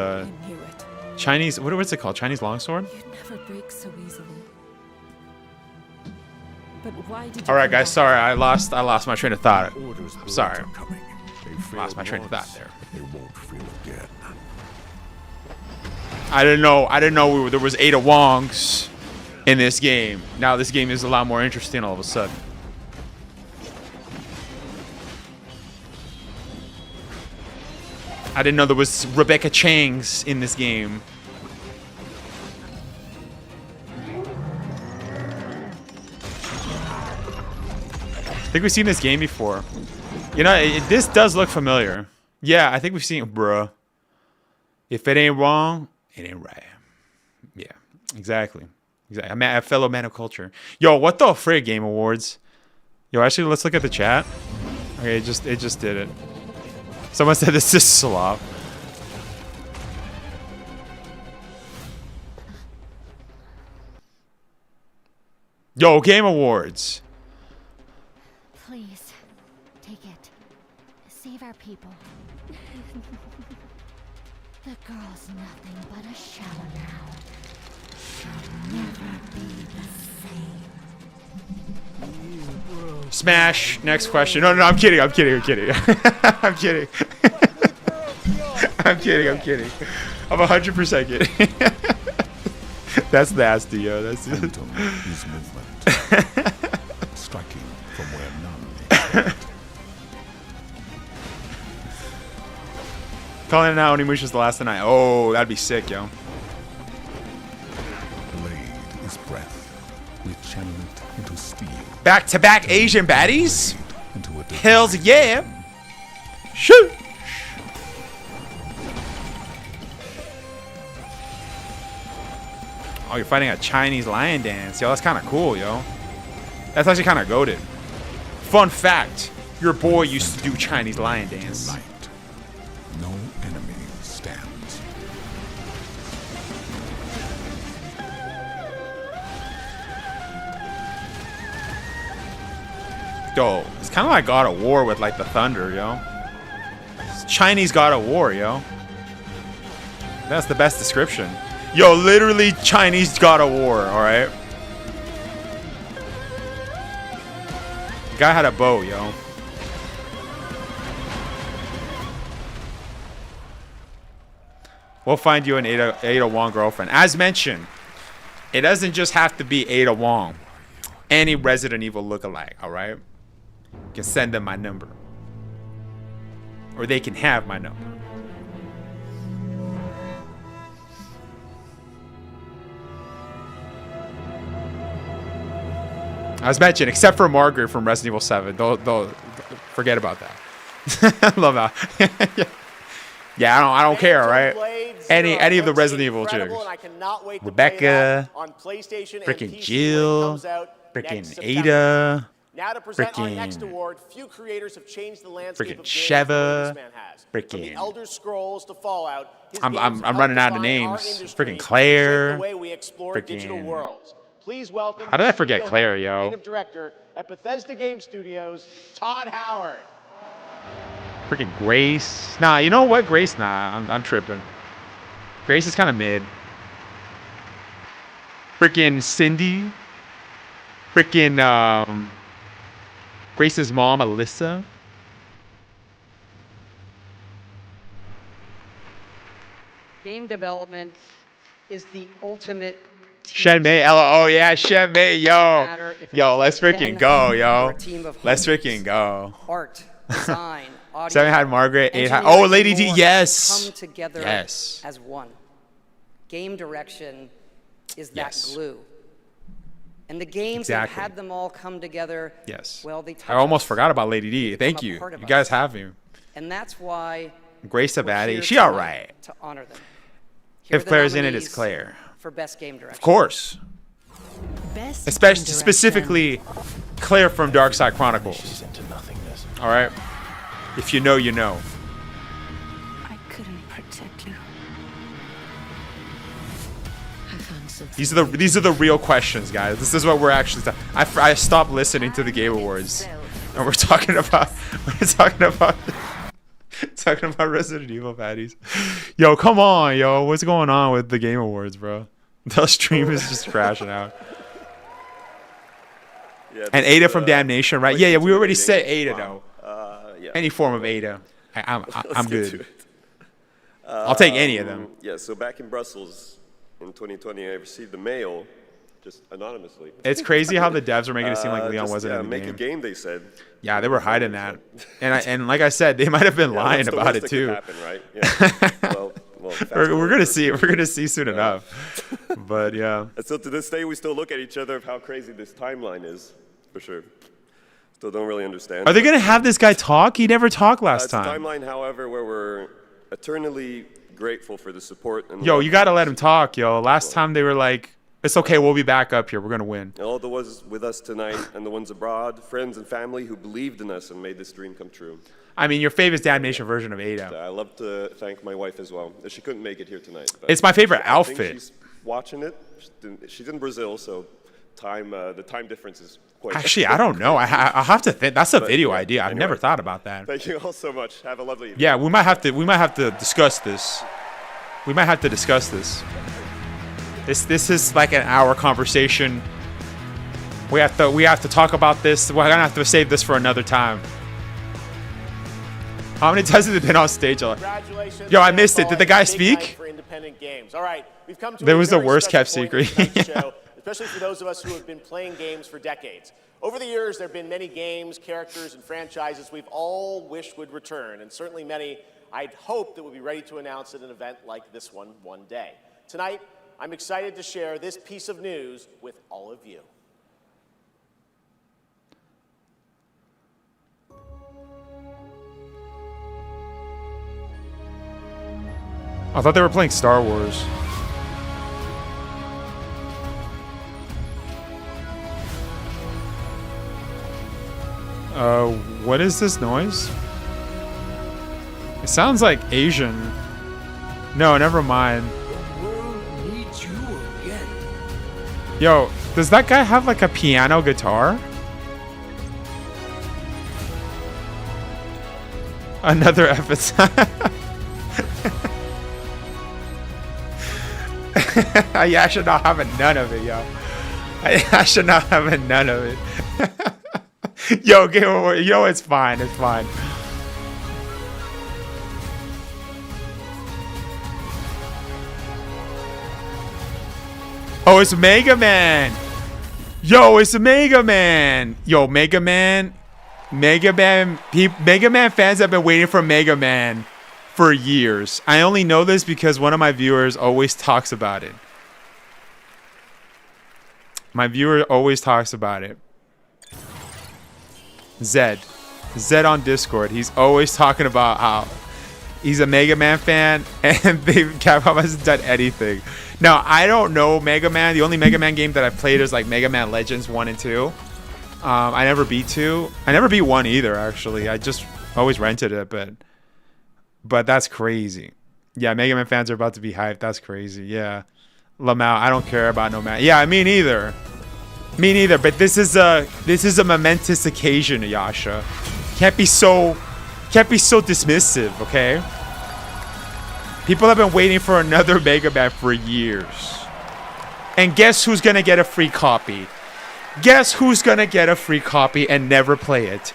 Chinese. What's it called? Chinese longsword? You'd never break so easily. But why did you... All right, guys. Sorry, I lost my train of thought. I'm sorry. Lost my train of thought there. They won't fail again. I didn't know there was Ada Wongs in this game. Now this game is a lot more interesting all of a sudden. I didn't know there was Rebecca Chang's in this game. I think we've seen this game before. You know, this does look familiar. Yeah, I think we've seen it, bruh. If it ain't wrong, it ain't right. Yeah, exactly. I'm a fellow man of culture. Yo, what the frig, Game Awards? Yo, actually, let's look at the chat. Okay, it just did it. Someone said this is slop. Yo, Game Awards. Please, take it. Save our people. The girl's nothing but a shell now. She'll never be the same. Smash. Next question. No, I'm kidding. I'm kidding. I'm kidding. I'm kidding. I'm kidding. I'm kidding. I'm 100% kidding. That's nasty, yo. That's Phantom is movement. Striking from where none expect. Calling it out Onimusha's the last tonight. Oh, that'd be sick, yo. Blade is breath. We channel it into steel. Back-to-back Asian baddies? Hells yeah. Shoot. Oh, you're fighting a Chinese lion dance. Yo, that's kind of cool, yo. That's actually kind of goated. Fun fact. Your boy used to do Chinese lion dance. Light. No enemy stands. Yo, it's kind of like God of War with like the thunder, yo. It's Chinese God of War, yo. That's the best description. Yo, literally Chinese God of War, alright? The guy had a bow, yo. We'll find you an Ada Wong girlfriend. As mentioned, it doesn't just have to be Ada Wong. Any Resident Evil lookalike, alright? You can send them my number. Or they can have my number. As mentioned, except for Margaret from Resident Evil 7. They'll forget about that. Love that. Yeah, I don't care, right? Any of the Resident Evil chicks. Rebecca, freaking Jill, freaking Ada, now to present our next award, few creators have changed the landscape of games the way this man has. From the Elder Scrolls to Fallout, I'm running out of names. Freaking Claire. Freaking. Please welcome. How did I forget Claire, yo? Creative director at Bethesda Game Studios, Todd Howard. Freaking Grace. Nah, you know what? Grace, nah. I'm tripping. Grace is kind of mid. Freaking Cindy. Freaking Grace's mom, Alyssa. Game development is the ultimate. Shenmei, oh yeah, Shenmei, yo. Yo, let's freaking go, yo. Let's freaking go. Art, design, audio. 7 had Margaret, 8 had. Oh, Lady D, yes. Come together yes. as one. Game direction is that glue. And the games that had them all come together. Yes. Well, they I almost forgot about Lady D. Thank you. You guys have me. And that's why Grace Abadi, she all right. To honor them. If Claire's in it, it's Claire. For best game direction. Of course. Especially specifically Claire from Dark Side Chronicles. All right. If you know, you know. I couldn't protect you. These are the real questions, guys. This is what we're actually. I stopped listening to the Game Awards, and we're talking about Resident Evil patties. Yo, come on, yo. What's going on with the Game Awards, bro? The stream is just crashing out. Yeah, and Ada from Damnation, right? Yeah, we already said Ada, though. Yeah. Any form of Ada. I'm good. I'll take any of them. Yeah, so back in Brussels in 2020, I received the mail, just anonymously. It's crazy how the devs were making it seem like Leon wasn't in the make game. a game, they said. Yeah, they were hiding that. And like I said, they might have been lying about it, too. Happen, right? Yeah. We're gonna see. We're gonna see soon enough. But yeah. And so to this day, we still look at each other of how crazy this timeline is, for sure. Still don't really understand. Are they gonna have this guy talk? He never talked last time. It's a timeline, however, where we're eternally grateful for the support. And yo, you gotta let him talk, yo. Last time they were like, "It's okay, we'll be back up here. We're gonna win." And all the ones with us tonight and the ones abroad, friends and family who believed in us and made this dream come true. I mean, your favorite Damnation version of Ada. I love to thank my wife as well. She couldn't make it here tonight. It's my favorite outfit. She's watching it. She's in Brazil, so the time difference is quite. Actually, I don't know. I'll have to think. That's a But, video yeah, idea. I've anyway. never thought about that. Thank you all so much. Have a lovely evening. Yeah, we might have to discuss this. We might have to discuss this. This is like an hour conversation. We have to talk about this. We're gonna have to save this for another time. How many times has it been on stage? Congratulations. Yo, I missed it. Did the guy Big night speak? For independent games. All right, we've come to That a was the very worst kept special point secret. in tonight's show, especially for those of us who have been playing games for decades. Over the years, there have been many games, characters, and franchises we've all wished would return, and certainly many I'd hoped that would be ready to announce at an event like this one day. Tonight, I'm excited to share this piece of news with all of you. I thought they were playing Star Wars. What is this noise? It sounds like Asian. No, never mind. Needs you again. Yo, does that guy have like a piano guitar? Another episode. I should not have none of it, yo. I should not have none of it. Yo, it's fine. It's fine. Oh, it's Mega Man. Yo, it's Mega Man. Yo, Mega Man. Mega Man fans have been waiting for Mega Man for years. I only know this because one of my viewers always talks about it. My viewer always talks about it. Zed on Discord. He's always talking about how he's a Mega Man fan and Capcom hasn't done anything. Now, I don't know Mega Man. The only Mega Man game that I've played is like Mega Man Legends 1 and 2. I never beat 2. I never beat 1 either, actually. I just always rented it, but that's crazy. Yeah, Mega Man fans are about to be hyped. That's crazy. Yeah. Lamau, I don't care about no man. Yeah, me neither. Me neither. But this is a momentous occasion, Yasha. Can't be so dismissive, okay? People have been waiting for another Mega Man for years. And guess who's gonna get a free copy? Guess who's gonna get a free copy and never play it?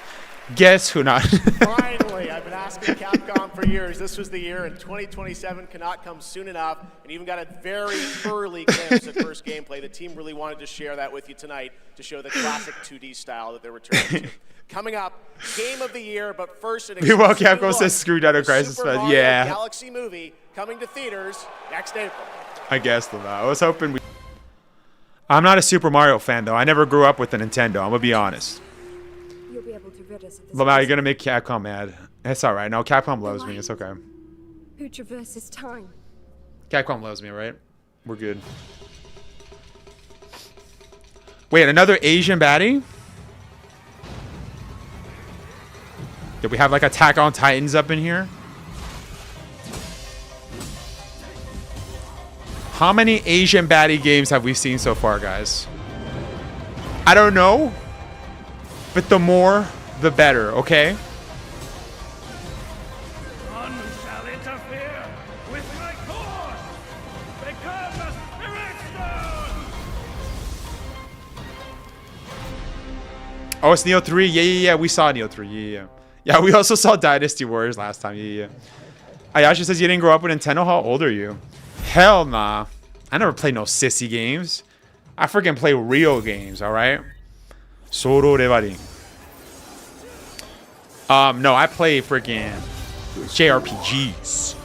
Guess who not? Finally, I've been asking Capcom for years. This was the year, and 2027 cannot come soon enough. And even got a very early glimpse at first gameplay. The team really wanted to share that with you tonight to show the classic 2D style that they're returning to. Coming up, Game of the Year, but first an Meanwhile, exclusive Capcom look says screw Dino at Crisis Super fans. Mario Yeah. Galaxy movie coming to theaters next April. I guess though. I was hoping we. I'm not a Super Mario fan though. I never grew up with a Nintendo. I'm gonna be honest. You'll be able to rid us of this. Lamau, you're gonna make Capcom mad. It's all right. No, Capcom loves me. It's okay. Who traverses time? Capcom loves me, right? We're good. Wait, another Asian baddie? Did we have like Attack on Titans up in here? How many Asian baddie games have we seen so far, guys? I don't know. But the more, the better, okay? None shall interfere with my course. Become a spirit stone. Oh, it's Neo 3. Yeah. We saw Neo 3. Yeah. Yeah, we also saw Dynasty Warriors last time. Yeah. Ayasha says you didn't grow up with Nintendo. How old are you? Hell nah. I never played no sissy games. I freaking play real games, alright? Soro Revarin. No, I play freaking JRPGs.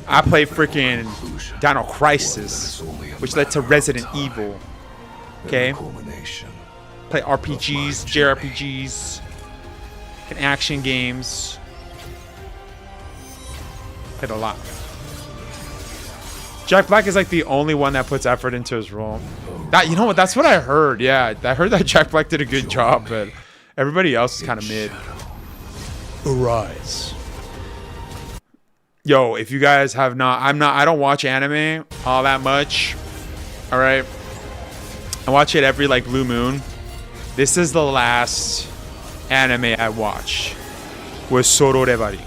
I play freaking Dino Crisis, which led to Resident Evil. Okay? Play RPGs, JRPGs, and action games. Played a lot. Jack Black is like the only one that puts effort into his role. You know what? That's what I heard. Yeah, I heard that Jack Black did a good job, but everybody else is kind of mid. Arise. Yo, if you guys have not, I don't watch anime all that much. All right. I watch it every like blue moon. This is the last anime I watched. Was Soro Rebari.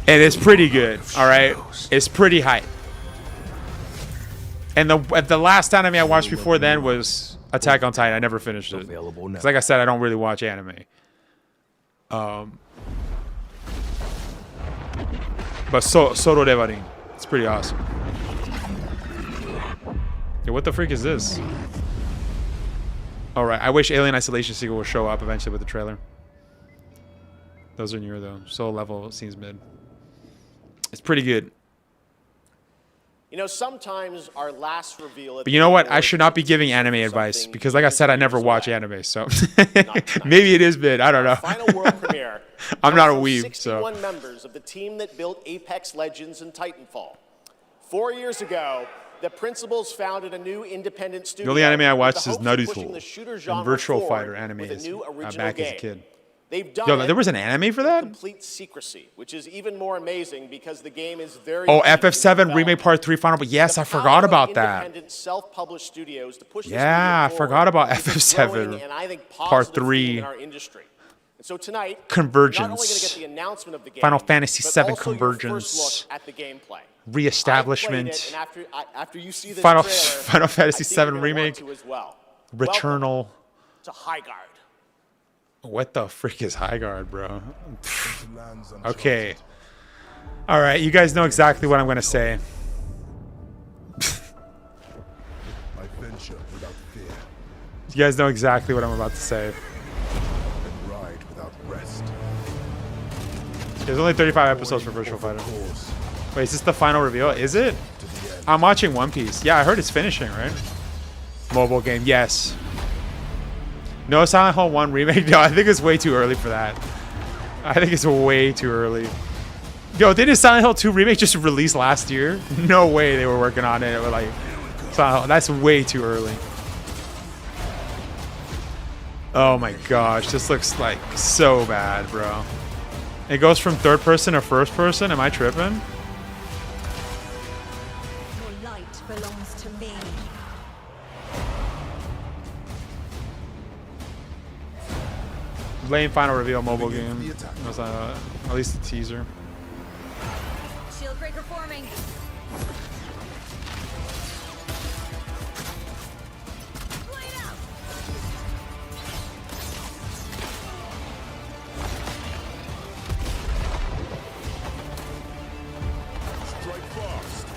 And it's pretty good. All right, it's pretty hype. And the last anime I watched before then was Attack on Titan. I never finished it. 'Cause like I said, I don't really watch anime. But Soro Rebari, it's pretty awesome. Yeah, what the freak is this? All right, I wish Alien Isolation sequel will show up eventually with the trailer. Those are newer though. Soul level seems mid. It's pretty good. You know, sometimes our last reveal. But you know what? I should not be giving anime advice because, like I said, I never watch anime. So maybe it is mid. I don't know. Final world premiere. I'm not a weeb, 61 so. members of the team that built Apex Legends and Titanfall. 4 years ago, the principals founded a new independent studio. The only anime I watched with is the hopes of pushing Naruto the shooter and genre Virtual forward Fighter anime with a is new original back as a game. kid. They've done Yo, there was an anime for that? complete secrecy, which is even more amazing because the game is very. Oh, deep in FF7 development. Remake Part 3 Final. But yes, I forgot about that. Independent, self-published studios to push this Yeah, I medium forgot about forward is a growing FF7 and I think Part positive theme 3. in our industry. And so tonight, Convergence. Not only going to get the announcement of the game, Final Fantasy but VII also Convergence. Your first look at the gameplay. Reestablishment. I played it, and after you see this Final trailer, Fantasy I think you're VII gonna Remake. want to as well. Returnal. Welcome to Highguard. What the frick is Highguard, bro? Okay. All right, you guys know exactly what I'm gonna say. You guys know exactly what I'm about to say. There's only 35 episodes for Virtual Fighter. Wait, is this the final reveal? Is it? I'm watching One Piece. Yeah, I heard it's finishing, right? Mobile game, yes. No Silent Hill 1 remake? No, I think it's way too early for that. I think it's way too early. Yo, didn't Silent Hill 2 remake just release last year? No way they were working on it. Like, Silent Hill, that's way too early. Oh my gosh, this looks like so bad, bro. It goes from third person to first person? Am I tripping? Your light belongs to me. Lame final reveal mobile game. That's not, at least the teaser. Shield breaker forming.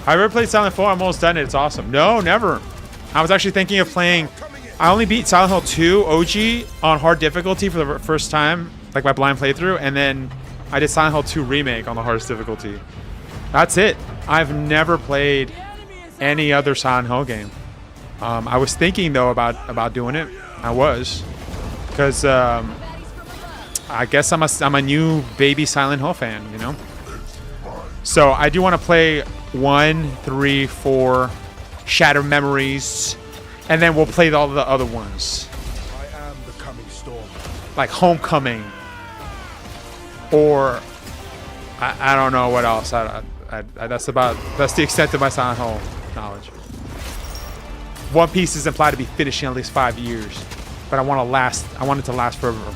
I ever played Silent 4? I'm almost done it. It's awesome. No, never. I was actually thinking of playing. I only beat Silent Hill 2 OG on hard difficulty for the first time, like my blind playthrough, and then I did Silent Hill 2 Remake on the hardest difficulty. That's it. I've never played any other Silent Hill game. I was thinking though about doing it. I was, because I guess I'm a new baby Silent Hill fan, you know. So I do want to play 1, 3, 4, Shattered Memories, and then we'll play all the other ones. I am the coming storm. Like Homecoming, or I don't know what else. That's the extent of my Silent Hill knowledge. One Piece is implied to be finishing at least 5 years, but I want it to last forever,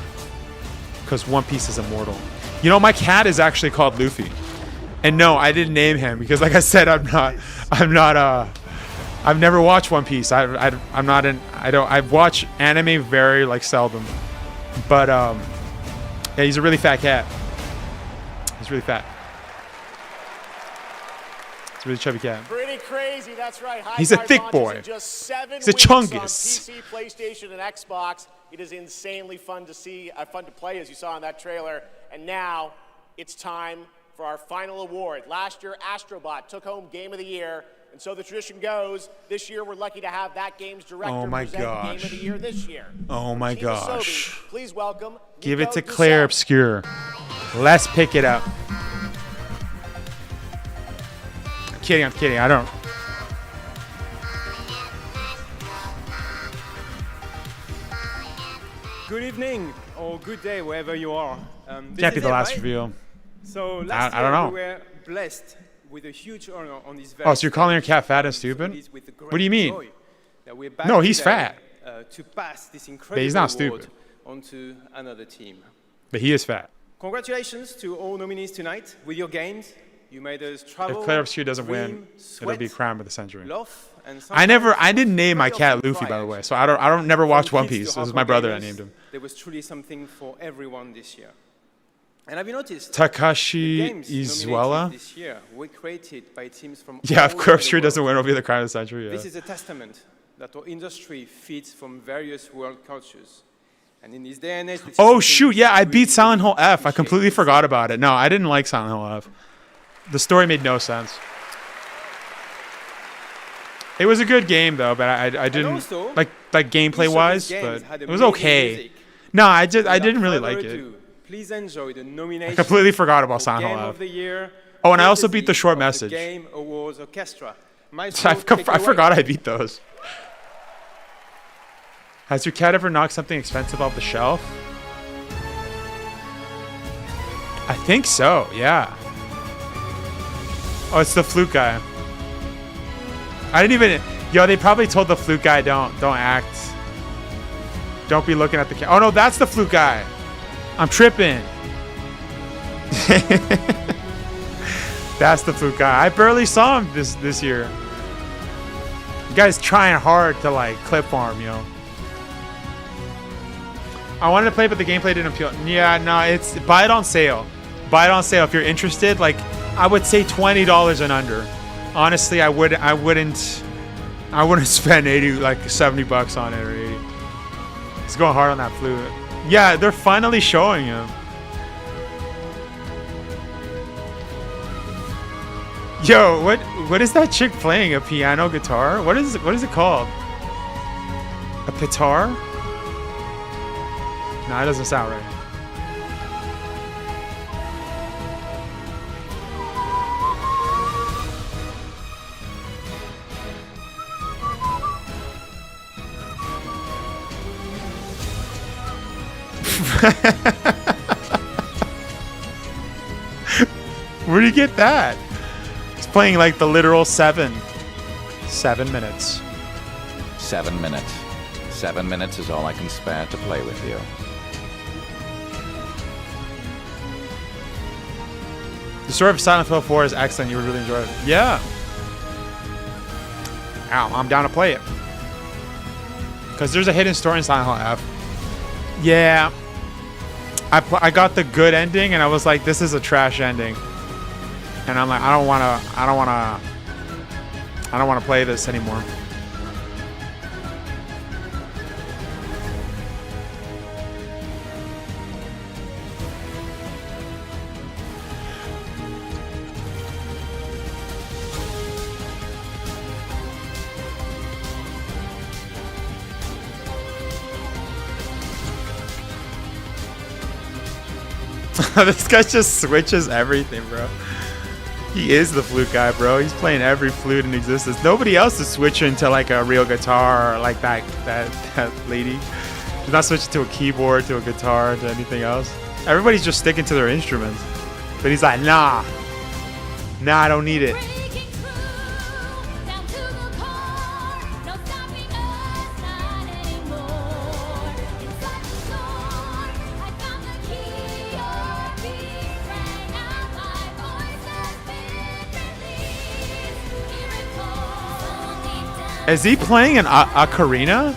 because One Piece is immortal. You know, my cat is actually called Luffy. And no, I didn't name him because, like I said, I've never watched One Piece. I watch anime very like seldom. But yeah, he's a really fat cat. He's really fat. He's a really chubby cat. Pretty crazy, that's right. He's a thick boy. Just 7 He's a weeks chungus. on PC, PlayStation, and Xbox. It is insanely fun to see, fun to play, as you saw in that trailer. And now it's time for our final award. Last year, Astrobot took home Game of the Year, and so the tradition goes, this year we're lucky to have that game's director present Game of the Year this year. Oh my Team gosh. Asobi, please welcome Give Nico it to Claire Doucette. Obscure. Let's pick it up. I'm kidding. I don't. Good evening or good day wherever you are. Can't be the last reveal. So last I don't year know. we were blessed with a huge honor on this very Oh, so you're calling your stage. cat fat and stupid? With What do you mean? joy. that we're back No, he's today, fat. To pass this But incredible he's not award stupid. onto another team. But he is fat. Congratulations to all nominees tonight. With your games, you made us travel, If Claire Obscure doesn't dream, win, sweat, it'll be crime of the century. laugh, and I didn't name my cat Luffy, by the way, so I don't never watch One Piece. This is my brother that named him. There was truly something for everyone this year. And have you noticed? Takashi the games Izuela? nominated this year were created by teams from Yeah, all if over Claire the Obscure doesn't world. win, it'll be the crime of the century. Yeah. This is a testament that our industry feeds from various world cultures. And in this day and age, Oh shoot, yeah, I beat Silent Hill F. I completely forgot about it. No, I didn't like Silent Hill F. The story made no sense. It was a good game though, but I didn't also, like gameplay wise, games but had it was amazing okay. music. No, I didn't really Without like further it. ado, please enjoy the nomination. I completely forgot about for Silent Hill Game F. of the Year, Oh, and I also courtesy beat the short of the message. Game Awards Orchestra. I Maestro, take it away. forgot I beat those. Has your cat ever knocked something expensive off the shelf? I think so, yeah. Oh, it's the flute guy. I didn't even... Yo, they probably told the flute guy, don't act. Don't be looking at the cat. Oh, no, that's the flute guy. I'm tripping. That's the flute guy. I barely saw him this year. You guys trying hard to, like, clip farm, yo. I wanted to play, but the gameplay didn't appeal. Yeah, no, it's... Buy it on sale. Buy it on sale if you're interested. Like, I would say $20 and under. Honestly, I wouldn't spend 70 bucks on it or 80. It's going hard on that flute. Yeah, they're finally showing him. Yo, what is that chick playing? A piano guitar? What is it called? A pitar? Nah, it doesn't sound right. Where do you get that? It's playing like the literal 7 minutes. 7 minutes. 7 minutes is all I can spare to play with you. The story of Silent Hill 4 is excellent. You would really enjoy it. Yeah. Ow, I'm down to play it. Because there's a hidden story in Silent Hill F. Yeah. I got the good ending and I was like, this is a trash ending. And I'm like, I don't want to play this anymore. This guy just switches everything, bro. He is the flute guy, bro. He's playing every flute in existence. Nobody else is switching to like a real guitar or like that lady. She's not switching to a keyboard, to a guitar, to anything else. Everybody's just sticking to their instruments. But he's like, nah, I don't need it. Is he playing an ocarina?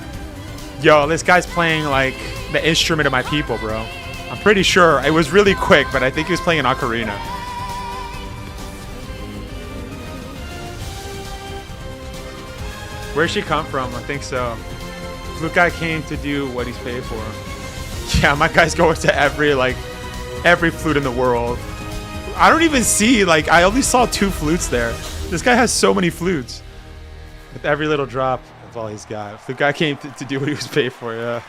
Yo, this guy's playing like the instrument of my people, bro. I'm pretty sure. It was really quick, but I think he was playing an ocarina. Where'd she come from? I think so. Flute guy came to do what he's paid for. Yeah, my guy's going to every flute in the world. I don't even see, like, I only saw 2 flutes there. This guy has so many flutes. With every little drop of all he's got. The guy came to do what he was paid for, yeah.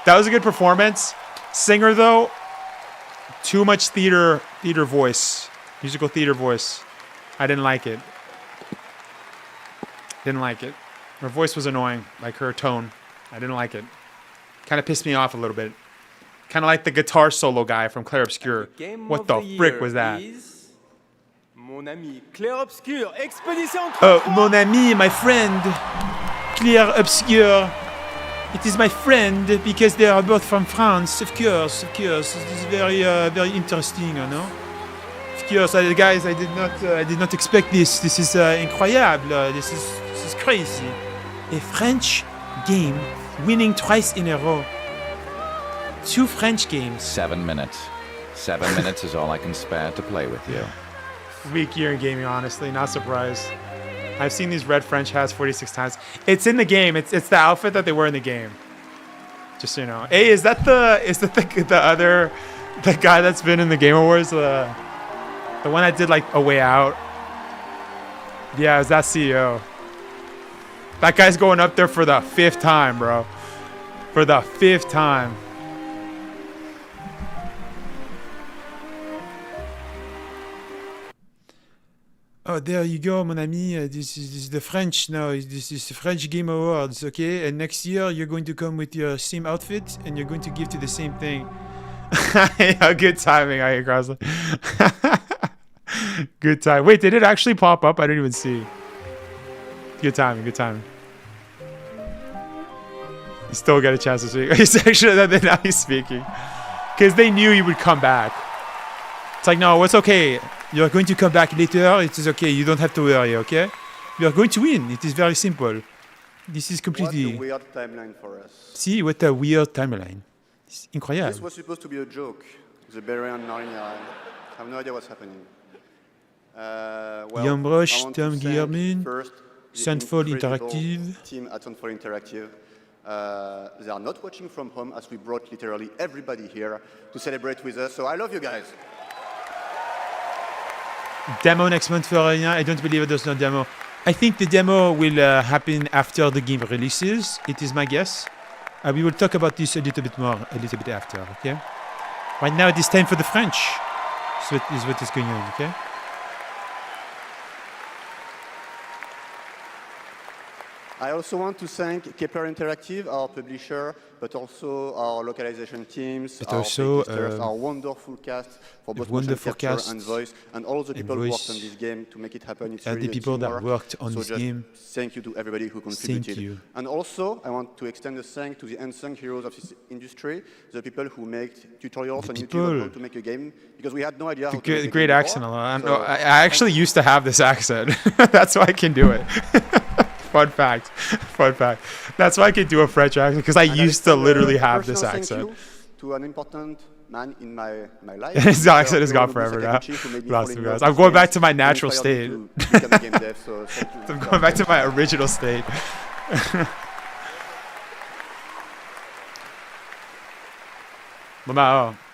That was a good performance. Singer, though, too much theater voice. Musical theater voice. I didn't like it. Didn't like it. Her voice was annoying, like her tone. I didn't like it. Kind of pissed me off a little bit. Kind of like the guitar solo guy from Clair Obscur. What the frick was that? Mon ami, Clair Obscur, Expédition Mon ami, my friend, Clair Obscur. It is my friend because they are both from France. Of course, of course. This is very, very interesting, you know. Of course, guys, I did not expect this. This is incroyable. This is crazy. A French game winning twice in a row. 2 French games. 7 minutes. 7 minutes is all I can spare to play with you. Weak year in gaming, honestly. Not surprised. I've seen these red French hats 46 times. It's in the game. It's the outfit that they wear in the game. Just so you know. Hey, is that the guy that's been in the Game Awards? The one that did like A Way Out? Yeah, it was that CEO. That guy's going up there for the 5th time, bro. For the 5th time. Oh, there you go, mon ami. This is the French now. This is the French Game Awards, okay? And next year, you're going to come with your same outfit, and you're going to give to the same thing. Yeah, good timing, I cross. Good time. Wait, did it actually pop up? I didn't even see. Good timing, good timing. You still got a chance to speak. He's actually, now he's speaking. Because they knew he would come back. It's like, no, it's okay. You're going to come back later. It is okay. You don't have to worry, okay? You're going to win. It is very simple. This is completely... What a weird timeline for us. See, what a weird timeline. It's incroyable. This was supposed to be a joke. The Berian Narnia. I have no idea what's happening. Jan Broch, Tom Guillermin, Sunfall Interactive. Team at Sunfall Interactive. They are not watching from home as we brought literally everybody here to celebrate with us. So I love you guys. Demo next month for Rien. I don't believe there's no demo. I think the demo will happen after the game releases. It is my guess. We will talk about this a little bit more, a little bit after, okay? Right now it is time for the French. So it is what is going on, okay? I also want to thank Kepler Interactive, our publisher, but also our localization teams, our playtesters, our wonderful cast for both motion capture and voice, and all the people who worked on this game to make it happen. It's really the people that worked on this game. Thank you to everybody who contributed. Thank you. And also, I want to extend a thank to the unsung heroes of this industry, the people who make tutorials on YouTube on how to make a game, because we had no idea how to make a great game accent. before. I actually used to have this accent. That's why I can do it. Fun fact. Fun fact. That's why I can do a French accent, because I used to literally have this accent. Thank you to an important man in my life. His accent is gone forever now. I'm going back to my natural state. I'm going back to my original state.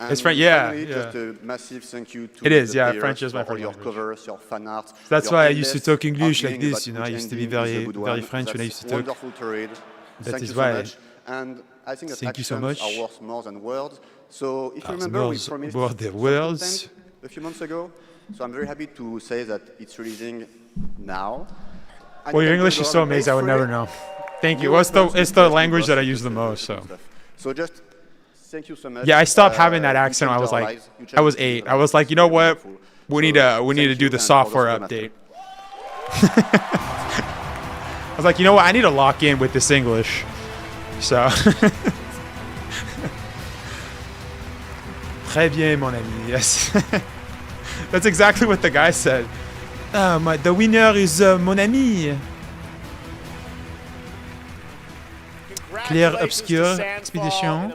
It's French, yeah. Just a massive thank you to it is, the yeah. players French is my for first your language. covers, your fan art. That's your why I used to talk English like arguing this, you know. I about used to be which ending is a good very one. French when I used to talk. Wonderful to read. That Thank is you so why. much. And I think that Thank you so actions much. are worth more than words. So if you remember, we promised the words a few months ago. So I'm very happy to say that it's releasing now. Well, your English is so amazing, I would never know. Thank you. Well, it's the language that I use the most, so. So just thank you so much. Yeah, I stopped having that accent when I was like, I was 8. I was like, you know what? We need to do the software update. I was like, you know what? I need to lock in with this English. So. Très bien, mon ami. Yes. That's exactly what the guy said. The winner is mon ami. Clair Obscur Expedition.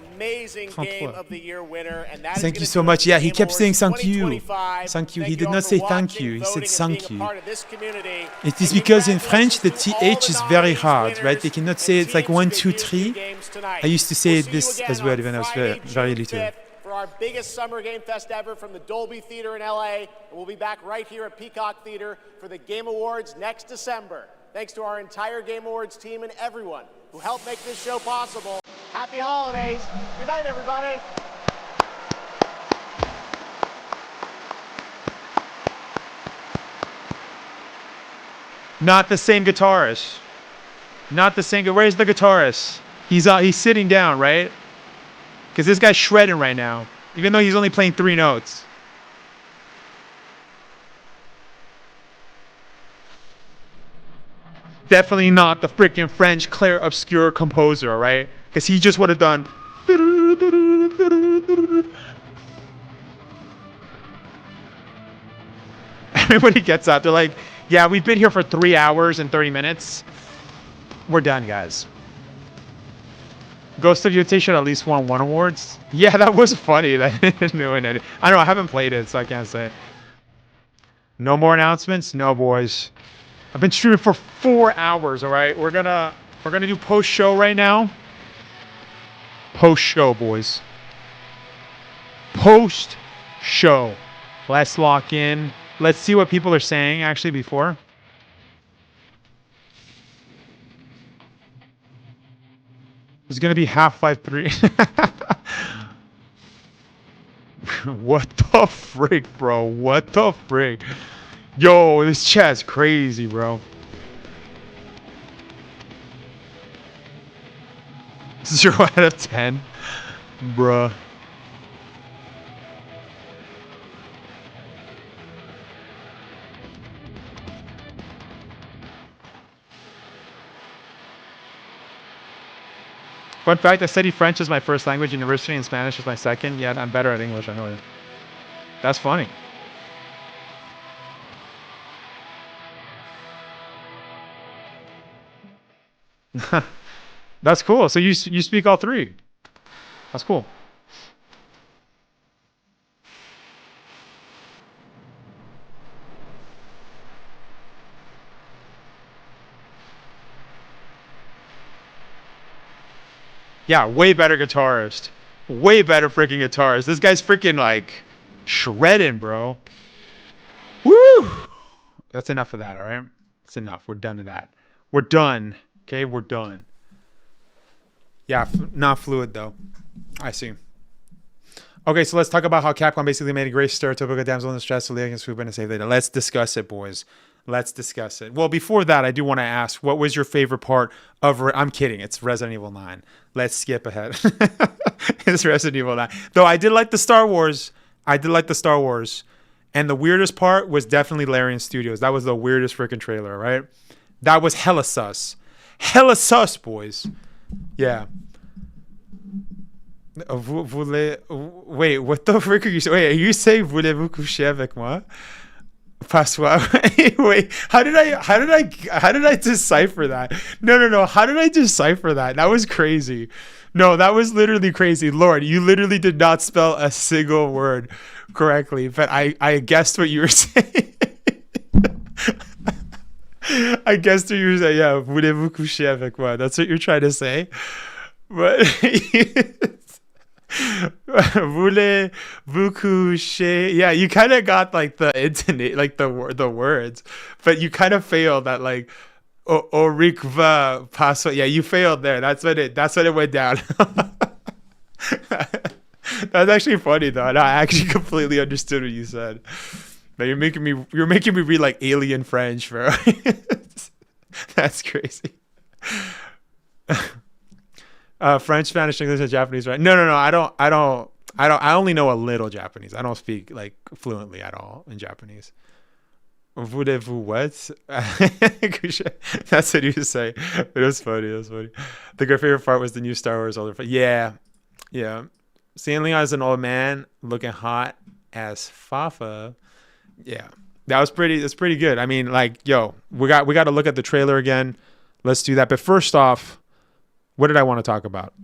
Thank you so much. Yeah, he kept saying thank you. Thank you. He did not say thank you. He said thank you. It is because in French the TH is very hard, right? They cannot say it's like 1, 2, 3. I used to say this as well when I was very little. For our biggest summer game fest ever from the Dolby Theater in LA. And we'll be back right here at Peacock Theater for the Game Awards next December. Thanks to our entire Game Awards team and everyone who helped make this show possible. Happy holidays. Good night, everybody. Not the same guitarist. Not the same. Where's the guitarist? He's sitting down, right? Because this guy's shredding right now, even though he's only playing 3 notes. definitely not the freaking French Clair Obscur composer, right? Because he just would have done. Everybody gets up. They're like, yeah, we've been here for 3 hours and 30 minutes. We're done, guys. Ghost of Yotei should at least won 1 awards. Yeah, that was funny. I don't know. I haven't played it, so I can't say. No more announcements? No, boys. I've been streaming for 4 hours, all right? We're gonna do post-show right now. Post-show, boys. Post-show. Let's lock in. Let's see what people are saying, actually, before. It's gonna be Half-Life 3. What the frick, bro? What the frick? Yo, this chat's crazy, bro. 0 out of 10. Bruh. Fun fact, I studied French as my first language, university, and Spanish as my second. Yeah, I'm better at English, I know it. That's funny. That's cool. So you speak all 3. That's cool. Yeah, way better guitarist. Way better freaking guitarist. This guy's freaking like shredding, bro. Woo! That's enough of that, all right? That's enough. We're done with that. We're done. Okay, we're done. Yeah, not fluid though. I see. Okay, so let's talk about how Capcom basically made a great stereotypical damsel in distress so Leah can swoop in and save Eder. Let's discuss it, boys. Let's discuss it. Well, before that, I do want to ask, what was your favorite part of... I'm kidding. It's Resident Evil 9. Let's skip ahead. It's Resident Evil 9. Though I did like the Star Wars. And the weirdest part was definitely Larian Studios. That was the weirdest freaking trailer, right? That was hella sus. Hella sus, boys. Yeah. Wait, what the frick are you saying? Wait, are you saying voulez-vous coucher avec moi? Passoir. Wait, how did I decipher that? No. How did I decipher that? That was crazy. No, that was literally crazy. Lord, you literally did not spell a single word correctly, but I guessed what you were saying. I guessed what you were saying. Yeah, voulez-vous coucher avec moi? That's what you're trying to say. But voulez-vous coucher? Yeah, you kind of got like the intonate, like the words, but you kind of failed at like orikva paso. Yeah, you failed there. That's what it went down. That's actually funny though. No, I actually completely understood what you said. But you're making me read like alien French, bro. That's crazy. French, Spanish, English, and Japanese, right? No. I only know a little Japanese. I don't speak like fluently at all in Japanese. Voulez-vous what? That's what you say. It was funny. The favorite part was the new Star Wars older. Yeah. Seeing Leon as an old man looking hot as Fafa. Yeah, that's pretty good. I mean, like, yo, we got to look at the trailer again. Let's do that. But first off, what did I want to talk about?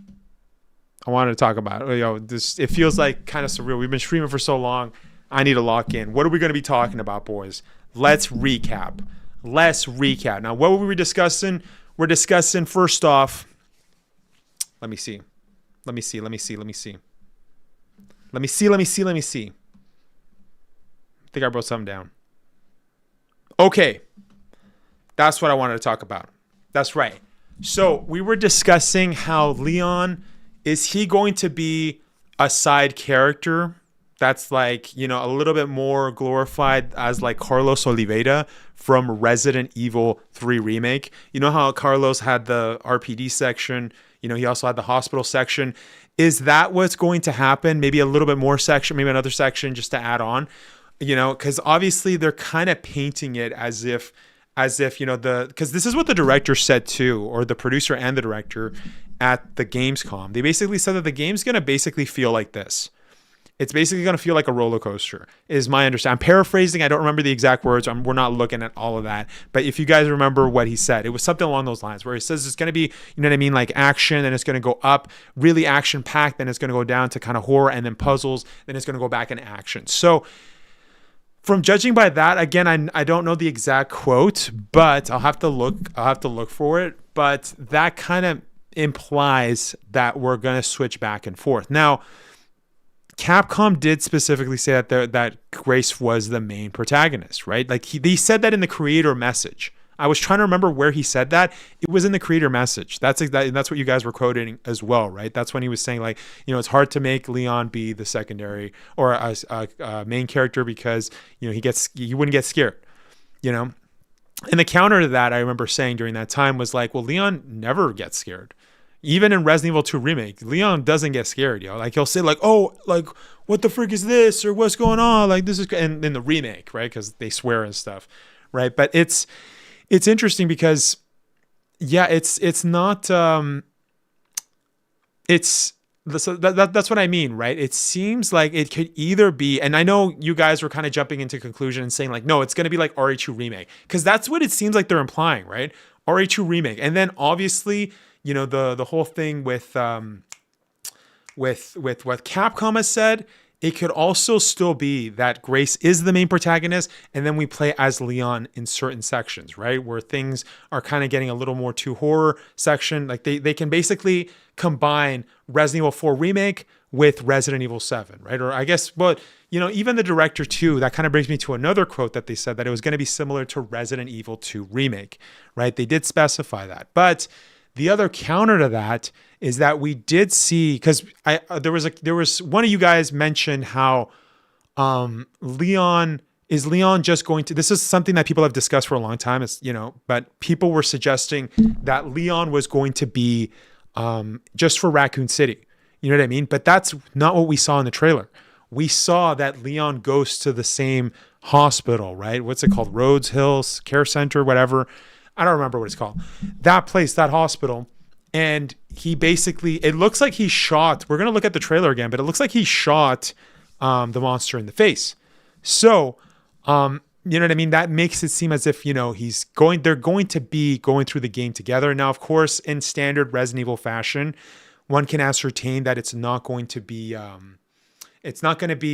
I wanted to talk about, it feels like kind of surreal. We've been streaming for so long. I need to lock in. What are we going to be talking about, boys? Let's recap. Now, what were we discussing? We're discussing, first off, let me see. I think I wrote something down. Okay. That's what I wanted to talk about. That's right. So we were discussing how Leon, is he going to be a side character that's like, a little bit more glorified as like Carlos Oliveira from Resident Evil 3 Remake? You know how Carlos had the R.P.D. section? He also had the hospital section. Is that what's going to happen? Maybe a little bit more section, maybe another section just to add on, because obviously they're kind of painting it as if as if, because this is what the director said too, or the producer and the director at the Gamescom. They basically said that the game's going to basically feel like this. It's basically going to feel like a roller coaster, is my understanding. I'm paraphrasing. I don't remember the exact words. We're not looking at all of that. But if you guys remember what he said, it was something along those lines where he says it's going to be, you know what I mean, like action, and it's going to go up, really action-packed, then it's going to go down to kind of horror, and then puzzles, then it's going to go back in action. So from judging by that, again, I don't know the exact quote, but I'll have to look for it. But that kind of implies that we're going to switch back and forth. Now, Capcom did specifically say that Grace was the main protagonist, right? Like they said that in the creator message. I was trying to remember where he said that. It was in the creator message. That's what you guys were quoting as well, right? That's when he was saying, like, it's hard to make Leon be the secondary or a main character because he wouldn't get scared, And the counter to that, I remember saying during that time was like, well, Leon never gets scared. Even in Resident Evil 2 Remake, Leon doesn't get scared, Like he'll say like, oh, like what the frick is this, or what's going on? Like this is, and in the remake, right? Because they swear and stuff, right? But it's interesting because, yeah, it's not, so that's what I mean, right? It seems like it could either be, and I know you guys were kind of jumping into conclusion and saying like, no, it's going to be like RE2 Remake, because that's what it seems like they're implying, right? RE2 Remake, and then obviously, the whole thing with what Capcom has said, it could also still be that Grace is the main protagonist, and then we play as Leon in certain sections, right? Where things are kind of getting a little more to horror section. Like they can basically combine Resident Evil 4 Remake with Resident Evil 7, right? Or I guess, even the director too, that kind of brings me to another quote that they said that it was going to be similar to Resident Evil 2 Remake, right? They did specify that. But the other counter to that is that we did see, because there was one of you guys mentioned how Leon just going to, this is something that people have discussed for a long time, but people were suggesting that Leon was going to be just for Raccoon City. You know what I mean? But that's not what we saw in the trailer. We saw that Leon goes to the same hospital, right? What's it called? Rhodes Hills Care Center, whatever. I don't remember what it's called. That place, that hospital. And he basically, it looks like he shot, we're going to look at the trailer again, but it looks like he shot the monster in the face. So, you know what I mean? That makes it seem as if, they're going to be going through the game together. Now, of course, in standard Resident Evil fashion, one can ascertain that it's not going to be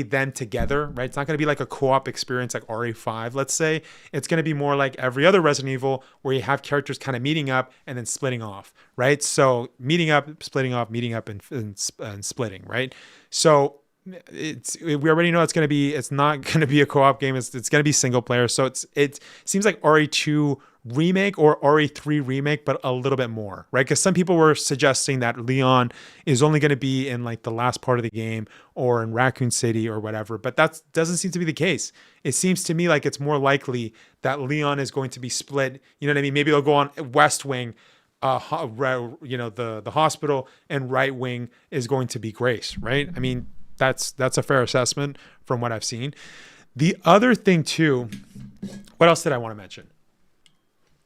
them together, right? It's not going to be like a co-op experience like RE5, let's say. It's going to be more like every other Resident Evil where you have characters kind of meeting up and then splitting off, right? So meeting up, splitting off, meeting up and splitting, right? So we already know it's not going to be a co-op game. It's going to be single player. So it seems like RE2 Remake or RE3 Remake, but a little bit more, right? Because some people were suggesting that Leon is only going to be in like the last part of the game or in Raccoon City or whatever, but that doesn't seem to be the case. It seems to me like it's more likely that Leon is going to be split. You know what I mean? Maybe they'll go on West Wing, the hospital, and right wing is going to be Grace, right? I mean, that's a fair assessment from what I've seen. The other thing too, what else did I want to mention?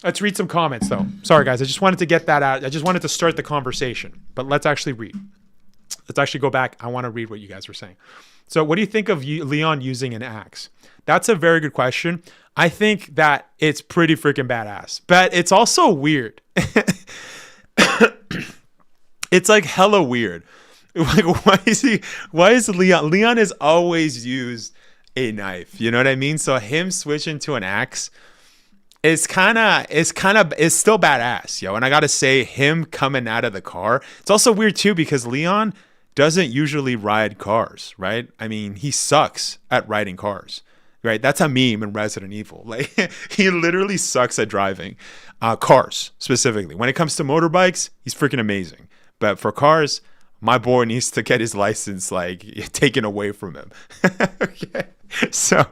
Let's read some comments though. Sorry guys, I just wanted to get that out. I just wanted to start the conversation, but let's actually read. Let's actually go back. I want to read what you guys were saying. So what do you think of Leon using an axe? That's a very good question. I think that it's pretty freaking badass, but it's also weird. It's like hella weird. Like, why is Leon? Leon has always used a knife. You know what I mean? So him switching to an axe, it's still badass, yo. And I gotta say, him coming out of the car, it's also weird too because Leon doesn't usually ride cars, right? I mean, he sucks at riding cars, right? That's a meme in Resident Evil. Like, he literally sucks at driving cars specifically. When it comes to motorbikes, he's freaking amazing. But for cars, my boy needs to get his license like taken away from him. Okay. So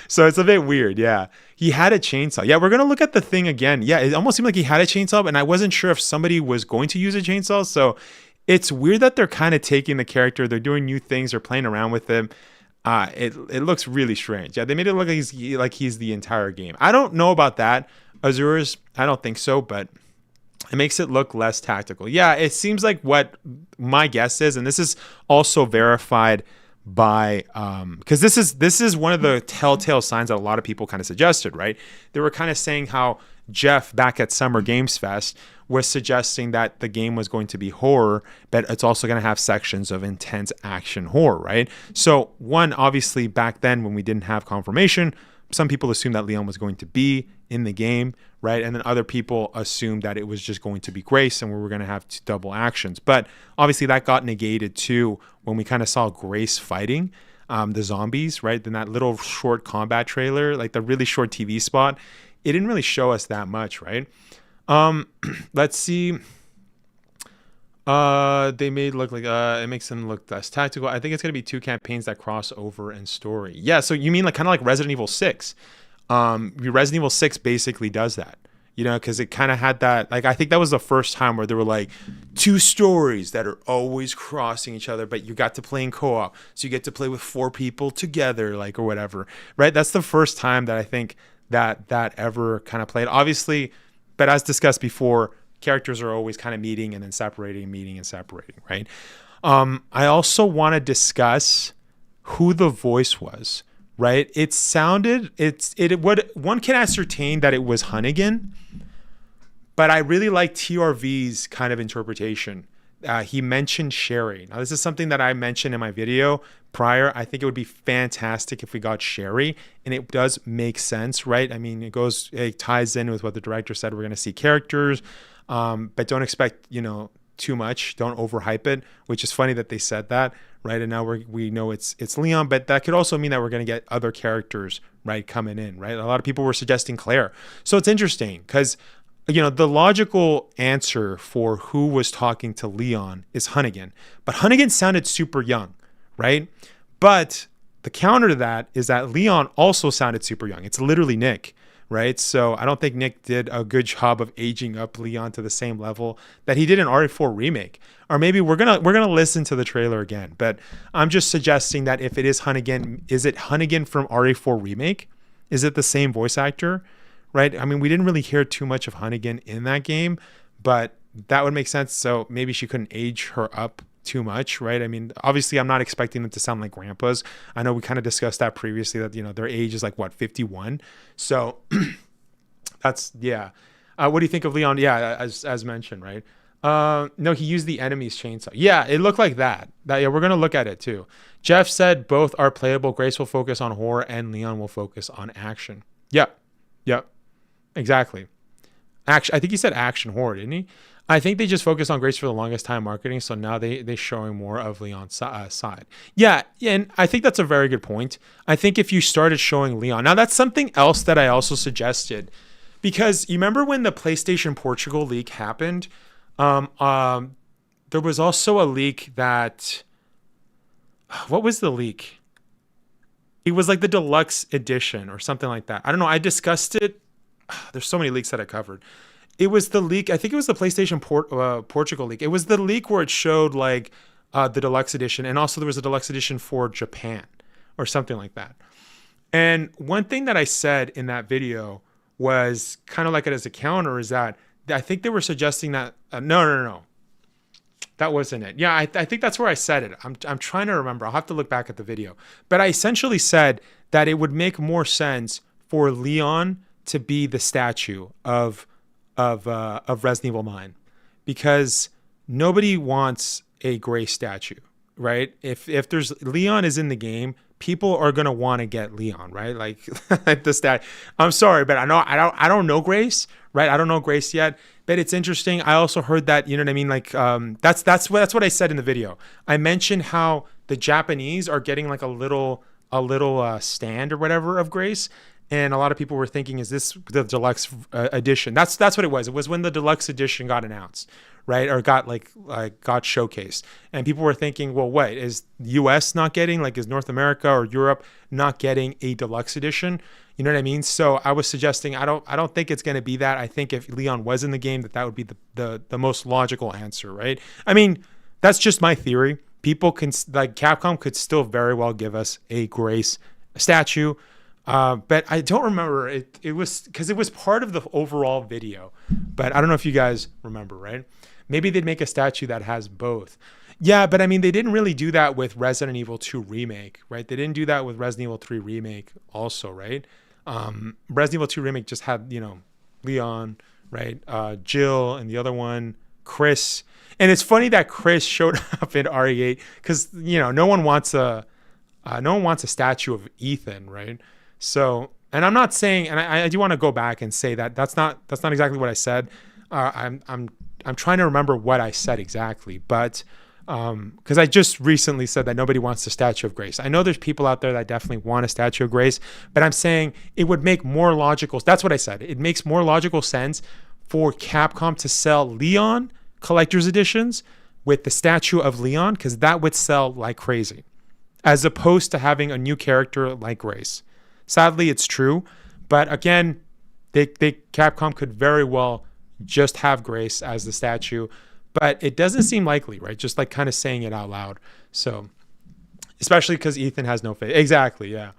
it's a bit weird. Yeah. He had a chainsaw. Yeah. We're going to look at the thing again. Yeah. It almost seemed like he had a chainsaw, and I wasn't sure if somebody was going to use a chainsaw. So it's weird that they're kind of taking the character. They're doing new things. They're playing around with him. It looks really strange. Yeah. They made it look like he's the entire game. I don't know about that, Azura's? I don't think so, but it makes it look less tactical. Yeah, it seems like what my guess is, and this is also verified by because this is one of the telltale signs that a lot of people kind of suggested, right? They were kind of saying how Jeff back at Summer Games Fest was suggesting that the game was going to be horror, but it's also going to have sections of intense action horror, right? So one, obviously back then when we didn't have confirmation, some people assumed that Leon was going to be in the game, right? And then other people assumed that it was just going to be Grace and we were going to have double actions. But obviously that got negated too when we kind of saw Grace fighting the zombies, right? Then that little short combat trailer, like the really short TV spot, it didn't really show us that much, right? Let's see. They made look like it makes them look less tactical. I think it's gonna be 2 campaigns that cross over in story. Yeah, so you mean like kind of like Resident Evil 6? Resident Evil 6 basically does that, you know, because it kind of had that. Like I think that was the first time where there were like 2 stories that are always crossing each other, but you got to play in co-op, so you get to play with 4 people together, like or whatever, right? That's the first time that I think that ever kind of played. Obviously, but as discussed before, characters are always kind of meeting and then separating, meeting and separating, right? I also want to discuss who the voice was, right? It sounded, what one can ascertain that it was Hunnigan, but I really like TRV's kind of interpretation. He mentioned Sherry. Now, this is something that I mentioned in my video prior. I think it would be fantastic if we got Sherry, and it does make sense, right? I mean, it ties in with what the director said. We're going to see characters, but don't expect, you know, too much. Don't overhype it, which is funny that they said that, right? And now we know it's Leon, but that could also mean that we're going to get other characters, right, coming in, right? A lot of people were suggesting Claire. So it's interesting because, you know, the logical answer for who was talking to Leon is Hunnigan, but Hunnigan sounded super young, right? But the counter to that is that Leon also sounded super young. It's literally Nick, right? So I don't think Nick did a good job of aging up Leon to the same level that he did in RE4 Remake. Or maybe we're gonna listen to the trailer again, but I'm just suggesting that if it is Hunnigan, is it Hunnigan from RE4 Remake? Is it the same voice actor? Right? I mean, we didn't really hear too much of Hunnigan in that game, but that would make sense. So maybe she couldn't age her up too much, right? I mean, obviously, I'm not expecting them to sound like grandpas. I know we kind of discussed that previously, that, you know, their age is like, what, 51? So that's, yeah. What do you think of Leon? Yeah, as mentioned, right? No, he used the enemy's chainsaw. Yeah, it looked like that. Yeah, we're going to look at it too. Jeff said both are playable. Grace will focus on horror and Leon will focus on action. Yep. Exactly. Action. I think he said action horror, didn't he? I think they just focused on Grace for the longest time marketing, so now they're showing more of Leon's side. Yeah, and I think that's a very good point. I think if you started showing Leon, now that's something else that I also suggested, because you remember when the PlayStation Portugal leak happened, there was also a leak that, what was the leak? It was like the deluxe edition or something like that. I don't know. I discussed it. There's so many leaks that I covered. It was the leak. I think it was the PlayStation Portugal leak. It was the leak where it showed like the deluxe edition. And also there was a deluxe edition for Japan or something like that. And one thing that I said in that video was kind of like it as a counter is that I think they were suggesting that, no. That wasn't it. Yeah, I think that's where I said it. I'm trying to remember. I'll have to look back at the video. But I essentially said that it would make more sense for Leon to be the statue of Resident Evil 9, because nobody wants a gray statue, right? If there's Leon is in the game, people are gonna want to get Leon, right? Like the stat. I'm sorry, but I don't know Grace, right? I don't know Grace yet, but it's interesting. I also heard that, you know what I mean? Like that's what I said in the video. I mentioned how the Japanese are getting like a little stand or whatever of Grace. And a lot of people were thinking, is this the deluxe edition? That's what it was. It was when the deluxe edition got announced, right? Or got got showcased. And people were thinking, well, what is the US not getting? Like, is North America or Europe not getting a deluxe edition? You know what I mean? So I was suggesting, I don't think it's going to be that. I think if Leon was in the game, that would be the most logical answer, right? I mean, that's just my theory. People can, like, Capcom could still very well give us a Grace statue. But I don't remember it. It was because it was part of the overall video, but I don't know if you guys remember, right? Maybe they'd make a statue that has both. Yeah, but I mean, they didn't really do that with Resident Evil 2 Remake, right? They didn't do that with Resident Evil 3 Remake also, right? Resident Evil 2 Remake just had, Leon, right? Jill, and the other one, Chris. And it's funny that Chris showed up in RE8 because, no one wants a statue of Ethan, right? So, and I'm not saying, and I do want to go back and say that that's not exactly what I said. I'm trying to remember what I said exactly, but because I just recently said that nobody wants the Statue of Grace. I know there's people out there that definitely want a Statue of Grace, but I'm saying it would make more logical. That's what I said. It makes more logical sense for Capcom to sell Leon collector's editions with the statue of Leon, because that would sell like crazy, as opposed to having a new character like Grace. Sadly, it's true, but again, Capcom could very well just have Grace as the statue, but it doesn't seem likely, right? Just like kind of saying it out loud. So, especially because Ethan has no face. Exactly, yeah.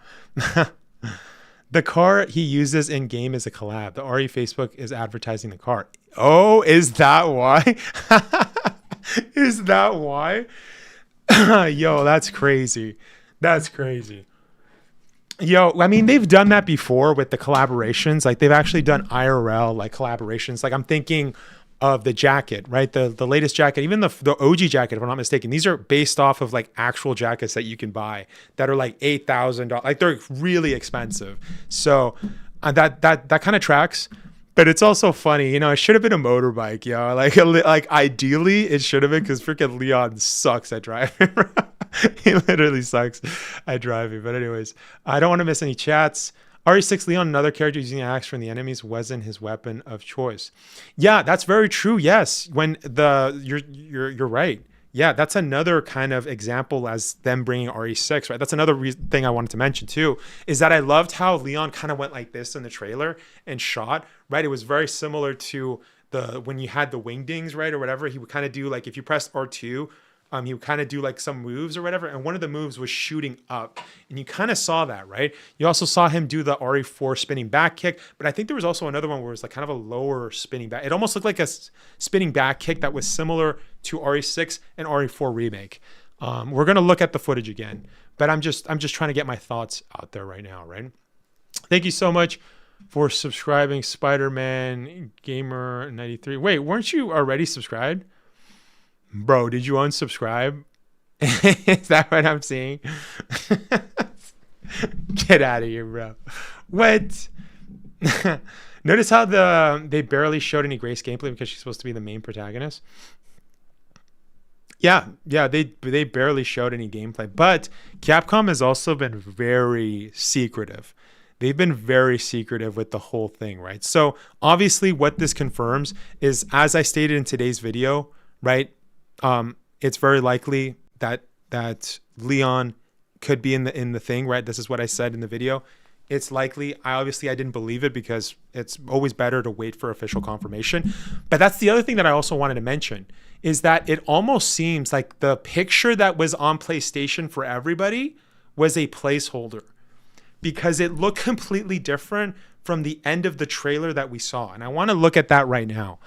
The car he uses in game is a collab. The RE Facebook is advertising the car. Oh, is that why? Is that why? Yo, that's crazy. That's crazy. Yo, I mean, they've done that before with the collaborations. Like, they've actually done IRL, like, collaborations. Like, I'm thinking of the jacket, right? The latest jacket, even the OG jacket, if I'm not mistaken. These are based off of, like, actual jackets that you can buy that are, like, $8,000. Like, they're really expensive. So, that kind of tracks. But it's also funny, it should have been a motorbike, yo. Like ideally, it should have been, because freaking Leon sucks at driving. He literally sucks at driving. But anyways, I don't want to miss any chats. RE6 Leon, another character using an axe from the enemies, wasn't his weapon of choice. Yeah, that's very true. Yes, when you're right. Yeah, that's another kind of example as them bringing RE6, right? That's another thing I wanted to mention too, is that I loved how Leon kind of went like this in the trailer and shot, right? It was very similar to when you had the wingdings, right? Or whatever, he would kind of do like, if you pressed R2, he would kind of do like some moves or whatever. And one of the moves was shooting up. And you kind of saw that, right? You also saw him do the RE4 spinning back kick. But I think there was also another one where it was like kind of a lower spinning back. It almost looked like a spinning back kick that was similar to RE6 and RE4 Remake. We're going to look at the footage again. But I'm just trying to get my thoughts out there right now, right? Thank you so much for subscribing, Spider-Man Gamer 93. Wait, weren't you already subscribed? Bro, did you unsubscribe? Is that what I'm seeing? Get out of here, bro. What? Notice how they barely showed any Grace gameplay because she's supposed to be the main protagonist. Yeah, they barely showed any gameplay. But Capcom has also been very secretive. They've been very secretive with the whole thing, right? So obviously what this confirms is, as I stated in today's video, right? It's very likely that Leon could be in the thing, right? This is what I said in the video. It's likely. I didn't believe it because it's always better to wait for official confirmation. But that's the other thing that I also wanted to mention, is that it almost seems like the picture that was on PlayStation for everybody was a placeholder, because it looked completely different from the end of the trailer that we saw. And I want to look at that right now.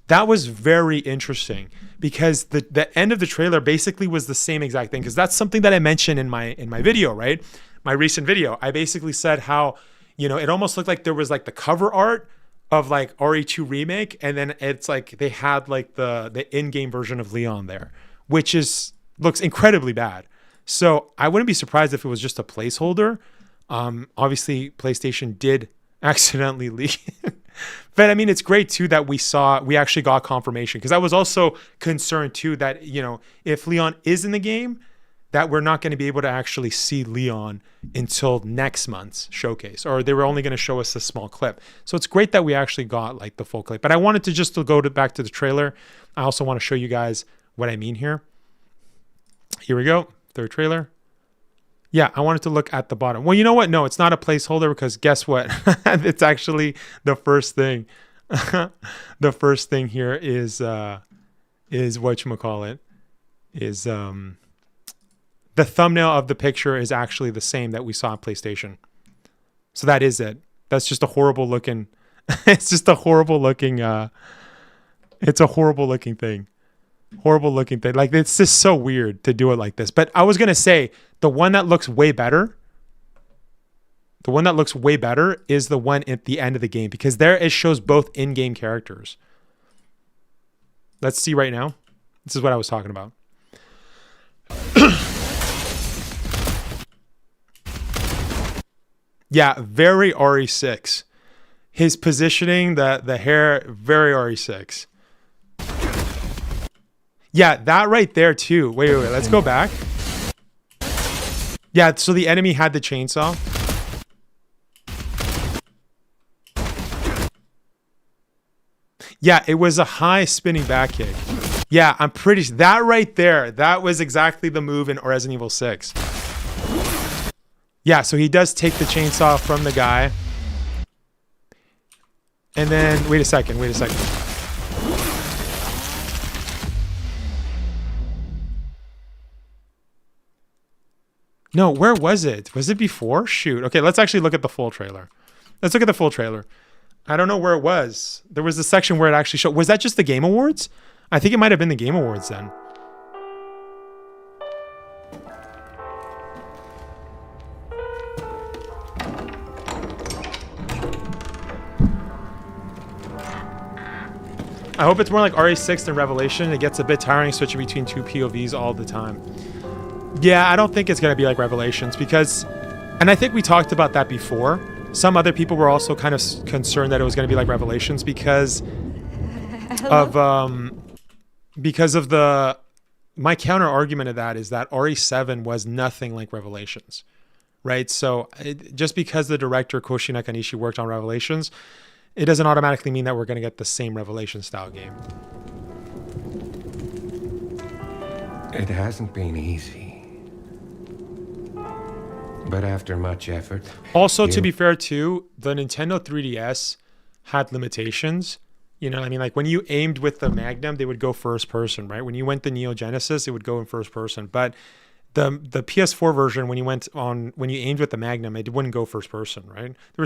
That was very interesting, because the end of the trailer basically was the same exact thing, because that's something that I mentioned in my video, right? My recent video. I basically said how, it almost looked like there was like the cover art of like RE2 Remake, and then it's like they had like the in-game version of Leon there, which looks incredibly bad. So I wouldn't be surprised if it was just a placeholder. Obviously, PlayStation did accidentally leak it. But I mean, it's great too that we actually got confirmation, because I was also concerned too that, if Leon is in the game, that we're not going to be able to actually see Leon until next month's showcase, or they were only going to show us a small clip. So it's great that we actually got like the full clip. But I wanted to go back to the trailer. I also want to show you guys what I mean here. Here we go. Third trailer. Yeah, I wanted to look at the bottom. Well, you know what? No, it's not a placeholder, because guess what? It's actually the first thing. The first thing here is whatchamacallit, is the thumbnail of the picture is actually the same that we saw on PlayStation. So that is it. That's just a horrible looking. It's just a horrible looking. It's a horrible looking thing. Horrible looking thing. Like, it's just so weird to do it like this. But I was gonna say the one that looks way better. The one that looks way better is the one at the end of the game, because there it shows both in-game characters. Let's see right now. This is what I was talking about. Yeah, very RE6. His positioning, the hair, very RE6. Yeah, that right there too. Wait. Let's go back. Yeah, so the enemy had the chainsaw. Yeah, it was a high spinning back kick. Yeah, I'm pretty sure that right there, that was exactly the move in Resident Evil 6. Yeah, so he does take the chainsaw from the guy. And then, wait a second. No, where was it? Was it before? Shoot. Okay, let's actually look at the full trailer. Let's look at the full trailer. I don't know where it was. There was a section where it actually showed. Was that just the Game Awards? I think it might have been the Game Awards then. I hope it's more like RE6 than Revelation. It gets a bit tiring switching between two POVs all the time. Yeah, I don't think it's going to be like Revelations because, and I think we talked about that before. Some other people were also kind of concerned that it was going to be like Revelations because of the, my counter argument of that is that RE7 was nothing like Revelations, right? So just because the director Koshi Nakanishi worked on Revelations, it doesn't automatically mean that we're going to get the same Revelation style game. It hasn't been easy. But after much effort... Also, to be fair too, the Nintendo 3DS had limitations. You know what I mean? Like when you aimed with the Magnum, they would go first person, right? When you went the Neo Genesis, it would go in first person. But the PS4 version, when you aimed with the Magnum, it wouldn't go first person, right? There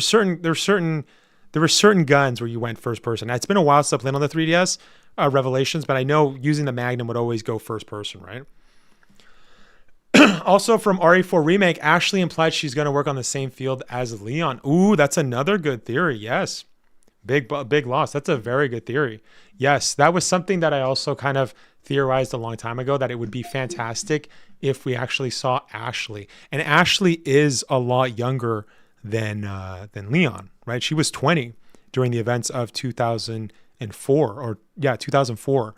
were certain guns where you went first person. Now, it's been a while since I played on the 3DS, Revelations, but I know using the Magnum would always go first person, right? Also, from RE4 Remake, Ashley implied she's going to work on the same field as Leon. Ooh, that's another good theory. Yes. Big loss. That's a very good theory. Yes, that was something that I also kind of theorized a long time ago, that it would be fantastic if we actually saw Ashley. And Ashley is a lot younger than Leon, right? She was 20 during the events of 2004.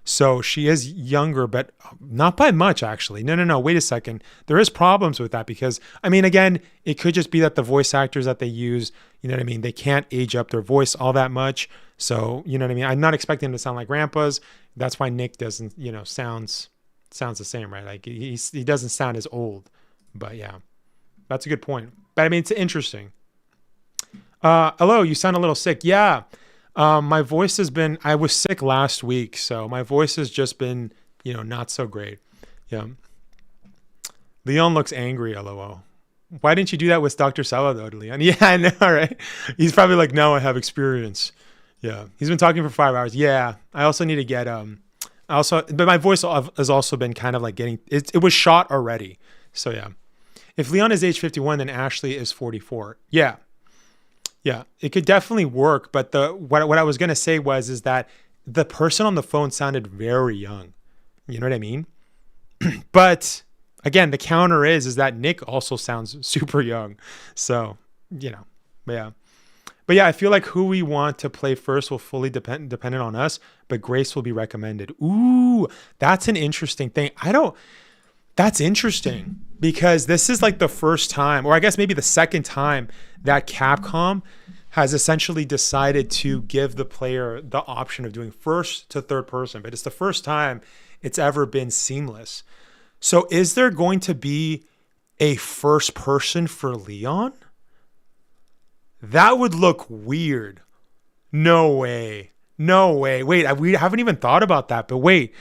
So she is younger, but not by much, actually. No. Wait a second. There is problems with that because, I mean, again, it could just be that the voice actors that they use, you know what I mean? They can't age up their voice all that much. So, you know what I mean? I'm not expecting him to sound like Grandpa's. That's why Nick doesn't, sounds the same, right? Like he doesn't sound as old. But yeah, that's a good point. But I mean, it's interesting. Hello, you sound a little sick. Yeah. My voice has been, I was sick last week, so my voice has just been, not so great. Yeah. Leon looks angry, LOL. Why didn't you do that with Dr. Salvador, Leon? Yeah, I know, right? He's probably like, no, I have experience. Yeah. He's been talking for 5 hours. Yeah. I also need to get, but my voice has also been kind of like it was shot already. So yeah. If Leon is age 51, then Ashley is 44. Yeah. Yeah, it could definitely work, but what I was gonna say is that the person on the phone sounded very young. You know what I mean? But again, the counter is that Nick also sounds super young. So, yeah. But yeah, I feel like who we want to play first will fully dependent on us, but Grace will be recommended. Ooh, that's an interesting thing. That's interesting because this is like the first time, or I guess maybe the second time that Capcom has essentially decided to give the player the option of doing first to third person, but it's the first time it's ever been seamless. So is there going to be a first person for Leon? That would look weird. No way. Wait, we haven't even thought about that, but wait.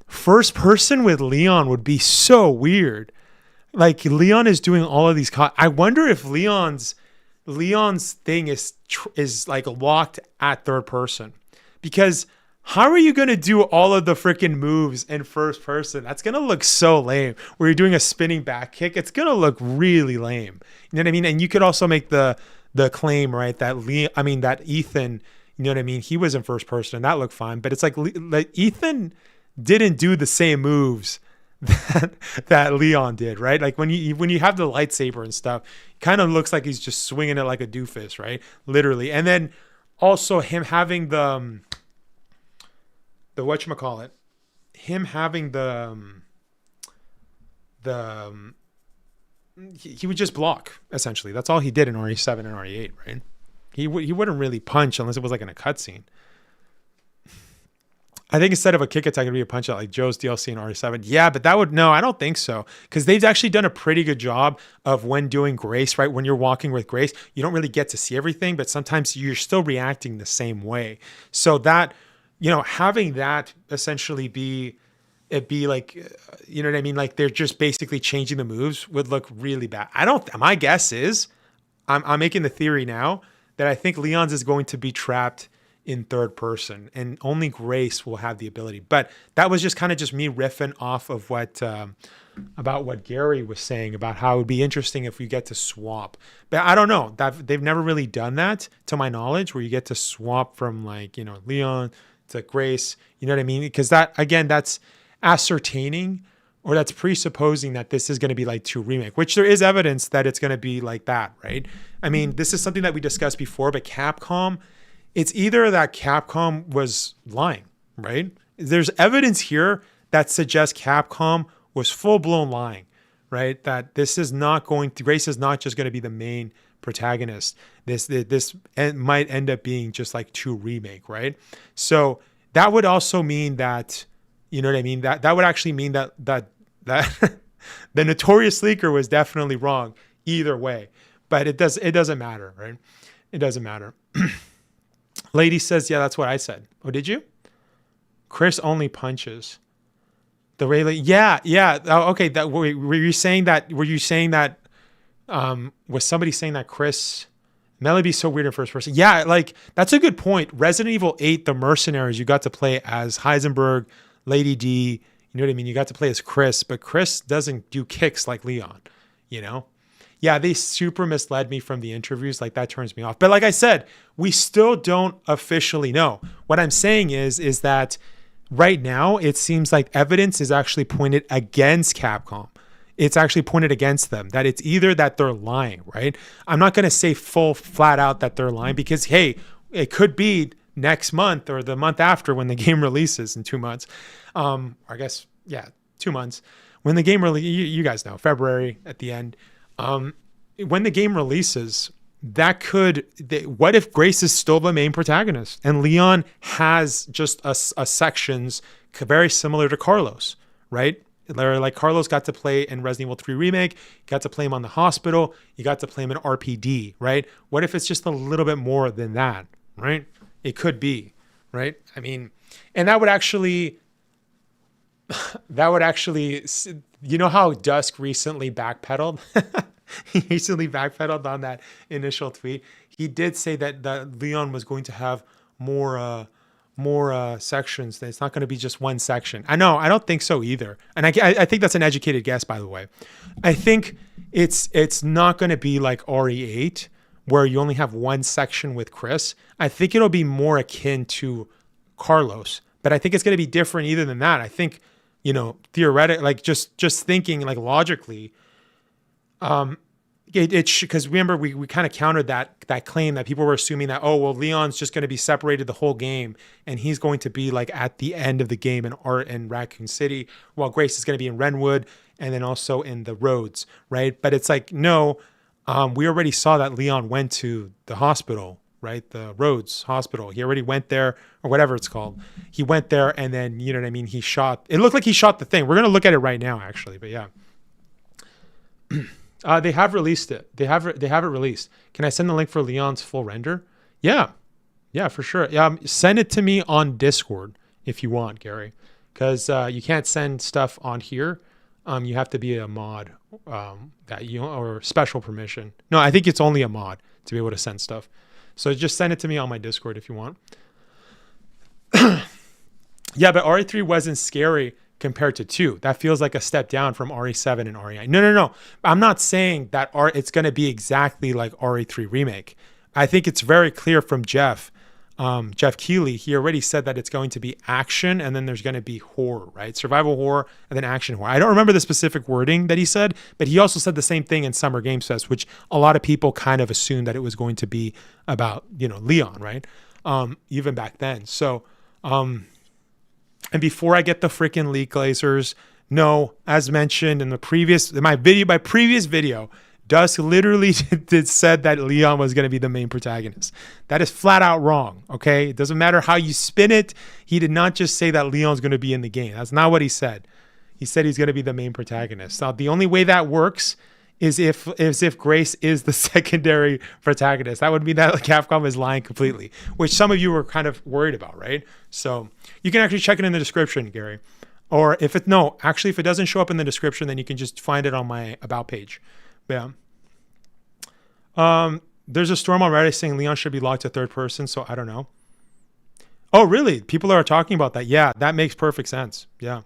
First person with Leon would be so weird. Like Leon is doing all of these. I wonder if Leon's Leon's thing is like locked at third person, because how are you going to do all of the freaking moves in first person? That's going to look so lame. Where you're doing a spinning back kick, it's going to look really lame. You know what I mean? And you could also make the claim, right, that that Ethan, you know what I mean? He was in first person and that looked fine, but it's like Ethan didn't do the same moves that Leon did, right? Like when you have the lightsaber and stuff, it kind of looks like he's just swinging it like a doofus, right? Literally. And then also him having the whatchamacallit, him having he would just block, essentially. That's all he did in RE7 and RE8, right? He wouldn't really punch unless it was like in a cutscene. I think instead of a kick attack, it'd be a punch out like Joe's DLC in RE7. Yeah, but no, I don't think so. Because they've actually done a pretty good job of when doing Grace, right? When you're walking with Grace, you don't really get to see everything, but sometimes you're still reacting the same way. So that, having that essentially be like, you know what I mean? Like they're just basically changing the moves would look really bad. My guess is, I'm making the theory now that I think Leon's is going to be trapped in third person and only Grace will have the ability. But that was just kind of just me riffing off of about what Gary was saying about how it would be interesting if we get to swap. But I don't know, that they've never really done that to my knowledge, where you get to swap from like, Leon to Grace, you know what I mean? Because that, again, that's ascertaining, or that's presupposing that this is going to be like 2 remake, which there is evidence that it's going to be like that, right? I mean, this is something that we discussed before, but Capcom, it's either that Capcom was lying, right? There's evidence here that suggests Capcom was full-blown lying, right? That Grace is not just going to be the main protagonist. This might end up being just like 2 remake, right? So that would also mean that, you know what I mean? That would actually mean that the Notorious Leaker was definitely wrong either way. But it doesn't matter, right? It doesn't matter. Lady says, yeah, that's what I said. Oh, did you? Chris only punches. The Rayleigh, yeah. Oh, okay. That were you saying that? Was somebody saying that Chris? Melee be so weird in first person. Yeah, like that's a good point. Resident Evil 8, The Mercenaries, you got to play as Heisenberg, Lady D. You know what I mean? You got to play as Chris, but Chris doesn't do kicks like Leon. Yeah, they super misled me from the interviews. Like that turns me off. But like I said, we still don't officially know. What I'm saying is that right now it seems like evidence is actually pointed against Capcom. It's actually pointed against them, that it's either that they're lying, right? I'm not going to say flat out that they're lying, because hey, it could be next month or the month after when the game releases in 2 months. I guess, yeah, 2 months. When the game you guys know, February at the end. When the game releases, what if Grace is still the main protagonist and Leon has just a sections very similar to Carlos, right? Like Carlos got to play in Resident Evil 3 Remake, got to play him on the hospital, you got to play him in R.P.D, right? What if it's just a little bit more than that, right? It could be, right? I mean, and that would actually, you know how Dusk recently backpedaled? He recently backpedaled on that initial tweet. He did say that Leon was going to have more sections. It's not going to be just one section. I know. I don't think so either. And I think that's an educated guess, by the way. I think it's not going to be like RE8 where you only have one section with Chris. I think it'll be more akin to Carlos, but I think it's going to be different either than that. I think, theoretically, like just thinking like logically, because remember we kind of countered that claim that people were assuming that, oh, well, Leon's just going to be separated the whole game and he's going to be like at the end of the game in Raccoon City, while Grace is going to be in Renwood and then also in the roads, right? But it's like, no, we already saw that Leon went to the hospital, right? The Rhodes Hospital. He already went there, or whatever it's called. He went there and then, you know what I mean? It looked like he shot the thing. We're going to look at it right now, actually, but yeah. They have released it. They have it released. Can I send the link for Leon's full render? Yeah, for sure. Send it to me on Discord if you want, Gary, because you can't send stuff on here. You have to be a mod or special permission. No, I think it's only a mod to be able to send stuff. So just send it to me on my Discord if you want. Yeah, but RE3 wasn't scary compared to 2. That feels like a step down from RE7 and RE9. No. I'm not saying that it's going to be exactly like RE3 Remake. I think it's very clear from Jeff Keighley. He already said that it's going to be action and then there's going to be horror, right? Survival horror and then action horror. I don't remember the specific wording that he said, but he also said the same thing in Summer Games Fest, which a lot of people kind of assumed that it was going to be about, Leon, right? Even back then. So, and before I get the freaking leak lasers, no, as mentioned in my previous video, Dusk literally said that Leon was going to be the main protagonist. That is flat out wrong, okay? It doesn't matter how you spin it. He did not just say that Leon's going to be in the game. That's not what he said. He said he's going to be the main protagonist. Now, the only way that works is if Grace is the secondary protagonist. That would mean that Capcom is lying completely, which some of you were kind of worried about, right? So you can actually check it in the description, Gary. Or if it doesn't show up in the description, then you can just find it on my About page. Yeah. There's a storm on Reddit saying Leon should be locked to third person, so I don't know. Oh, really? People are talking about that. Yeah, that makes perfect sense. Yeah.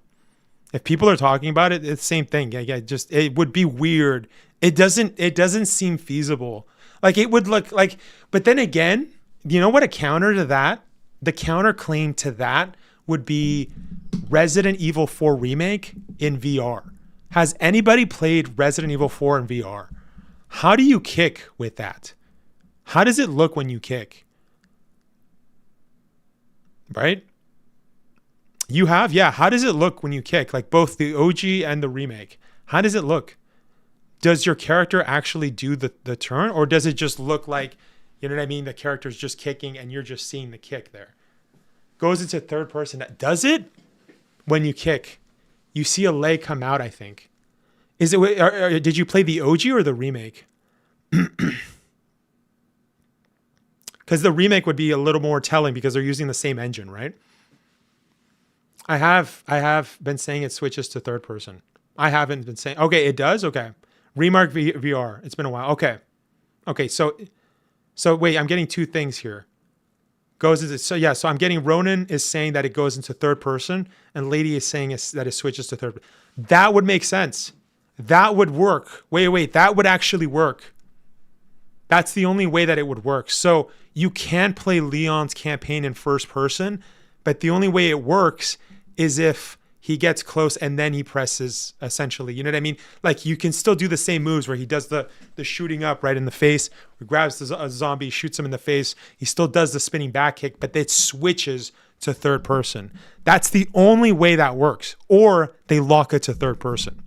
If people are talking about it, it's the same thing. Yeah, just it would be weird. It doesn't seem feasible. Like it would look like, but then again, you know what a counter to that? The counterclaim to that would be Resident Evil 4 Remake in VR. Has anybody played Resident Evil 4 in VR? How do you kick with that? How does it look when you kick? Right? You have? Yeah. How does it look when you kick? Like both the OG and the remake. How does it look? Does your character actually do the turn? Or does it just look like, you know what I mean? The character's just kicking and you're just seeing the kick there. Goes into third person. Does it? When you kick, you see a leg come out, I think. Is it? Did you play the OG or the remake? Because the remake would be a little more telling because they're using the same engine, right? I have been saying it switches to third person. I haven't been saying. Okay, it does. Okay, Remark VR. It's been a while. Okay. So wait, I'm getting two things here. So I'm getting Ronan is saying that it goes into third person, and Lady is saying that it switches to third. That would make sense. That would work. Wait, that would actually work. That's the only way that it would work. So you can play Leon's campaign in first person, but the only way it works is if he gets close and then he presses, essentially. You know what I mean? Like you can still do the same moves where he does the shooting up right in the face, he grabs a zombie, shoots him in the face. He still does the spinning back kick, but it switches to third person. That's the only way that works. Or they lock it to third person.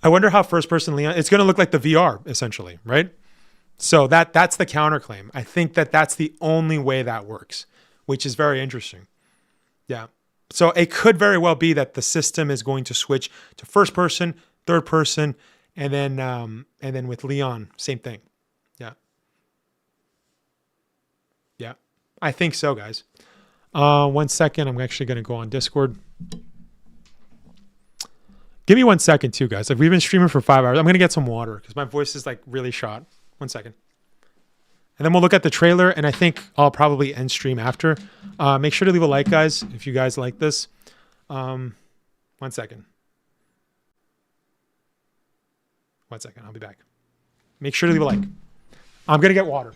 I wonder how first person Leon, it's going to look like the VR essentially, right? So that's the counterclaim. I think that's the only way that works, which is very interesting. Yeah. So it could very well be that the system is going to switch to first person, third person, and then with Leon, same thing. Yeah. Yeah. I think so, guys. 1 second. I'm actually going to go on Discord. Give me 1 second too, guys. Like we've been streaming for 5 hours. I'm going to get some water because my voice is like really shot. 1 second. And then we'll look at the trailer, and I think I'll probably end stream after. Make sure to leave a like, guys, if you guys like this. 1 second. 1 second. I'll be back. Make sure to leave a like. I'm going to get water.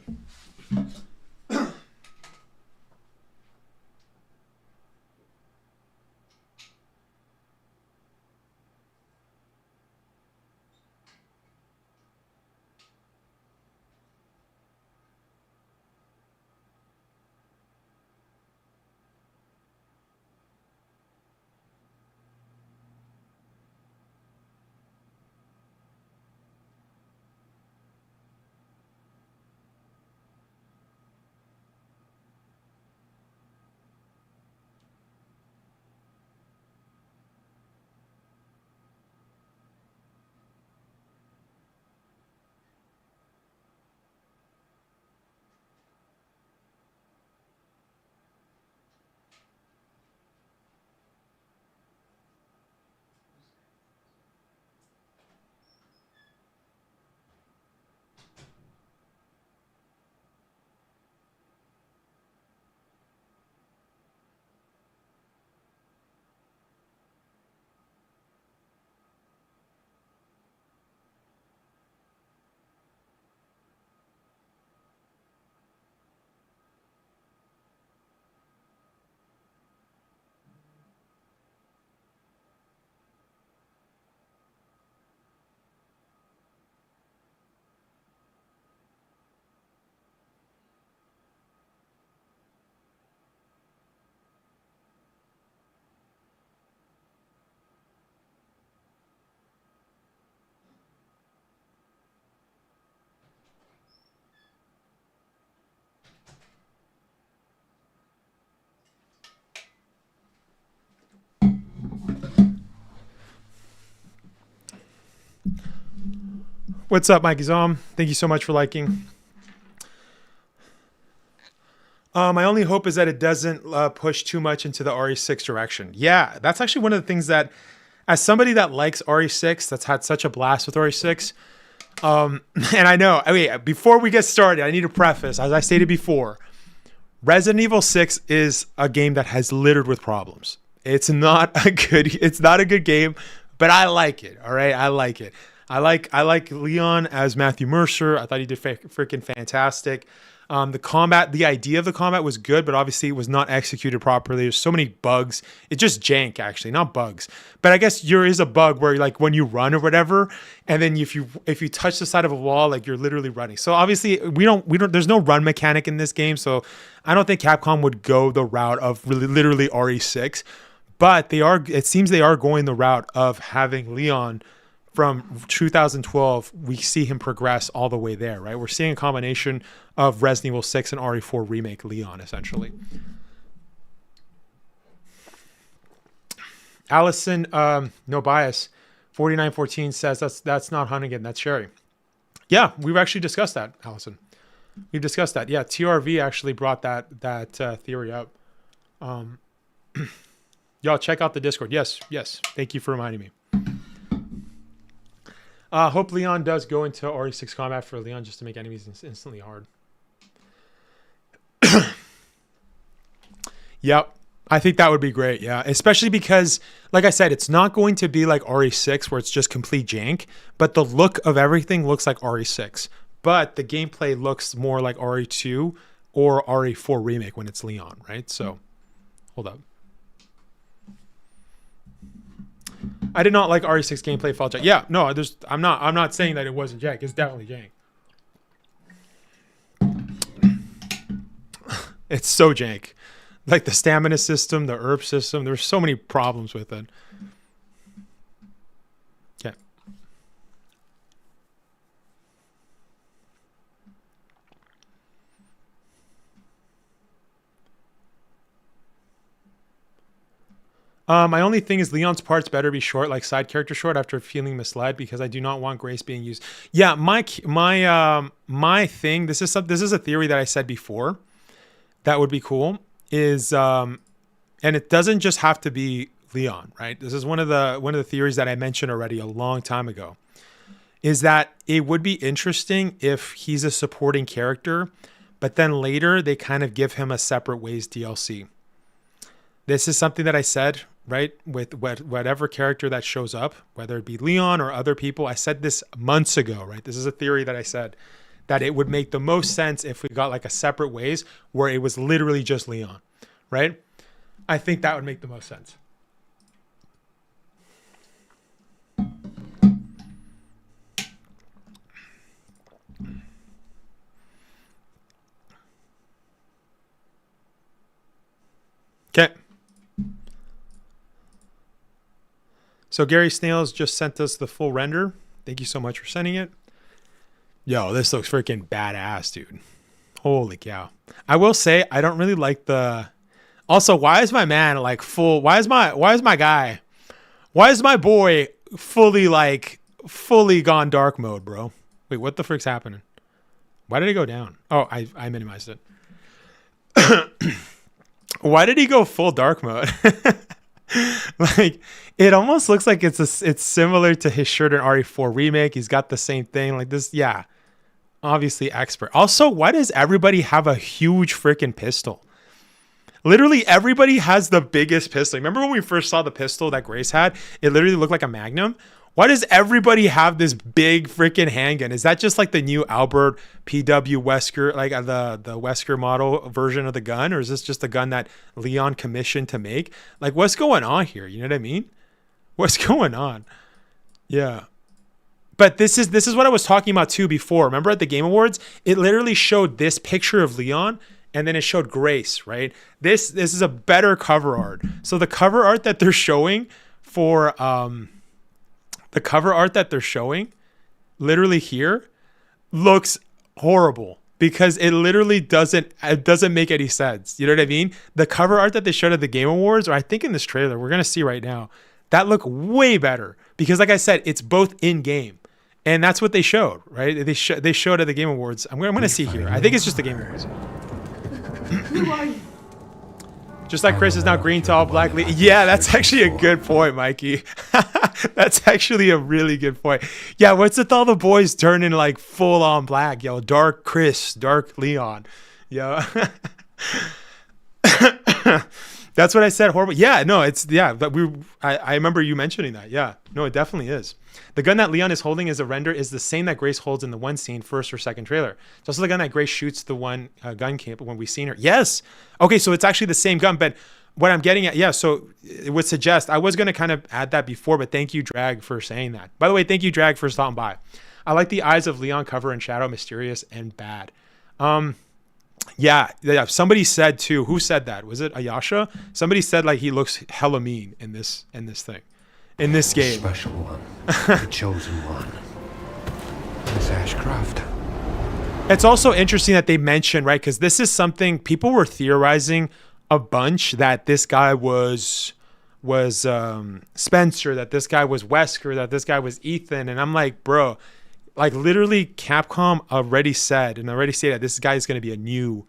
What's up, Mikey Zom? Thank you so much for liking. My only hope is that it doesn't push too much into the RE6 direction. Yeah, that's actually one of the things that, as somebody that likes RE6, that's had such a blast with RE6, and I know, before we get started, I need to preface, as I stated before, Resident Evil 6 is a game that has littered with problems. It's not a good game, but I like it. All right, I like it. I like Leon as Matthew Mercer. I thought he did freaking fantastic. The combat, the idea of the combat was good, but obviously it was not executed properly. There's so many bugs. It's just jank, actually, not bugs. But I guess there is a bug where, like, when you run or whatever, and then if you touch the side of a wall, like, you're literally running. So obviously we don't. There's no run mechanic in this game, so I don't think Capcom would go the route of literally RE6. But they are. It seems they are going the route of having Leon. From 2012, we see him progress all the way there, right? We're seeing a combination of Resident Evil 6 and RE4 Remake Leon, essentially. Allison, no bias, 4914 says that's not Hunnigan, that's Sherry. Yeah, we've actually discussed that, Allison. We've discussed that. Yeah, TRV actually brought that theory up. Y'all check out the Discord. Yes. Thank you for reminding me. Hope Leon does go into RE6 combat for Leon just to make enemies instantly hard. Yep. I think that would be great. Yeah. Especially because, like I said, it's not going to be like RE6 where it's just complete jank, but the look of everything looks like RE6. But the gameplay looks more like RE2 or RE4 Remake when it's Leon, right? So, hold up. I did not like RE6 gameplay felt jank. Yeah, no, I'm not saying that it wasn't jank. It's definitely jank. It's so jank. Like the stamina system, the herb system, there's so many problems with it. Okay. My only thing is Leon's parts better be short, like side character short, after feeling misled, because I do not want Grace being used. Yeah, my thing. This is a theory that I said before. That would be cool. And it doesn't just have to be Leon, right? This is one of the theories that I mentioned already a long time ago. Is that it would be interesting if he's a supporting character, but then later they kind of give him a separate ways DLC. This is something that I said, right? With whatever character that shows up, whether it be Leon or other people. I said this months ago, right? This is a theory that I said that it would make the most sense if we got like a separate ways where it was literally just Leon, right? I think that would make the most sense. Okay. So Gary Snails just sent us the full render. Thank you so much for sending it. Yo, this looks freaking badass, dude. Holy cow. I will say I don't really like the... Also, why is my man like full... Why is my guy... Why is my boy fully gone dark mode, bro? Wait, what the frick's happening? Why did it go down? Oh, I minimized it. Why did he go full dark mode? Like, it almost looks like it's similar to his shirt in RE4 Remake. He's got the same thing like this. Yeah, obviously expert. Also, why does everybody have a huge freaking pistol? Literally everybody has the biggest pistol. Remember when we first saw the pistol that Grace had? It literally looked like a Magnum. Why does everybody have this big freaking handgun? Is that just like the new R.P.D Wesker, like the Wesker model version of the gun? Or is this just a gun that Leon commissioned to make? Like, what's going on here? You know what I mean? What's going on? Yeah. But this is what I was talking about too before. Remember at the Game Awards? It literally showed this picture of Leon and then it showed Grace, right? This is a better cover art. So the cover art that they're showing for... The cover art that they're showing, literally here, looks horrible because it literally doesn't make any sense. You know what I mean? The cover art that they showed at the Game Awards, or I think in this trailer, we're going to see right now, that look way better because like I said, it's both in game. And that's what they showed, right? They showed at the Game Awards. I'm going to see here. I think it's just the Game Awards. Just like Chris is now green to all black. Yeah, that's actually a good point, Mikey. That's actually a really good point. Yeah, what's with all the boys turning like full on black? Yo, dark Chris, dark Leon. Yo. That's what I said. Horrible. Yeah, no, it's but I remember you mentioning that. Yeah, no, it definitely is. The gun that Leon is holding as a render is the same that Grace holds in the one scene, first or second trailer. It's also the gun that Grace shoots the one gun camp when we seen her. Yes. Okay, so it's actually the same gun, but what I'm getting at, yeah, so it would suggest, I was going to kind of add that before, but thank you, Drag, for saying that. By the way, thank you, Drag, for stopping by. I like the eyes of Leon cover in shadow, mysterious and bad. Yeah, somebody said too, who said that? Was it Ayasha? Somebody said like he looks hella mean in this thing. In this game. Special one. The chosen one. Miss Ashcroft. It's also interesting that they mentioned, right? Because this is something people were theorizing a bunch, that this guy was Spencer, that this guy was Wesker, that this guy was Ethan. And I'm like, bro, like literally Capcom already said that this guy is going to be a new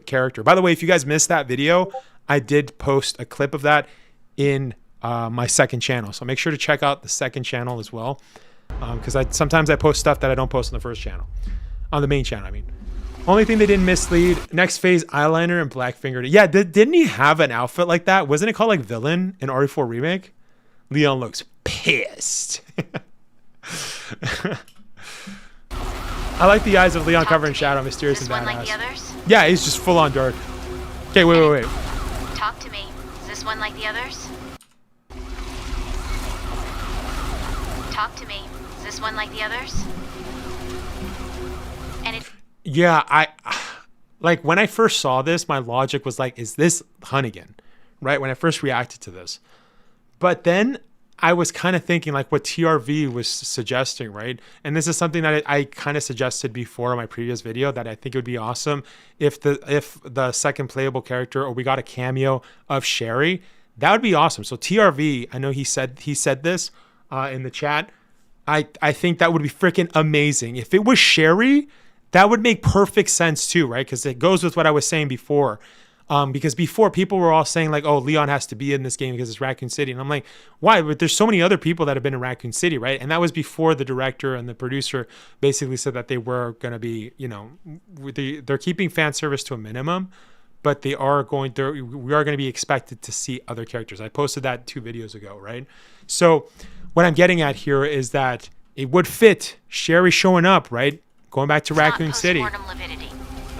character. By the way, if you guys missed that video, I did post a clip of that in my second channel. So make sure to check out the second channel as well. Because sometimes I post stuff that I don't post on the first channel. On the main channel, I mean. Only thing they didn't mislead, next phase, eyeliner and black fingered. Yeah, didn't he have an outfit like that? Wasn't it called like Villain in RE4 Remake? Leon looks pissed. I like the eyes of Leon covered in shadow, mysterious and badass. Like the others? Yeah, he's just full on dark. Okay, wait. Talk to me. Is this one like the others? Talk to me. Is this one like the others? And it. Yeah, I like when I first saw this, my logic was like, is this Hunnigan? Right? When I first reacted to this. But then I was kind of thinking like what TRV was suggesting, right? And this is something that I kind of suggested before in my previous video, that I think it would be awesome if the second playable character, or we got a cameo of Sherry. That would be awesome. So TRV, I know he said this in the chat. I think that would be freaking amazing. If it was Sherry, that would make perfect sense too, right? Because it goes with what I was saying before. Because before people were all saying like, oh, Leon has to be in this game because it's Raccoon City. And I'm like, why? But there's so many other people that have been in Raccoon City, right? And that was before the director and the producer basically said that they were going to be, they're keeping fan service to a minimum, but we are going to be expected to see other characters. I posted that 2 videos ago, right? So what I'm getting at here is that it would fit Sherry showing up, right? Going back to Raccoon City.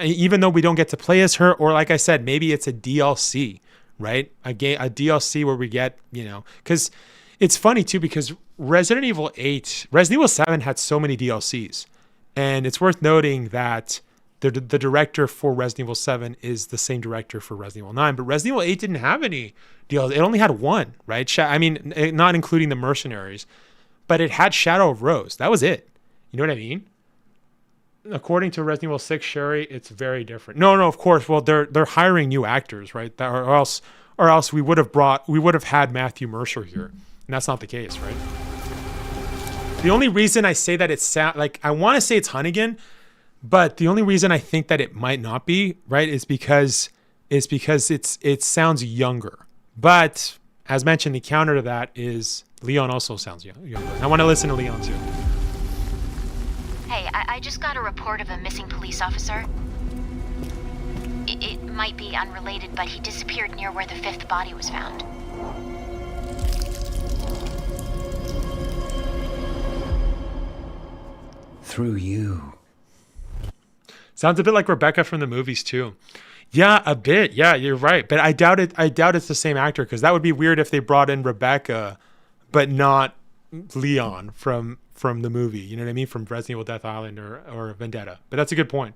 Even though we don't get to play as her, or like I said, maybe it's a DLC, right? A DLC where we get, because it's funny too, because Resident Evil 7 had so many DLCs. And it's worth noting that the director for Resident Evil 7 is the same director for Resident Evil 9, but Resident Evil 8 didn't have any DLC. It only had one, right? I mean, not including the mercenaries, but it had Shadow of Rose. That was it. You know what I mean? According to Resident Evil 6 Sherry, it's very different. No, of course. Well, they're hiring new actors, right? Or else we would have had Matthew Mercer here, and that's not the case, right? The only reason I say that I want to say it's Hunnigan, but the only reason I think that it might not be, right, is because it sounds younger. But as mentioned, the counter to that is Leon also sounds younger. I want to listen to Leon too. Hey, I just got a report of a missing police officer. It might be unrelated, but he disappeared near where the 5th body was found. Through you. Sounds a bit like Rebecca from the movies too. Yeah, a bit. Yeah, you're right. But I doubt it's the same actor, because that would be weird if they brought in Rebecca, but not Leon from the movie, you know what I mean? From Resident Evil Death Island or Vendetta. But that's a good point.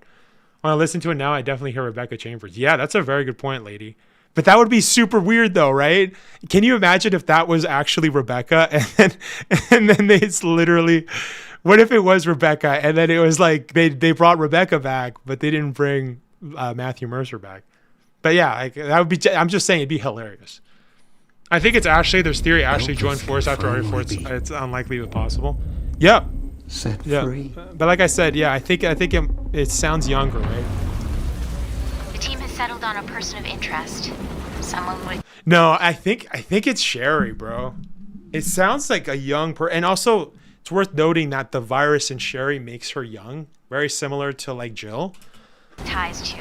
When I listen to it now, I definitely hear Rebecca Chambers. Yeah, that's a very good point, lady. But that would be super weird though, right? Can you imagine if that was actually Rebecca and then it's literally, what if it was Rebecca and then it was like they brought Rebecca back, but they didn't bring Matthew Mercer back? But yeah, that would be, I'm just saying it'd be hilarious. I think it's Ashley. There's theory Ashley joined Force after RE4. It's unlikely but possible. Yep. Set Yeah, free. but like I said, yeah, I think it sounds younger, right? The team has settled on a person of interest. Someone with... No, I think it's Sherry, bro. It sounds like a young and also it's worth noting that the virus in Sherry makes her young, very similar to like Jill. ties to.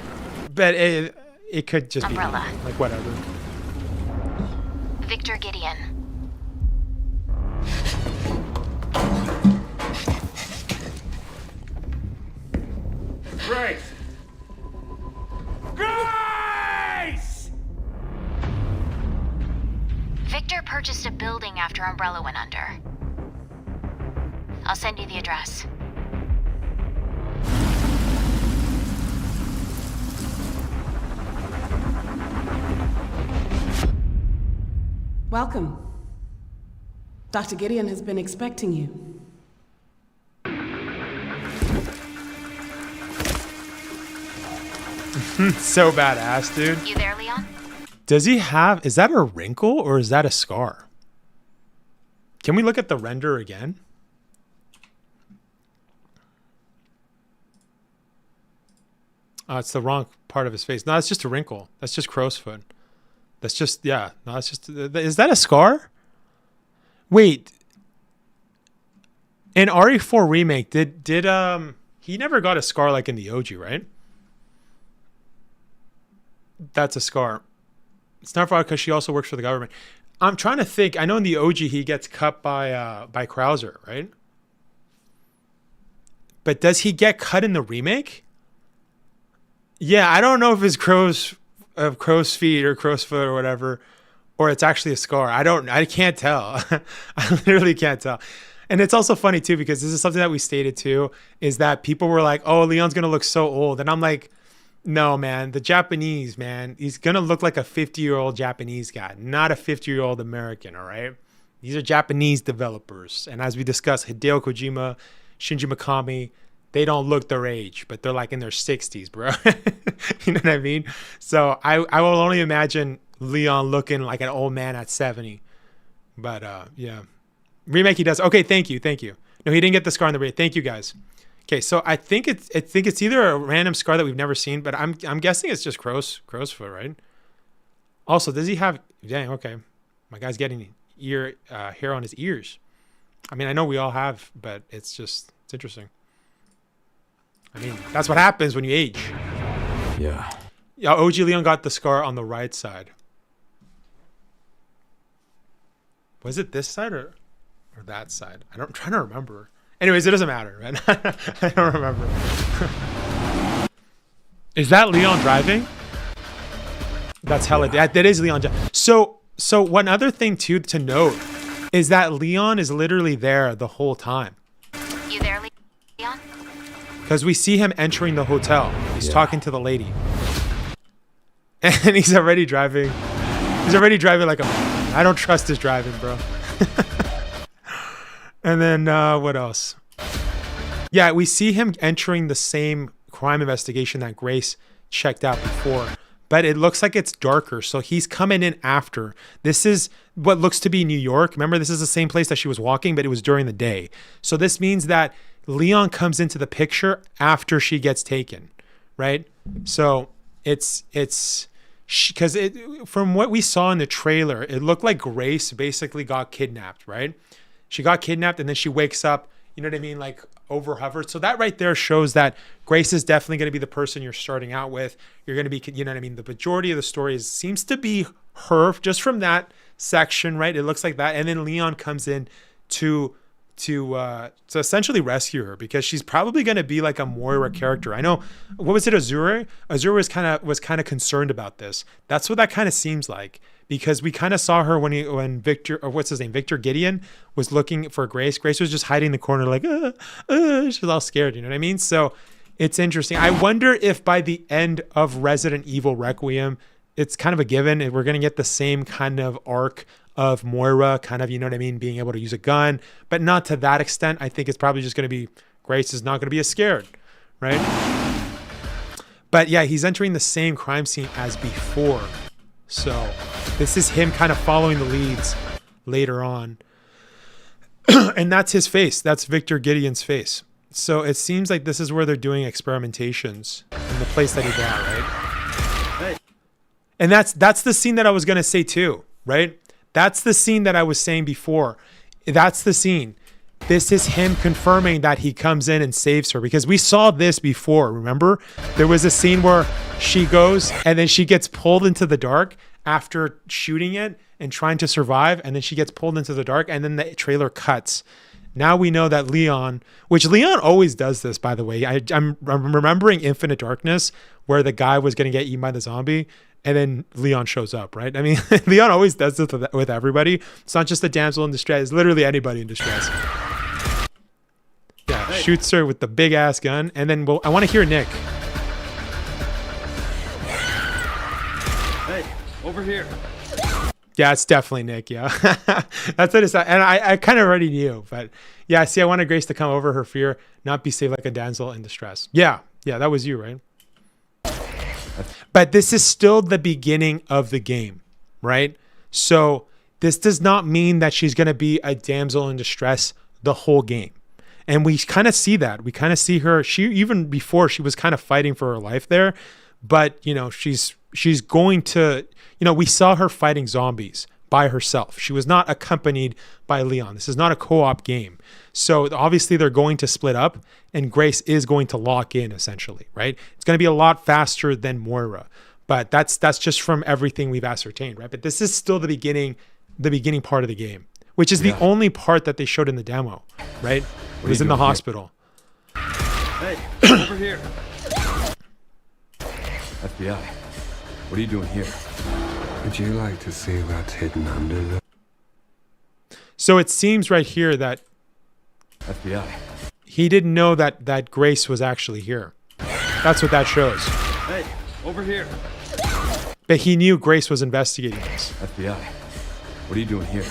But it could just Umbrella. be like whatever. Victor Gideon. Grace! Grace! Victor purchased a building after Umbrella went under. I'll send you the address. Welcome. Dr. Gideon has been expecting you. So badass, dude. You there, Leon? Does he have, is that a wrinkle or is that a scar? Can we look at the render again? Oh, it's the wrong part of his face. No, it's just a wrinkle. That's just crow's foot. That's just, yeah. No, it's just, is that a scar? Wait. In RE4 Remake, did he never got a scar like in the OG, right? That's a scar. It's not for because she also works for the government. I'm trying to think. I know in the OG he gets cut by Krauser, right? But does he get cut in the remake? Yeah, I don't know if it's crow's feet or crow's foot or whatever, or it's actually a scar. I can't tell. I literally can't tell. And it's also funny too, because this is something that we stated too, is that people were like, oh, Leon's going to look so old. And I'm like, no, man, the Japanese, man, he's going to look like a 50-year-old Japanese guy, not a 50-year-old American, all right? These are Japanese developers. And as we discussed, Hideo Kojima, Shinji Mikami, they don't look their age, but they're like in their 60s, bro. You know what I mean? So I will only imagine Leon looking like an old man at 70. But yeah. Remake he does. Okay, thank you. No, he didn't get the scar on the remake. Thank you, guys. Okay, so I think it's either a random scar that we've never seen, but I'm guessing it's just crow's foot, right? Also, does he have? Dang, okay. My guy's getting hair on his ears. I mean, I know we all have, but it's interesting. I mean, that's what happens when you age. Yeah. Yeah, OG Leon got the scar on the right side. Was it this side or that side? I'm trying to remember. Anyways, it doesn't matter, man. I don't remember. Is that Leon driving? That's hella. Yeah. That is Leon. So one other thing too to note is that Leon is literally there the whole time. You there, Leon? Because we see him entering the hotel. He's talking to the lady. And he's already driving. He's already driving like a man. I don't trust his driving, bro. And then what else? Yeah, we see him entering the same crime investigation that Grace checked out before. But it looks like it's darker. So he's coming in after. This is what looks to be New York. Remember, this is the same place that she was walking, but it was during the day. So this means that Leon comes into the picture after she gets taken, right? So it's because from what we saw in the trailer, it looked like Grace basically got kidnapped, right? She got kidnapped and then she wakes up, you know what I mean? Like over hovered. So that right there shows that Grace is definitely going to be the person you're starting out with. You're going to be, you know what I mean? The majority of the story seems to be her just from that section, right? It looks like that. And then Leon comes in to essentially rescue her because she's probably going to be like a Moira character. I know, what was it, Azure? Azure was kind of concerned about this. That's what that kind of seems like, because we kind of saw her when Victor, or what's his name, Victor Gideon was looking for Grace. Grace was just hiding in the corner like, she was all scared, you know what I mean? So it's interesting. I wonder if by the end of Resident Evil Requiem, it's kind of a given, we're going to get the same kind of arc of Moira, kind of, you know what I mean, being able to use a gun, but not to that extent. I think it's probably just going to be, Grace is not going to be as scared, right? But yeah, he's entering the same crime scene as before. So this is him kind of following the leads later on. And that's his face. That's Victor Gideon's face. So it seems like this is where they're doing experimentations in the place that he bought, right? Hey. And that's the scene that I was going to say too, right? That's the scene that I was saying before. That's the scene. This is him confirming that he comes in and saves her, because we saw this before. Remember, there was a scene where she goes and then she gets pulled into the dark after shooting it and trying to survive. And then she gets pulled into the dark and then the trailer cuts. Now we know that Leon, which Leon always does this, by the way. I'm remembering Infinite Darkness, where the guy was going to get eaten by the zombie. And then Leon shows up, right? I mean, Leon always does this with everybody. It's not just a damsel in distress. It's literally anybody in distress. Yeah, hey. Shoots her with the big ass gun. And then I want to hear Nick. Hey, over here. Yeah, it's definitely Nick. Yeah, that's what it's. And I kind of already knew, but yeah. See, I wanted Grace to come over her fear, not be saved like a damsel in distress. Yeah, that was you, right? But this is still the beginning of the game, right? So this does not mean that she's going to be a damsel in distress the whole game. And we kind of see that. We kind of see her. She, even before, she was kind of fighting for her life there. But, you know, she's going to, you know, we saw her fighting zombies by herself. She was not accompanied by Leon. This is not a co-op game. So obviously they're going to split up and Grace is going to lock in essentially, right? It's going to be a lot faster than Moira, but that's just from everything we've ascertained, right? But this is still the beginning part of the game, which is the only part that they showed in the demo, right? It was in the hospital. Hey, over here. FBI, what are you doing here? Would you like to see what's hidden under the... So it seems right here that FBI. He didn't know that Grace was actually here. That's what that shows. Hey, over here. But he knew Grace was investigating this. FBI, what are you doing here?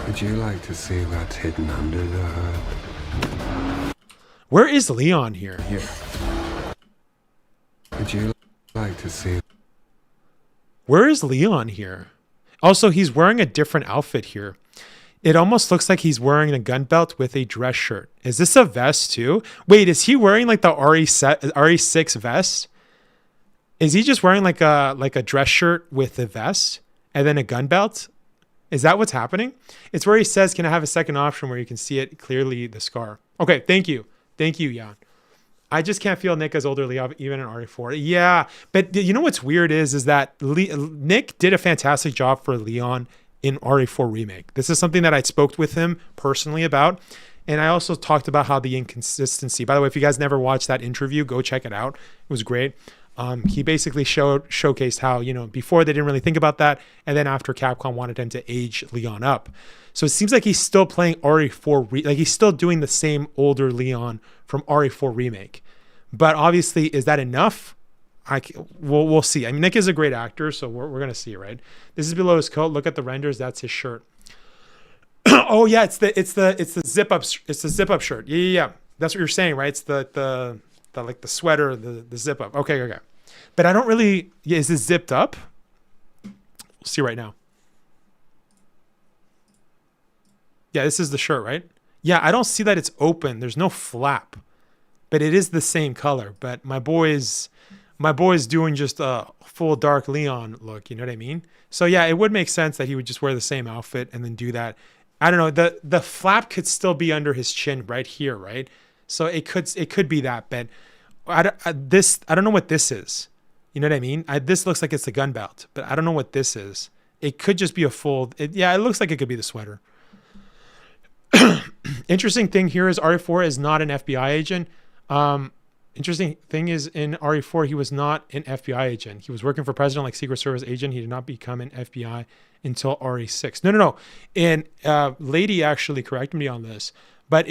Would you like to see what's hidden under the hood? Where is Leon here? Here. Would you like to see... Where is Leon here? Also, he's wearing a different outfit here. It almost looks like he's wearing a gun belt with a dress shirt. Is this a vest too? Wait, is he wearing like the RE6 vest? Is he just wearing like a dress shirt with a vest and then a gun belt? Is that what's happening? It's where he says, can I have a second option where you can see it clearly, the scar. Okay, thank you. Thank you, Jan. I just can't feel Nick as older Leon, even in RE4. Yeah, but you know what's weird is that Nick did a fantastic job for Leon in RE4 Remake. This is something that I spoke with him personally about. And I also talked about how the inconsistency, by the way, if you guys never watched that interview, go check it out. It was great. He basically showcased how, you know, before they didn't really think about that. And then after Capcom wanted him to age Leon up. So it seems like he's still playing RE4, like he's still doing the same older Leon from RE4 Remake. But obviously, is that enough? We'll see. I mean, Nick is a great actor, so we're going to see, right? This is below his coat. Look at the renders. That's his shirt. Oh yeah, it's the zip up. It's the zip up shirt. Yeah. That's what you're saying, right? It's the like the sweater, the zip up. Okay. But I don't really. Yeah, is this zipped up? We'll see right now. Yeah, this is the shirt, right? Yeah, I don't see that it's open. There's no flap, but it is the same color. But my boy is doing just a full dark Leon look. You know what I mean? So yeah, it would make sense that he would just wear the same outfit and then do that. I don't know. The flap could still be under his chin right here, right? So it could be that. But I don't know what this is. You know what I mean? This looks like it's the gun belt, but I don't know what this is. It could just be a full. Yeah, it looks like it could be the sweater. Interesting thing here is RE4 is not an FBI agent. Interesting thing is in RE4 he was not an FBI agent. He was working for President like Secret Service agent. He did not become an FBI until RE6. No. And Lady actually corrected me on this. But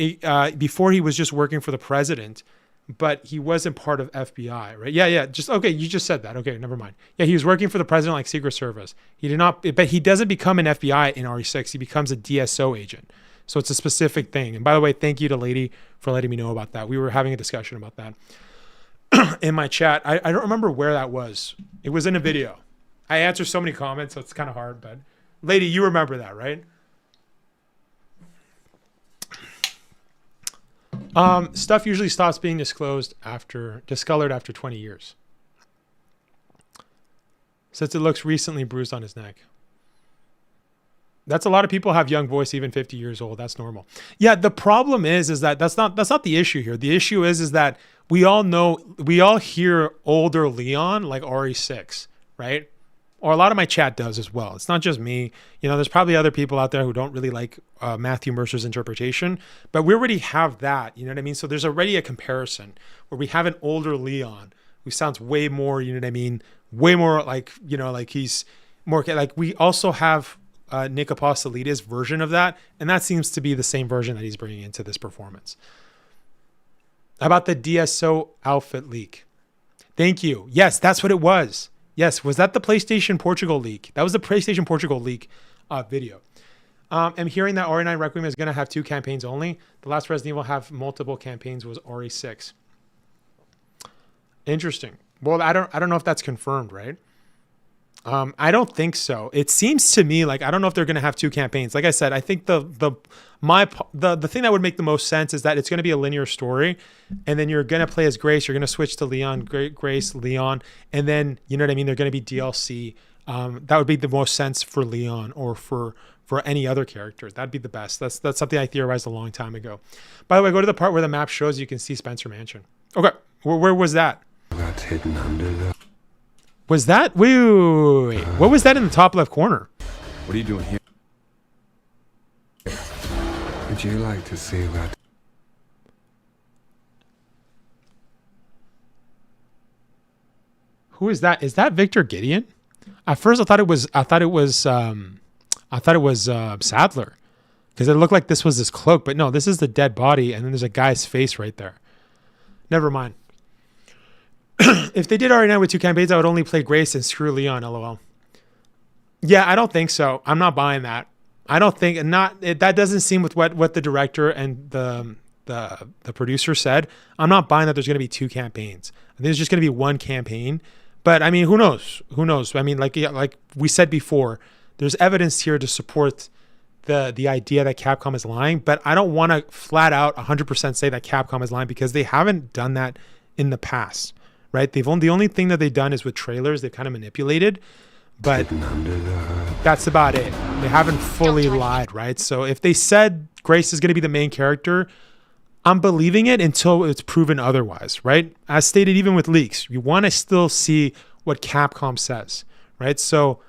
before he was just working for the president, but he wasn't part of FBI, right? Yeah. Just okay. You just said that. Okay, never mind. Yeah, he was working for the president like Secret Service. He did not, but he doesn't become an FBI in RE6. He becomes a DSO agent. So it's a specific thing. And by the way, thank you to Lady for letting me know about that. We were having a discussion about that in my chat. I don't remember where that was. It was in a video. I answer so many comments, so it's kind of hard. But Lady, you remember that, right? Stuff usually stops being disclosed discolored after 20 years. Since it looks recently bruised on his neck. That's a lot of people have young voice, even 50 years old. That's normal. Yeah, the problem is that that's not the issue here. The issue is that we all hear older Leon like RE6, right? Or a lot of my chat does as well. It's not just me. You know, there's probably other people out there who don't really like Matthew Mercer's interpretation, but we already have that. You know what I mean? So there's already a comparison where we have an older Leon who sounds way more, you know what I mean? Way more like, you know, like he's more like we also have Nick Apostolides' version of that. And that seems to be the same version that he's bringing into this performance. How about the DSO outfit leak? Thank you. Yes, that's what it was. Yes, was that the PlayStation Portugal leak? That was the PlayStation Portugal leak video. I'm hearing that RE9 Requiem is going to have 2 campaigns only. The last Resident Evil have multiple campaigns was RE6. Interesting. Well, I don't know if that's confirmed, right? I don't think so. It seems to me like I don't know if they're going to have 2 campaigns. Like I said, I think the thing that would make the most sense is that it's going to be a linear story, and then you're going to play as Grace. You're going to switch to Leon, Grace, Leon, and then you know what I mean. They're going to be DLC. That would be the most sense for Leon or for any other character. That'd be the best. That's something I theorized a long time ago. By the way, go to the part where the map shows you can see Spencer Mansion. Okay, where was that? That's hidden under the... Was that? Wait. What was that in the top left corner? What are you doing here? Would you like to see that? Who is that? Is that Victor Gideon? At first, I thought it was Sadler, because it looked like this was his cloak, but no, this is the dead body, and then there's a guy's face right there. Never mind. If they did RE9 with 2 campaigns, I would only play Grace and screw Leon, lol. Yeah, I don't think so. I'm not buying that. I don't think that doesn't seem with what the director and the producer said. I'm not buying that there's going to be 2 campaigns. I think there's just going to be 1 campaign. But I mean, who knows? Who knows? I mean, like we said before, there's evidence here to support the idea that Capcom is lying, but I don't want to flat out 100% say that Capcom is lying because they haven't done that in the past. Right? The only thing that they've done is with trailers, they've kind of manipulated, but that's about it. They haven't fully lied, right? So if they said Grace is going to be the main character, I'm believing it until it's proven otherwise, right? As stated, even with leaks, you want to still see what Capcom says, right? So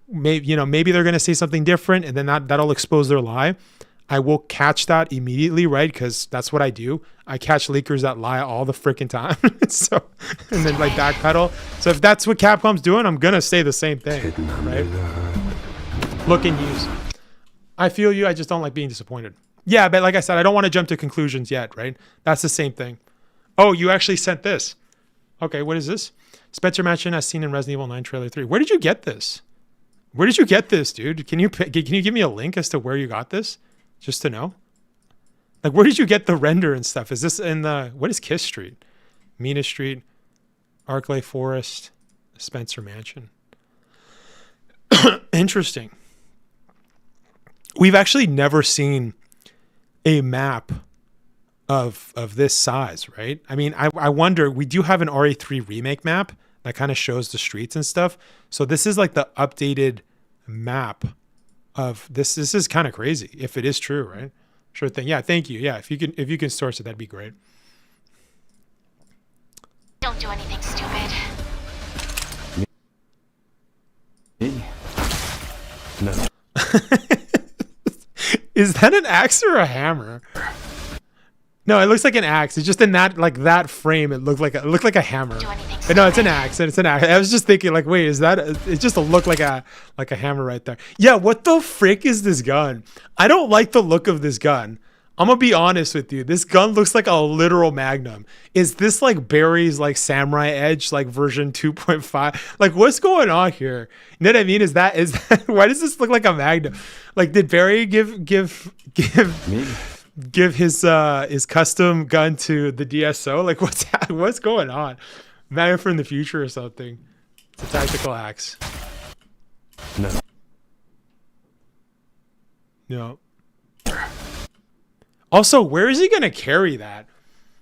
maybe they're going to say something different, and then that'll expose their lie. I will catch that immediately, right? Because that's what I do. I catch leakers that lie all the freaking time. So, and then like backpedal. So if that's what Capcom's doing, I'm gonna say the same thing, right? Look and use. I feel you. I just don't like being disappointed. Yeah, but like I said, I don't want to jump to conclusions yet, right? That's the same thing. Oh, you actually sent this. Okay, what is this? Spencer Mansion as seen in Resident Evil 9 trailer 3. Where did you get this? Where did you get this, dude? Can you give me a link as to where you got this? Just to know. Like, where did you get the render and stuff? Is this in what is Kiss Street? Mina Street, Arklay Forest, Spencer Mansion. Interesting. We've actually never seen a map of this size, right? I mean, I wonder, we do have an RE3 remake map that kind of shows the streets and stuff. So this is like the updated map of this. This is kind of crazy if it is true, right? Sure thing. Yeah, thank you. Yeah, if you can source it, that'd be great. Don't do anything stupid. Me? No. Is that an axe or a hammer? No, it looks like an axe. It's just in that frame. It looked like a hammer. But no, it's an axe. It's an axe. I was just thinking, like, wait, is that? It just looked like a hammer right there. Yeah, what the frick is this gun? I don't like the look of this gun. I'm gonna be honest with you. This gun looks like a literal Magnum. Is this like Barry's like Samurai Edge like version 2.5? Like, what's going on here? You know what I mean? Is that why does this look like a Magnum? Like, did Barry give his custom gun to the DSO? Like, what's going on? Man from the future or something. It's a tactical axe. No. Also, where is he gonna carry that?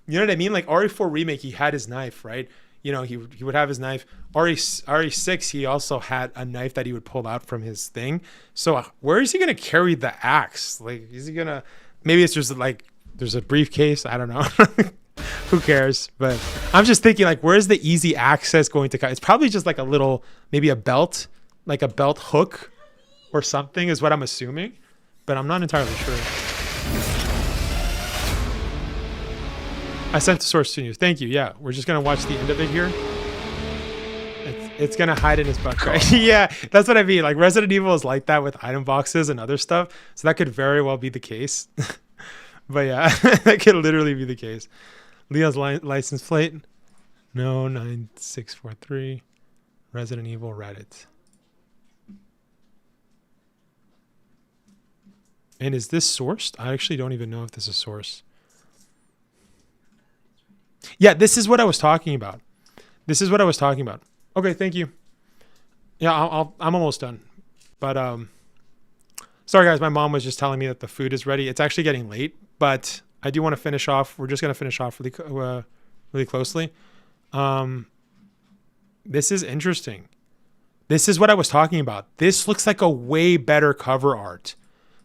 You know what I mean? Like RE4 remake, he had his knife, right? You know, he would have his knife. RE6, he also had a knife that he would pull out from his thing. So where is he gonna carry the axe? Like, is he gonna? Maybe it's just like there's a briefcase. I don't know. Who cares? But I'm just thinking, like, where's the easy access going to come? It's probably just like a little, maybe a belt, like a belt hook or something is what I'm assuming. But I'm not entirely sure. I sent the source to news. Thank you. Yeah, we're just going to watch the end of it here. It's going to hide in his butt, right? Yeah, that's what I mean. Like, Resident Evil is like that with item boxes and other stuff. So that could very well be the case. But yeah, that could literally be the case. Leon's license plate. No, 9643. Resident Evil Reddit. And is this sourced? I actually don't even know if this is sourced. Yeah, this is what I was talking about. This is what I was talking about. Okay, thank you. Yeah, I'm almost done. But sorry guys, my mom was just telling me that the food is ready. It's actually getting late, but I do want to finish off. We're just going to finish off really closely. This is interesting. This is what I was talking about. This looks like a way better cover art.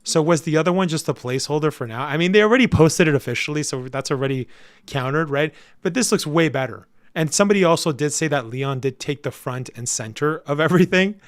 So was the other one just a placeholder for now? I mean, they already posted it officially, so that's already countered, right? But this looks way better. And somebody also did say that Leon did take the front and center of everything,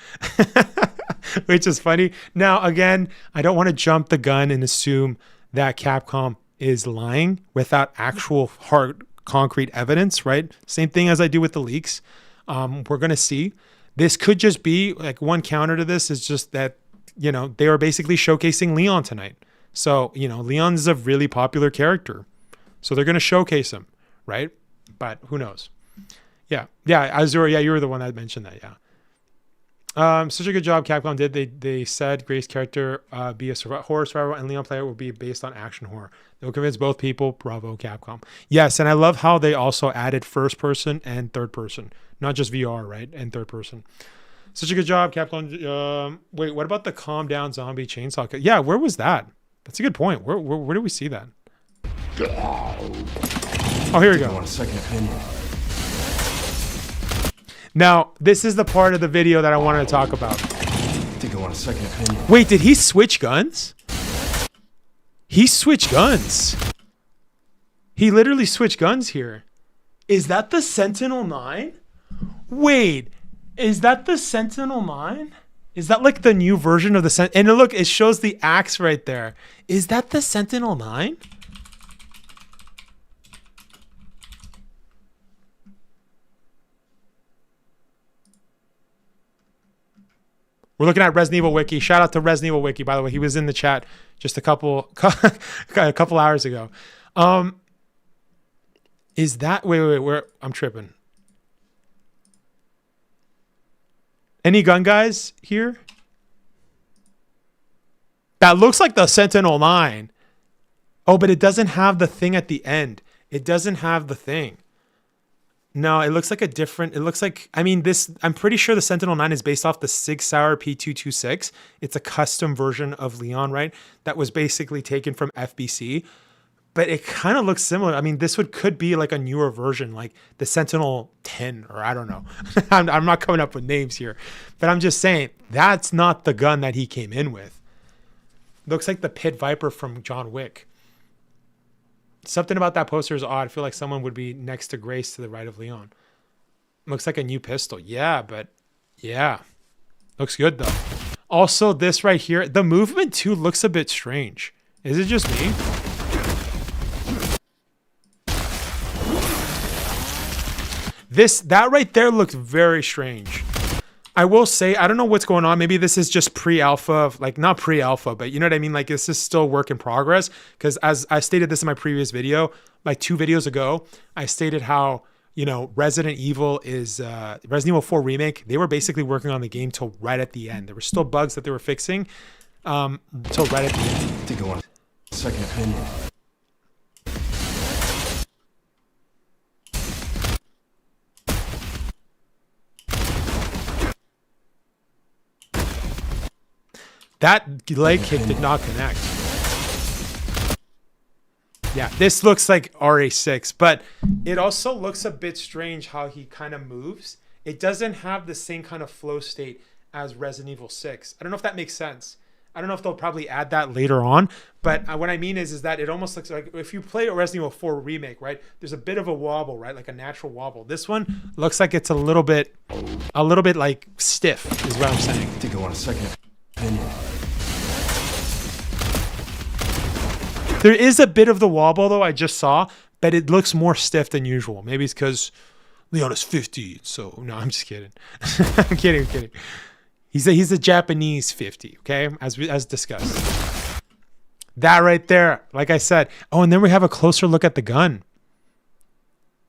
which is funny. Now, again, I don't want to jump the gun and assume that Capcom is lying without actual hard concrete evidence, right? Same thing as I do with the leaks. We're going to see. This could just be like one counter to this is just that, you know, they were basically showcasing Leon tonight. So, you know, Leon's a really popular character. So they're going to showcase him, right? But who knows? Yeah. Azura, yeah, you were the one that mentioned that, yeah. Such a good job Capcom did. They said Grace's character be a horror survival and Leon player will be based on action horror. They'll convince both people. Bravo, Capcom. Yes, and I love how they also added first person and third person. Not just VR, right? And third person. Such a good job, Capcom. Wait, what about the calm down zombie chainsaw? Yeah, where was that? That's a good point. Where did we see that? Oh, here we go. I want a second opinion. Now, this is the part of the video that I wanted to talk about. I think I want a second opinion. Wait, did he switch guns? He switched guns. He literally switched guns here. Is that the Sentinel-9? Wait. Is that the Sentinel-9? Is that like the new version of the Sentinel? And look, it shows the axe right there. Is that the Sentinel-9? We're looking at Resident Evil Wiki. Shout out to Resident Evil Wiki, by the way. He was in the chat just a couple hours ago. Is that... Wait. Where? I'm tripping. Any gun guys here? That looks like the Sentinel-9. Oh, but it doesn't have the thing at the end. It doesn't have the thing. No, it looks like a different... It looks like... I mean, this... I'm pretty sure the Sentinel-9 is based off the Sig Sauer P226. It's a custom version of Leon, right? That was basically taken from FBC. But it kind of looks similar. I mean, this could be like a newer version, like the Sentinel 10, or I don't know. I'm not coming up with names here. But I'm just saying, that's not the gun that he came in with. Looks like the Pit Viper from John Wick. Something about that poster is odd. I feel like someone would be next to Grace to the right of Leon. Looks like a new pistol. Yeah, but yeah. Looks good, though. Also, this right here, the movement, too, looks a bit strange. Is it just me? That right there looks very strange. I will say, I don't know what's going on. Maybe this is just pre-alpha, like not pre-alpha, but you know what I mean? Like this is still work in progress. Because as I stated this in my previous video, like 2 videos ago, I stated how, you know, Resident Evil 4 Remake, they were basically working on the game till right at the end. There were still bugs that they were fixing till right at the end. I think I want a second opinion. That leg kick did not connect. Yeah, this looks like RA6, but it also looks a bit strange how he kind of moves. It doesn't have the same kind of flow state as Resident Evil 6. I don't know if that makes sense. I don't know if they'll probably add that later on, but what I mean is that it almost looks like if you play a Resident Evil 4 remake, right? There's a bit of a wobble, right? Like a natural wobble. This one looks like it's a little bit like stiff, is what I'm saying. I think I want a second opinion. There is a bit of the wobble though, I just saw, but it looks more stiff than usual. Maybe it's because Leon is 50, so no, I'm just kidding. I'm kidding. He's a Japanese 50, okay? As discussed. That right there, like I said. Oh, and then we have a closer look at the gun.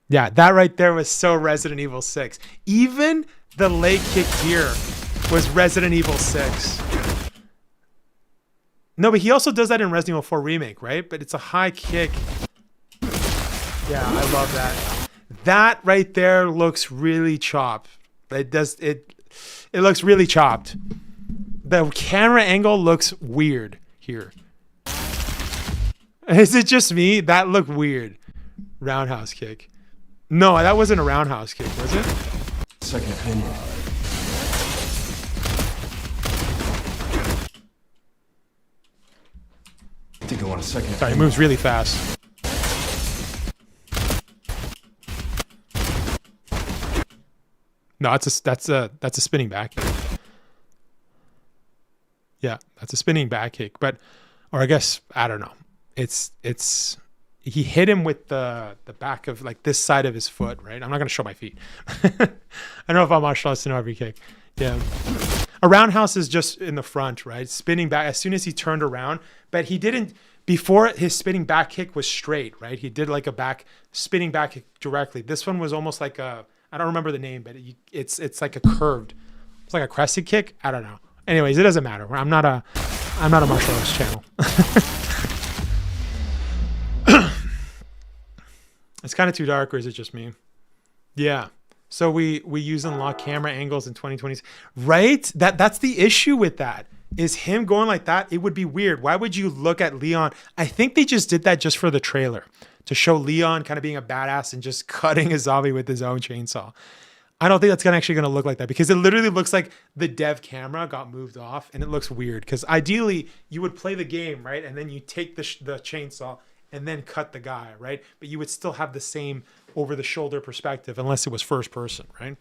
Yeah, that right there was so Resident Evil 6. Even the leg kick here was Resident Evil 6. No, but he also does that in Resident Evil 4 Remake, right? But it's a high kick. Yeah, I love that. That right there looks really chopped. It looks really chopped. The camera angle looks weird here. Is it just me? That looked weird. Roundhouse kick. No, that wasn't a roundhouse kick, was it? Second opinion. I think I want a second. Sorry, he moves really fast. No, that's a spinning back kick. Yeah, that's a spinning back kick. But, or I guess, I don't know. It's he hit him with the back of like this side of his foot, right? I'm not gonna show my feet. I don't know if I'm martial arts to know every kick. Yeah. A roundhouse is just in the front, right? Spinning back as soon as he turned around, but he didn't. Before, his spinning back kick was straight, right? He did like a spinning back kick directly. This one was almost like a, I don't remember the name, but it's like a curved, it's like a crescent kick. I don't know. Anyways, it doesn't matter. I'm not a martial arts channel. It's kind of too dark, or is it just me? Yeah. So we use unlock camera angles in 2020s, right? That's the issue with that. Is him going like that? It would be weird. Why would you look at Leon? I think they just did that just for the trailer to show Leon kind of being a badass and just cutting a zombie with his own chainsaw. I don't think that's actually going to look like that, because it literally looks like the dev camera got moved off, and it looks weird. Because ideally you would play the game, right? And then you take the chainsaw and then cut the guy, right? But you would still have the same over the shoulder perspective unless it was first person, right?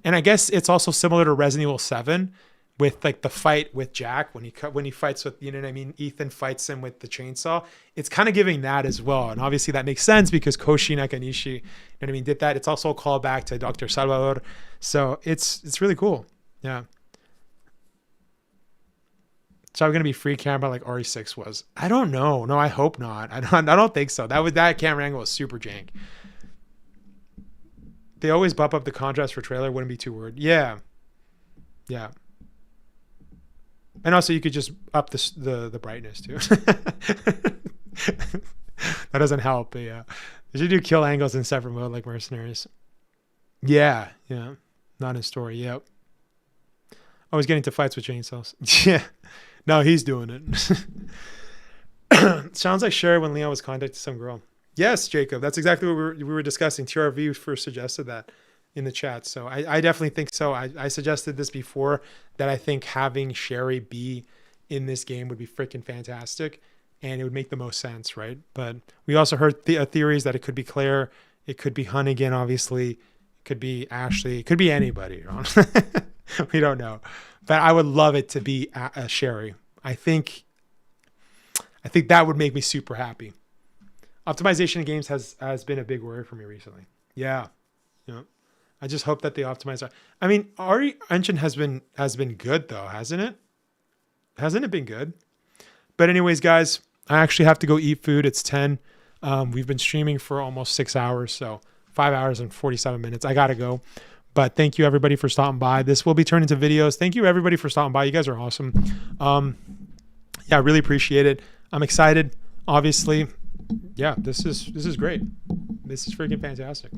And I guess it's also similar to Resident Evil 7 with like the fight with Jack when he fights with, you know what I mean? Ethan fights him with the chainsaw. It's kind of giving that as well. And obviously that makes sense because Koshi Nakanishi, you know what I mean, did that. It's also a callback to Dr. Salvador. So it's really cool. Yeah. So I'm going to be free camera like RE6 was. I don't know. No, I hope not. I don't think so. That camera angle was super jank. They always bump up the contrast for trailer. Wouldn't be too weird. Yeah. Yeah. And also you could just up the brightness too. That doesn't help. But yeah. They should do kill angles in separate mode like Mercenaries. Yeah. Yeah. Not in story. Yep. Always getting to fights with chainsaws. Yeah. No, he's doing it. Sounds like Sherry when Leon was contacting some girl. Yes, Jacob. That's exactly what we were discussing. TRV first suggested that in the chat. So I definitely think so. I suggested this before, that I think having Sherry be in this game would be freaking fantastic. And it would make the most sense, right? But we also heard theories that it could be Claire. It could be Hunnigan, obviously. It could be Ashley. It could be anybody. We don't know. But I would love it to be Sherry. I think that would make me super happy. Optimization in games has been a big worry for me recently. Yeah. You know, I just hope that they optimize. I mean, RE Engine has been good though, hasn't it? Hasn't it been good? But anyways, guys, I actually have to go eat food. It's 10. We've been streaming for almost 6 hours, so 5 hours and 47 minutes. I gotta go. But thank you everybody for stopping by. This will be turned into videos. Thank you everybody for stopping by. You guys are awesome. Yeah, I really appreciate it. I'm excited. Obviously, yeah, this is great. This is freaking fantastic.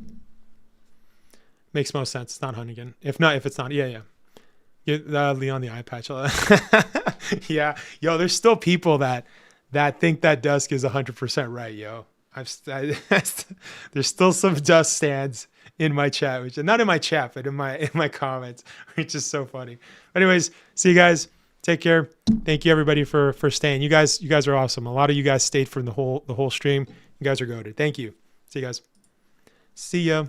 Makes most sense. It's not Hunnigan. If it's not, yeah. Leon the eye patch. Yeah, yo, there's still people that That think that dusk is 100% right, yo. There's still some dust stands in my chat, which not in my chat, but in my comments, which is so funny. Anyways, see you guys. Take care. Thank you everybody for staying. You guys are awesome. A lot of you guys stayed for the whole stream. You guys are goated. Thank you. See you guys. See ya.